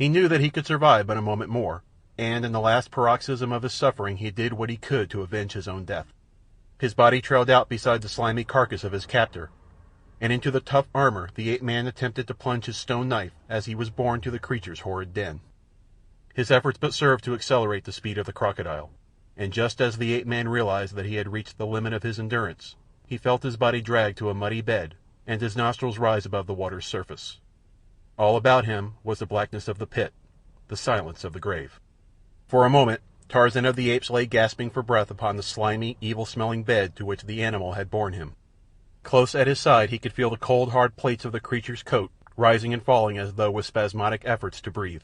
He knew that he could survive but a moment more, and in the last paroxysm of his suffering he did what he could to avenge his own death. His body trailed out beside the slimy carcass of his captor, and into the tough armor the ape-man attempted to plunge his stone knife as he was borne to the creature's horrid den. His efforts but served to accelerate the speed of the crocodile, and just as the ape-man realized that he had reached the limit of his endurance, he felt his body dragged to a muddy bed and his nostrils rise above the water's surface. All about him was the blackness of the pit, the silence of the grave. For a moment Tarzan of the Apes lay gasping for breath upon the slimy, evil-smelling bed to which the animal had borne him. Close at his side he could feel the cold, hard plates of the creature's coat rising and falling as though with spasmodic efforts to breathe.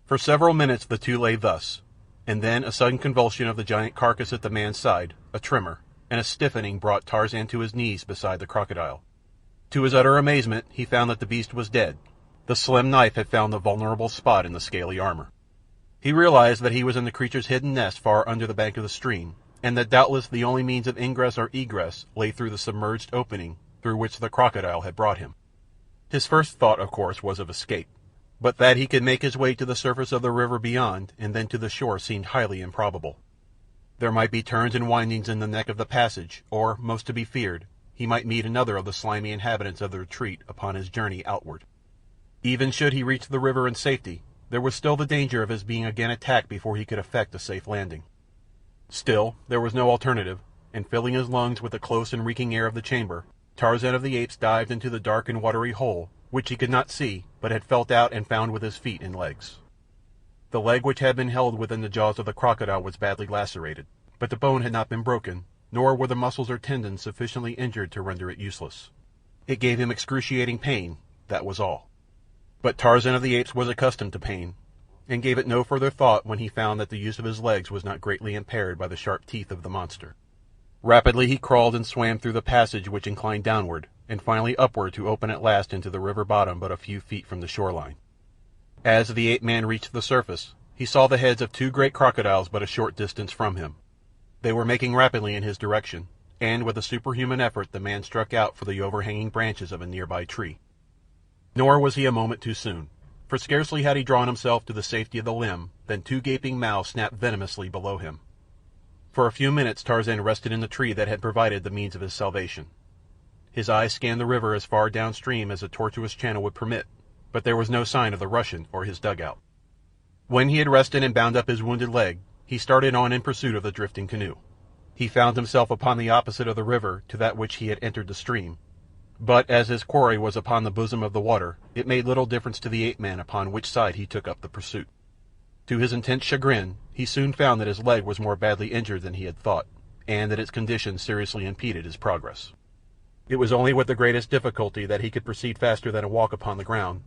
For several minutes the two lay thus, and then a sudden convulsion of the giant carcass at the man's side, a tremor, and a stiffening brought Tarzan to his knees beside the crocodile. To his utter amazement he found that the beast was dead. The slim knife had found the vulnerable spot in the scaly armor. He realized that he was in the creature's hidden nest far under the bank of the stream, and that doubtless the only means of ingress or egress lay through the submerged opening through which the crocodile had brought him. His first thought, of course, was of escape, but that he could make his way to the surface of the river beyond and then to the shore seemed highly improbable. There might be turns and windings in the neck of the passage, or, most to be feared, he might meet another of the slimy inhabitants of the retreat upon his journey outward. Even should he reach the river in safety, there was still the danger of his being again attacked before he could effect a safe landing. Still, there was no alternative, and filling his lungs with the close and reeking air of the chamber, Tarzan of the Apes dived into the dark and watery hole, which he could not see, but had felt out and found with his feet and legs. The leg which had been held within the jaws of the crocodile was badly lacerated, but the bone had not been broken, nor were the muscles or tendons sufficiently injured to render it useless. It gave him excruciating pain, that was all. But Tarzan of the Apes was accustomed to pain, and gave it no further thought when he found that the use of his legs was not greatly impaired by the sharp teeth of the monster. Rapidly he crawled and swam through the passage which inclined downward, and finally upward to open at last into the river bottom but a few feet from the shoreline. As the ape-man reached the surface, he saw the heads of two great crocodiles but a short distance from him. They were making rapidly in his direction, and with a superhuman effort the man struck out for the overhanging branches of a nearby tree. Nor was he a moment too soon, for scarcely had he drawn himself to the safety of the limb than two gaping mouths snapped venomously below him. For a few minutes Tarzan rested in the tree that had provided the means of his salvation. His eyes scanned the river as far downstream as the tortuous channel would permit, but there was no sign of the Russian or his dugout. When he had rested and bound up his wounded leg, he started on in pursuit of the drifting canoe. He found himself upon the opposite of the river to that which he had entered the stream, but as his quarry was upon the bosom of the water, it made little difference to the ape-man upon which side he took up the pursuit. To his intense chagrin, he soon found that his leg was more badly injured than he had thought, and that its condition seriously impeded his progress. It was only with the greatest difficulty that he could proceed faster than a walk upon the ground,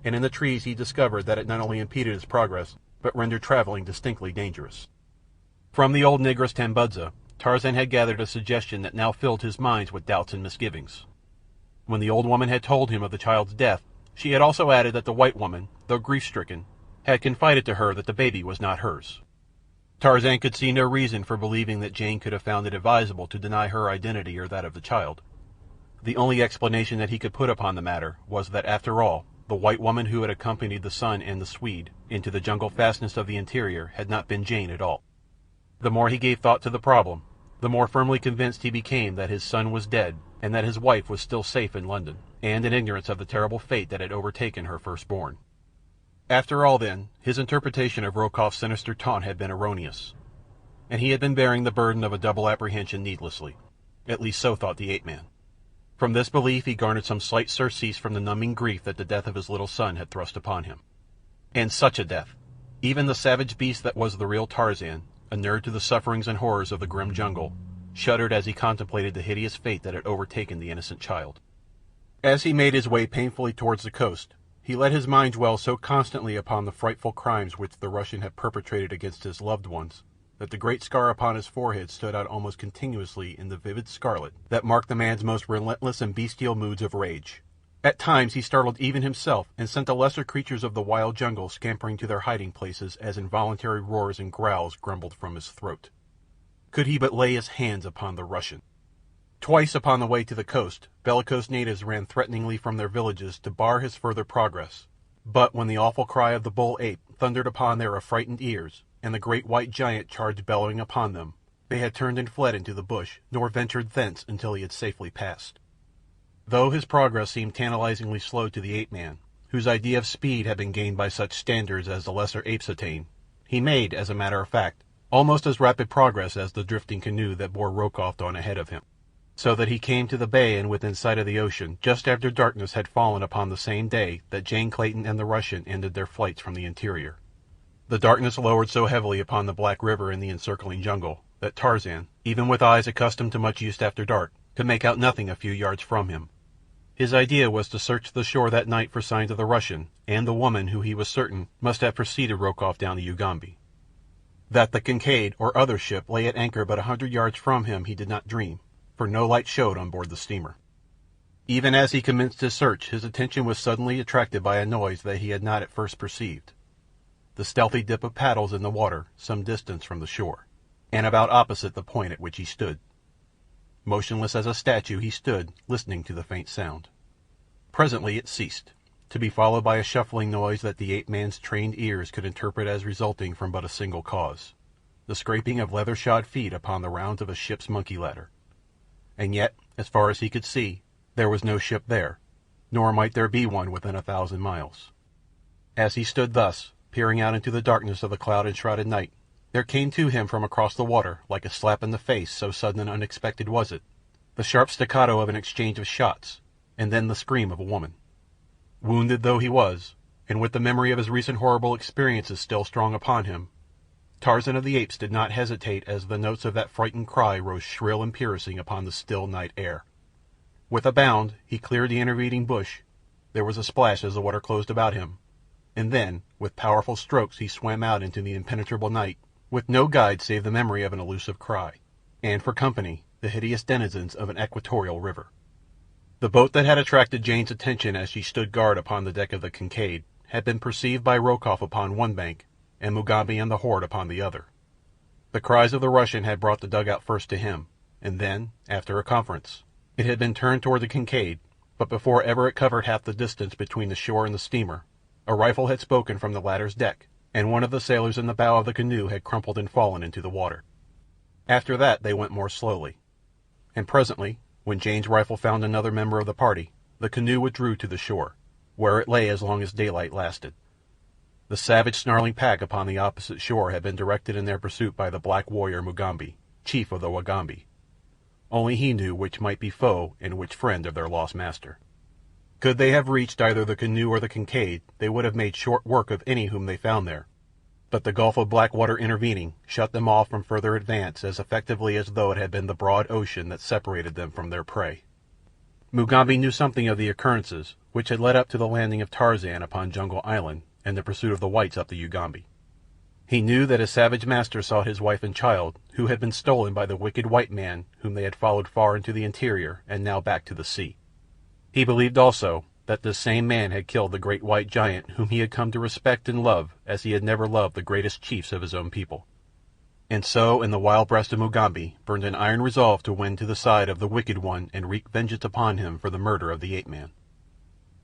and in the trees he discovered that it not only impeded his progress, but rendered traveling distinctly dangerous. From the old negress Tambudza, Tarzan had gathered a suggestion that now filled his mind with doubts and misgivings. When the old woman had told him of the child's death, she had also added that the white woman, though grief-stricken, had confided to her that the baby was not hers. Tarzan could see no reason for believing that Jane could have found it advisable to deny her identity or that of the child. The only explanation that he could put upon the matter was that, after all, the white woman who had accompanied the son and the Swede into the jungle fastness of the interior had not been Jane at all. The more he gave thought to the problem, the more firmly convinced he became that his son was dead and that his wife was still safe in London, and in ignorance of the terrible fate that had overtaken her firstborn. After all, then, his interpretation of Rokoff's sinister taunt had been erroneous, and he had been bearing the burden of a double apprehension needlessly. At least so thought the ape-man. From this belief he garnered some slight surcease from the numbing grief that the death of his little son had thrust upon him. And such a death! Even the savage beast that was the real Tarzan, inured to the sufferings and horrors of the grim jungle, shuddered as he contemplated the hideous fate that had overtaken the innocent child. As he made his way painfully towards the coast, he let his mind dwell so constantly upon the frightful crimes which the Russian had perpetrated against his loved ones that the great scar upon his forehead stood out almost continuously in the vivid scarlet that marked the man's most relentless and bestial moods of rage. At times he startled even himself and sent the lesser creatures of the wild jungle scampering to their hiding places as involuntary roars and growls grumbled from his throat. Could he but lay his hands upon the Russian! Twice upon the way to the coast, bellicose natives ran threateningly from their villages to bar his further progress, But when the awful cry of the bull ape thundered upon their affrighted ears, and the great white giant charged bellowing upon them, they had turned and fled into the bush, nor ventured thence until he had safely passed. Though his progress seemed tantalizingly slow to the ape-man, whose idea of speed had been gained by such standards as the lesser apes attain, he made, as a matter of fact, almost as rapid progress as the drifting canoe that bore Rokoff on ahead of him, so that he came to the bay and within sight of the ocean just after darkness had fallen upon the same day that Jane Clayton and the Russian ended their flights from the interior. The darkness lowered so heavily upon the black river and the encircling jungle that Tarzan, even with eyes accustomed to much use after dark, could make out nothing a few yards from him. His idea was to search the shore that night for signs of the Russian and the woman who he was certain must have preceded Rokoff down the Ugambi. That the Kincaid or other ship lay at anchor but 100 yards from him he did not dream, for no light showed on board the steamer. Even as he commenced his search his attention was suddenly attracted by a noise that he had not at first perceived. The stealthy dip of paddles in the water some distance from the shore, and about opposite the point at which he stood. Motionless as a statue he stood, listening to the faint sound. Presently it ceased, to be followed by a shuffling noise that the ape-man's trained ears could interpret as resulting from but a single cause, the scraping of leather-shod feet upon the rounds of a ship's monkey ladder. And yet, as far as he could see, there was no ship there, nor might there be one within 1,000 miles. As he stood thus, peering out into the darkness of the cloud-enshrouded night, there came to him from across the water, like a slap in the face, so sudden and unexpected was it, the sharp staccato of an exchange of shots, and then the scream of a woman. Wounded though he was, and with the memory of his recent horrible experiences still strong upon him, Tarzan of the Apes did not hesitate as the notes of that frightened cry rose shrill and piercing upon the still night air. With a bound he cleared the intervening bush. There was a splash as the water closed about him, and then, with powerful strokes he swam out into the impenetrable night, with no guide save the memory of an elusive cry, and for company the hideous denizens of an equatorial river. The boat that had attracted Jane's attention as she stood guard upon the deck of the Kincaid had been perceived by Rokoff upon one bank, and Mugambi and the horde upon the other. The cries of the Russian had brought the dugout first to him, and then, after a conference, it had been turned toward the Kincaid, but before ever it covered half the distance between the shore and the steamer, a rifle had spoken from the latter's deck, and one of the sailors in the bow of the canoe had crumpled and fallen into the water. After that they went more slowly, and presently, when Jane's rifle found another member of the party, the canoe withdrew to the shore, where it lay as long as daylight lasted. The savage snarling pack upon the opposite shore had been directed in their pursuit by the black warrior Mugambi, chief of the Ugampi. Only he knew which might be foe and which friend of their lost master. Could they have reached either the canoe or the Kincaid, they would have made short work of any whom they found there, but the gulf of black water intervening shut them off from further advance as effectively as though it had been the broad ocean that separated them from their prey. Mugambi knew something of the occurrences which had led up to the landing of Tarzan upon Jungle Island and the pursuit of the whites up the Ugambi. He knew that his savage master sought his wife and child, who had been stolen by the wicked white man whom they had followed far into the interior and now back to the sea. He believed also that this same man had killed the great white giant whom he had come to respect and love as he had never loved the greatest chiefs of his own people. And so in the wild breast of Mugambi burned an iron resolve to win to the side of the wicked one and wreak vengeance upon him for the murder of the ape-man.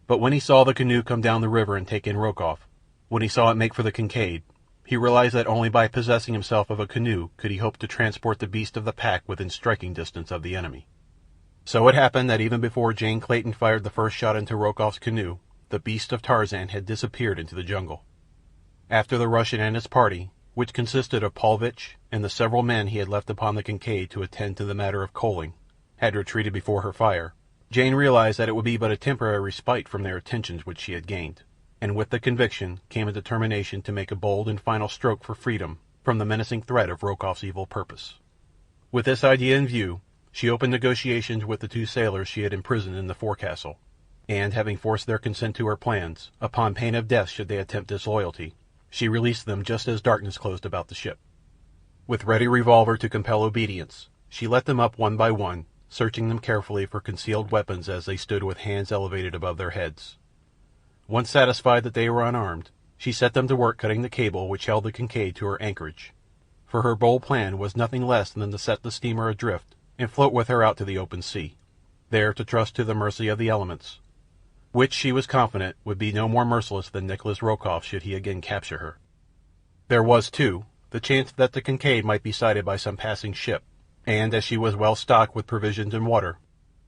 But when he saw the canoe come down the river and take in Rokoff, when he saw it make for the Kincaid, he realized that only by possessing himself of a canoe could he hope to transport the beast of the pack within striking distance of the enemy. So it happened that even before Jane Clayton fired the first shot into Rokoff's canoe, the Beasts of Tarzan had disappeared into the jungle. After the Russian and his party, which consisted of Paulvitch and the several men he had left upon the Kincaid to attend to the matter of coaling, had retreated before her fire, Jane realized that it would be but a temporary respite from their attentions which she had gained, and with the conviction came a determination to make a bold and final stroke for freedom from the menacing threat of Rokoff's evil purpose. With this idea in view, she opened negotiations with the two sailors she had imprisoned in the forecastle, and, having forced their consent to her plans, upon pain of death should they attempt disloyalty, she released them just as darkness closed about the ship. With ready revolver to compel obedience, she let them up one by one, searching them carefully for concealed weapons as they stood with hands elevated above their heads. Once satisfied that they were unarmed, she set them to work cutting the cable which held the Kincaid to her anchorage, for her bold plan was nothing less than to set the steamer adrift and float with her out to the open sea, there to trust to the mercy of the elements. which she was confident would be no more merciless than Nicholas Rokoff should he again capture her. There was, too, the chance that the Kincaid might be sighted by some passing ship, and as she was well stocked with provisions and water,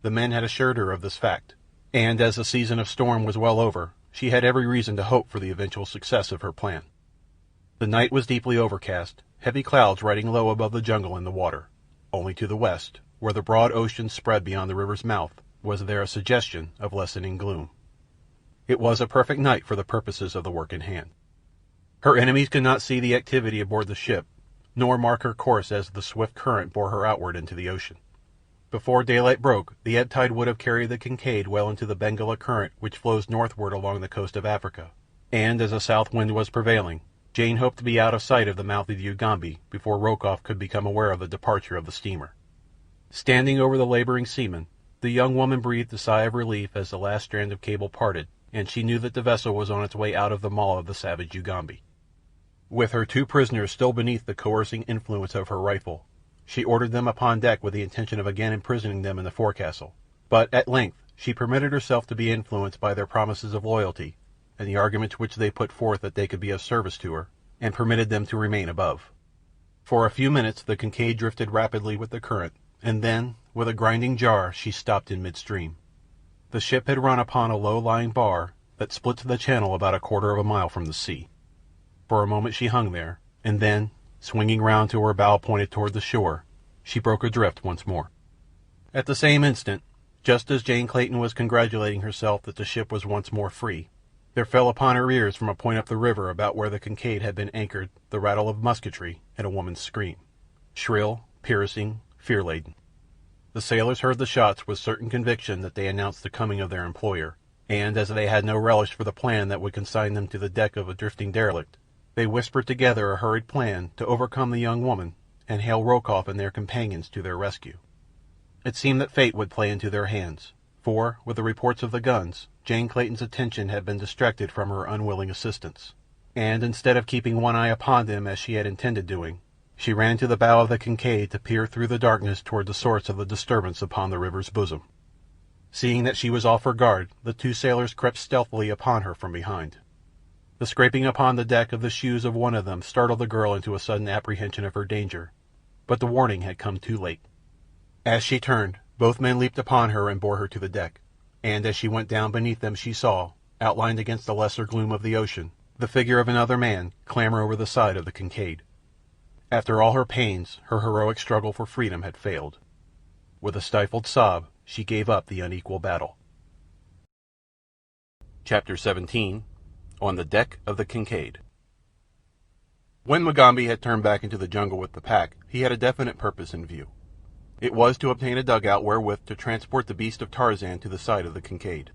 the men had assured her of this fact, and as the season of storm was well over, she had every reason to hope for the eventual success of her plan. The night was deeply overcast, heavy clouds riding low above the jungle and the water. Only to the west, where the broad ocean spread beyond the river's mouth, was there a suggestion of lessening gloom. It was a perfect night for the purposes of the work in hand. Her enemies could not see the activity aboard the ship, nor mark her course as the swift current bore her outward into the ocean. Before daylight broke, the ebb tide would have carried the Kincaid well into the Bengala current which flows northward along the coast of Africa, and as a south wind was prevailing, Jane hoped to be out of sight of the mouth of the Ugambi before Rokoff could become aware of the departure of the steamer. Standing over the laboring seamen, the young woman breathed a sigh of relief as the last strand of cable parted, and she knew that the vessel was on its way out of the maw of the savage Ugambi. With her 2 prisoners still beneath the coercing influence of her rifle, she ordered them upon deck with the intention of again imprisoning them in the forecastle, but at length she permitted herself to be influenced by their promises of loyalty and the arguments which they put forth that they could be of service to her, and permitted them to remain above. For a few minutes the Kincaid drifted rapidly with the current, and then, with a grinding jar, she stopped in midstream. The ship had run upon a low-lying bar that split the channel about a quarter of a mile from the sea. For a moment she hung there, and then, swinging round to her bow pointed toward the shore, she broke adrift once more. At the same instant, just as Jane Clayton was congratulating herself that the ship was once more free, there fell upon her ears from a point up the river about where the Kincaid had been anchored the rattle of musketry and a woman's scream, shrill, piercing, fear-laden. The sailors heard the shots with certain conviction that they announced the coming of their employer, and as they had no relish for the plan that would consign them to the deck of a drifting derelict, they whispered together a hurried plan to overcome the young woman and hail Rokoff and their companions to their rescue. It seemed that fate would play into their hands, for, with the reports of the guns, Jane Clayton's attention had been distracted from her unwilling assistants, and instead of keeping one eye upon them as she had intended doing, she ran to the bow of the Kincaid to peer through the darkness toward the source of the disturbance upon the river's bosom. Seeing that she was off her guard, the 2 sailors crept stealthily upon her from behind. The scraping upon the deck of the shoes of one of them startled the girl into a sudden apprehension of her danger, but the warning had come too late. As she turned, both men leaped upon her and bore her to the deck, and as she went down beneath them she saw, outlined against the lesser gloom of the ocean, the figure of another man clamber over the side of the Kincaid. After all her pains, her heroic struggle for freedom had failed. With a stifled sob, she gave up the unequal battle. Chapter 17. On the Deck of the Kincaid. When Mugambi had turned back into the jungle with the pack, he had a definite purpose in view. It was to obtain a dugout wherewith to transport the Beast of Tarzan to the side of the Kincaid.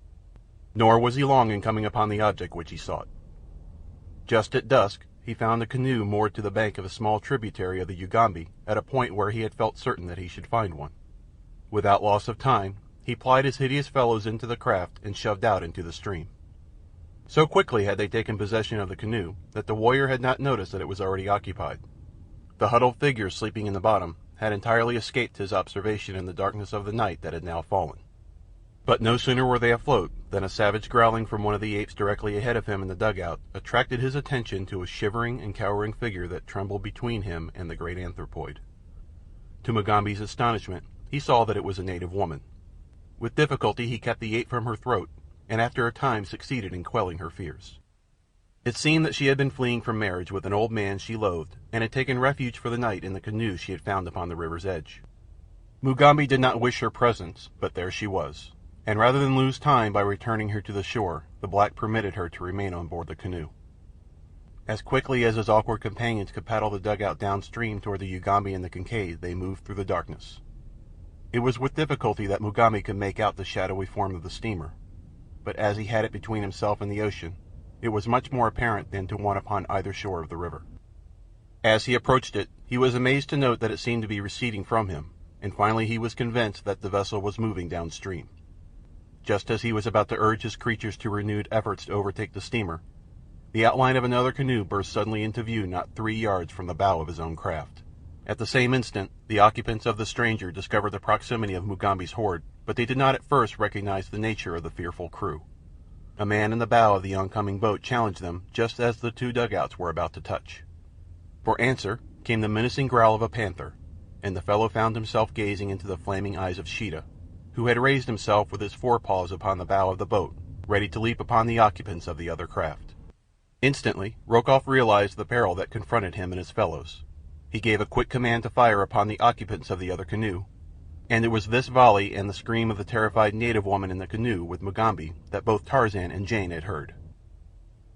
Nor was he long in coming upon the object which he sought. Just at dusk, he found a canoe moored to the bank of a small tributary of the Ugambi at a point where he had felt certain that he should find one. Without loss of time, he plied his hideous fellows into the craft and shoved out into the stream. So quickly had they taken possession of the canoe that the warrior had not noticed that it was already occupied. The huddled figures sleeping in the bottom had entirely escaped his observation in the darkness of the night that had now fallen. But no sooner were they afloat than a savage growling from one of the apes directly ahead of him in the dugout attracted his attention to a shivering and cowering figure that trembled between him and the great anthropoid. To Mugambi's astonishment, he saw that it was a native woman. With difficulty he kept the ape from her throat, and after a time succeeded in quelling her fears. It seemed that she had been fleeing from marriage with an old man she loathed, and had taken refuge for the night in the canoe she had found upon the river's edge. Mugambi did not wish her presence, but there she was, and rather than lose time by returning her to the shore, the black permitted her to remain on board the canoe. As quickly as his awkward companions could paddle the dugout downstream toward the Ugambi and the Kincaid, they moved through the darkness. It was with difficulty that Mugambi could make out the shadowy form of the steamer, but as he had it between himself and the ocean, it was much more apparent than to one upon either shore of the river. As he approached it, he was amazed to note that it seemed to be receding from him, and finally he was convinced that the vessel was moving downstream. Just as he was about to urge his creatures to renewed efforts to overtake the steamer, the outline of another canoe burst suddenly into view not 3 yards from the bow of his own craft. At the same instant, the occupants of the stranger discovered the proximity of Mugambi's horde, but they did not at first recognize the nature of the fearful crew. A man in the bow of the oncoming boat challenged them just as the two dugouts were about to touch. For answer came the menacing growl of a panther, and the fellow found himself gazing into the flaming eyes of Sheeta, who had raised himself with his forepaws upon the bow of the boat, ready to leap upon the occupants of the other craft. Instantly Rokoff realized the peril that confronted him and his fellows. He gave a quick command to fire upon the occupants of the other canoe, and it was this volley and the scream of the terrified native woman in the canoe with Mugambi that both Tarzan and Jane had heard.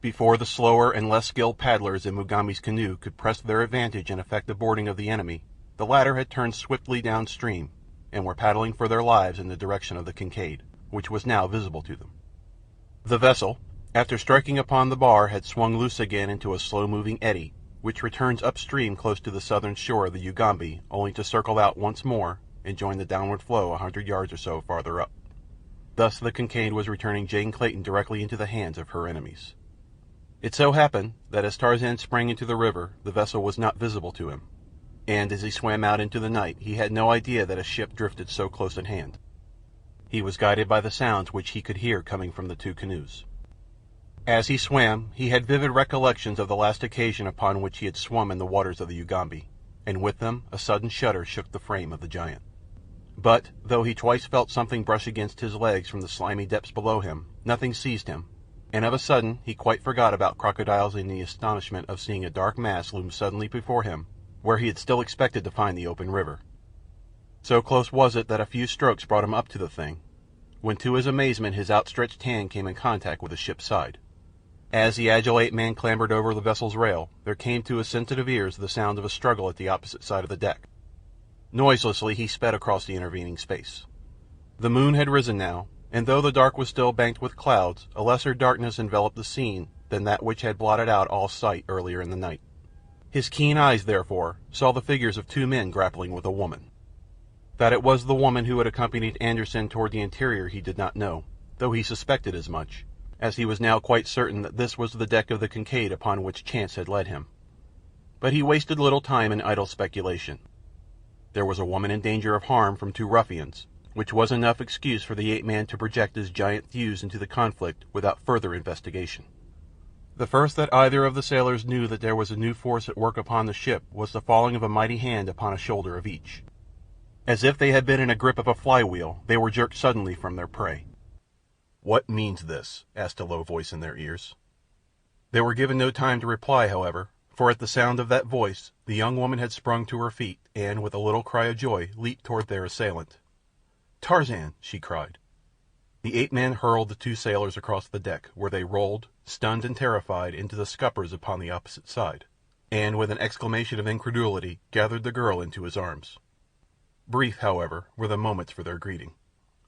Before the slower and less skilled paddlers in Mugambi's canoe could press their advantage and effect the boarding of the enemy, the latter had turned swiftly downstream and were paddling for their lives in the direction of the Kincaid, which was now visible to them. The vessel, after striking upon the bar, had swung loose again into a slow-moving eddy, which returns upstream close to the southern shore of the Ugambi, only to circle out once more and join the downward flow 100 yards or so farther up. Thus the Kincaid was returning Jane Clayton directly into the hands of her enemies. It so happened that as Tarzan sprang into the river the vessel was not visible to him, and as he swam out into the night he had no idea that a ship drifted so close at hand. He was guided by the sounds which he could hear coming from the two canoes. As he swam he had vivid recollections of the last occasion upon which he had swum in the waters of the Ugambi, and with them a sudden shudder shook the frame of the giant. But, though he twice felt something brush against his legs from the slimy depths below him, nothing seized him, and of a sudden he quite forgot about crocodiles in the astonishment of seeing a dark mass loom suddenly before him where he had still expected to find the open river. So close was it that a few strokes brought him up to the thing, when to his amazement his outstretched hand came in contact with the ship's side. As the agile ape-man clambered over the vessel's rail, there came to his sensitive ears the sound of a struggle at the opposite side of the deck. Noiselessly he sped across the intervening space. The moon had risen now, and though the dark was still banked with clouds, a lesser darkness enveloped the scene than that which had blotted out all sight earlier in the night. His keen eyes, therefore, saw the figures of two men grappling with a woman. That it was the woman who had accompanied Anderssen toward the interior he did not know, though he suspected as much, as he was now quite certain that this was the deck of the Kincaid upon which chance had led him. But he wasted little time in idle speculation. There was a woman in danger of harm from two ruffians, which was enough excuse for the ape-man to project his giant thews into the conflict without further investigation. The first that either of the sailors knew that there was a new force at work upon the ship was the falling of a mighty hand upon a shoulder of each. As if they had been in a grip of a flywheel, they were jerked suddenly from their prey. "What means this?" asked a low voice in their ears. They were given no time to reply, however, for at the sound of that voice the young woman had sprung to her feet and, with a little cry of joy, leaped toward their assailant. "Tarzan!" she cried. The ape-man hurled the two sailors across the deck, where they rolled, stunned and terrified, into the scuppers upon the opposite side, and with an exclamation of incredulity gathered the girl into his arms. Brief, however, were the moments for their greeting.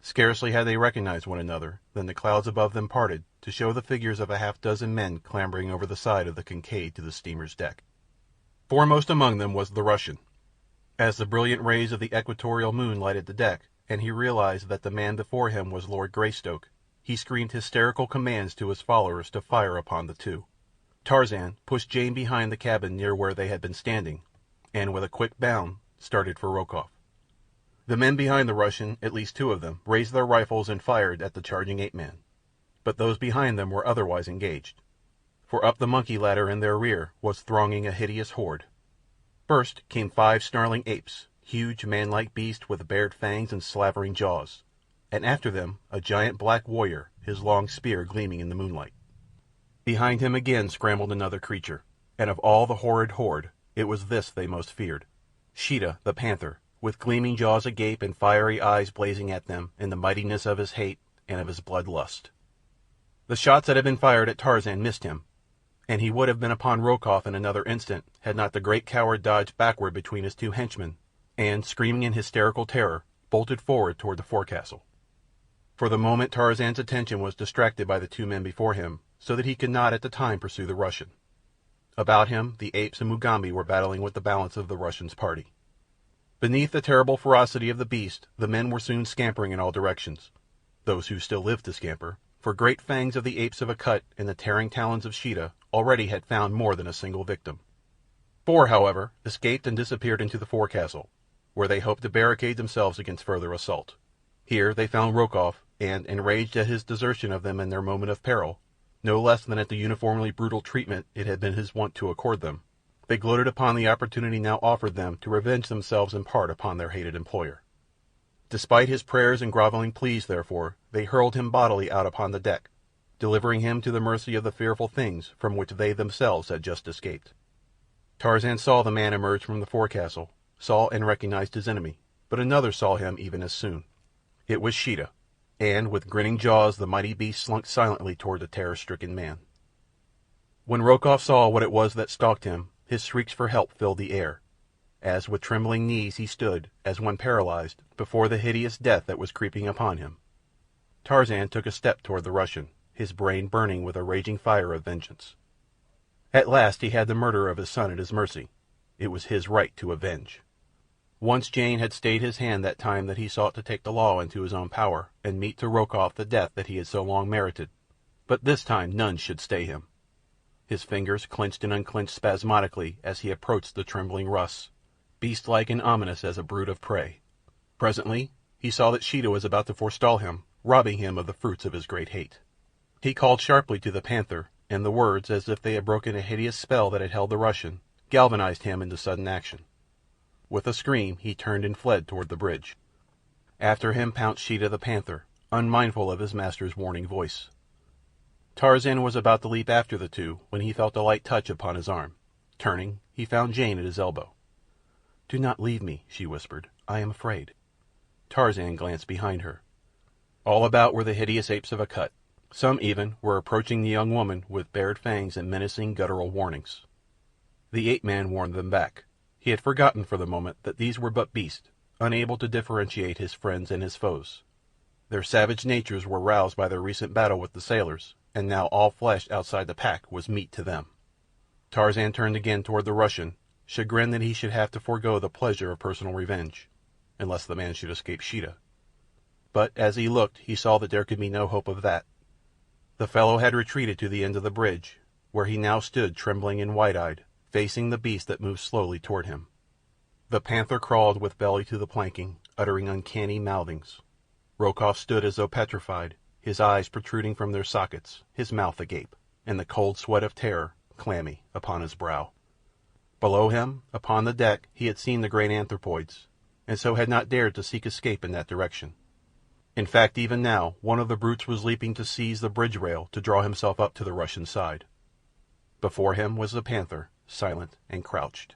Scarcely had they recognized one another than the clouds above them parted to show the figures of a half-dozen men clambering over the side of the Kincaid to the steamer's deck. Foremost among them was the Russian. As the brilliant rays of the equatorial moon lighted the deck, and he realized that the man before him was Lord Greystoke, he screamed hysterical commands to his followers to fire upon the two. Tarzan pushed Jane behind the cabin near where they had been standing, and with a quick bound started for Rokoff. The men behind the Russian, at least two of them, raised their rifles and fired at the charging ape-man, but those behind them were otherwise engaged, for up the monkey ladder in their rear was thronging a hideous horde. First came 5 snarling apes, huge man-like beasts with bared fangs and slavering jaws, and after them a giant black warrior, his long spear gleaming in the moonlight. Behind him again scrambled another creature, and of all the horrid horde it was this they most feared, Sheeta the panther, with gleaming jaws agape and fiery eyes blazing at them in the mightiness of his hate and of his blood-lust. The shots that had been fired at Tarzan missed him, and he would have been upon Rokoff in another instant had not the great coward dodged backward between his two henchmen, and, screaming in hysterical terror, bolted forward toward the forecastle. For the moment Tarzan's attention was distracted by the two men before him, so that he could not at the time pursue the Russian. About him the apes and Mugambi were battling with the balance of the Russian's party. Beneath the terrible ferocity of the beast the men were soon scampering in all directions, those who still lived to scamper, for great fangs of the apes of Akut and the tearing talons of Sheeta already had found more than a single victim. 4, however, escaped and disappeared into the forecastle, where they hoped to barricade themselves against further assault. Here they found Rokoff, and, enraged at his desertion of them in their moment of peril, no less than at the uniformly brutal treatment it had been his wont to accord them, they gloated upon the opportunity now offered them to revenge themselves in part upon their hated employer. Despite his prayers and groveling pleas, therefore, they hurled him bodily out upon the deck, delivering him to the mercy of the fearful things from which they themselves had just escaped. Tarzan saw the man emerge from the forecastle, saw and recognized his enemy, but another saw him even as soon. It was Sheeta, and with grinning jaws the mighty beast slunk silently toward the terror-stricken man. When Rokoff saw what it was that stalked him, his shrieks for help filled the air, as with trembling knees he stood, as one paralyzed, before the hideous death that was creeping upon him. Tarzan took a step toward the Russian, his brain burning with a raging fire of vengeance. At last he had the murderer of his son at his mercy. It was his right to avenge. Once Jane had stayed his hand that time that he sought to take the law into his own power and mete to Rokoff the death that he had so long merited, but this time none should stay him. His fingers clenched and unclenched spasmodically as he approached the trembling Russ, beast-like and ominous as a brute of prey. Presently he saw that Sheeta was about to forestall him, robbing him of the fruits of his great hate. He called sharply to the panther, and the words, as if they had broken a hideous spell that had held the Russian, galvanized him into sudden action. With a scream he turned and fled toward the bridge. After him pounced Sheeta the panther, unmindful of his master's warning voice. Tarzan was about to leap after the two when he felt a light touch upon his arm. Turning, he found Jane at his elbow. "Do not leave me," she whispered. "I am afraid." Tarzan glanced behind her. All about were the hideous apes of Akut. Some even were approaching the young woman with bared fangs and menacing guttural warnings. The ape-man warned them back. He had forgotten for the moment that these were but beasts, unable to differentiate his friends and his foes. Their savage natures were roused by their recent battle with the sailors, and now all flesh outside the pack was meat to them. Tarzan turned again toward the Russian, chagrined that he should have to forego the pleasure of personal revenge, unless the man should escape Sheeta. But as he looked he saw that there could be no hope of that. The fellow had retreated to the end of the bridge, where he now stood trembling and wide-eyed, facing the beast that moved slowly toward him. The panther crawled with belly to the planking, uttering uncanny mouthings. Rokoff stood as though petrified, his eyes protruding from their sockets, his mouth agape, and the cold sweat of terror, clammy, upon his brow. Below him, upon the deck, he had seen the great anthropoids, and so had not dared to seek escape in that direction. In fact, even now, one of the brutes was leaping to seize the bridge rail to draw himself up to the Russian side. Before him was the panther, silent and crouched.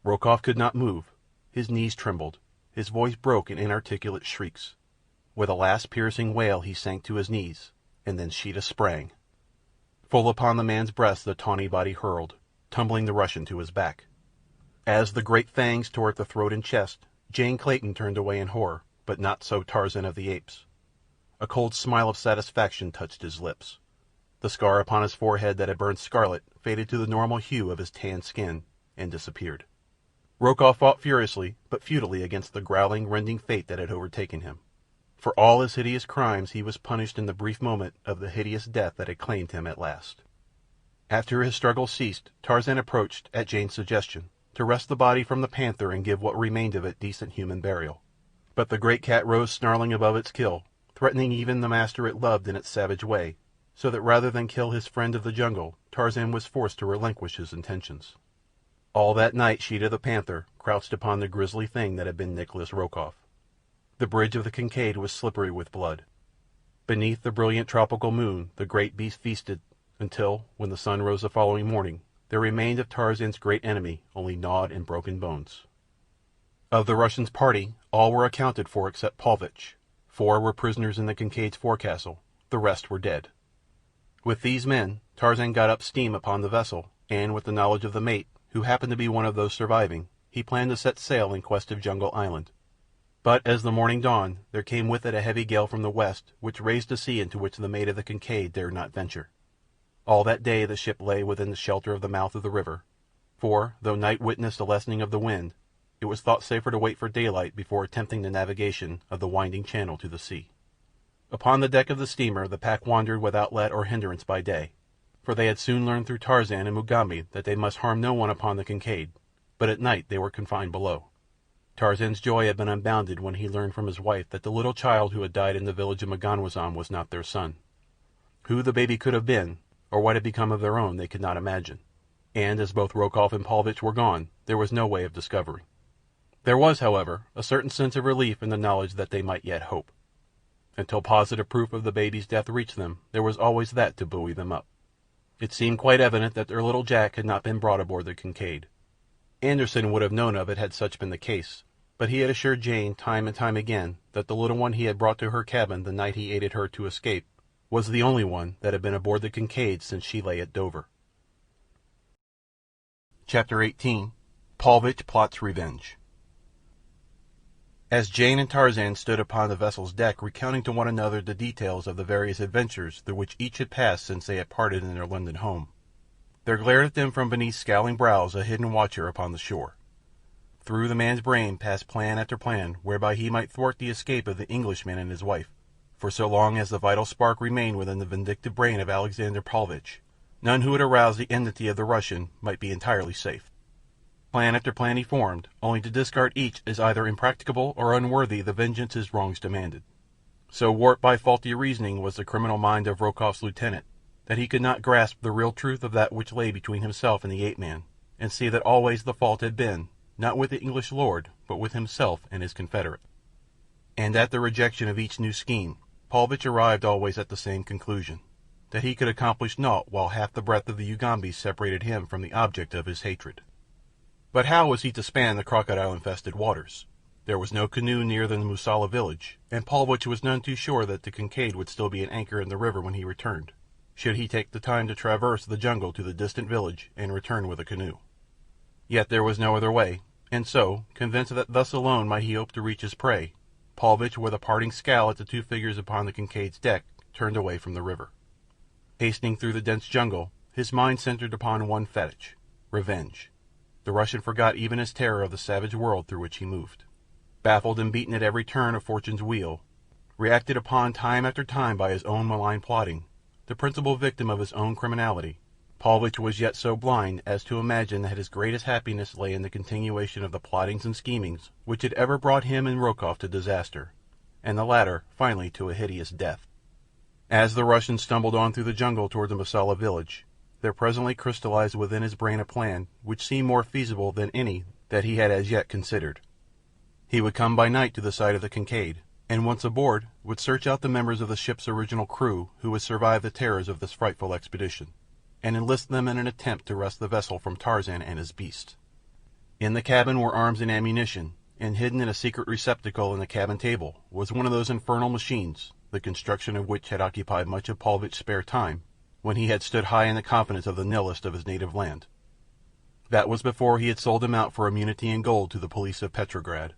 Rokoff could not move. His knees trembled. His voice broke in inarticulate shrieks. With a last piercing wail he sank to his knees, and then Sheeta sprang. Full upon the man's breast the tawny body hurled, tumbling the Russian to his back. As the great fangs tore at the throat and chest, Jane Clayton turned away in horror, but not so Tarzan of the Apes. A cold smile of satisfaction touched his lips. The scar upon his forehead that had burned scarlet faded to the normal hue of his tanned skin and disappeared. Rokoff fought furiously but futilely against the growling, rending fate that had overtaken him. For all his hideous crimes he was punished in the brief moment of the hideous death that had claimed him at last. After his struggle ceased, Tarzan approached, at Jane's suggestion, to wrest the body from the panther and give what remained of it decent human burial. But the great cat rose snarling above its kill, threatening even the master it loved in its savage way, so that rather than kill his friend of the jungle, Tarzan was forced to relinquish his intentions. All that night Sheeta the panther crouched upon the grisly thing that had been Nikolas Rokoff. The bridge of the Kincaid was slippery with blood. Beneath the brilliant tropical moon the great beast feasted, until, when the sun rose the following morning, there remained of Tarzan's great enemy only gnawed and broken bones. Of the Russian's party all were accounted for except Paulvitch. 4 were prisoners in the Kincaid's forecastle, the rest were dead. With these men Tarzan got up steam upon the vessel, and with the knowledge of the mate, who happened to be one of those surviving, he planned to set sail in quest of Jungle Island. But as the morning dawned, there came with it a heavy gale from the west, which raised a sea into which the mate of the Kincaid dared not venture. All that day the ship lay within the shelter of the mouth of the river, for, though night witnessed a lessening of the wind, it was thought safer to wait for daylight before attempting the navigation of the winding channel to the sea. Upon the deck of the steamer the pack wandered without let or hindrance by day, for they had soon learned through Tarzan and Mugambi that they must harm no one upon the Kincaid, but at night they were confined below. Tarzan's joy had been unbounded when he learned from his wife that the little child who had died in the village of M'ganwazam was not their son. Who the baby could have been, or what had become of their own, they could not imagine, and as both Rokoff and Paulvitch were gone, there was no way of discovering. There was, however, a certain sense of relief in the knowledge that they might yet hope. Until positive proof of the baby's death reached them, there was always that to buoy them up. It seemed quite evident that their little Jack had not been brought aboard the Kincaid. Anderson would have known of it had such been the case, but he had assured Jane time and time again that the little one he had brought to her cabin the night he aided her to escape was the only one that had been aboard the Kincaid since she lay at Dover. Chapter 18. Paulvitch Plots Revenge. As Jane and Tarzan stood upon the vessel's deck recounting to one another the details of the various adventures through which each had passed since they had parted in their London home, there glared at them from beneath scowling brows a hidden watcher upon the shore. Through the man's brain passed plan after plan whereby he might thwart the escape of the Englishman and his wife, for so long as the vital spark remained within the vindictive brain of Alexander Paulvitch, none who would arouse the enmity of the Russian might be entirely safe. Plan after plan he formed, only to discard each as either impracticable or unworthy the vengeance his wrongs demanded. So warped by faulty reasoning was the criminal mind of Rokoff's lieutenant that he could not grasp the real truth of that which lay between himself and the ape-man, and see that always the fault had been, not with the English lord, but with himself and his confederate. And at the rejection of each new scheme, Paulvitch arrived always at the same conclusion, that he could accomplish naught while half the breadth of the Ugambi separated him from the object of his hatred. But how was he to span the crocodile-infested waters? There was no canoe near the Musala village, and Paulvitch was none too sure that the Kincaid would still be at anchor in the river when he returned, should he take the time to traverse the jungle to the distant village and return with a canoe. Yet there was no other way, and so, convinced that thus alone might he hope to reach his prey, Paulvitch, with a parting scowl at the two figures upon the Kincaid's deck, turned away from the river. Hastening through the dense jungle, his mind centered upon one fetish: revenge. The Russian forgot even his terror of the savage world through which he moved. Baffled and beaten at every turn of fortune's wheel, reacted upon time after time by his own malign plotting, the principal victim of his own criminality, Paulvitch was yet so blind as to imagine that his greatest happiness lay in the continuation of the plottings and schemings which had ever brought him and Rokoff to disaster, and the latter, finally, to a hideous death. As the Russian stumbled on through the jungle toward the Musala village, there presently crystallized within his brain a plan which seemed more feasible than any that he had as yet considered. He would come by night to the side of the Kincaid, and once aboard would search out the members of the ship's original crew who had survived the terrors of this frightful expedition, and enlist them in an attempt to wrest the vessel from Tarzan and his beast. In the cabin were arms and ammunition, and hidden in a secret receptacle in the cabin table was one of those infernal machines, the construction of which had occupied much of Paulvitch's spare time, when he had stood high in the confidence of the nihilist of his native land. That was before he had sold him out for immunity and gold to the police of Petrograd.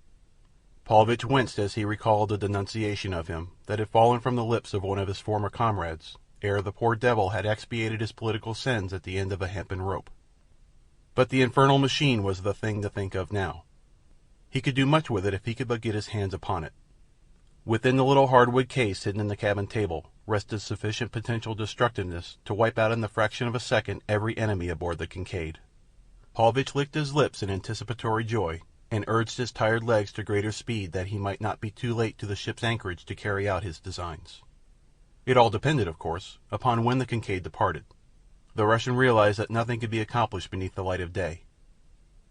Paulvitch winced as he recalled the denunciation of him that had fallen from the lips of one of his former comrades, ere the poor devil had expiated his political sins at the end of a hempen rope. But the infernal machine was the thing to think of now. He could do much with it if he could but get his hands upon it. Within the little hardwood case hidden in the cabin table rested sufficient potential destructiveness to wipe out in the fraction of a second every enemy aboard the Kincaid. Paulvitch licked his lips in anticipatory joy, and urged his tired legs to greater speed that he might not be too late to the ship's anchorage to carry out his designs. It all depended, of course, upon when the Kincaid departed. The Russian realized that nothing could be accomplished beneath the light of day.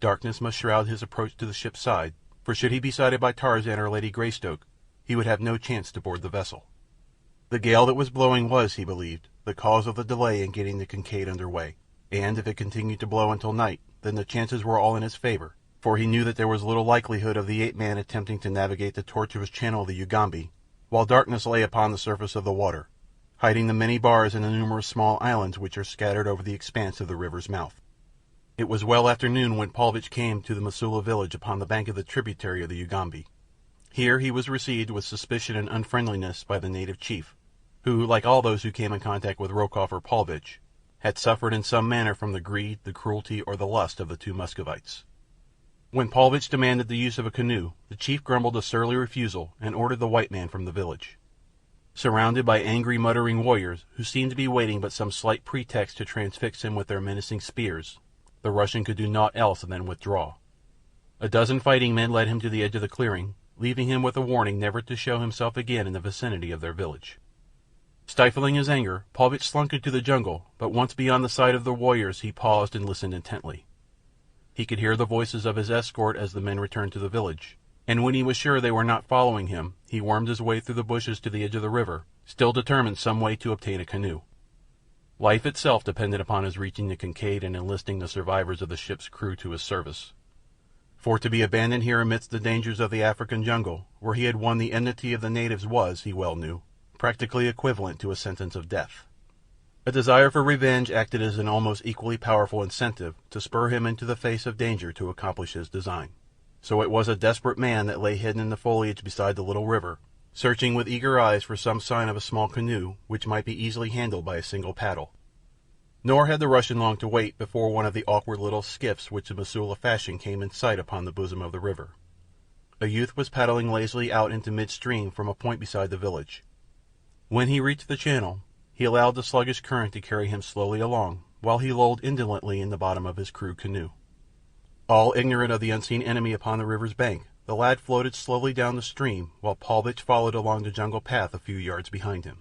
Darkness must shroud his approach to the ship's side, for should he be sighted by Tarzan or Lady Greystoke, he would have no chance to board the vessel. The gale that was blowing was, he believed, the cause of the delay in getting the Kincaid under way, and if it continued to blow until night, then the chances were all in his favor, for he knew that there was little likelihood of the ape-man attempting to navigate the tortuous channel of the Ugambi, while darkness lay upon the surface of the water, hiding the many bars and the numerous small islands which are scattered over the expanse of the river's mouth. It was well after noon when Paulvitch came to the Musula village upon the bank of the tributary of the Ugambi. Here he was received with suspicion and unfriendliness by the native chief, who, like all those who came in contact with Rokoff or Paulvitch, had suffered in some manner from the greed, the cruelty, or the lust of the two Muscovites. When Paulvitch demanded the use of a canoe, the chief grumbled a surly refusal and ordered the white man from the village. Surrounded by angry, muttering warriors, who seemed to be waiting but some slight pretext to transfix him with their menacing spears, the Russian could do naught else than withdraw. A dozen fighting men led him to the edge of the clearing, leaving him with a warning never to show himself again in the vicinity of their village. Stifling his anger, Paulvitch slunk into the jungle, but once beyond the sight of the warriors he paused and listened intently. He could hear the voices of his escort as the men returned to the village, and when he was sure they were not following him, he wormed his way through the bushes to the edge of the river, still determined some way to obtain a canoe. Life itself depended upon his reaching the Kincaid and enlisting the survivors of the ship's crew to his service. For to be abandoned here amidst the dangers of the African jungle, where he had won the enmity of the natives was, he well knew, practically equivalent to a sentence of death. A desire for revenge acted as an almost equally powerful incentive to spur him into the face of danger to accomplish his design. So it was a desperate man that lay hidden in the foliage beside the little river, searching with eager eyes for some sign of a small canoe which might be easily handled by a single paddle. Nor had the Russian long to wait before one of the awkward little skiffs which the Mosula fashioned came in sight upon the bosom of the river. A youth was paddling lazily out into midstream from a point beside the village. When he reached the channel, he allowed the sluggish current to carry him slowly along, while he lolled indolently in the bottom of his crude canoe. All ignorant of the unseen enemy upon the river's bank, the lad floated slowly down the stream, while Paulvitch followed along the jungle path a few yards behind him.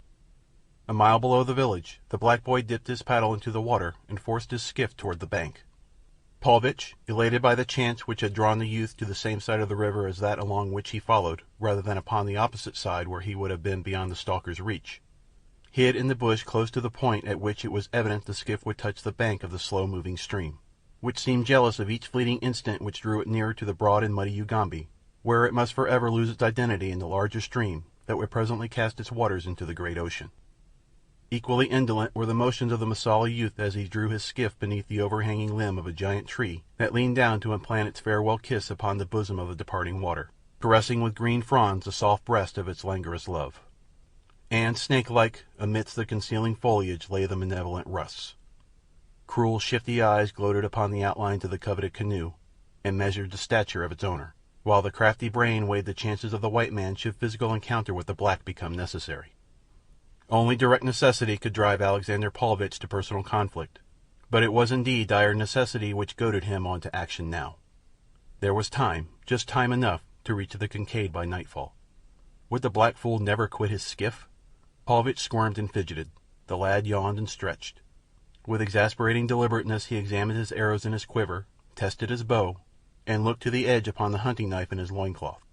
A mile below the village, the black boy dipped his paddle into the water and forced his skiff toward the bank. Paulvitch, elated by the chance which had drawn the youth to the same side of the river as that along which he followed, rather than upon the opposite side where he would have been beyond the stalker's reach, hid in the bush close to the point at which it was evident the skiff would touch the bank of the slow-moving stream, which seemed jealous of each fleeting instant which drew it nearer to the broad and muddy Ugambi, where it must forever lose its identity in the larger stream that would presently cast its waters into the great ocean. Equally indolent were the motions of the Mosula youth as he drew his skiff beneath the overhanging limb of a giant tree that leaned down to implant its farewell kiss upon the bosom of the departing water, caressing with green fronds the soft breast of its languorous love. And, snake-like, amidst the concealing foliage lay the malevolent Russ. Cruel, shifty eyes gloated upon the outlines of the coveted canoe, and measured the stature of its owner, while the crafty brain weighed the chances of the white man should physical encounter with the black become necessary. Only direct necessity could drive Alexander Paulvitch to personal conflict, but it was indeed dire necessity which goaded him on to action now. There was time, just time enough, to reach the Kincaid by nightfall. Would the black fool never quit his skiff? Paulvitch squirmed and fidgeted. The lad yawned and stretched. With exasperating deliberateness he examined his arrows in his quiver, tested his bow, and looked to the edge upon the hunting knife in his loincloth.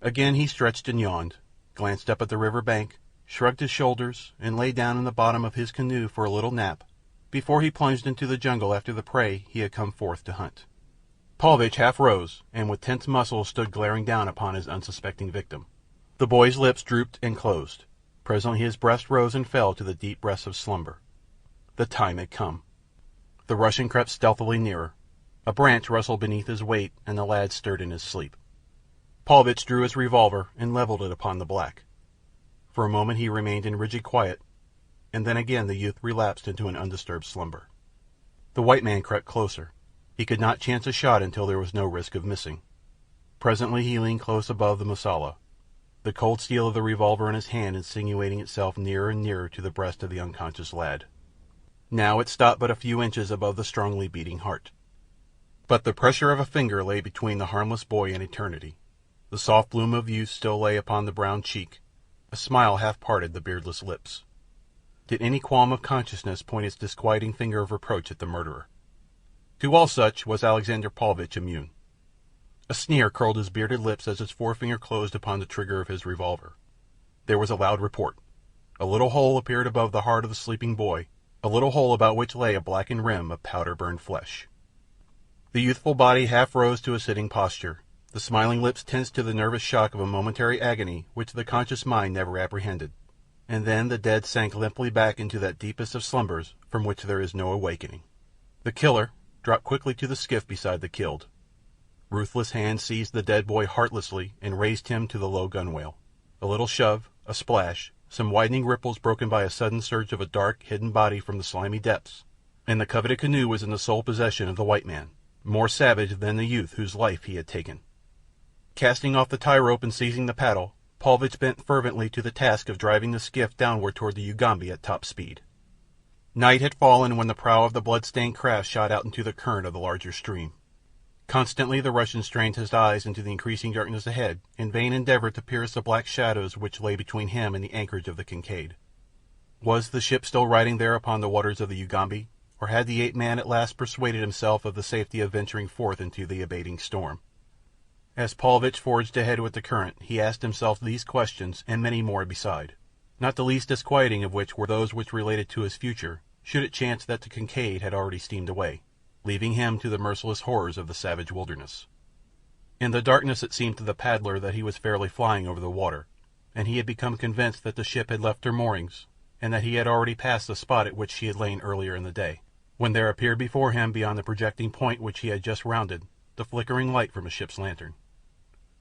Again he stretched and yawned, glanced up at the river bank, shrugged his shoulders, and lay down in the bottom of his canoe for a little nap, before he plunged into the jungle after the prey he had come forth to hunt. Paulvitch half rose, and with tense muscles stood glaring down upon his unsuspecting victim. The boy's lips drooped and closed. Presently his breast rose and fell to the deep breaths of slumber. The time had come. The Russian crept stealthily nearer. A branch rustled beneath his weight, and the lad stirred in his sleep. Paulvitch drew his revolver and leveled it upon the black. For a moment he remained in rigid quiet, and then again the youth relapsed into an undisturbed slumber. The white man crept closer. He could not chance a shot until there was no risk of missing. Presently he leaned close above the Mosula, the cold steel of the revolver in his hand insinuating itself nearer and nearer to the breast of the unconscious lad. Now it stopped but a few inches above the strongly beating heart. But the pressure of a finger lay between the harmless boy and eternity. The soft bloom of youth still lay upon the brown cheek. A smile half parted the beardless lips. Did any qualm of consciousness point its disquieting finger of reproach at the murderer? To all such was Alexander Paulvitch immune. A sneer curled his bearded lips as his forefinger closed upon the trigger of his revolver. There was a loud report. A little hole appeared above the heart of the sleeping boy, a little hole about which lay a blackened rim of powder-burned flesh. The youthful body half rose to a sitting posture, the smiling lips tensed to the nervous shock of a momentary agony which the conscious mind never apprehended, and then the dead sank limply back into that deepest of slumbers from which there is no awakening. The killer dropped quickly to the skiff beside the killed. Ruthless hands seized the dead boy heartlessly and raised him to the low gunwale. A little shove, a splash, some widening ripples broken by a sudden surge of a dark, hidden body from the slimy depths, and the coveted canoe was in the sole possession of the white man, more savage than the youth whose life he had taken. Casting off the tie rope and seizing the paddle, Paulvitch bent fervently to the task of driving the skiff downward toward the Ugambi at top speed. Night had fallen when the prow of the blood-stained craft shot out into the current of the larger stream. Constantly the Russian strained his eyes into the increasing darkness ahead, in vain endeavor to pierce the black shadows which lay between him and the anchorage of the Kincaid. Was the ship still riding there upon the waters of the Ugambi, or had the ape-man at last persuaded himself of the safety of venturing forth into the abating storm? As Paulvitch forged ahead with the current, he asked himself these questions and many more beside, not the least disquieting of which were those which related to his future, should it chance that the Kincaid had already steamed away, leaving him to the merciless horrors of the savage wilderness. In the darkness it seemed to the paddler that he was fairly flying over the water, and he had become convinced that the ship had left her moorings, and that he had already passed the spot at which she had lain earlier in the day, when there appeared before him beyond the projecting point which he had just rounded the flickering light from a ship's lantern.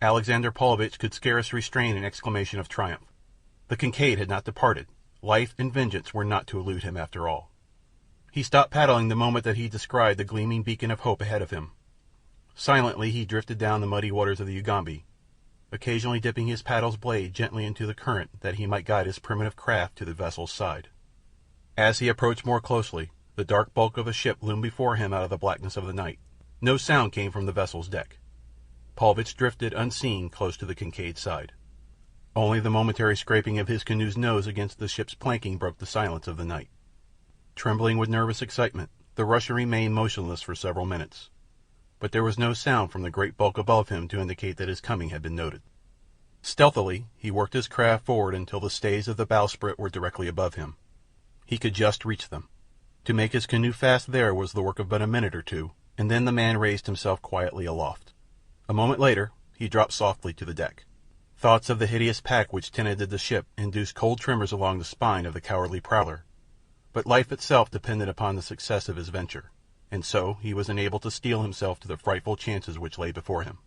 Alexander Paulvitch could scarce restrain an exclamation of triumph. The Kincaid had not departed. Life and vengeance were not to elude him after all. He stopped paddling the moment that he descried the gleaming beacon of hope ahead of him. Silently he drifted down the muddy waters of the Ugambi, occasionally dipping his paddle's blade gently into the current that he might guide his primitive craft to the vessel's side. As he approached more closely, the dark bulk of a ship loomed before him out of the blackness of the night. No sound came from the vessel's deck. Paulvitch drifted unseen close to the Kincaid's side. Only the momentary scraping of his canoe's nose against the ship's planking broke the silence of the night. Trembling with nervous excitement, the Russian remained motionless for several minutes, but there was no sound from the great bulk above him to indicate that his coming had been noted. Stealthily he worked his craft forward until the stays of the bowsprit were directly above him. He could just reach them. To make his canoe fast there was the work of but a minute or two, and then the man raised himself quietly aloft. A moment later he dropped softly to the deck. Thoughts of the hideous pack which tenanted the ship induced cold tremors along the spine of the cowardly prowler, but life itself depended upon the success of his venture, and so he was enabled to steel himself to the frightful chances which lay before him.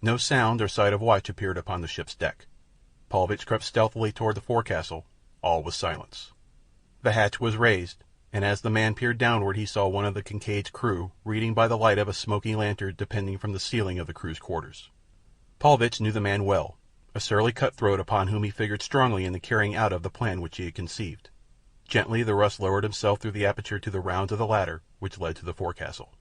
No sound or sight of watch appeared upon the ship's deck. Paulvitch crept stealthily toward the forecastle. All was silence. The hatch was raised, and as the man peered downward he saw one of the Kincaid's crew reading by the light of a smoky lantern depending from the ceiling of the crew's quarters. Paulvitch knew the man well, a surly cutthroat upon whom he figured strongly in the carrying out of the plan which he had conceived. Gently the Russ lowered himself through the aperture to the rounds of the ladder which led to the forecastle.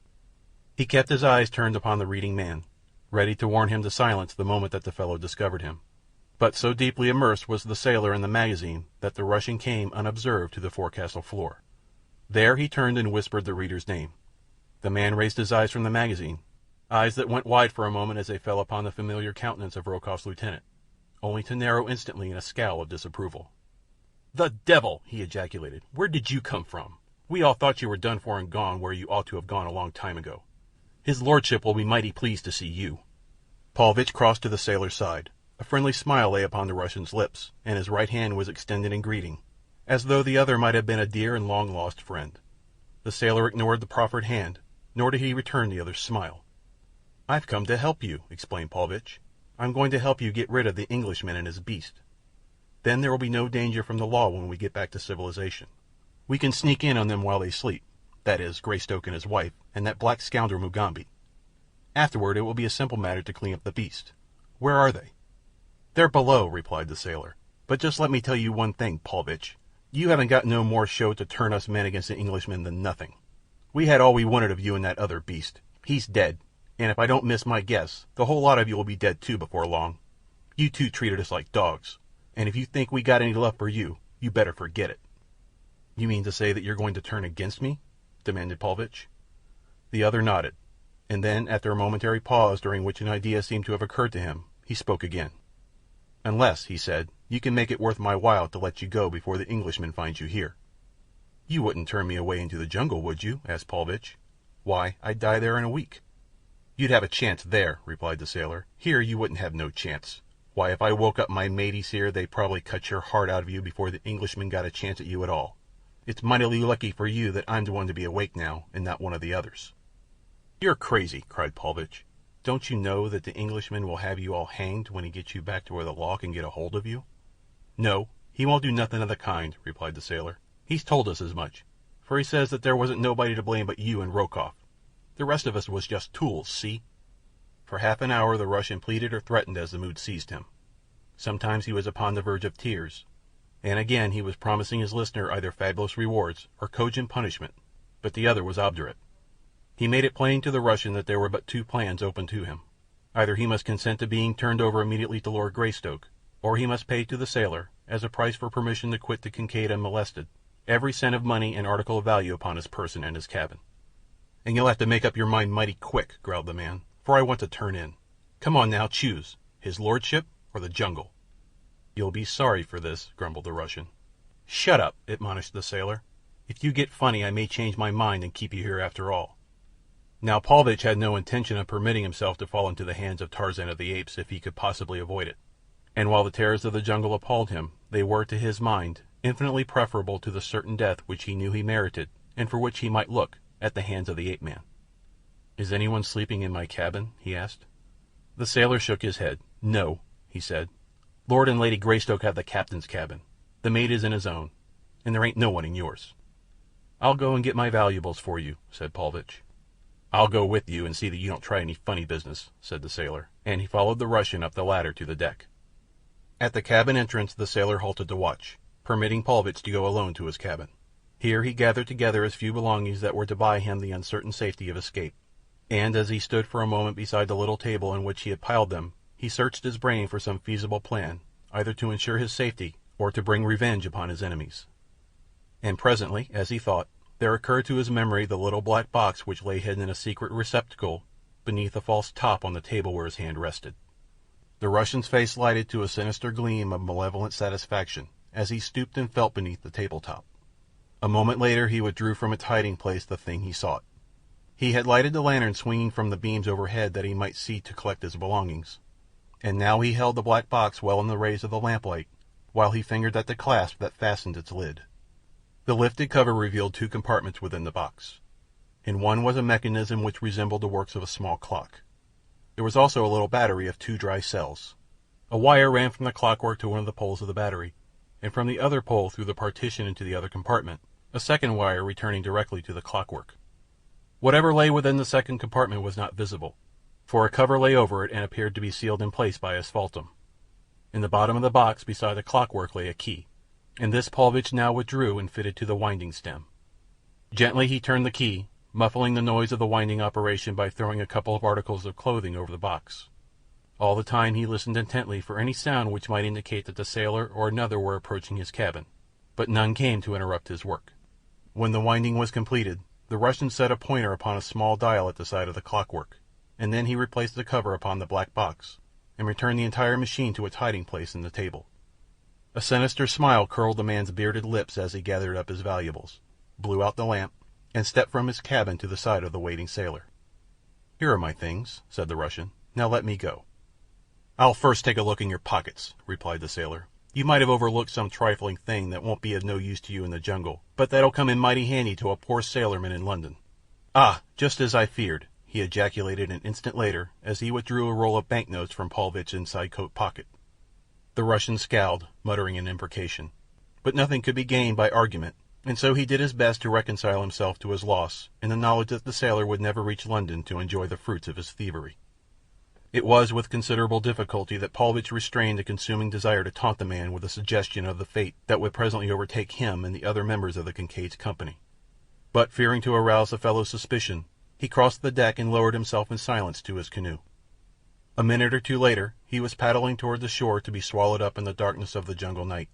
He kept his eyes turned upon the reading man, ready to warn him to silence the moment that the fellow discovered him. But so deeply immersed was the sailor in the magazine that the Russian came unobserved to the forecastle floor. There he turned and whispered the reader's name. The man raised his eyes from the magazine, eyes that went wide for a moment as they fell upon the familiar countenance of Rokoff's lieutenant, only to narrow instantly in a scowl of disapproval. "The devil!" he ejaculated. "Where did you come from? We all thought you were done for and gone where you ought to have gone a long time ago. His lordship will be mighty pleased to see you." Paulvitch crossed to the sailor's side. A friendly smile lay upon the Russian's lips, and his right hand was extended in greeting, as though the other might have been a dear and long-lost friend. The sailor ignored the proffered hand, nor did he return the other's smile. "I've come to help you," explained Paulvitch. "I'm going to help you get rid of the Englishman and his beast. Then there will be no danger from the law when we get back to civilization. We can sneak in on them while they sleep, that is, Greystoke and his wife, and that black scoundrel Mugambi. Afterward it will be a simple matter to clean up the beast. Where are they?" "They're below," replied the sailor. "But just let me tell you one thing, Paulvitch. You haven't got no more show to turn us men against the Englishman than nothing. We had all we wanted of you and that other beast. He's dead, and if I don't miss my guess, the whole lot of you will be dead too before long. You two treated us like dogs, and if you think we got any love for you, you better forget it." "You mean to say that you're going to turn against me?" demanded Paulvitch. The other nodded, and then, after a momentary pause during which an idea seemed to have occurred to him, he spoke again. "Unless," he said, "you can make it worth my while to let you go before the Englishman finds you here." "You wouldn't turn me away into the jungle, would you?" asked Paulvitch. "Why, I'd die there in a week." "You'd have a chance there," replied the sailor. "Here you wouldn't have no chance. Why, if I woke up my mateys here, they'd probably cut your heart out of you before the Englishman got a chance at you at all. It's mightily lucky for you that I'm the one to be awake now, and not one of the others." "You're crazy," cried Paulvitch. "Don't you know that the Englishman will have you all hanged when he gets you back to where the law can get a hold of you?" "No, he won't do nothing of the kind," replied the sailor. "He's told us as much, for he says that there wasn't nobody to blame but you and Rokoff. The rest of us was just tools, see?" For half an hour the Russian pleaded or threatened as the mood seized him. Sometimes he was upon the verge of tears, and again he was promising his listener either fabulous rewards or cogent punishment, but the other was obdurate. He made it plain to the Russian that there were but two plans open to him. Either he must consent to being turned over immediately to Lord Greystoke, or he must pay to the sailor, as a price for permission to quit the Kincaid unmolested, every cent of money and article of value upon his person and his cabin. "And you'll have to make up your mind mighty quick," growled the man, "for I want to turn in. Come on now, choose. His lordship or the jungle?" "You'll be sorry for this," grumbled the Russian. "Shut up," admonished the sailor. "If you get funny I may change my mind and keep you here after all." Now Paulvitch had no intention of permitting himself to fall into the hands of Tarzan of the Apes if he could possibly avoid it, and while the terrors of the jungle appalled him, they were, to his mind, infinitely preferable to the certain death which he knew he merited and for which he might look at the hands of the ape-man. "Is anyone sleeping in my cabin?" he asked. The sailor shook his head. "No," he said. "Lord and Lady Greystoke have the captain's cabin. The mate is in his own, and there ain't no one in yours." "I'll go and get my valuables for you," said Paulvitch. "I'll go with you and see that you don't try any funny business," said the sailor, and he followed the Russian up the ladder to the deck. At the cabin entrance the sailor halted to watch, permitting Paulvitch to go alone to his cabin. Here he gathered together his few belongings that were to buy him the uncertain safety of escape, and as he stood for a moment beside the little table on which he had piled them, he searched his brain for some feasible plan, either to ensure his safety or to bring revenge upon his enemies. And presently, as he thought, there occurred to his memory the little black box which lay hidden in a secret receptacle beneath a false top on the table where his hand rested. The Russian's face lighted to a sinister gleam of malevolent satisfaction as he stooped and felt beneath the tabletop. A moment later he withdrew from its hiding place the thing he sought. He had lighted the lantern swinging from the beams overhead that he might see to collect his belongings, and now he held the black box well in the rays of the lamplight while he fingered at the clasp that fastened its lid. The lifted cover revealed two compartments within the box. In one was a mechanism which resembled the works of a small clock. There was also a little battery of two dry cells. A wire ran from the clockwork to one of the poles of the battery, and from the other pole through the partition into the other compartment, a second wire returning directly to the clockwork. Whatever lay within the second compartment was not visible, for a cover lay over it and appeared to be sealed in place by asphaltum. In the bottom of the box beside the clockwork lay a key, and this Paulvitch now withdrew and fitted to the winding stem. Gently he turned the key, muffling the noise of the winding operation by throwing a couple of articles of clothing over the box. All the time he listened intently for any sound which might indicate that the sailor or another were approaching his cabin, but none came to interrupt his work. When the winding was completed, the Russian set a pointer upon a small dial at the side of the clockwork, and then he replaced the cover upon the black box, and returned the entire machine to its hiding place in the table. A sinister smile curled the man's bearded lips as he gathered up his valuables, blew out the lamp, and stepped from his cabin to the side of the waiting sailor. "Here are my things," said the Russian. "Now let me go." "I'll first take a look in your pockets," replied the sailor. "You might have overlooked some trifling thing that won't be of no use to you in the jungle, but that'll come in mighty handy to a poor sailorman in London. Ah, just as I feared," he ejaculated an instant later as he withdrew a roll of banknotes from Paulvitch's inside coat pocket. The Russian scowled, muttering an imprecation, but nothing could be gained by argument, and so he did his best to reconcile himself to his loss in the knowledge that the sailor would never reach London to enjoy the fruits of his thievery. It was with considerable difficulty that Paulvitch restrained a consuming desire to taunt the man with a suggestion of the fate that would presently overtake him and the other members of the Kincaid's company. But fearing to arouse the fellow's suspicion, he crossed the deck and lowered himself in silence to his canoe. A minute or two later he was paddling toward the shore to be swallowed up in the darkness of the jungle night,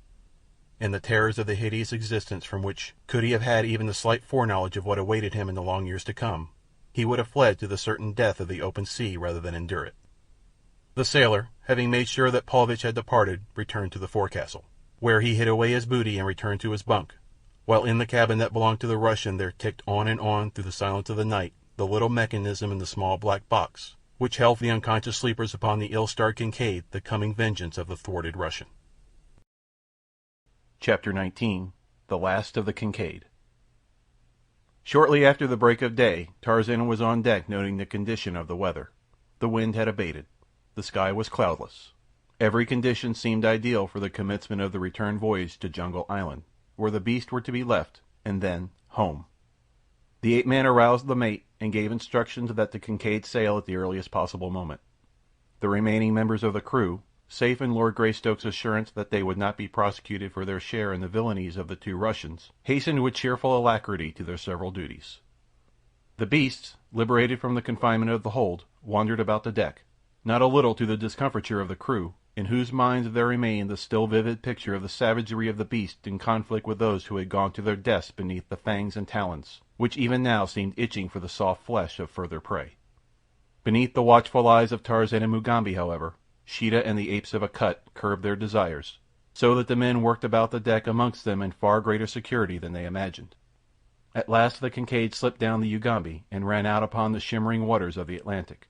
and the terrors of the hideous existence from which, could he have had even the slight foreknowledge of what awaited him in the long years to come, he would have fled to the certain death of the open sea rather than endure it. The sailor, having made sure that Paulvitch had departed, returned to the forecastle, where he hid away his booty and returned to his bunk, while in the cabin that belonged to the Russian there ticked on and on through the silence of the night the little mechanism in the small black box, which held the unconscious sleepers upon the ill-starred Kincaid the coming vengeance of the thwarted Russian. Chapter 19. The Last of the Kincaid. Shortly after the break of day, Tarzan was on deck noting the condition of the weather. The wind had abated. The sky was cloudless. Every condition seemed ideal for the commencement of the return voyage to Jungle Island, where the beasts were to be left, and then home. The ape-man aroused the mate and gave instructions that the Kincaid sail at the earliest possible moment. The remaining members of the crew, safe in Lord Greystoke's assurance that they would not be prosecuted for their share in the villainies of the two Russians, hastened with cheerful alacrity to their several duties. The beasts, liberated from the confinement of the hold, wandered about the deck, not a little to the discomfiture of the crew, in whose minds there remained the still vivid picture of the savagery of the beast in conflict with those who had gone to their deaths beneath the fangs and talons, which even now seemed itching for the soft flesh of further prey. Beneath the watchful eyes of Tarzan and Mugambi, however, Sheeta and the apes of Akut curbed their desires, so that the men worked about the deck amongst them in far greater security than they imagined. At last the Kincaid slipped down the Ugambi and ran out upon the shimmering waters of the Atlantic.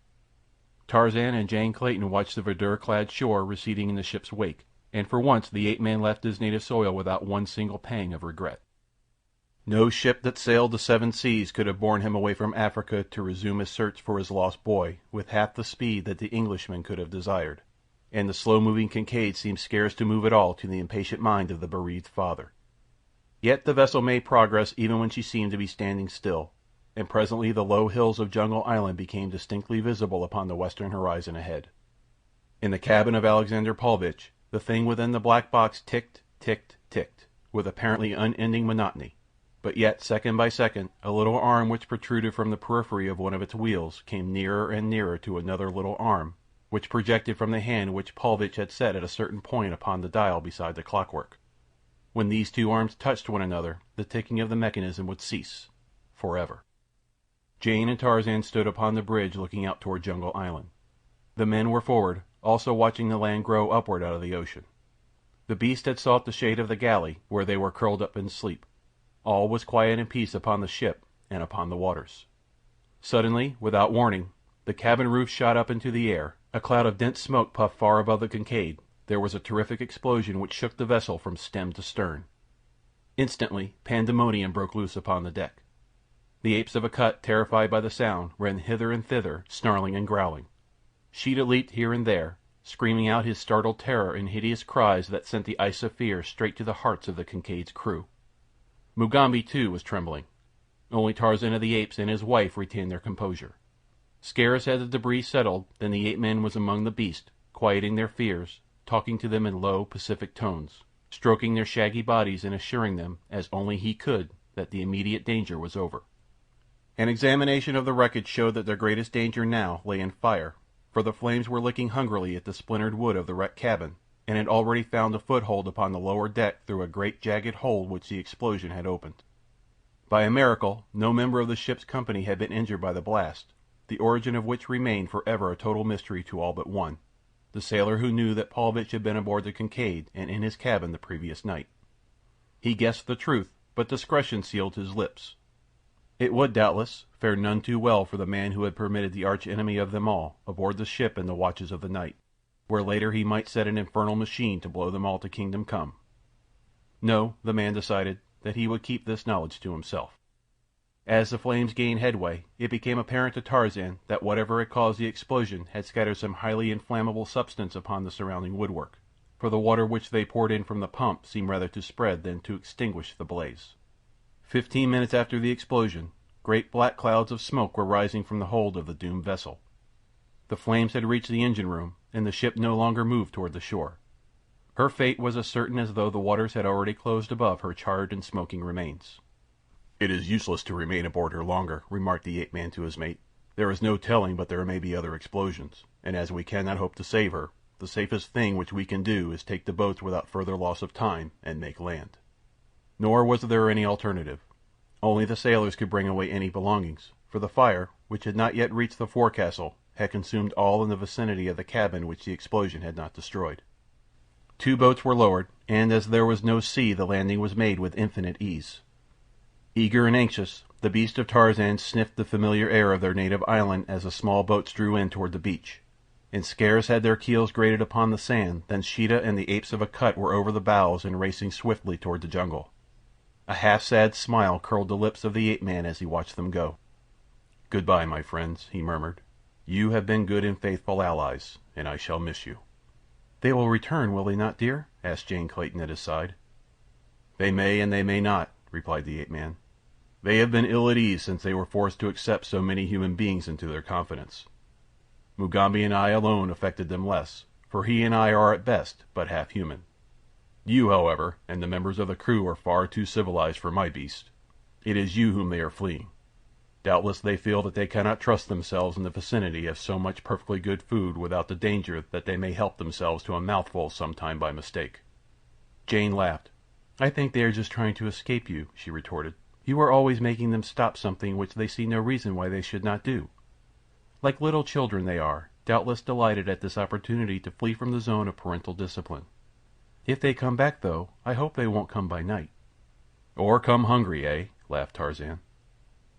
Tarzan and Jane Clayton watched the verdure-clad shore receding in the ship's wake, and for once the ape-man left his native soil without one single pang of regret. No ship that sailed the seven seas could have borne him away from Africa to resume his search for his lost boy with half the speed that the Englishman could have desired, and the slow-moving Kincaid seemed scarce to move at all to the impatient mind of the bereaved father. Yet the vessel made progress even when she seemed to be standing still, and presently the low hills of Jungle Island became distinctly visible upon the western horizon ahead. In the cabin of Alexander Paulvitch the thing within the black box ticked, ticked, ticked, with apparently unending monotony, but yet second by second a little arm which protruded from the periphery of one of its wheels came nearer and nearer to another little arm which projected from the hand which Paulvitch had set at a certain point upon the dial beside the clockwork. When these two arms touched one another the ticking of the mechanism would cease forever. Jane and Tarzan stood upon the bridge looking out toward Jungle Island. The men were forward, also watching the land grow upward out of the ocean. The beast had sought the shade of the galley, where they were curled up in sleep. All was quiet and peace upon the ship and upon the waters. Suddenly, without warning, the cabin roof shot up into the air, a cloud of dense smoke puffed far above the Kincaid, there was a terrific explosion which shook the vessel from stem to stern. Instantly pandemonium broke loose upon the deck. The apes of Akut, terrified by the sound, ran hither and thither, snarling and growling. Sheeta leaped here and there, screaming out his startled terror in hideous cries that sent the ice of fear straight to the hearts of the Kincaid's crew. Mugambi, too, was trembling. Only Tarzan of the Apes and his wife retained their composure. Scarce had the debris settled than the ape-man was among the beasts, quieting their fears, talking to them in low, pacific tones, stroking their shaggy bodies and assuring them, as only he could, that the immediate danger was over. An examination of the wreckage showed that their greatest danger now lay in fire, for the flames were licking hungrily at the splintered wood of the wrecked cabin, and had already found a foothold upon the lower deck through a great jagged hole which the explosion had opened. By a miracle, no member of the ship's company had been injured by the blast, the origin of which remained for ever a total mystery to all but one, the sailor who knew that Paulvitch had been aboard the Kincaid and in his cabin the previous night. He guessed the truth, but discretion sealed his lips. It would, doubtless, fare none too well for the man who had permitted the arch-enemy of them all aboard the ship in the watches of the night, where later he might set an infernal machine to blow them all to kingdom come. No, the man decided that he would keep this knowledge to himself. As the flames gained headway, it became apparent to Tarzan that whatever had caused the explosion had scattered some highly inflammable substance upon the surrounding woodwork, for the water which they poured in from the pump seemed rather to spread than to extinguish the blaze. 15 minutes after the explosion, great black clouds of smoke were rising from the hold of the doomed vessel. The flames had reached the engine-room, and the ship no longer moved toward the shore. Her fate was as certain as though the waters had already closed above her charred and smoking remains. "It is useless to remain aboard her longer," remarked the ape-man to his mate. "There is no telling but there may be other explosions, and as we cannot hope to save her, the safest thing which we can do is take the boats without further loss of time and make land." Nor was there any alternative. Only the sailors could bring away any belongings, for the fire, which had not yet reached the forecastle, had consumed all in the vicinity of the cabin which the explosion had not destroyed. 2 boats were lowered, and as there was no sea the landing was made with infinite ease. Eager and anxious, the beasts of Tarzan sniffed the familiar air of their native island as the small boats drew in toward the beach, and scarce had their keels grated upon the sand than Sheeta and the apes of Akut were over the bows and racing swiftly toward the jungle. A half-sad smile curled the lips of the ape-man as he watched them go. "Goodbye, my friends," he murmured. "You have been good and faithful allies, and I shall miss you." "They will return, will they not, dear?" asked Jane Clayton at his side. "They may and they may not," replied the ape-man. "They have been ill at ease since they were forced to accept so many human beings into their confidence. Mugambi and I alone affected them less, for he and I are at best but half human. You, however, and the members of the crew are far too civilized for my beast. It is you whom they are fleeing. Doubtless they feel that they cannot trust themselves in the vicinity of so much perfectly good food without the danger that they may help themselves to a mouthful some time by mistake." Jane laughed. "I think they are just trying to escape you," she retorted. "You are always making them stop something which they see no reason why they should not do. Like little children they are, doubtless delighted at this opportunity to flee from the zone of parental discipline. If they come back, though, I hope they won't come by night." "Or come hungry, eh?" laughed Tarzan.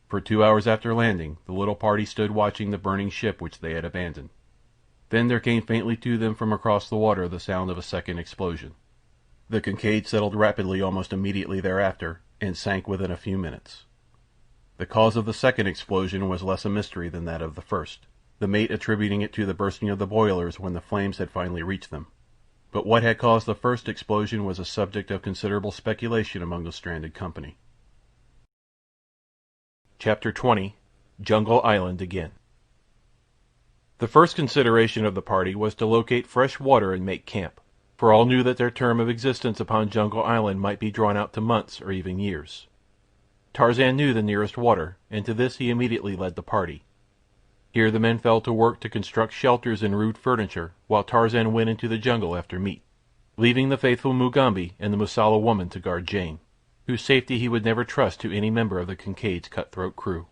For 2 hours after landing, the little party stood watching the burning ship which they had abandoned. Then there came faintly to them from across the water the sound of a second explosion. The Kincaid settled rapidly almost immediately thereafter, and sank within a few minutes. The cause of the second explosion was less a mystery than that of the first, the mate attributing it to the bursting of the boilers when the flames had finally reached them. But what had caused the first explosion was a subject of considerable speculation among the stranded company. Chapter 20. Jungle Island Again. The first consideration of the party was to locate fresh water and make camp, for all knew that their term of existence upon Jungle Island might be drawn out to months or even years. Tarzan knew the nearest water, and to this he immediately led the party. Here the men fell to work to construct shelters and rude furniture, while Tarzan went into the jungle after meat, leaving the faithful Mugambi and the Musala woman to guard Jane, whose safety he would never trust to any member of the Kincaid's cutthroat crew.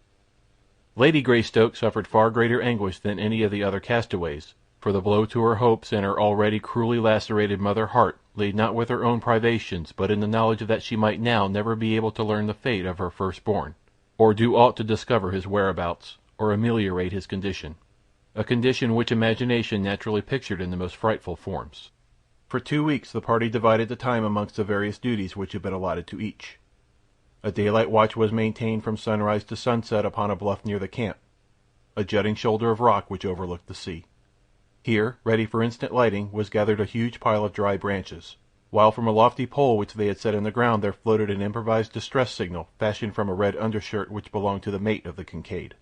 Lady Greystoke suffered far greater anguish than any of the other castaways, for the blow to her hopes and her already cruelly lacerated mother heart lay not with her own privations but in the knowledge that she might now never be able to learn the fate of her firstborn, or do aught to discover his whereabouts, or ameliorate his condition, a condition which imagination naturally pictured in the most frightful forms. For 2 weeks the party divided the time amongst the various duties which had been allotted to each. A daylight watch was maintained from sunrise to sunset upon a bluff near the camp, a jutting shoulder of rock which overlooked the sea. Here, ready for instant lighting, was gathered a huge pile of dry branches, while from a lofty pole which they had set in the ground there floated an improvised distress signal fashioned from a red undershirt which belonged to the mate of the Kincaid.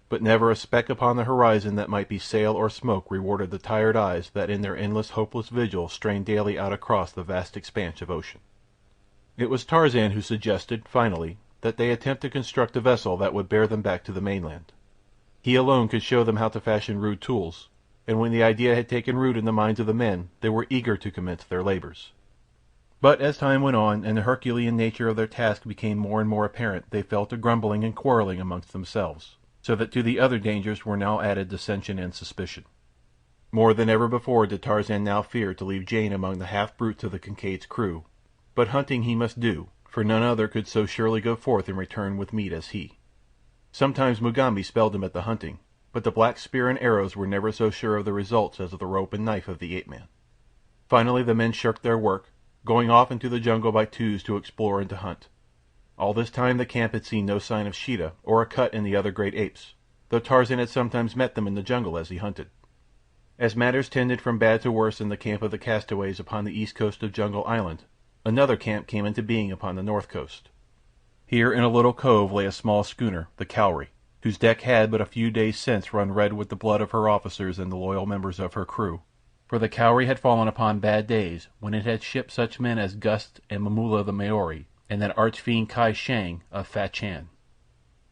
But never a speck upon the horizon that might be sail or smoke rewarded the tired eyes that in their endless hopeless vigil strained daily out across the vast expanse of ocean. It was Tarzan who suggested, finally, that they attempt to construct a vessel that would bear them back to the mainland. He alone could show them how to fashion rude tools, and when the idea had taken root in the minds of the men they were eager to commence their labors. But as time went on and the Herculean nature of their task became more and more apparent, they fell to grumbling and quarreling amongst themselves, so that to the other dangers were now added dissension and suspicion. More than ever before did Tarzan now fear to leave Jane among the half-brutes of the Kincaid's crew, but hunting he must do, for none other could so surely go forth and return with meat as he. Sometimes Mugambi spelled him at the hunting, but the black spear and arrows were never so sure of the results as the rope and knife of the ape-man. Finally the men shirked their work, going off into the jungle by twos to explore and to hunt. All this time the camp had seen no sign of Sheeta or a cut in the other great apes, though Tarzan had sometimes met them in the jungle as he hunted. As matters tended from bad to worse in the camp of the castaways upon the east coast of Jungle Island, another camp came into being upon the north coast. Here in a little cove lay a small schooner, the Chivalry, whose deck had but a few days since run red with the blood of her officers and the loyal members of her crew, for the Chivalry had fallen upon bad days when it had shipped such men as Gust and Momulla the Maori, and that arch-fiend Kai Shang of Fachan.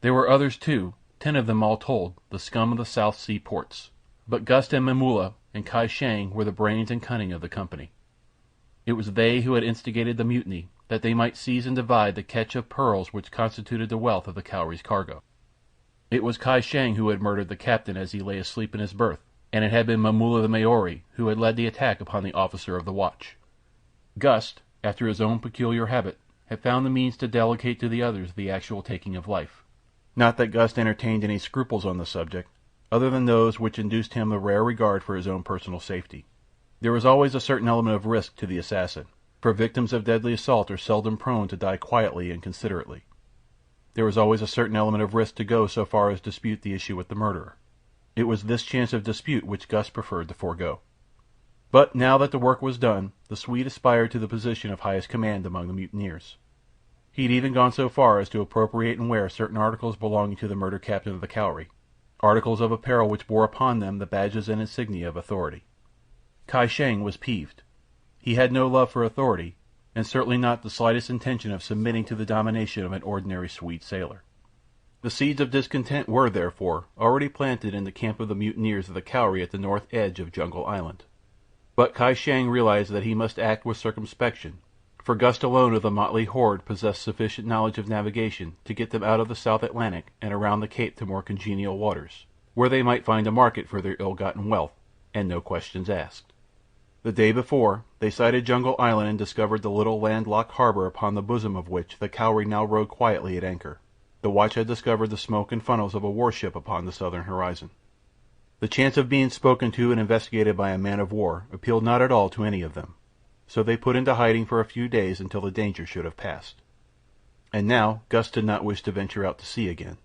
There were others too, 10 of them all told, the scum of the South Sea ports, but Gust and Momulla and Kai Shang were the brains and cunning of the company. It was they who had instigated the mutiny, that they might seize and divide the catch of pearls which constituted the wealth of the Cowrie's cargo. It was Kai Shang who had murdered the captain as he lay asleep in his berth, and it had been Momulla the Maori who had led the attack upon the officer of the watch. Gust, after his own peculiar habit, had found the means to delegate to the others the actual taking of life. Not that Gust entertained any scruples on the subject, other than those which induced him a rare regard for his own personal safety. There was always a certain element of risk to the assassin, for victims of deadly assault are seldom prone to die quietly and considerately. There was always a certain element of risk to go so far as dispute the issue with the murderer. It was this chance of dispute which Gust preferred to forego. But now that the work was done, the Swede aspired to the position of highest command among the mutineers. He had even gone so far as to appropriate and wear certain articles belonging to the murdered captain of the Cowrie, articles of apparel which bore upon them the badges and insignia of authority. Kai Shang was peeved. He had no love for authority, and certainly not the slightest intention of submitting to the domination of an ordinary Swede sailor. The seeds of discontent were, therefore, already planted in the camp of the mutineers of the Cowrie at the north edge of Jungle Island. But Kai Shang realized that he must act with circumspection, for Gust alone of the motley horde possessed sufficient knowledge of navigation to get them out of the South Atlantic and around the Cape to more congenial waters, where they might find a market for their ill-gotten wealth, and no questions asked. The day before, they sighted Jungle Island and discovered the little land-locked harbor upon the bosom of which the Cowrie now rode quietly at anchor. The watch had discovered the smoke and funnels of a warship upon the southern horizon. The chance of being spoken to and investigated by a man-of-war appealed not at all to any of them, so they put into hiding for a few days until the danger should have passed. And now Gust did not wish to venture out to sea again.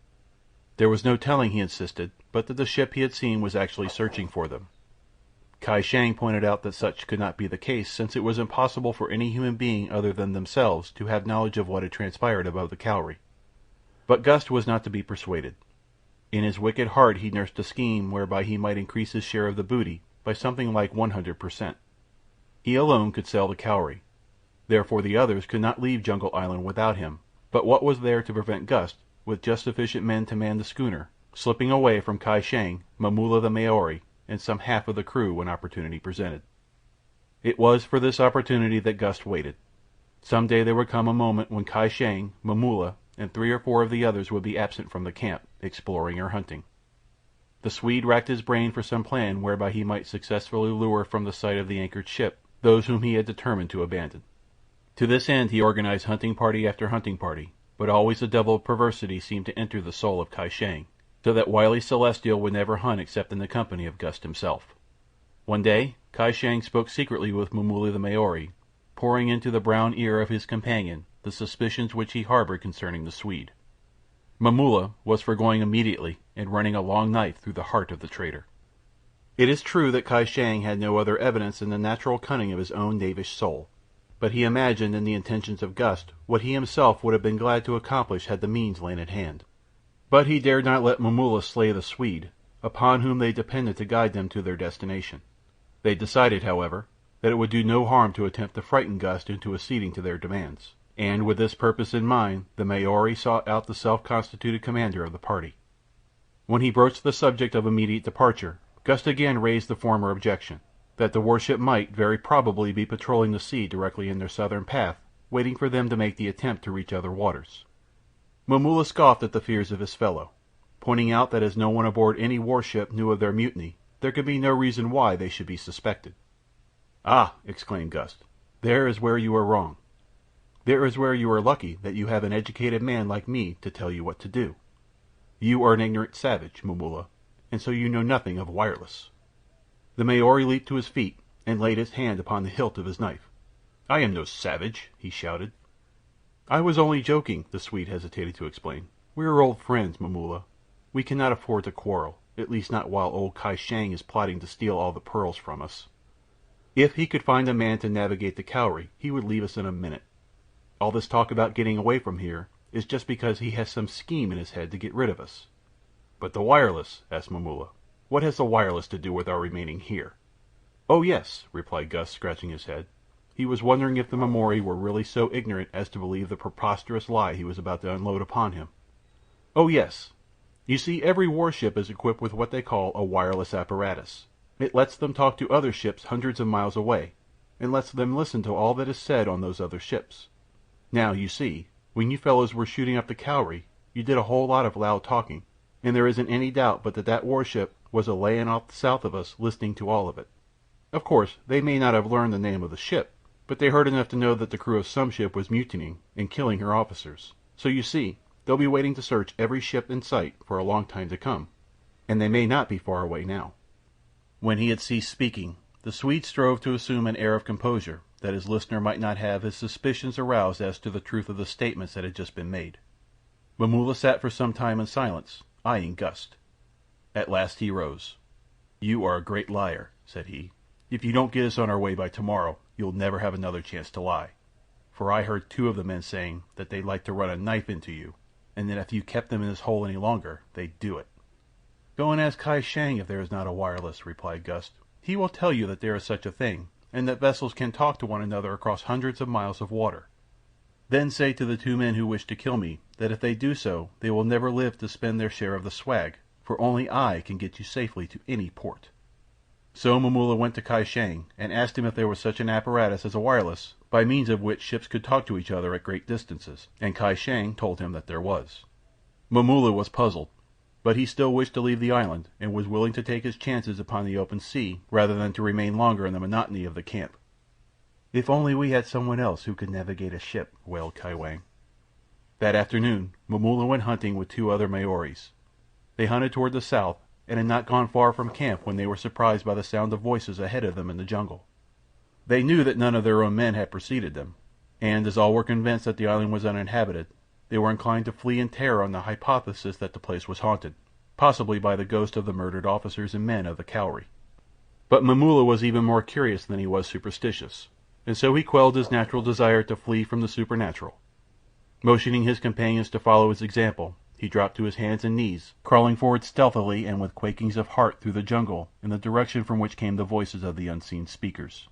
There was no telling, he insisted, but that the ship he had seen was actually searching for them. Kai Shang pointed out that such could not be the case, since it was impossible for any human being other than themselves to have knowledge of what had transpired above the Cowrie. But Gust was not to be persuaded. In his wicked heart he nursed a scheme whereby he might increase his share of the booty by something like 100%. He alone could sail the Cowrie. Therefore the others could not leave Jungle Island without him, but what was there to prevent Gust, with just sufficient men to man the schooner, slipping away from Kai Shang, Momulla the Maori, and some half of the crew when opportunity presented? It was for this opportunity that Gust waited. Some day there would come a moment when Kai Shang, Momulla, and 3 or 4 of the others would be absent from the camp, exploring or hunting. The Swede racked his brain for some plan whereby he might successfully lure from the sight of the anchored ship those whom he had determined to abandon. To this end he organized hunting party after hunting party, but always a devil of perversity seemed to enter the soul of Kai Shang, so that wily Celestial would never hunt except in the company of Gust himself. One day Kai Shang spoke secretly with Momulla the Maori, pouring into the brown ear of his companion the suspicions which he harbored concerning the Swede. Momulla was for going immediately and running a long knife through the heart of the traitor. It is true that Kai Shang had no other evidence than the natural cunning of his own knavish soul, but he imagined in the intentions of Gust what he himself would have been glad to accomplish had the means lain at hand. But he dared not let Momulla slay the Swede, upon whom they depended to guide them to their destination. They decided, however, that it would do no harm to attempt to frighten Gust into acceding to their demands, and with this purpose in mind the Maori sought out the self-constituted commander of the party. When he broached the subject of immediate departure, Gust again raised the former objection, that the warship might very probably be patrolling the sea directly in their southern path, waiting for them to make the attempt to reach other waters. Momulla scoffed at the fears of his fellow, pointing out that as no one aboard any warship knew of their mutiny, there could be no reason why they should be suspected. "Ah!" exclaimed Gust, "there is where you are wrong. There is where you are lucky that you have an educated man like me to tell you what to do. You are an ignorant savage, Momulla, and so you know nothing of wireless." The Maori leaped to his feet and laid his hand upon the hilt of his knife. "I am no savage," he shouted. "I was only joking," the Swede hesitated to explain. "We are old friends, Momulla. We cannot afford to quarrel, at least not while old Kai Shang is plotting to steal all the pearls from us. If he could find a man to navigate the Cowrie, he would leave us in a minute. All this talk about getting away from here is just because he has some scheme in his head to get rid of us." "But the wireless?" asked Momulla. "What has the wireless to do with our remaining here?" "Oh, yes," replied Gust, scratching his head. He was wondering if the Maori were really so ignorant as to believe the preposterous lie he was about to unload upon him. "Oh, yes. You see, every warship is equipped with what they call a wireless apparatus. It lets them talk to other ships hundreds of miles away, and lets them listen to all that is said on those other ships. Now, you see, when you fellows were shooting up the Cowrie, you did a whole lot of loud talking, and there isn't any doubt but that that warship was a layin' off south of us listening to all of it. Of course, they may not have learned the name of the ship, but they heard enough to know that the crew of some ship was mutinying and killing her officers. So you see, they'll be waiting to search every ship in sight for a long time to come, and they may not be far away now." When he had ceased speaking, the Swede strove to assume an air of composure, that his listener might not have his suspicions aroused as to the truth of the statements that had just been made. Momulla sat for some time in silence, eyeing Gust. At last he rose. "You are a great liar," said he. "If you don't get us on our way by tomorrow, you'll never have another chance to lie. For I heard 2 of the men saying that they'd like to run a knife into you, and that if you kept them in this hole any longer, they'd do it." "Go and ask Kai Shang if there is not a wireless," replied Gust. "He will tell you that there is such a thing, and that vessels can talk to one another across hundreds of miles of water. Then say to the 2 men who wish to kill me that if they do so they will never live to spend their share of the swag, for only I can get you safely to any port." So Momulla went to Kai Shang and asked him if there was such an apparatus as a wireless, by means of which ships could talk to each other at great distances, and Kai Shang told him that there was. Momulla was puzzled, but he still wished to leave the island, and was willing to take his chances upon the open sea rather than to remain longer in the monotony of the camp. "If only we had someone else who could navigate a ship," wailed Kai Wang. That afternoon Momulla went hunting with 2 other Maoris. They hunted toward the south, and had not gone far from camp when they were surprised by the sound of voices ahead of them in the jungle. They knew that none of their own men had preceded them, and as all were convinced that the island was uninhabited, they were inclined to flee in terror on the hypothesis that the place was haunted, possibly by the ghosts of the murdered officers and men of the Chivalry. But Momulla was even more curious than he was superstitious, and so he quelled his natural desire to flee from the supernatural. Motioning his companions to follow his example, he dropped to his hands and knees, crawling forward stealthily and with quakings of heart through the jungle in the direction from which came the voices of the unseen speakers.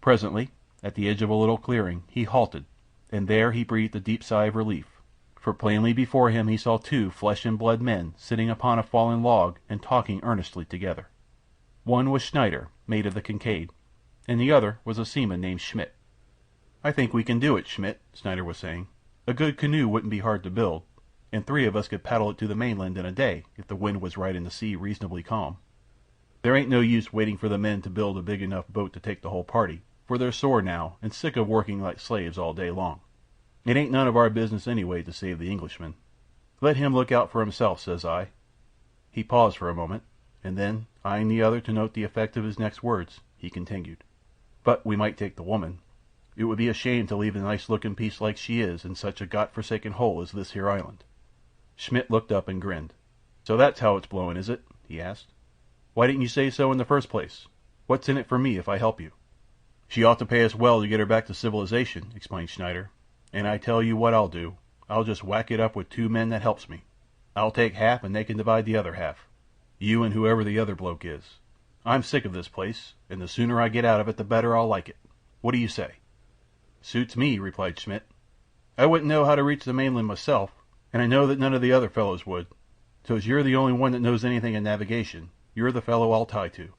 Presently, at the edge of a little clearing, he halted, and there he breathed a deep sigh of relief, for plainly before him he saw 2 flesh-and-blood men sitting upon a fallen log and talking earnestly together. One was Schneider, mate of the Kincaid, and the other was a seaman named Schmidt. "I think we can do it, Schmidt," Schneider was saying. "A good canoe wouldn't be hard to build, and 3 of us could paddle it to the mainland in a day if the wind was right and the sea reasonably calm. There ain't no use waiting for the men to build a big enough boat to take the whole party, for they're sore now and sick of working like slaves all day long. It ain't none of our business anyway to save the Englishman. Let him look out for himself, says I." He paused for a moment, and then, eyeing the other to note the effect of his next words, he continued, "But we might take the woman. It would be a shame to leave a nice-looking piece like she is in such a God-forsaken hole as this here island." Schmidt looked up and grinned. "So that's how it's blowing, is it?" he asked. "Why didn't you say so in the first place? What's in it for me if I help you?" "She ought to pay us well to get her back to civilization," explained Schneider. "And I tell you what I'll do. I'll just whack it up with 2 men that helps me. I'll take half and they can divide the other half. You and whoever the other bloke is. I'm sick of this place, and the sooner I get out of it the better I'll like it. What do you say?" "Suits me," replied Schmidt. "I wouldn't know how to reach the mainland myself, and I know that none of the other fellows would. So as you're the only one that knows anything of navigation, you're the fellow I'll tie to."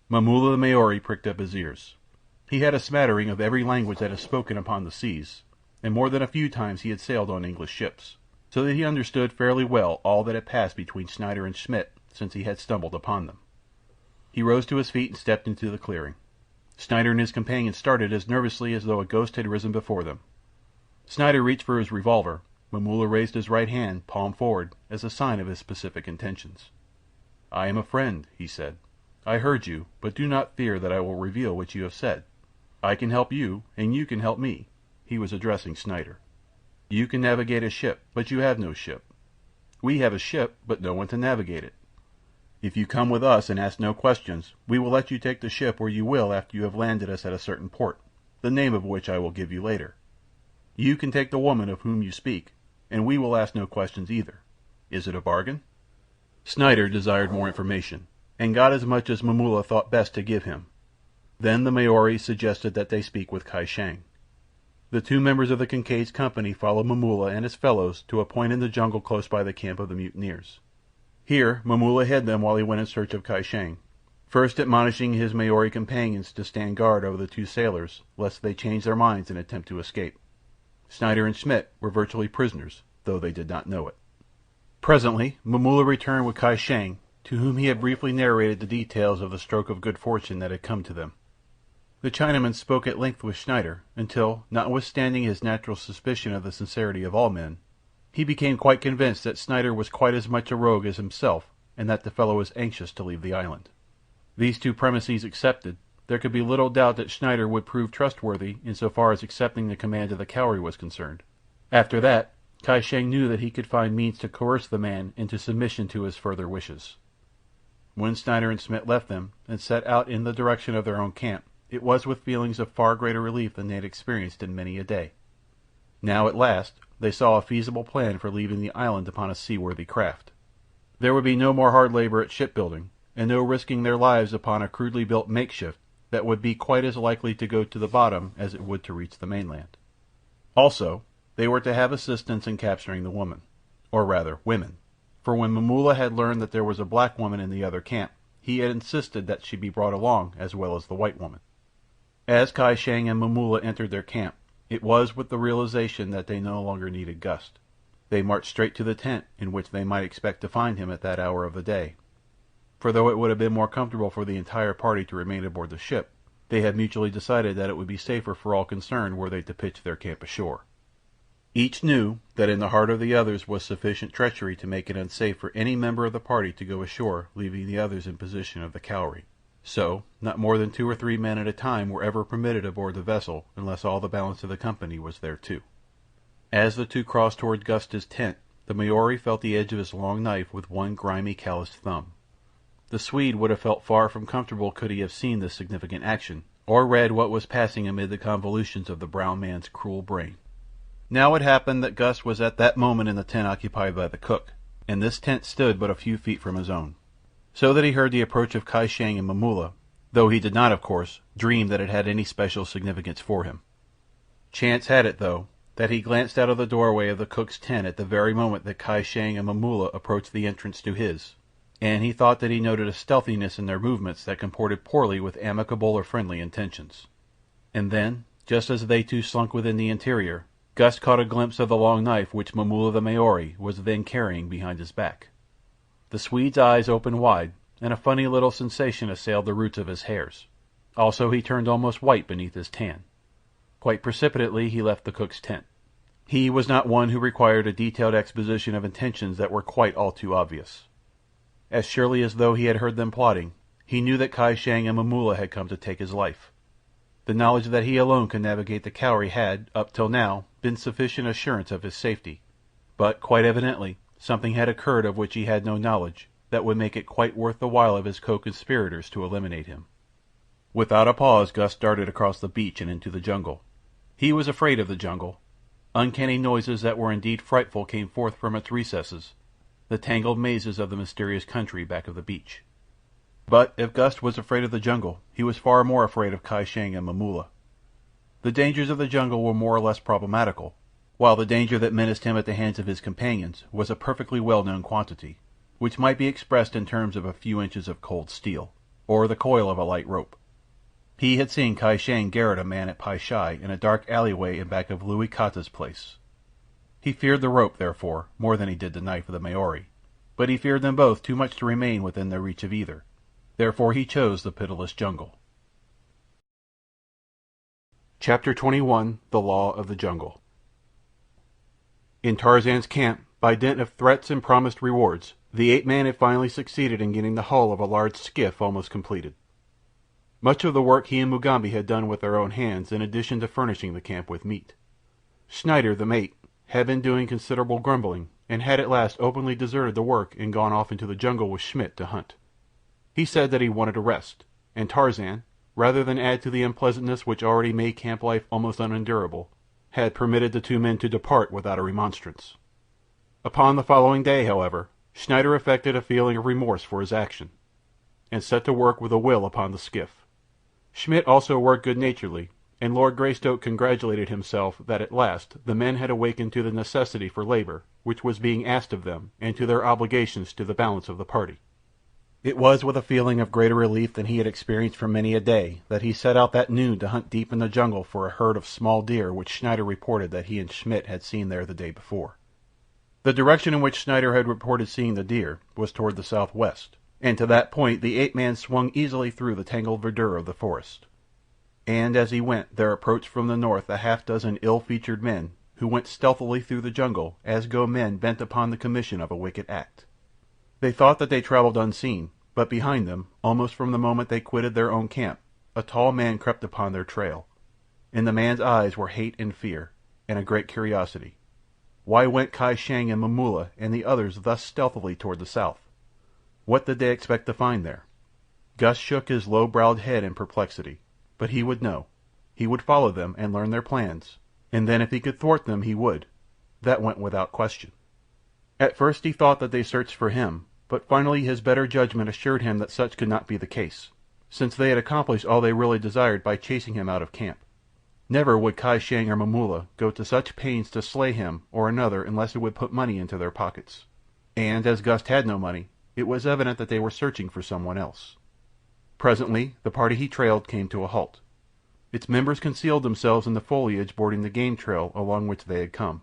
Momulla the Maori pricked up his ears. He had a smattering of every language that is spoken upon the seas, and more than a few times he had sailed on English ships, so that he understood fairly well all that had passed between Schneider and Schmidt since he had stumbled upon them. He rose to his feet and stepped into the clearing. Schneider and his companion started as nervously as though a ghost had risen before them. Schneider reached for his revolver. Momulla raised his right hand, palm forward, as a sign of his specific intentions. "I am a friend," he said. "I heard you, but do not fear that I will reveal what you have said. I can help you, and you can help me." He was addressing Schneider. "You can navigate a ship, but you have no ship. We have a ship, but no one to navigate it. If you come with us and ask no questions, we will let you take the ship where you will after you have landed us at a certain port, the name of which I will give you later. You can take the woman of whom you speak, and we will ask no questions either. Is it a bargain?" Schneider desired more information, and got as much as Momulla thought best to give him. Then the Maori suggested that they speak with Kai Shang. The 2 members of the Kincaid's company followed Momulla and his fellows to a point in the jungle close by the camp of the mutineers. Here Momulla hid them while he went in search of Kai Shang, first admonishing his Maori companions to stand guard over the 2 sailors, lest they change their minds and attempt to escape. Schneider and Schmidt were virtually prisoners, though they did not know it. Presently Momulla returned with Kai Shang, to whom he had briefly narrated the details of the stroke of good fortune that had come to them. The Chinaman spoke at length with Schneider, until, notwithstanding his natural suspicion of the sincerity of all men, he became quite convinced that Schneider was quite as much a rogue as himself, and that the fellow was anxious to leave the island. These 2 premises accepted, there could be little doubt that Schneider would prove trustworthy in so far as accepting the command of the Chivalry was concerned. After that, Kai Shang knew that he could find means to coerce the man into submission to his further wishes. When Schneider and Schmidt left them and set out in the direction of their own camp, it was with feelings of far greater relief than they had experienced in many a day. Now, at last, they saw a feasible plan for leaving the island upon a seaworthy craft. There would be no more hard labor at shipbuilding, and no risking their lives upon a crudely built makeshift that would be quite as likely to go to the bottom as it would to reach the mainland. Also, they were to have assistance in capturing the woman, or rather women, for when Momulla had learned that there was a black woman in the other camp, he had insisted that she be brought along as well as the white woman. As Kai Shang and Momulla entered their camp, it was with the realization that they no longer needed Gust. They marched straight to the tent in which they might expect to find him at that hour of the day. For though it would have been more comfortable for the entire party to remain aboard the ship, they had mutually decided that it would be safer for all concerned were they to pitch their camp ashore. Each knew that in the heart of the others was sufficient treachery to make it unsafe for any member of the party to go ashore, leaving the others in possession of the cowrie. So, not more than 2 or 3 men at a time were ever permitted aboard the vessel unless all the balance of the company was there too. As the two crossed toward Gust's tent, the Maori felt the edge of his long knife with one grimy, calloused thumb. The Swede would have felt far from comfortable could he have seen this significant action, or read what was passing amid the convolutions of the brown man's cruel brain. Now it happened that Gust was at that moment in the tent occupied by the cook, and this tent stood but a few feet from his own, so that he heard the approach of Kai Shang and Momulla, though he did not, of course, dream that it had any special significance for him. Chance had it, though, that he glanced out of the doorway of the cook's tent at the very moment that Kai Shang and Momulla approached the entrance to his, and he thought that he noted a stealthiness in their movements that comported poorly with amicable or friendly intentions. And then, just as they two slunk within the interior, Gust caught a glimpse of the long knife which Momulla the Maori was then carrying behind his back. The Swede's eyes opened wide, and a funny little sensation assailed the roots of his hairs. Also he turned almost white beneath his tan. Quite precipitately he left the cook's tent. He was not one who required a detailed exposition of intentions that were quite all too obvious. As surely as though he had heard them plotting, he knew that Kai Shang and Momulla had come to take his life. The knowledge that he alone could navigate the cowrie had, up till now, been sufficient assurance of his safety, but, quite evidently, something had occurred of which he had no knowledge that would make it quite worth the while of his co-conspirators to eliminate him. Without a pause Gust darted across the beach and into the jungle. He was afraid of the jungle. Uncanny noises that were indeed frightful came forth from its recesses, the tangled mazes of the mysterious country back of the beach. But if Gust was afraid of the jungle, he was far more afraid of Kai Shang and Momulla. The dangers of the jungle were more or less problematical, while the danger that menaced him at the hands of his companions was a perfectly well-known quantity, which might be expressed in terms of a few inches of cold steel, or the coil of a light rope. He had seen Kai Shang garrote a man at Pai Shai in a dark alleyway in back of Louis Kata's place. He feared the rope, therefore, more than he did the knife of the Maori, but he feared them both too much to remain within the reach of either. Therefore he chose the pitiless jungle. Chapter 21. The Law of the Jungle. In Tarzan's camp, by dint of threats and promised rewards, the ape-man had finally succeeded in getting the hull of a large skiff almost completed. Much of the work he and Mugambi had done with their own hands, in addition to furnishing the camp with meat. Schneider, the mate, had been doing considerable grumbling, and had at last openly deserted the work and gone off into the jungle with Schmidt to hunt. He said that he wanted a rest, and Tarzan, rather than add to the unpleasantness which already made camp life almost unendurable, had permitted the 2 men to depart without a remonstrance. Upon the following day, however, Schneider affected a feeling of remorse for his action, and set to work with a will upon the skiff. Schmidt also worked good-naturedly, and Lord Greystoke congratulated himself that at last the men had awakened to the necessity for labor which was being asked of them, and to their obligations to the balance of the party. It was with a feeling of greater relief than he had experienced for many a day that he set out that noon to hunt deep in the jungle for a herd of small deer which Schneider reported that he and Schmidt had seen there the day before. The direction in which Schneider had reported seeing the deer was toward the southwest, and to that point the ape-man swung easily through the tangled verdure of the forest. And as he went there approached from the north a half-dozen ill-featured men who went stealthily through the jungle as go men bent upon the commission of a wicked act. They thought that they traveled unseen, but behind them, almost from the moment they quitted their own camp, a tall man crept upon their trail. In the man's eyes were hate and fear, and a great curiosity. Why went Kai Shang and Momulla and the others thus stealthily toward the south? What did they expect to find there? Gus shook his low-browed head in perplexity, but he would know. He would follow them and learn their plans, and then if he could thwart them he would. That went without question. At first he thought that they searched for him, but finally his better judgment assured him that such could not be the case, since they had accomplished all they really desired by chasing him out of camp. Never would Kai Shang or Momulla go to such pains to slay him or another unless it would put money into their pockets. And as Gust had no money, it was evident that they were searching for someone else. Presently the party he trailed came to a halt. Its members concealed themselves in the foliage bordering the game trail along which they had come.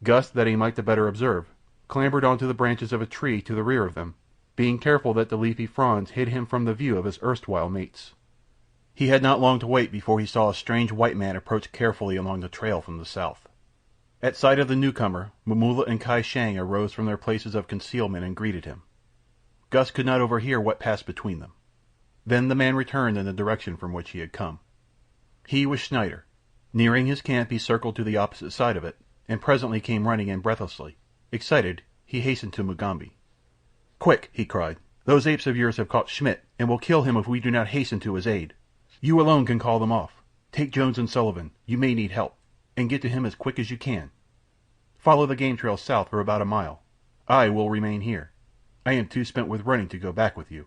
Gust, that he might the better observe, clambered onto the branches of a tree to the rear of them, being careful that the leafy fronds hid him from the view of his erstwhile mates. He had not long to wait before he saw a strange white man approach carefully along the trail from the south. At sight of the newcomer, Momulla and Kai Shang arose from their places of concealment and greeted him. Gust could not overhear what passed between them. Then the man returned in the direction from which he had come. He was Schneider. Nearing his camp he circled to the opposite side of it, and presently came running in breathlessly. Excited, he hastened to Mugambi. "Quick!" he cried. "Those apes of yours have caught Schmidt, and will kill him if we do not hasten to his aid. You alone can call them off. Take Jones and Sullivan. You may need help. And get to him as quick as you can. Follow the game trail south for about a mile. I will remain here. I am too spent with running to go back with you."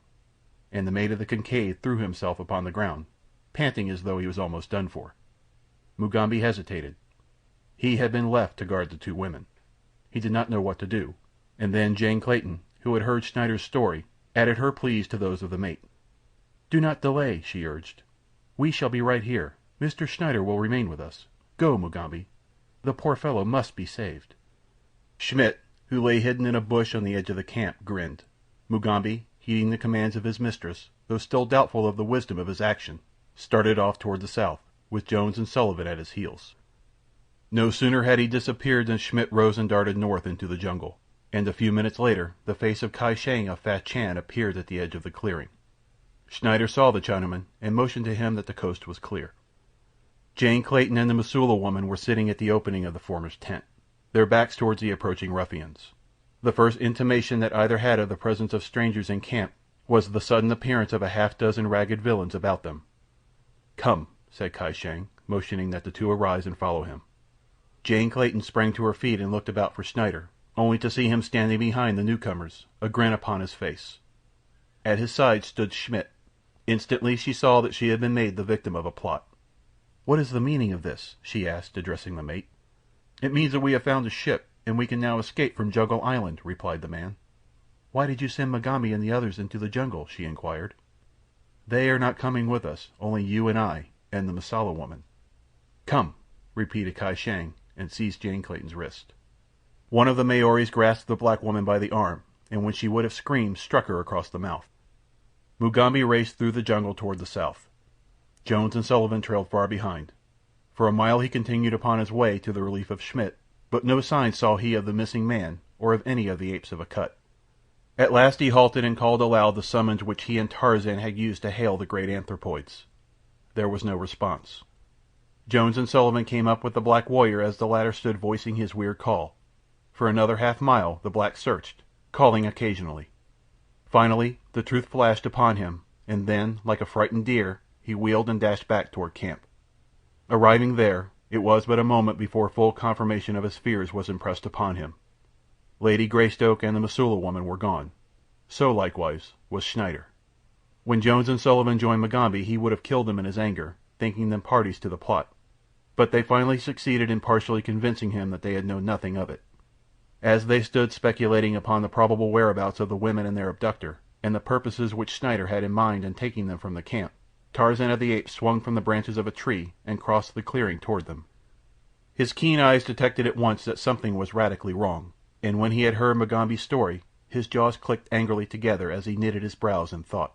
And the mate of the Kincaid threw himself upon the ground, panting as though he was almost done for. Mugambi hesitated. He had been left to guard the two women. He did not know what to do, and then Jane Clayton, who had heard Schneider's story, added her pleas to those of the mate. "Do not delay," she urged. "We shall be right here. Mr. Schneider will remain with us. Go, Mugambi. The poor fellow must be saved." Schmidt, who lay hidden in a bush on the edge of the camp, grinned. Mugambi, heeding the commands of his mistress, though still doubtful of the wisdom of his action, started off toward the south, with Jones and Sullivan at his heels. No sooner had he disappeared than Schmidt rose and darted north into the jungle, and a few minutes later the face of Kai Shang of Fa Chan appeared at the edge of the clearing. Schneider saw the Chinaman and motioned to him that the coast was clear. Jane Clayton and the Mosula woman were sitting at the opening of the former's tent, their backs towards the approaching ruffians. The first intimation that either had of the presence of strangers in camp was the sudden appearance of a half-dozen ragged villains about them. "Come," said Kai Shang, motioning that the two arise and follow him. Jane Clayton sprang to her feet and looked about for Schneider, only to see him standing behind the newcomers, a grin upon his face. At his side stood Schmidt. Instantly she saw that she had been made the victim of a plot. "What is the meaning of this?" she asked, addressing the mate. "It means that we have found a ship, and we can now escape from Jungle Island," replied the man. "Why did you send Mugambi and the others into the jungle?" she inquired. "They are not coming with us, only you and I, and the Mosula woman." "Come," repeated Kai Shang, and seized Jane Clayton's wrist. One of the Maoris grasped the black woman by the arm, and when she would have screamed, struck her across the mouth. Mugambi raced through the jungle toward the south. Jones and Sullivan trailed far behind. For a mile he continued upon his way to the relief of Schmidt, but no sign saw he of the missing man or of any of the apes of Akut. At last he halted and called aloud the summons which he and Tarzan had used to hail the great anthropoids. There was no response. Jones and Sullivan came up with the black warrior as the latter stood voicing his weird call. For another half-mile the black searched, calling occasionally. Finally the truth flashed upon him, and then, like a frightened deer, he wheeled and dashed back toward camp. Arriving there, it was but a moment before full confirmation of his fears was impressed upon him. Lady Greystoke and the Mosula woman were gone. So, likewise, was Schneider. When Jones and Sullivan joined Mugambi he would have killed them in his anger, thinking them parties to the plot. But they finally succeeded in partially convincing him that they had known nothing of it. As they stood speculating upon the probable whereabouts of the women and their abductor, and the purposes which Schneider had in mind in taking them from the camp, Tarzan of the Apes swung from the branches of a tree and crossed the clearing toward them. His keen eyes detected at once that something was radically wrong, and when he had heard Mugambi's story his jaws clicked angrily together as he knitted his brows in thought.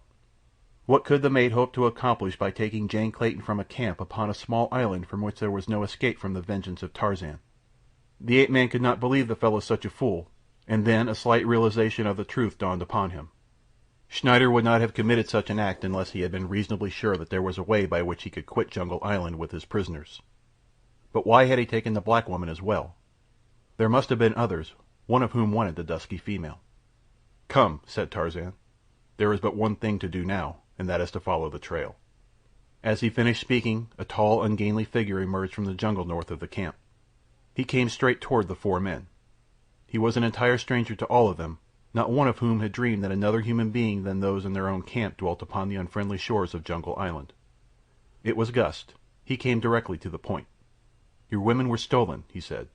What could the mate hope to accomplish by taking Jane Clayton from a camp upon a small island from which there was no escape from the vengeance of Tarzan? The ape-man could not believe the fellow such a fool, and then a slight realization of the truth dawned upon him. Schneider would not have committed such an act unless he had been reasonably sure that there was a way by which he could quit Jungle Island with his prisoners. But why had he taken the black woman as well? There must have been others, one of whom wanted the dusky female. "Come," said Tarzan. "There is but one thing to do now, and that is to follow the trail." As he finished speaking, a tall, ungainly figure emerged from the jungle north of the camp. He came straight toward the four men. He was an entire stranger to all of them, not one of whom had dreamed that another human being than those in their own camp dwelt upon the unfriendly shores of Jungle Island. It was Gust. He came directly to the point. "Your women were stolen," he said.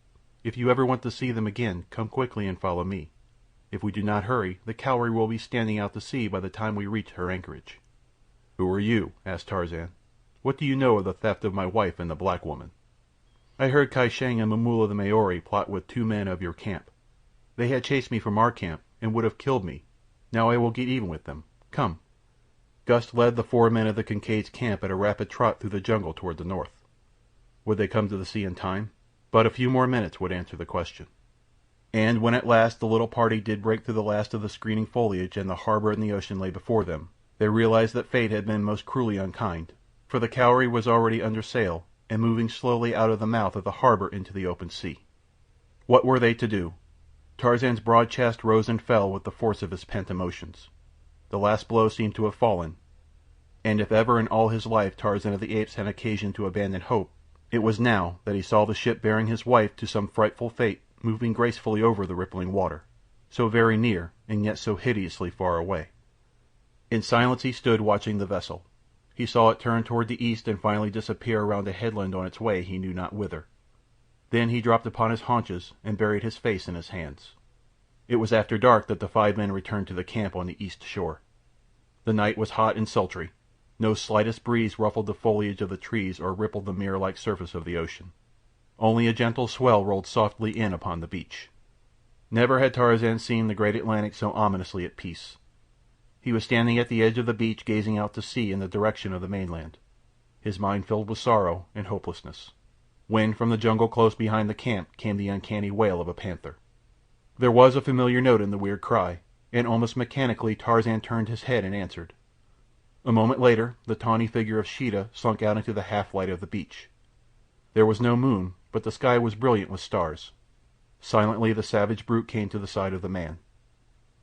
"If you ever want to see them again, come quickly and follow me. If we do not hurry, the Cowrie will be standing out to sea by the time we reach her anchorage." "Who are you?" asked Tarzan. "What do you know of the theft of my wife and the black woman?" "I heard Kai Shang and Momulla the Maori plot with 2 men of your camp. They had chased me from our camp and would have killed me. Now I will get even with them. Come." Gust led the 4 men of the Kincaid's camp at a rapid trot through the jungle toward the north. Would they come to the sea in time? But a few more minutes would answer the question. And when at last the little party did break through the last of the screening foliage and the harbor and the ocean lay before them, they realized that fate had been most cruelly unkind, for the Cowrie was already under sail and moving slowly out of the mouth of the harbor into the open sea. What were they to do? Tarzan's broad chest rose and fell with the force of his pent emotions. The last blow seemed to have fallen, and if ever in all his life Tarzan of the Apes had occasion to abandon hope, it was now that he saw the ship bearing his wife to some frightful fate moving gracefully over the rippling water, so very near and yet so hideously far away. In silence he stood watching the vessel. He saw it turn toward the east and finally disappear around a headland on its way he knew not whither. Then he dropped upon his haunches and buried his face in his hands. It was after dark that the 5 men returned to the camp on the east shore. The night was hot and sultry. No slightest breeze ruffled the foliage of the trees or rippled the mirror-like surface of the ocean. Only a gentle swell rolled softly in upon the beach. Never had Tarzan seen the great Atlantic so ominously at peace. He was standing at the edge of the beach gazing out to sea in the direction of the mainland, his mind filled with sorrow and hopelessness, when from the jungle close behind the camp came the uncanny wail of a panther. There was a familiar note in the weird cry, and almost mechanically Tarzan turned his head and answered. A moment later the tawny figure of Sheeta slunk out into the half-light of the beach. There was no moon, but the sky was brilliant with stars. Silently the savage brute came to the side of the man.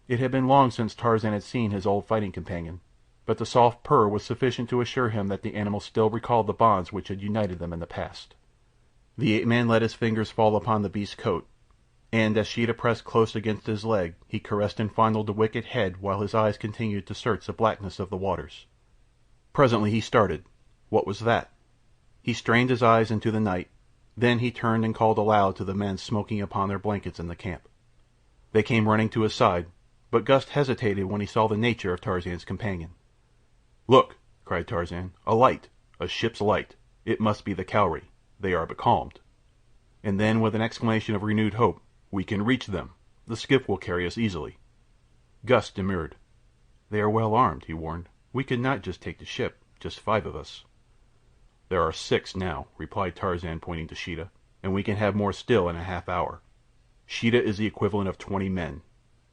It had been long since Tarzan had seen his old fighting companion, but the soft purr was sufficient to assure him that the animal still recalled the bonds which had united them in the past. The ape-man let his fingers fall upon the beast's coat, and as Sheeta pressed close against his leg he caressed and fondled the wicked head while his eyes continued to search the blackness of the waters. Presently he started. What was that? He strained his eyes into the night. Then he turned and called aloud to the men smoking upon their blankets in the camp. They came running to his side, but Gust hesitated when he saw the nature of Tarzan's companion. "Look!" cried Tarzan. "A light! A ship's light! It must be the Cowrie. They are becalmed." And then, with an exclamation of renewed hope, "We can reach them. The skiff will carry us easily." Gust demurred. "They are well armed," he warned. "We could not just take the ship, just 5 of us." "There are 6 now," replied Tarzan, pointing to Sheeta, "and we can have more still in a half-hour. Sheeta is the equivalent of 20 men,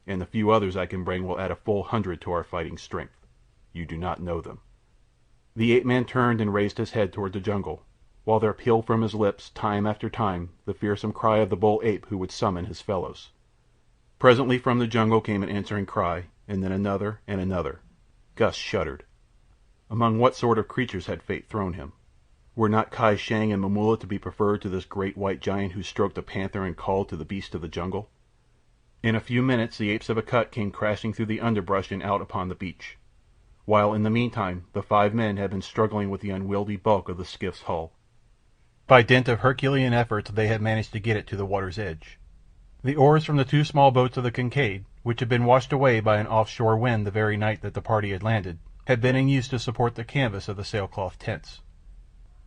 and the few others I can bring will add a full 100 to our fighting strength. You do not know them." The ape-man turned and raised his head toward the jungle, while there pealed from his lips, time after time, the fearsome cry of the bull-ape who would summon his fellows. Presently from the jungle came an answering cry, and then another and another. Gust shuddered. Among what sort of creatures had fate thrown him? Were not Kai Shang and Momulla to be preferred to this great white giant who stroked a panther and called to the beasts of the jungle? In a few minutes the apes of Akut came crashing through the underbrush and out upon the beach, while in the meantime the 5 men had been struggling with the unwieldy bulk of the skiff's hull. By dint of Herculean efforts they had managed to get it to the water's edge. The oars from the 2 small boats of the Kincaid, which had been washed away by an off-shore wind the very night that the party had landed, had been in use to support the canvas of the sailcloth tents.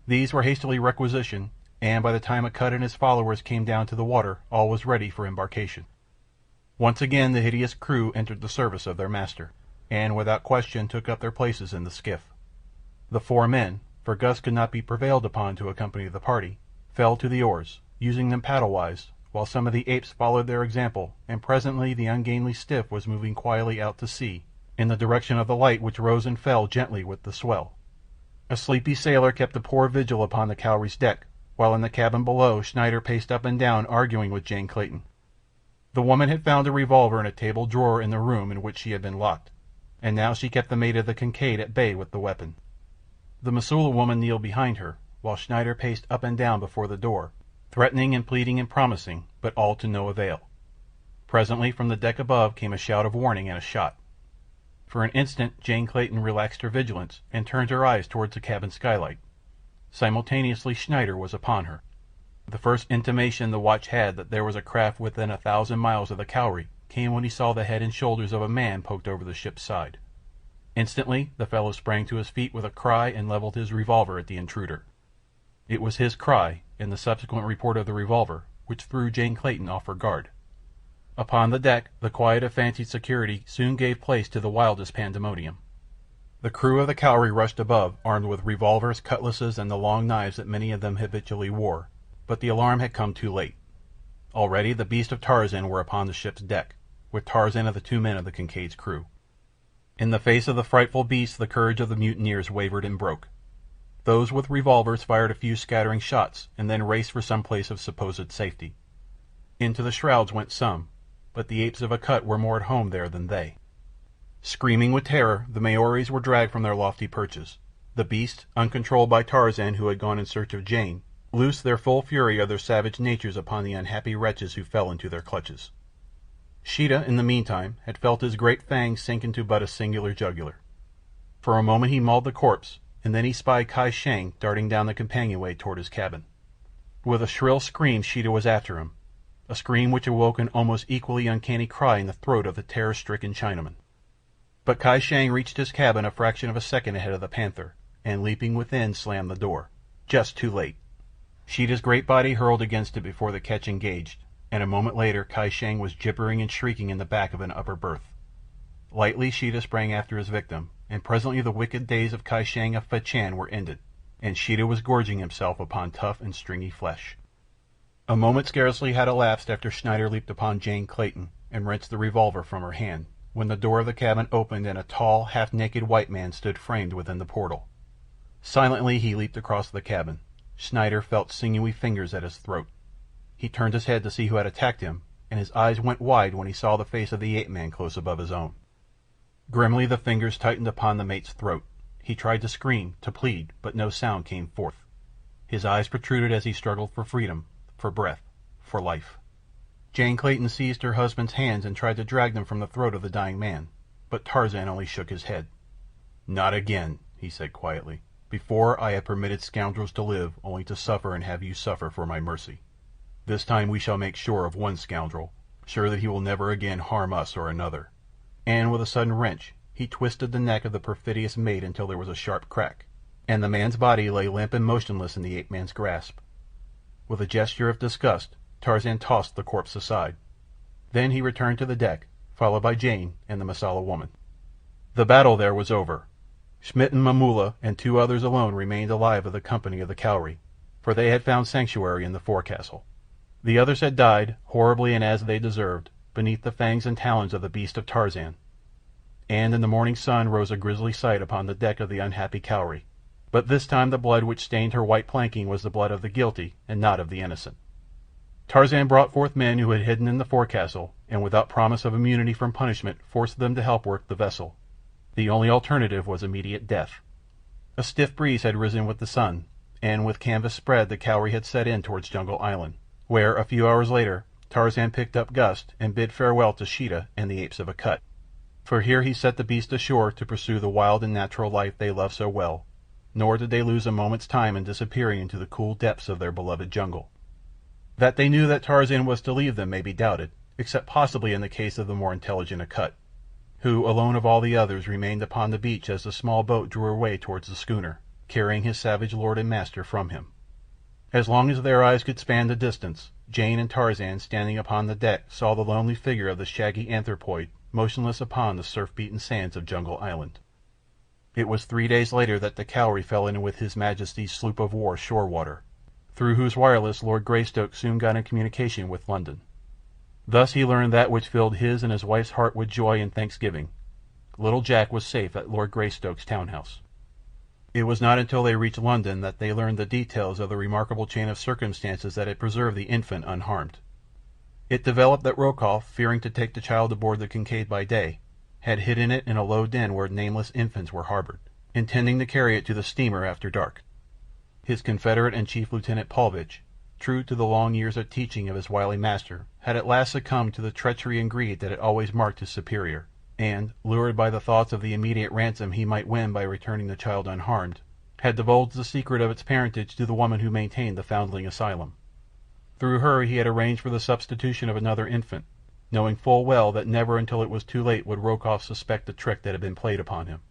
These were hastily requisitioned, and by the time Akut and his followers came down to the water all was ready for embarkation. Once again the hideous crew entered the service of their master, and without question took up their places in the skiff. The 4 men, for Gust could not be prevailed upon to accompany the party, fell to the oars, using them paddle-wise, while some of the apes followed their example, and presently the ungainly skiff was moving quietly out to sea, in the direction of the light which rose and fell gently with the swell. A sleepy sailor kept a poor vigil upon the Cowrie's deck, while in the cabin below Schneider paced up and down arguing with Jane Clayton. The woman had found a revolver in a table drawer in the room in which she had been locked, and now she kept the mate of the Kincaid at bay with the weapon. The Mosula woman kneeled behind her, while Schneider paced up and down before the door, threatening and pleading and promising, but all to no avail. Presently from the deck above came a shout of warning and a shot. For an instant Jane Clayton relaxed her vigilance and turned her eyes towards the cabin skylight. Simultaneously Schneider was upon her. The first intimation the watch had that there was a craft within 1,000 miles of the Cowrie came when he saw the head and shoulders of a man poked over the ship's side. Instantly the fellow sprang to his feet with a cry and leveled his revolver at the intruder. It was his cry, and the subsequent report of the revolver, which threw Jane Clayton off her guard. Upon the deck the quiet of fancied security soon gave place to the wildest pandemonium. The crew of the Cowrie rushed above, armed with revolvers, cutlasses, and the long knives that many of them habitually wore, but the alarm had come too late. Already the Beasts of Tarzan were upon the ship's deck, with Tarzan and the 2 men of the Kincaid's crew. In the face of the frightful beasts the courage of the mutineers wavered and broke. Those with revolvers fired a few scattering shots, and then raced for some place of supposed safety. Into the shrouds went some, but the apes of Akut were more at home there than they. Screaming with terror, the Maoris were dragged from their lofty perches. The beasts, uncontrolled by Tarzan, who had gone in search of Jane, loosed their full fury of their savage natures upon the unhappy wretches who fell into their clutches. Sheeta, in the meantime, had felt his great fangs sink into but a singular jugular. For a moment he mauled the corpse, and then he spied Kai Shang darting down the companionway toward his cabin. With a shrill scream Sheeta was after him, a scream which awoke an almost equally uncanny cry in the throat of the terror-stricken Chinaman. But Kai Shang reached his cabin a fraction of a second ahead of the panther, and leaping within slammed the door. Just too late. Sheeta's great body hurled against it before the catch engaged, and a moment later Kai Shang was gibbering and shrieking in the back of an upper berth. Lightly Sheeta sprang after his victim, and presently the wicked days of Kai Shang of Fachan were ended, and Sheeta was gorging himself upon tough and stringy flesh. A moment scarcely had elapsed after Schneider leaped upon Jane Clayton and wrenched the revolver from her hand, when the door of the cabin opened and a tall, half-naked white man stood framed within the portal. Silently he leaped across the cabin. Schneider felt sinewy fingers at his throat. He turned his head to see who had attacked him, and his eyes went wide when he saw the face of the ape-man close above his own. Grimly the fingers tightened upon the mate's throat. He tried to scream, to plead, but no sound came forth. His eyes protruded as he struggled for freedom, for breath, for life. Jane Clayton seized her husband's hands and tried to drag them from the throat of the dying man, but Tarzan only shook his head. "Not again," he said quietly. "Before I have permitted scoundrels to live only to suffer and have you suffer for my mercy. This time we shall make sure of one scoundrel, sure that he will never again harm us or another." And with a sudden wrench he twisted the neck of the perfidious mate until there was a sharp crack, and the man's body lay limp and motionless in the ape-man's grasp. With a gesture of disgust Tarzan tossed the corpse aside. Then he returned to the deck, followed by Jane and the Mosula woman. The battle there was over. Schmidt and Mamula and 2 others alone remained alive of the company of the Cowrie, for they had found sanctuary in the forecastle. The others had died, horribly and as they deserved, beneath the fangs and talons of the Beast of Tarzan. And in the morning sun rose a grisly sight upon the deck of the unhappy Cowrie. But this time the blood which stained her white planking was the blood of the guilty and not of the innocent. Tarzan brought forth men who had hidden in the forecastle, and without promise of immunity from punishment forced them to help work the vessel. The only alternative was immediate death. A stiff breeze had risen with the sun, and with canvas spread the Cowrie had set in towards Jungle Island, where, a few hours later, Tarzan picked up Gust and bid farewell to Sheeta and the apes of Akut. For here he set the beasts ashore to pursue the wild and natural life they loved so well, nor did they lose a moment's time in disappearing into the cool depths of their beloved jungle. That they knew that Tarzan was to leave them may be doubted, except possibly in the case of the more intelligent Akut, who, alone of all the others, remained upon the beach as the small boat drew away towards the schooner, carrying his savage lord and master from him. As long as their eyes could span the distance, Jane and Tarzan, standing upon the deck, saw the lonely figure of the shaggy anthropoid motionless upon the surf-beaten sands of Jungle Island. It was 3 days later that the Cowrie fell in with His Majesty's sloop of war Shorewater, through whose wireless Lord Greystoke soon got in communication with London. Thus he learned that which filled his and his wife's heart with joy and thanksgiving. Little Jack was safe at Lord Greystoke's townhouse. It was not until they reached London that they learned the details of the remarkable chain of circumstances that had preserved the infant unharmed. It developed that Rokoff, fearing to take the child aboard the Kincaid by day, had hidden it in a low den where nameless infants were harbored, intending to carry it to the steamer after dark. His confederate and chief lieutenant Paulvitch, true to the long years of teaching of his wily master, had at last succumbed to the treachery and greed that had always marked his superior, and, lured by the thoughts of the immediate ransom he might win by returning the child unharmed, had divulged the secret of its parentage to the woman who maintained the foundling asylum. Through her he had arranged for the substitution of another infant, knowing full well that never until it was too late would Rokoff suspect the trick that had been played upon him.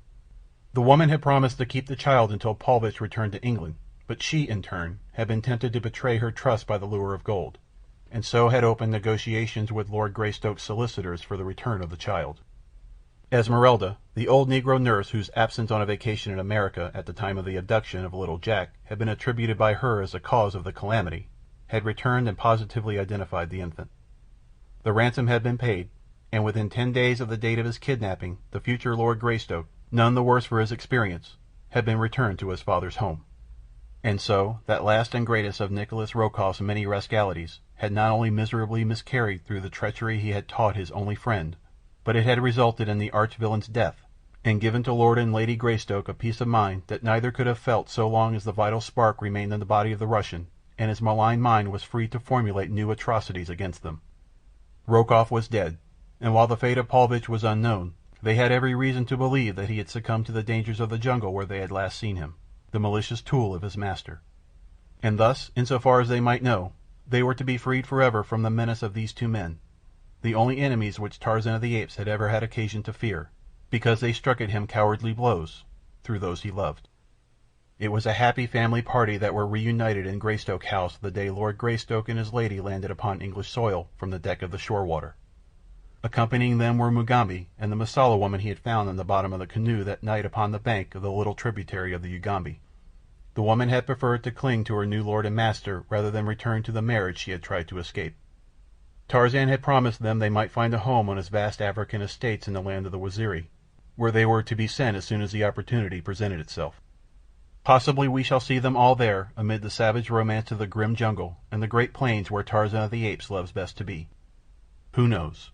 The woman had promised to keep the child until Paulvitch returned to England, but she, in turn, had been tempted to betray her trust by the lure of gold, and so had opened negotiations with Lord Greystoke's solicitors for the return of the child. Esmeralda, the old Negro nurse whose absence on a vacation in America at the time of the abduction of little Jack had been attributed by her as the cause of the calamity, had returned and positively identified the infant. The ransom had been paid, and within 10 days of the date of his kidnapping the future Lord Greystoke, none the worse for his experience, had been returned to his father's home. And so that last and greatest of Nikolas Rokoff's many rascalities had not only miserably miscarried through the treachery he had taught his only friend, but it had resulted in the arch-villain's death, and given to Lord and Lady Greystoke a peace of mind that neither could have felt so long as the vital spark remained in the body of the Russian, and his malign mind was free to formulate new atrocities against them. Rokoff was dead, and while the fate of Paulvitch was unknown, they had every reason to believe that he had succumbed to the dangers of the jungle where they had last seen him, the malicious tool of his master. And thus, in so far as they might know, they were to be freed forever from the menace of these two men, the only enemies which Tarzan of the Apes had ever had occasion to fear, because they struck at him cowardly blows through those he loved. It was a happy family party that were reunited in Greystoke House the day Lord Greystoke and his lady landed upon English soil from the deck of the Shorewater. Accompanying them were Mugambi and the Mosula woman he had found in the bottom of the canoe that night upon the bank of the little tributary of the Ugambi. The woman had preferred to cling to her new lord and master rather than return to the marriage she had tried to escape. Tarzan had promised them they might find a home on his vast African estates in the land of the Waziri, where they were to be sent as soon as the opportunity presented itself. Possibly we shall see them all there amid the savage romance of the grim jungle and the great plains where Tarzan of the Apes loves best to be. Who knows?